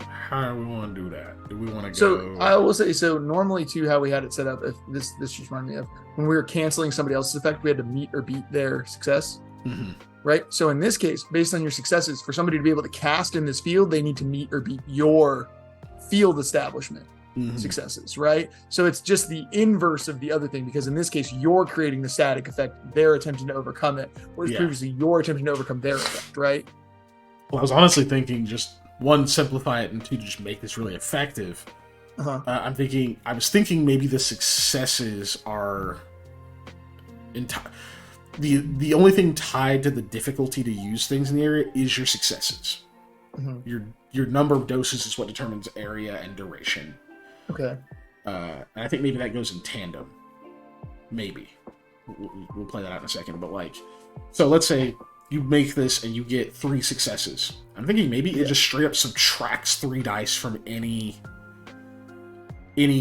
[SPEAKER 1] how do we want to do that? Do we want to go?
[SPEAKER 2] So I will say, so normally too, how we had it set up, if this just reminded me of when we were canceling somebody else's effect, we had to meet or beat their success.
[SPEAKER 1] Mm-hmm.
[SPEAKER 2] Right. So in this case, based on your successes, for somebody to be able to cast in this field, they need to meet or beat your field establishment successes. Right. So it's just the inverse of the other thing, because in this case, you're creating the static effect. They're attempting to overcome it. Whereas previously, you're attempting to overcome their effect. Right.
[SPEAKER 1] Well, I was honestly thinking just one, simplify it, and two, just make this really effective. I was thinking maybe the successes are the only thing tied to the difficulty to use things in the area is your successes. Your number of doses is what determines area and duration.
[SPEAKER 2] Okay.
[SPEAKER 1] And I think maybe that goes in tandem. Maybe. We'll play that out in a second. But so let's say you make this and you get 3 successes. I'm thinking maybe it just straight up subtracts 3 dice from any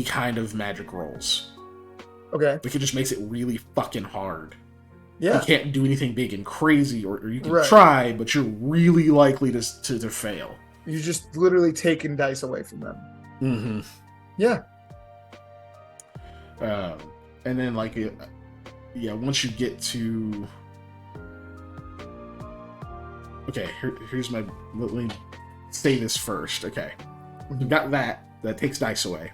[SPEAKER 1] kind of magic rolls.
[SPEAKER 2] Okay.
[SPEAKER 1] It just makes it really fucking hard.
[SPEAKER 2] Yeah.
[SPEAKER 1] You can't do anything big and crazy, or you can try, but you're really likely to fail.
[SPEAKER 2] You're just literally taking dice away from them.
[SPEAKER 1] Mm-hmm.
[SPEAKER 2] Yeah.
[SPEAKER 1] And then once you get to... Okay, here's my... Let me say this first. Okay. You got that. That takes dice away.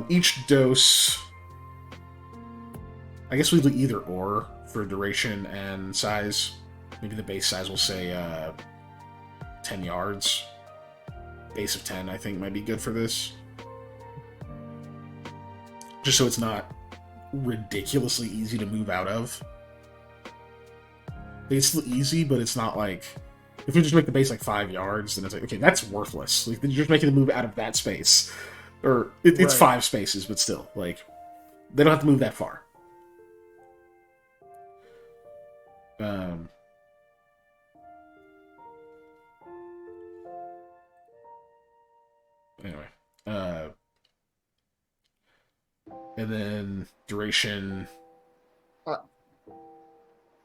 [SPEAKER 1] Each dose... I guess we do either or for duration and size. Maybe the base size will say 10 yards. Base of 10, I think, might be good for this. Just so it's not ridiculously easy to move out of. It's still easy, but it's not like... If you just make the base 5 yards, then it's okay, that's worthless. Then you're just making the move out of that space. Or, it's 5 spaces, but still. They don't have to move that far. Anyway, and then duration.
[SPEAKER 2] I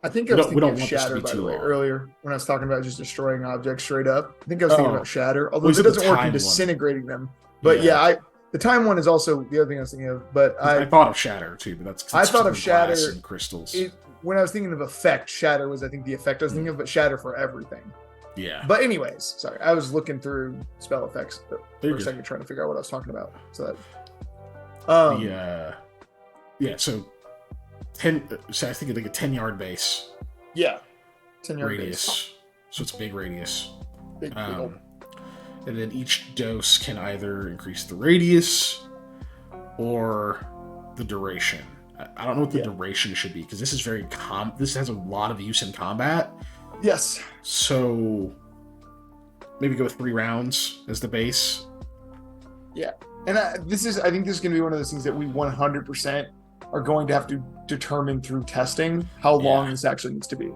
[SPEAKER 2] think I was thinking of Shatter, by the way, earlier when I was talking about just destroying objects straight up. I think I was thinking about Shatter, although it doesn't work in disintegrating them. But the time one is also the other thing I was thinking of. But I
[SPEAKER 1] thought of Shatter too, but that's
[SPEAKER 2] I thought of Shatter
[SPEAKER 1] and crystals.
[SPEAKER 2] When I was thinking of effect, Shatter was, I think, the effect I was thinking of, but Shatter for everything.
[SPEAKER 1] Yeah.
[SPEAKER 2] But anyways, sorry, I was looking through spell effects for a second, trying to figure out what I was talking about. So that.
[SPEAKER 1] So 10. So I think a 10-yard base.
[SPEAKER 2] Yeah. 10-yard
[SPEAKER 1] radius.
[SPEAKER 2] Base.
[SPEAKER 1] So it's a big radius.
[SPEAKER 2] Big.
[SPEAKER 1] And then each dose can either increase the radius or the duration. I don't know what the duration should be, because this is this has a lot of use in combat.
[SPEAKER 2] Yes.
[SPEAKER 1] So maybe go with 3 rounds as the base.
[SPEAKER 2] Yeah. And I think this is going to be one of those things that we 100% are going to have to determine through testing how long this actually needs to be.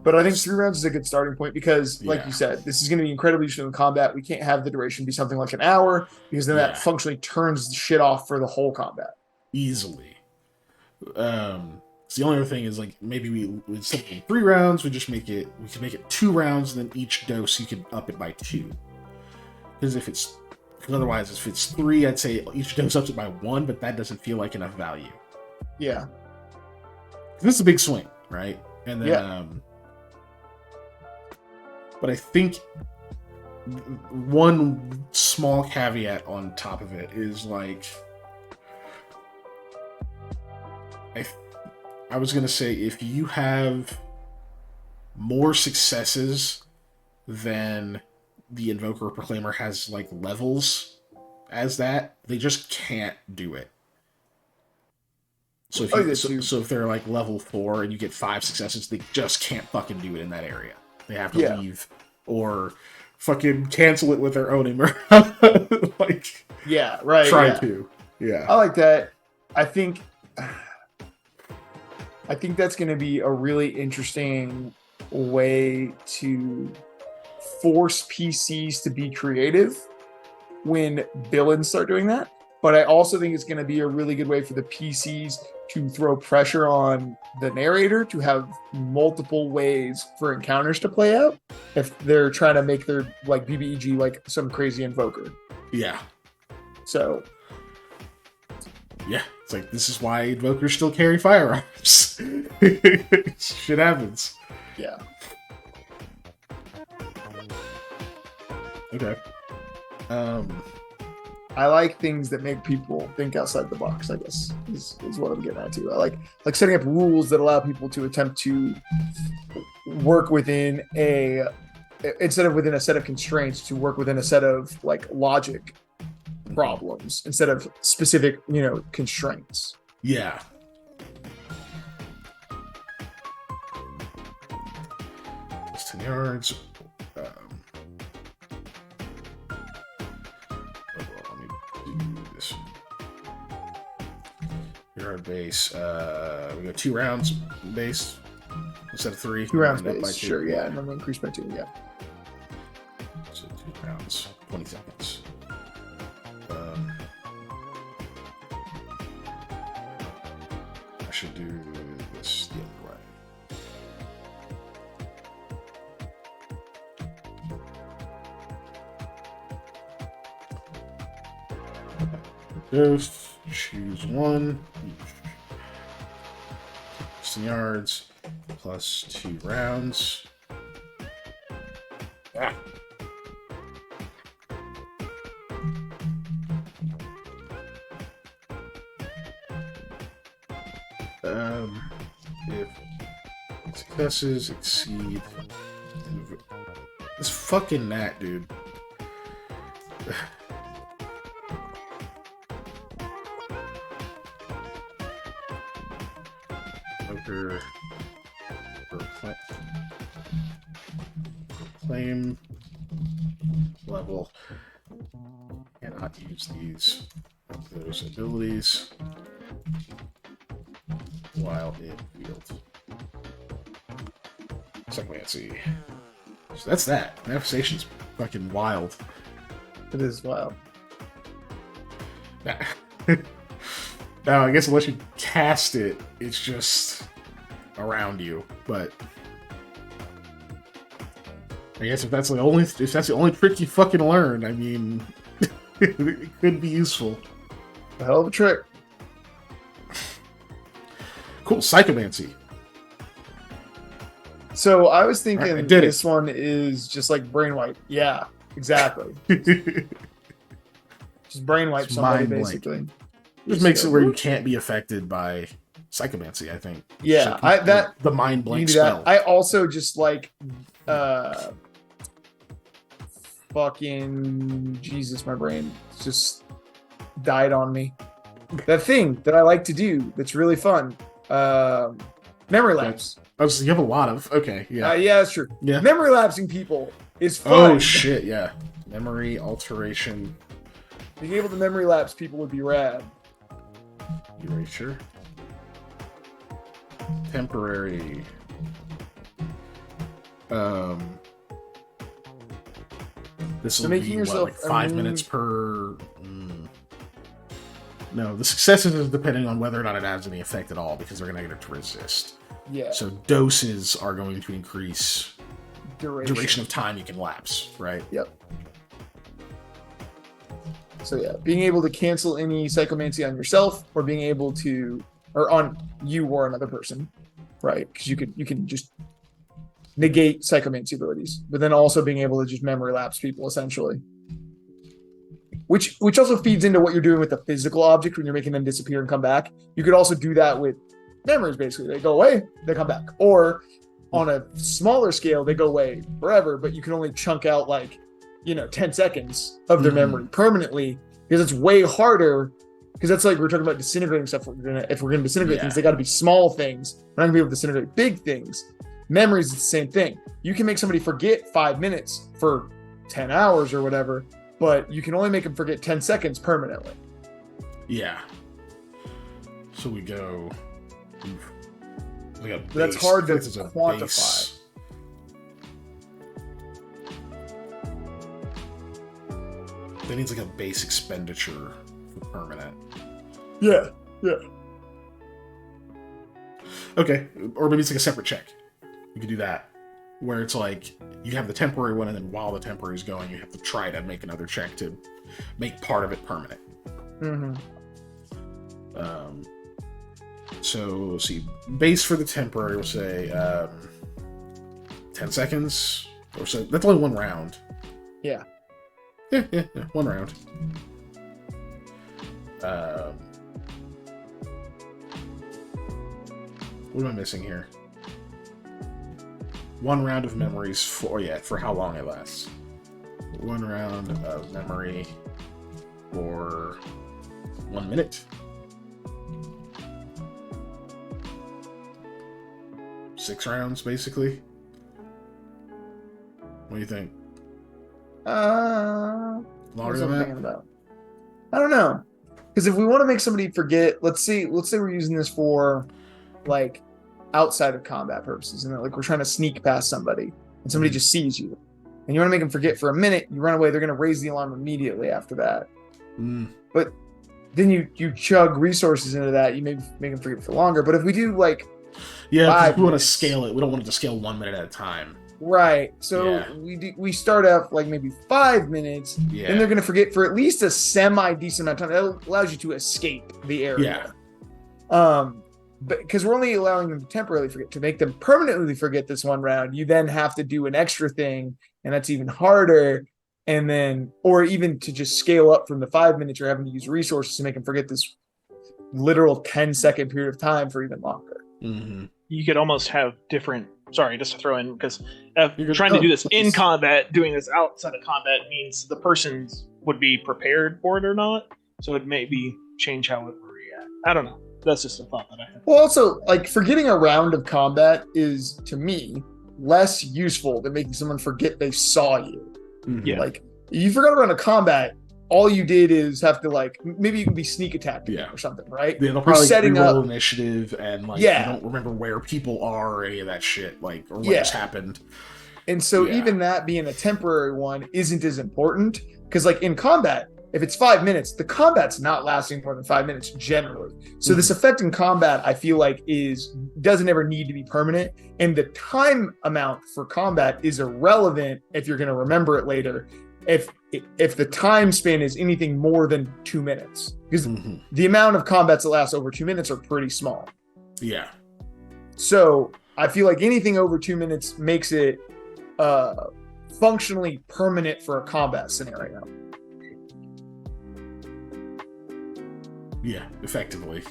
[SPEAKER 2] But I think 3 rounds is a good starting point because, like you said, this is going to be incredibly useful in combat. We can't have the duration be something like an hour, because then that functionally turns the shit off for the whole combat.
[SPEAKER 1] Easily. So the only other thing is maybe we instead of 3 rounds, we can make it 2 rounds, and then each dose you can up it by 2. Because otherwise if it's 3, I'd say each dose ups it by 1, but that doesn't feel like enough value.
[SPEAKER 2] Yeah.
[SPEAKER 1] This is a big swing, right? And then but I think one small caveat on top of it is I was going to say, if you have more successes than the Invoker or Proclaimer has levels as that, they just can't do it. So if they're level 4 and you get 5 successes, they just can't fucking do it in that area. They have to leave or fucking cancel it with their own immersion.
[SPEAKER 2] Yeah, right.
[SPEAKER 1] Try to. Yeah.
[SPEAKER 2] I like that. I think that's going to be a really interesting way to force PCs to be creative when villains start doing that. But I also think it's going to be a really good way for the PCs to throw pressure on the narrator to have multiple ways for encounters to play out if they're trying to make their like BBEG like some crazy invoker.
[SPEAKER 1] Yeah.
[SPEAKER 2] So
[SPEAKER 1] yeah, it's like this is why invokers still carry firearms. Shit happens.
[SPEAKER 2] Yeah.
[SPEAKER 1] Okay.
[SPEAKER 2] I like things that make people think outside the box, I guess, is what I'm getting at too. I like setting up rules that allow people to attempt to work within instead of within a set of constraints, to work within a set of like logic problems instead of specific, constraints.
[SPEAKER 1] Yeah. It's 10 yards. Yard base. We got 2 rounds base instead of 3.
[SPEAKER 2] 2 rounds base, sure, yeah, and then we increase by 2, yeah.
[SPEAKER 1] So 2 rounds, 20 seconds. I should do this the other way. Ghost. Choose 1. 16 yards plus 2 rounds. Ah. If successes exceed this fucking gnat, dude. Claim level. Cannot use those abilities while in field. Psychomancy. So that's that. Manifestation's fucking wild.
[SPEAKER 2] It is wild.
[SPEAKER 1] Now, I guess unless you cast it, it's just around you. But I guess if that's the only trick you fucking learn, I mean, it could be useful.
[SPEAKER 2] A hell of a trick.
[SPEAKER 1] Cool, Psychomancy.
[SPEAKER 2] So I was thinking
[SPEAKER 1] right,
[SPEAKER 2] this one is just like brain wipe. Yeah, exactly. Just brain wipe somebody, basically.
[SPEAKER 1] Just makes it where you can't be affected by Psychomancy, I think.
[SPEAKER 2] Yeah,
[SPEAKER 1] so the mind blank spell.
[SPEAKER 2] I also just like fucking Jesus, my brain just died on me. That thing that I like to do that's really fun. Memory lapse.
[SPEAKER 1] Oh, so you have a lot of yeah.
[SPEAKER 2] Yeah, that's true.
[SPEAKER 1] Yeah.
[SPEAKER 2] Memory lapsing people is fun.
[SPEAKER 1] Oh shit, yeah. Memory alteration.
[SPEAKER 2] Being able to memory lapse people would be rad.
[SPEAKER 1] Erasure. Temporary. This will be like 5 minutes per. No, the successes is depending on whether or not it has any effect at all, because they're negative to resist.
[SPEAKER 2] Yeah.
[SPEAKER 1] So doses are going to increase duration of time you can lapse, right?
[SPEAKER 2] Yep. So yeah, being able to cancel any psychomancy on yourself, or being able to, or on you or another person, right? Because you can just negate psychomancy abilities, but then also being able to just memory lapse people essentially. Which also feeds into what you're doing with the physical object when you're making them disappear and come back. You could also do that with memories, basically. They go away, they come back. Or on a smaller scale, they go away forever, but you can only chunk out 10 seconds of their memory permanently, because it's way harder. Because that's like we're talking about disintegrating stuff. If we're gonna disintegrate things, they got to be small things. We're not gonna be able to disintegrate big things. Memories is the same thing. You can make somebody forget 5 minutes for 10 hours or whatever, but you can only make them forget 10 seconds permanently.
[SPEAKER 1] Yeah. So we go.
[SPEAKER 2] That's hard to quantify.
[SPEAKER 1] That needs like a base expenditure for permanent.
[SPEAKER 2] Yeah.
[SPEAKER 1] Okay, or maybe it's like a separate check. You could do that, where it's like you have the temporary one, and then while the temporary is going, you have to try to make another check to make part of it permanent.
[SPEAKER 2] Mm-hmm.
[SPEAKER 1] So let's see. Base for the temporary, we'll say 10 seconds or so. That's only one round.
[SPEAKER 2] Yeah.
[SPEAKER 1] Yeah, one round. What am I missing here? One round of memories for how long it lasts. One round of memory for 1 minute. 6 rounds, basically. What do you think? Longer than that?
[SPEAKER 2] About? I don't know. Because if we want to make somebody forget, let's say we're using this for like outside of combat purposes, and like we're trying to sneak past somebody, and somebody just sees you, and you want to make them forget for a minute. You run away; they're going to raise the alarm immediately after that. But then you chug resources into that. You maybe make them forget for longer. But if we do like
[SPEAKER 1] we want to scale it. We don't want it to scale 1 minute at a time.
[SPEAKER 2] Right. So we start out like maybe 5 minutes, and they're going to forget for at least a semi-decent amount of time. That allows you to escape the area. But because we're only allowing them to temporarily forget. To make them permanently forget this one round, you then have to do an extra thing, and that's even harder. And then, or even to just scale up from the 5 minutes, you're having to use resources to make them forget this literal 10-second period of time for even longer.
[SPEAKER 1] Mm-hmm.
[SPEAKER 3] You could almost have different. Sorry, just to throw in, because trying to do this in combat, doing this outside of combat means the person would be prepared for it or not. So it maybe change how it would react. I don't know. That's just a thought that I have.
[SPEAKER 2] Well, also, like, forgetting a round of combat is, to me, less useful than making someone forget they saw you.
[SPEAKER 1] Mm-hmm.
[SPEAKER 3] Yeah.
[SPEAKER 2] Like, you forgot a round of combat, all you did is have to, like, maybe you can be sneak attacked or something, right?
[SPEAKER 1] Yeah, they'll probably
[SPEAKER 2] setting
[SPEAKER 1] roll
[SPEAKER 2] up
[SPEAKER 1] initiative, and like you don't remember where people are or any of that shit, like, or what has happened.
[SPEAKER 2] And so even that being a temporary one isn't as important, because like in combat, if it's 5 minutes, the combat's not lasting more than 5 minutes generally. So this effect in combat, I feel like doesn't ever need to be permanent, and the time amount for combat is irrelevant if you're going to remember it later. If the time span is anything more than 2 minutes, because the amount of combats that last over 2 minutes are pretty small.
[SPEAKER 1] Yeah.
[SPEAKER 2] So I feel like anything over 2 minutes makes it functionally permanent for a combat scenario.
[SPEAKER 1] Yeah, effectively.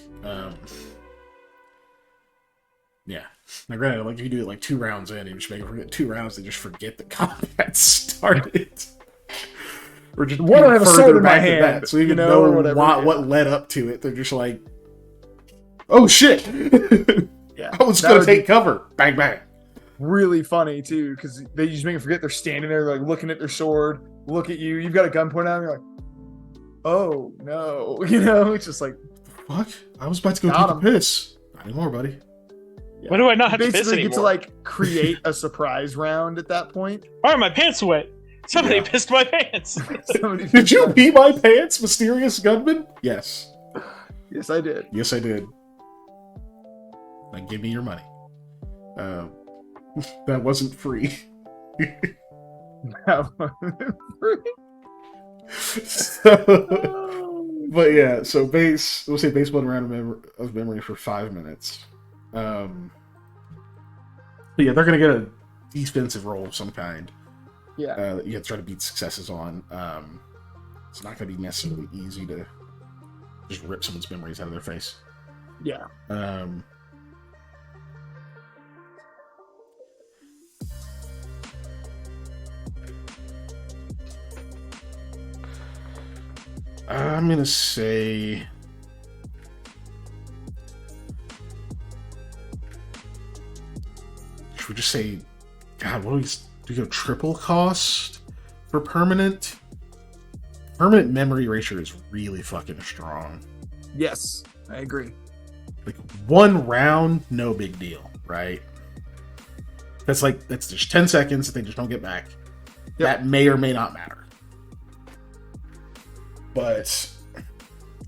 [SPEAKER 1] Yeah. Now, granted, like if you do it like 2 rounds in, and you just make it forget 2 rounds, they just forget the combat started. Or just
[SPEAKER 2] one I have a sword in my hand,
[SPEAKER 1] so even know what led up to it. They're just like, oh shit! I was gonna take cover. Bang bang.
[SPEAKER 2] Really funny too, because they just make them forget they're standing there, like looking at their sword, look at you. You've got a gun pointed out, and you're like, oh no, it's just like,
[SPEAKER 1] fuck! I was about to go take a piss. Not anymore, buddy.
[SPEAKER 3] Yeah. Why do I not have to piss anymore?
[SPEAKER 2] Basically, get to like create a surprise round at that point.
[SPEAKER 3] Why are my pants wet? Somebody pissed my pants.
[SPEAKER 1] Did you pee my pants, mysterious gunman? Yes.
[SPEAKER 2] Yes, I did.
[SPEAKER 1] Yes, I did. Now give me your money. That wasn't free.
[SPEAKER 2] That wasn't free.
[SPEAKER 1] But yeah, so we'll say base 1 round of memory for 5 minutes. But yeah, they're gonna get a defensive roll of some kind.
[SPEAKER 2] Yeah.
[SPEAKER 1] That you have to try to beat successes on. It's not gonna be necessarily easy to just rip someone's memories out of their face.
[SPEAKER 2] Yeah.
[SPEAKER 1] I'm gonna say should we just say, God, what do we go triple cost for permanent? Permanent memory erasure is really fucking strong.
[SPEAKER 2] Yes, I agree.
[SPEAKER 1] Like, one round, no big deal, right? That's just 10 seconds that they just don't get back. Yep. That may or may not matter. But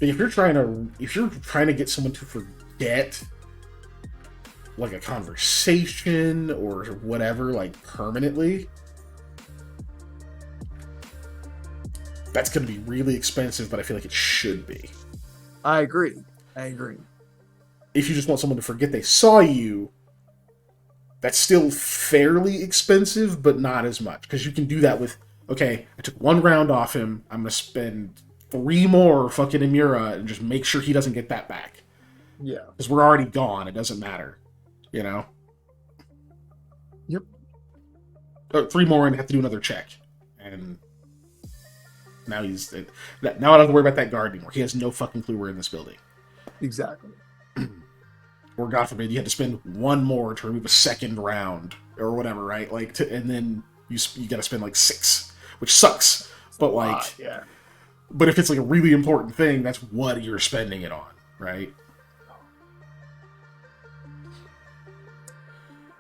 [SPEAKER 1] if you're trying to get someone to forget like a conversation or whatever, like permanently, that's going to be really expensive, but I feel like it should be.
[SPEAKER 2] I agree.
[SPEAKER 1] If you just want someone to forget they saw you, that's still fairly expensive, but not as much. Because you can do that with, okay, I took 1 round off him, I'm going to spend 3 more fucking Imura and just make sure he doesn't get that back.
[SPEAKER 2] Yeah.
[SPEAKER 1] Because we're already gone, it doesn't matter. You know?
[SPEAKER 2] Yep.
[SPEAKER 1] 3 more and have to do another check. And now now I don't have to worry about that guard anymore. He has no fucking clue we're in this building.
[SPEAKER 2] Exactly.
[SPEAKER 1] Or God forbid, you had to spend 1 more to remove a 2nd round or whatever, right? Like, and then you got to spend like 6, which sucks. But like,
[SPEAKER 2] yeah.
[SPEAKER 1] But if it's like a really important thing, that's what you're spending it on, right?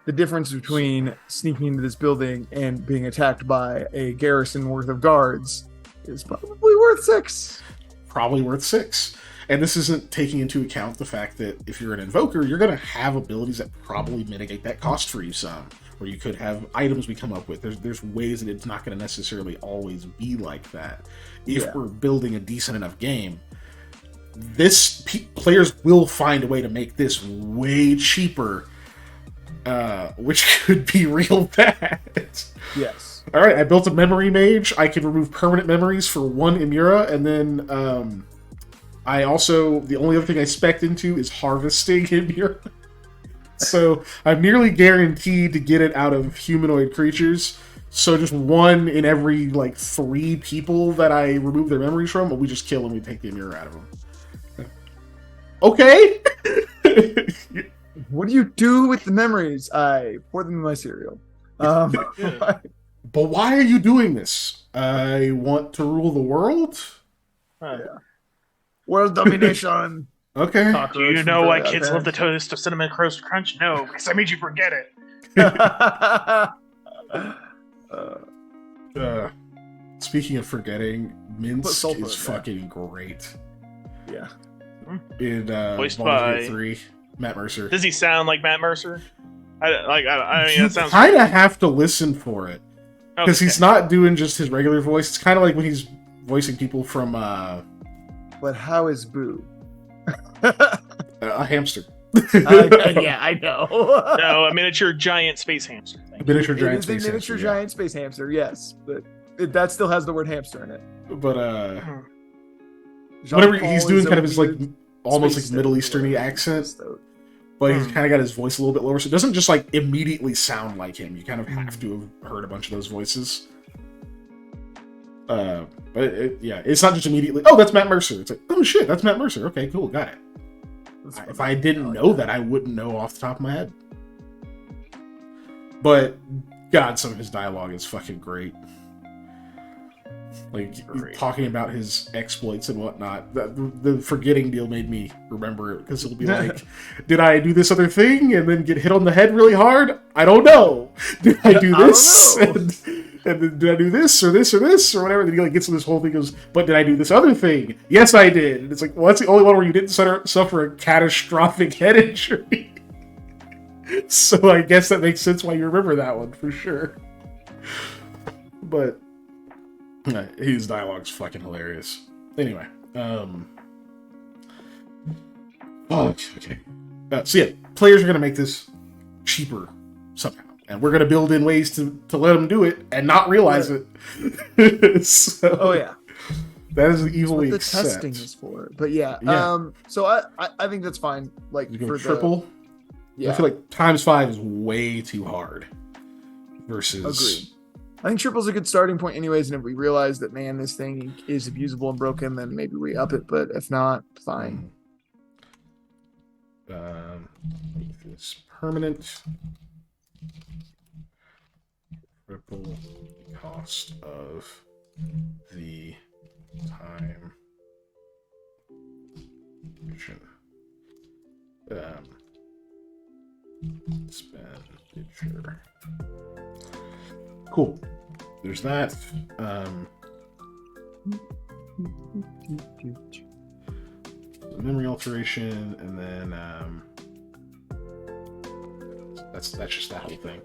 [SPEAKER 2] The difference between sneaking into this building and being attacked by a garrison worth of guards is probably worth 6.
[SPEAKER 1] Probably worth 6. And this isn't taking into account the fact that if you're an invoker, you're going to have abilities that probably mitigate that cost for you some. Or you could have items we come up with. There's ways that it's not going to necessarily always be like that. If we're building a decent enough game, players will find a way to make this way cheaper, which could be real bad.
[SPEAKER 2] Yes.
[SPEAKER 1] All right, I built a memory mage. I can remove permanent memories for 1 Imura, and then I also, the only other thing I spec'd into is harvesting Imura. So I'm nearly guaranteed to get it out of humanoid creatures. So just 1 in every, like, 3 people that I remove their memories from, we just kill and we take the Imura out of them. Okay!
[SPEAKER 2] What do you do with the memories? I pour them in my cereal.
[SPEAKER 1] But why are you doing this? I want to rule the world?
[SPEAKER 2] Yeah. World domination.
[SPEAKER 1] Okay.
[SPEAKER 3] Do you know why kids love the toast of Cinnamon Roast Crunch? No, because I made you forget it.
[SPEAKER 1] Speaking of forgetting, Minsk is fucking great.
[SPEAKER 2] Yeah.
[SPEAKER 1] In
[SPEAKER 3] Voiced
[SPEAKER 1] Baldur's Gate
[SPEAKER 3] by
[SPEAKER 1] 3, Matt Mercer.
[SPEAKER 3] Does he sound like Matt Mercer? I mean,
[SPEAKER 1] You
[SPEAKER 3] that sounds
[SPEAKER 1] kind of have to listen for it. Because he's not doing just his regular voice. It's kind of like when he's voicing people from...
[SPEAKER 2] But how is Boo?
[SPEAKER 1] a hamster.
[SPEAKER 2] Yeah, I know.
[SPEAKER 3] No, a miniature giant space hamster.
[SPEAKER 1] A miniature giant space hamster.
[SPEAKER 2] Miniature giant space hamster, yes. But that still has the word hamster in it.
[SPEAKER 1] But, whenever he's doing kind of his, like, almost like Middle Eastern-y accent, but he's kind of got his voice a little bit lower, so it doesn't just, like, immediately sound like him. You kind of have to have heard a bunch of those voices. But, it's not just immediately, oh, that's Matt Mercer. It's like, oh, shit, that's Matt Mercer. Okay, cool, got it. If I didn't know that, I wouldn't know off the top of my head. But, God, some of his dialogue is fucking great. Like, talking about his exploits and whatnot. The forgetting deal made me remember it, because it'll be like, did I do this other thing and then get hit on the head really hard? I don't know. Did I do this? And then did I do this or this or this or whatever? Then he like gets to this whole thing, goes, but did I do this other thing? Yes, I did. And it's like, well, that's the only one where you didn't suffer a catastrophic head injury. So I guess that makes sense why you remember that one for sure. But his dialogue's fucking hilarious. Anyway, okay. So yeah, players are gonna make this cheaper somehow, and we're gonna build in ways to let them do it and not realize it. So,
[SPEAKER 2] oh yeah,
[SPEAKER 1] that is the evil we
[SPEAKER 2] accept. That's what the testing is for. But yeah. So I think that's fine. Like for
[SPEAKER 1] triple.
[SPEAKER 2] Yeah,
[SPEAKER 1] I feel like ×5 is way too hard. Versus.
[SPEAKER 2] Agreed. I think triple's a good starting point anyways, and if we realize that, man, this thing is abusable and broken, then maybe we up it, but if not, fine.
[SPEAKER 1] Make this permanent. Triple the cost of the time. Sure. Cool. There's that. Memory alteration, and then that's just that whole thing.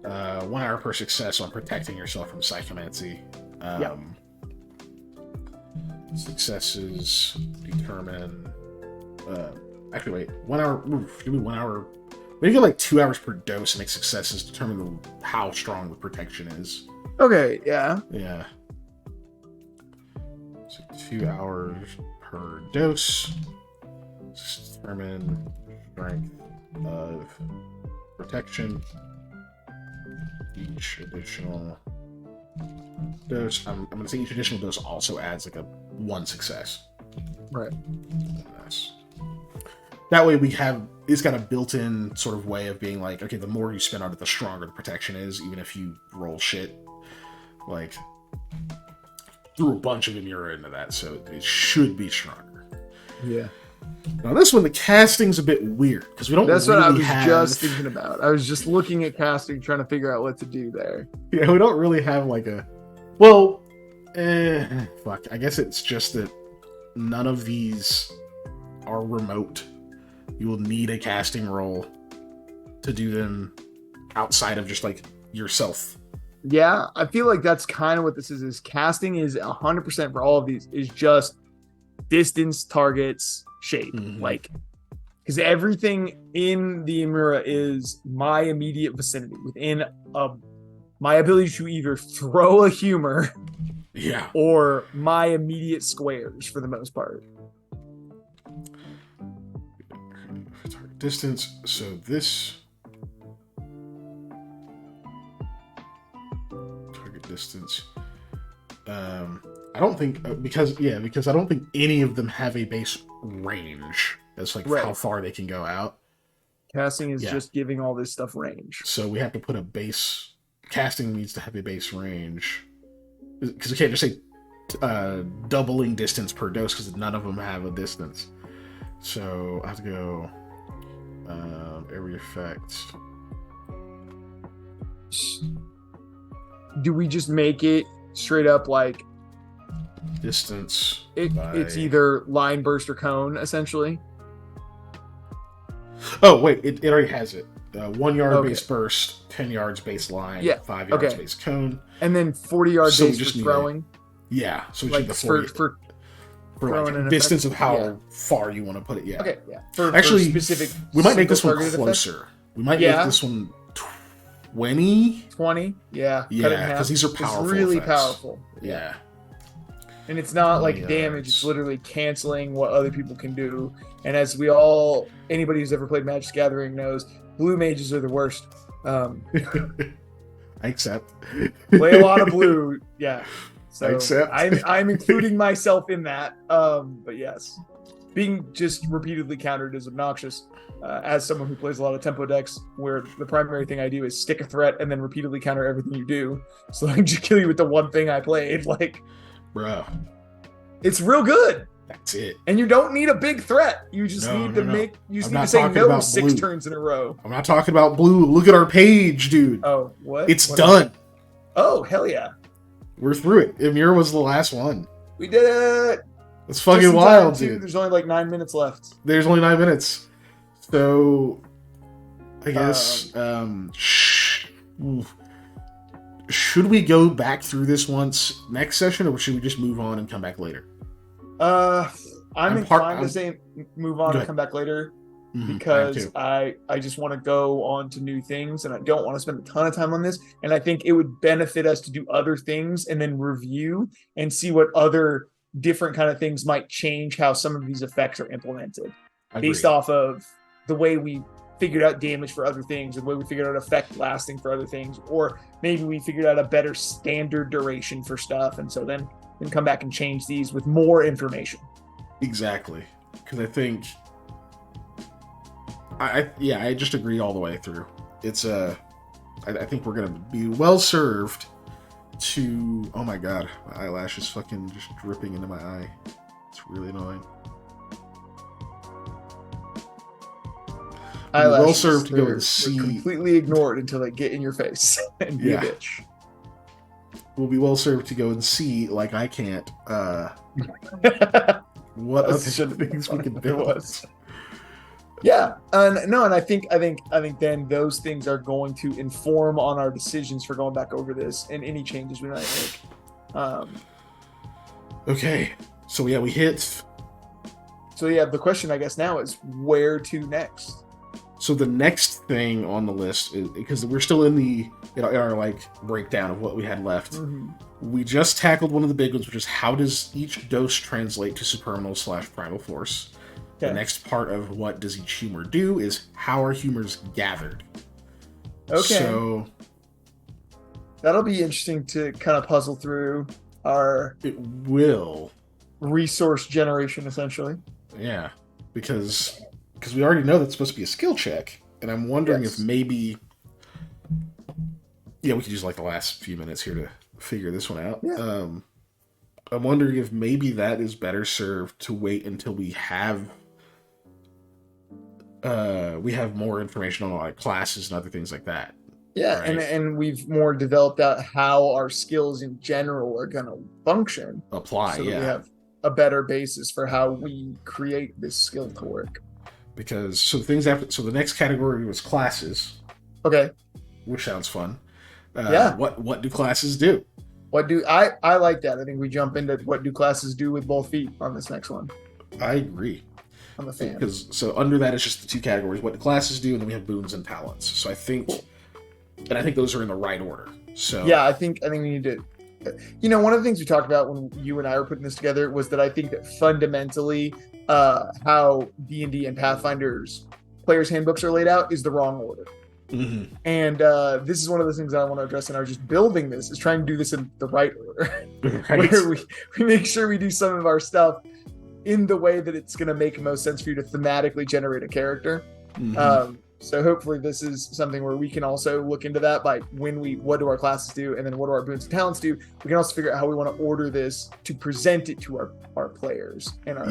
[SPEAKER 1] 1 hour per success on protecting yourself from psychomancy. Successes determine. Actually, wait. 1 hour. Give me 1 hour. Maybe get like 2 hours per dose and make successes determine how strong the protection is.
[SPEAKER 2] Okay, yeah.
[SPEAKER 1] Yeah. So 2 hours per dose. Determine strength of protection. Each additional dose. I'm going to say each additional dose also adds like a 1 success.
[SPEAKER 2] Right.
[SPEAKER 1] Nice. That way it's got a built-in sort of way of being like, okay, the more you spend on it, the stronger the protection is, even if you roll shit. Like, threw a bunch of Imura into that, so it should be stronger.
[SPEAKER 2] Yeah.
[SPEAKER 1] Now this one, the casting's a bit weird, because we don't
[SPEAKER 2] That's
[SPEAKER 1] really
[SPEAKER 2] what I was
[SPEAKER 1] have...
[SPEAKER 2] just thinking about. I was just looking at casting, trying to figure out what to do there.
[SPEAKER 1] Yeah, we don't really have like a... Well, fuck. I guess it's just that none of these are remote. You will need a casting roll to do them outside of just like yourself.
[SPEAKER 2] Yeah, I feel like that's kind of what this is casting is 100% for all of these is just distance, targets, shape. Like, because everything in the Imura is my immediate vicinity within my ability to either throw a humor or my immediate squares for the most part.
[SPEAKER 1] Target distance. So this target distance. I don't think because I don't think any of them have a base range. That's like how far they can go out.
[SPEAKER 2] Casting is just giving all this stuff range.
[SPEAKER 1] So we have to put a base. Casting needs to have a base range because we can't just say doubling distance per dose because none of them have a distance. So I have to go every effect.
[SPEAKER 2] Do we just make it straight up like
[SPEAKER 1] distance?
[SPEAKER 2] It's either line, burst, or cone, essentially.
[SPEAKER 1] Oh wait, it already has it. 1 yard base burst, 10 yards base line, 5 yards base cone,
[SPEAKER 2] and then 40-yard base for throwing.
[SPEAKER 1] So
[SPEAKER 2] like
[SPEAKER 1] the 40
[SPEAKER 2] for
[SPEAKER 1] like distance of how far you want to put it. Yeah.
[SPEAKER 2] Okay. Yeah.
[SPEAKER 1] Actually,
[SPEAKER 2] for specific,
[SPEAKER 1] we might make this one closer. Effect? We might make this one 20.
[SPEAKER 2] 20. Yeah.
[SPEAKER 1] Yeah, because these are powerful.
[SPEAKER 2] It's really
[SPEAKER 1] effects.
[SPEAKER 2] powerful.
[SPEAKER 1] Yeah.
[SPEAKER 2] And it's not like damage; it's literally canceling what other people can do. And as anybody who's ever played Magic the Gathering knows, blue mages are the worst.
[SPEAKER 1] I accept.
[SPEAKER 2] Play a lot of blue, yeah. So
[SPEAKER 1] I accept.
[SPEAKER 2] I'm including myself in that. But yes, being just repeatedly countered is obnoxious. As someone who plays a lot of tempo decks, where the primary thing I do is stick a threat and then repeatedly counter everything you do, so I can just kill you with the one thing I played. Like,
[SPEAKER 1] bro,
[SPEAKER 2] it's real good.
[SPEAKER 1] That's it.
[SPEAKER 2] And you don't need a big threat. You just need to say no 6 turns in a row.
[SPEAKER 1] I'm not talking about blue. Look at our page, dude.
[SPEAKER 2] Oh, what?
[SPEAKER 1] It's done.
[SPEAKER 2] Oh, hell yeah.
[SPEAKER 1] We're through it. Ymir was the last one.
[SPEAKER 2] We did it.
[SPEAKER 1] That's fucking wild, dude.
[SPEAKER 2] There's only like 9 minutes left.
[SPEAKER 1] There's only 9 minutes. So, I guess, should we go back through this once next session, or should we just move on and come back later?
[SPEAKER 2] I'm inclined to say move on and come back later because I just want to go on to new things and I don't want to spend a ton of time on this. And I think it would benefit us to do other things and then review and see what other different kind of things might change how some of these effects are implemented based off of the way we figured out damage for other things, or the way we figured out effect lasting for other things, or maybe we figured out a better standard duration for stuff. And so then we can come back and change these with more information.
[SPEAKER 1] Exactly. Because I think I just agree all the way through. It's I think we're gonna be well served to oh my god, my eyelash is fucking just dripping into my eye. It's really annoying. well served to go and see.
[SPEAKER 2] Completely ignored until they get in your face and be a bitch.
[SPEAKER 1] We'll be well served to go and see, like I can't, what other things we can do.
[SPEAKER 2] Yeah, and I think then those things are going to inform on our decisions for going back over this and any changes we might make.
[SPEAKER 1] Okay, so yeah, we hit.
[SPEAKER 2] So yeah, the question I guess now is where to next.
[SPEAKER 1] So the next thing on the list is, because we're still in our like breakdown of what we had left. Mm-hmm. We just tackled one of the big ones, which is how does each dose translate to supramental/primal force. Okay. The next part of what does each humor do is how are humors gathered.
[SPEAKER 2] Okay.
[SPEAKER 1] So
[SPEAKER 2] that'll be interesting to kind of puzzle through our.
[SPEAKER 1] It will.
[SPEAKER 2] Resource generation, essentially.
[SPEAKER 1] Yeah, because we already know that's supposed to be a skill check, and I'm wondering if maybe, we could use like the last few minutes here to figure this one out. Yeah. I'm wondering if maybe that is better served to wait until we have more information on like classes and other things like that.
[SPEAKER 2] Yeah, right? and we've more developed out how our skills in general are going to function.
[SPEAKER 1] Apply,
[SPEAKER 2] so that we have a better basis for how we create this skill to work.
[SPEAKER 1] Because the next category was classes.
[SPEAKER 2] Okay.
[SPEAKER 1] Which sounds fun. What do classes do?
[SPEAKER 2] I like that. I think we jump into what do classes do with both feet on this next one.
[SPEAKER 1] I agree.
[SPEAKER 2] I'm a fan.
[SPEAKER 1] Because so under that it's just the two categories: what do classes do, and then we have boons and talents. So I think, and I think those are in the right order. So
[SPEAKER 2] yeah, I think we need to. One of the things we talked about when you and I were putting this together was that I think that fundamentally, how D&D and Pathfinder's players' handbooks are laid out is the wrong order. Mm-hmm. And this is one of the things that I want to address in our just building this is trying to do this in the right order, right. Where we make sure we do some of our stuff in the way that it's going to make most sense for you to thematically generate a character. Mm-hmm. So hopefully this is something where we can also look into that by what do our classes do, and then what do our boons and talents do. We can also figure out how we want to order this to present it to our players and our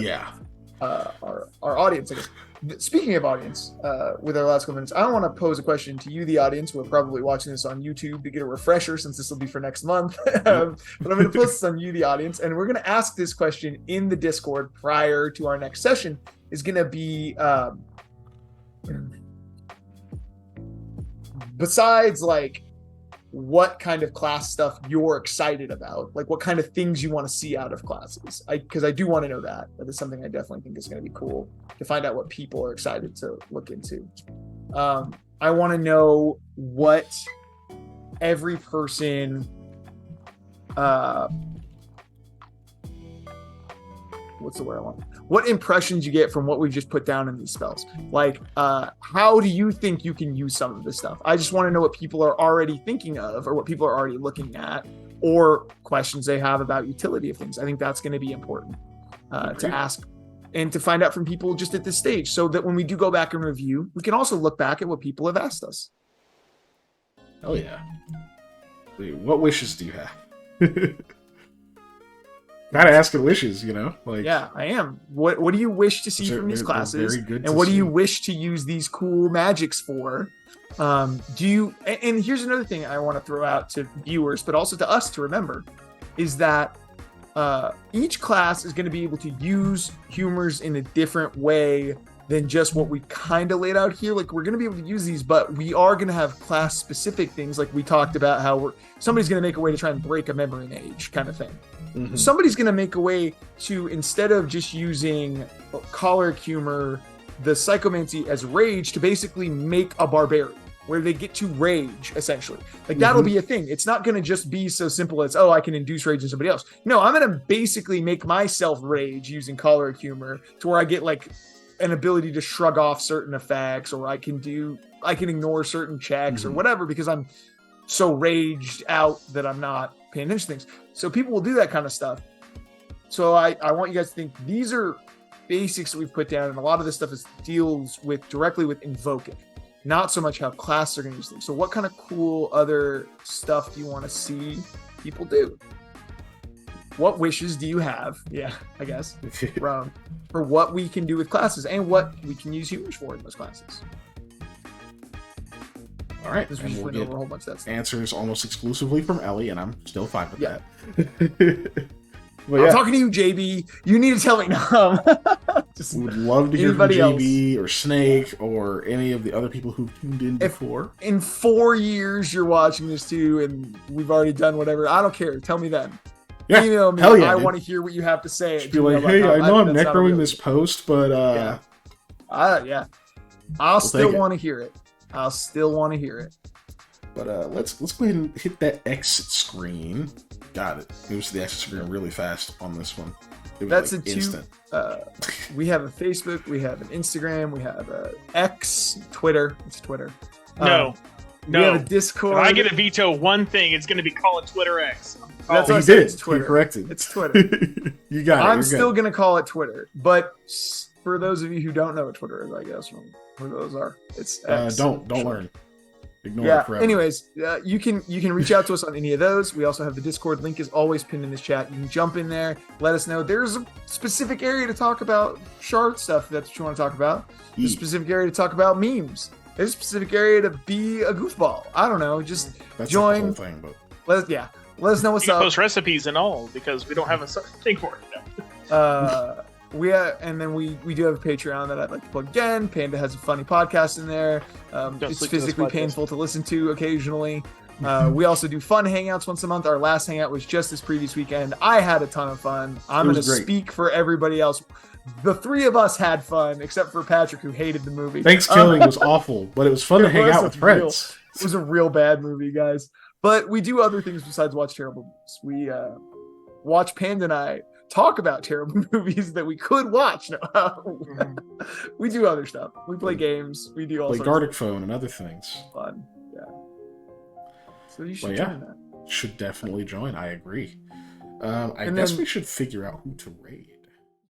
[SPEAKER 2] audience. I guess. Speaking of audience, with our last couple minutes, I want to pose a question to you, the audience, who are probably watching this on YouTube to get a refresher since this will be for next month. But I'm going to post this on you, the audience, and we're going to ask this question in the Discord prior to our next session. Is going to be besides like what kind of class stuff you're excited about, like what kind of things you want to see out of classes. Because I do want to know that. That is something I definitely think is going to be cool to find out what people are excited to look into. I want to know what every person, what's the word I want? What impressions you get from what we've just put down in these spells. Like, how do you think you can use some of this stuff? I just want to know what people are already thinking of or what people are already looking at or questions they have about utility of things. I think that's going to be important to ask and to find out from people just at this stage so that when we do go back and review, we can also look back at what people have asked us.
[SPEAKER 1] Oh, yeah. Wait, what wishes do you have? Gotta ask for wishes, like. Yeah,
[SPEAKER 2] I am. What do you wish to see from these classes? And what do you wish to use these cool magics for? And here's another thing I want to throw out to viewers, but also to us to remember, is that each class is going to be able to use humors in a different way than just what we kind of laid out here. Like, we're going to be able to use these, but we are going to have class specific things. Like we talked about how somebody's going to make a way to try and break a memory mage kind of thing. Mm-hmm. Somebody's going to make a way to, instead of just using choleric humor, the psychomancy as rage, to basically make a barbarian where they get to rage, essentially. Like, that'll be a thing. It's not going to just be so simple as, I can induce rage in somebody else. No, I'm going to basically make myself rage using choleric humor to where I get like an ability to shrug off certain effects, or I can ignore certain checks or whatever, because I'm so raged out that I'm not paying attention to things. So people will do that kind of stuff. So I want you guys to think these are basics that we've put down, and a lot of this stuff deals directly with invoking, not so much how classes are going to use things. So what kind of cool other stuff do you want to see people do? What wishes do you have? Yeah, I guess. For what we can do with classes and what we can use humors for in those classes.
[SPEAKER 1] All right,
[SPEAKER 2] Because we
[SPEAKER 1] and
[SPEAKER 2] just
[SPEAKER 1] we'll
[SPEAKER 2] went over
[SPEAKER 1] get
[SPEAKER 2] a whole bunch of that stuff.
[SPEAKER 1] answers almost exclusively from Ellie, and I'm still fine with
[SPEAKER 2] Yeah.
[SPEAKER 1] that. But
[SPEAKER 2] I'm
[SPEAKER 1] yeah,
[SPEAKER 2] talking to you, JB. You need to tell me now. Just
[SPEAKER 1] we would love to hear from
[SPEAKER 2] anybody
[SPEAKER 1] JB or Snake or any of the other people who've tuned in before.
[SPEAKER 2] in 4 years you're watching this too, and we've already done whatever. I don't care. Tell me then.
[SPEAKER 1] Yeah,
[SPEAKER 2] Email me.
[SPEAKER 1] hell yeah,
[SPEAKER 2] I
[SPEAKER 1] dude.
[SPEAKER 2] want to hear what you have to say.
[SPEAKER 1] Just be like, hey, I know I'm necroing this post, but
[SPEAKER 2] yeah. I'll still want to hear it. I'll still want to hear it.
[SPEAKER 1] But let's go ahead and hit that exit screen. Got it. Moves to the exit screen really fast on this one. It was
[SPEAKER 2] That's
[SPEAKER 1] like
[SPEAKER 2] a
[SPEAKER 1] instant.
[SPEAKER 2] We have a Facebook, we have an Instagram, we have a X, Twitter. It's Twitter.
[SPEAKER 3] No.
[SPEAKER 2] We have a Discord.
[SPEAKER 3] If I get to veto one thing, it's going to be calling Twitter X.
[SPEAKER 2] That's
[SPEAKER 1] Oh,
[SPEAKER 2] what I
[SPEAKER 1] he
[SPEAKER 2] said,
[SPEAKER 1] did.
[SPEAKER 2] it's Twitter.
[SPEAKER 1] He corrected.
[SPEAKER 2] It's Twitter.
[SPEAKER 1] You got it.
[SPEAKER 2] I'm
[SPEAKER 1] You're
[SPEAKER 2] still
[SPEAKER 1] good.
[SPEAKER 2] going to call it Twitter. But for those of you who don't know what Twitter is, I guess, who those are, it's X.
[SPEAKER 1] Don't learn. Ignore it forever.
[SPEAKER 2] Anyways, you can reach out to us on any of those. We also have the Discord link is always pinned in this chat. You can jump in there, let us know. There's a specific area to talk about shard stuff. If that's what you want to talk about. There's a specific area to talk about memes. There's a specific area to be a goofball. I don't know. Just
[SPEAKER 1] That's
[SPEAKER 2] join.
[SPEAKER 1] the whole thing, but
[SPEAKER 2] Let us know what's
[SPEAKER 3] You can
[SPEAKER 2] up.
[SPEAKER 3] post recipes and all because we don't have a thing for it now.
[SPEAKER 2] And then we do have a Patreon that I'd like to plug again. Panda has a funny podcast in there. It's
[SPEAKER 3] sleep to this
[SPEAKER 2] physically
[SPEAKER 3] podcast.
[SPEAKER 2] painful to listen to occasionally. We also do fun hangouts once a month. Our last hangout was just this previous weekend. I had a ton of fun. I'm going to
[SPEAKER 1] great.
[SPEAKER 2] speak for everybody else. The three of us had fun, except for Patrick, who hated the movie.
[SPEAKER 1] Thanksgiving was awful, but it was fun to hang out with friends.
[SPEAKER 2] It was a real bad movie, guys. But we do other things besides watch terrible movies. We watch Panda and I talk about terrible movies that we could watch. No, we do other stuff. We play games. We do all
[SPEAKER 1] Like
[SPEAKER 2] sorts
[SPEAKER 1] Gartic
[SPEAKER 2] of
[SPEAKER 1] Phone and other things.
[SPEAKER 2] fun. Yeah. So you should
[SPEAKER 1] Well,
[SPEAKER 2] join that.
[SPEAKER 1] Should definitely join. I agree. I
[SPEAKER 2] And
[SPEAKER 1] guess
[SPEAKER 2] then-
[SPEAKER 1] we should figure out who to raid.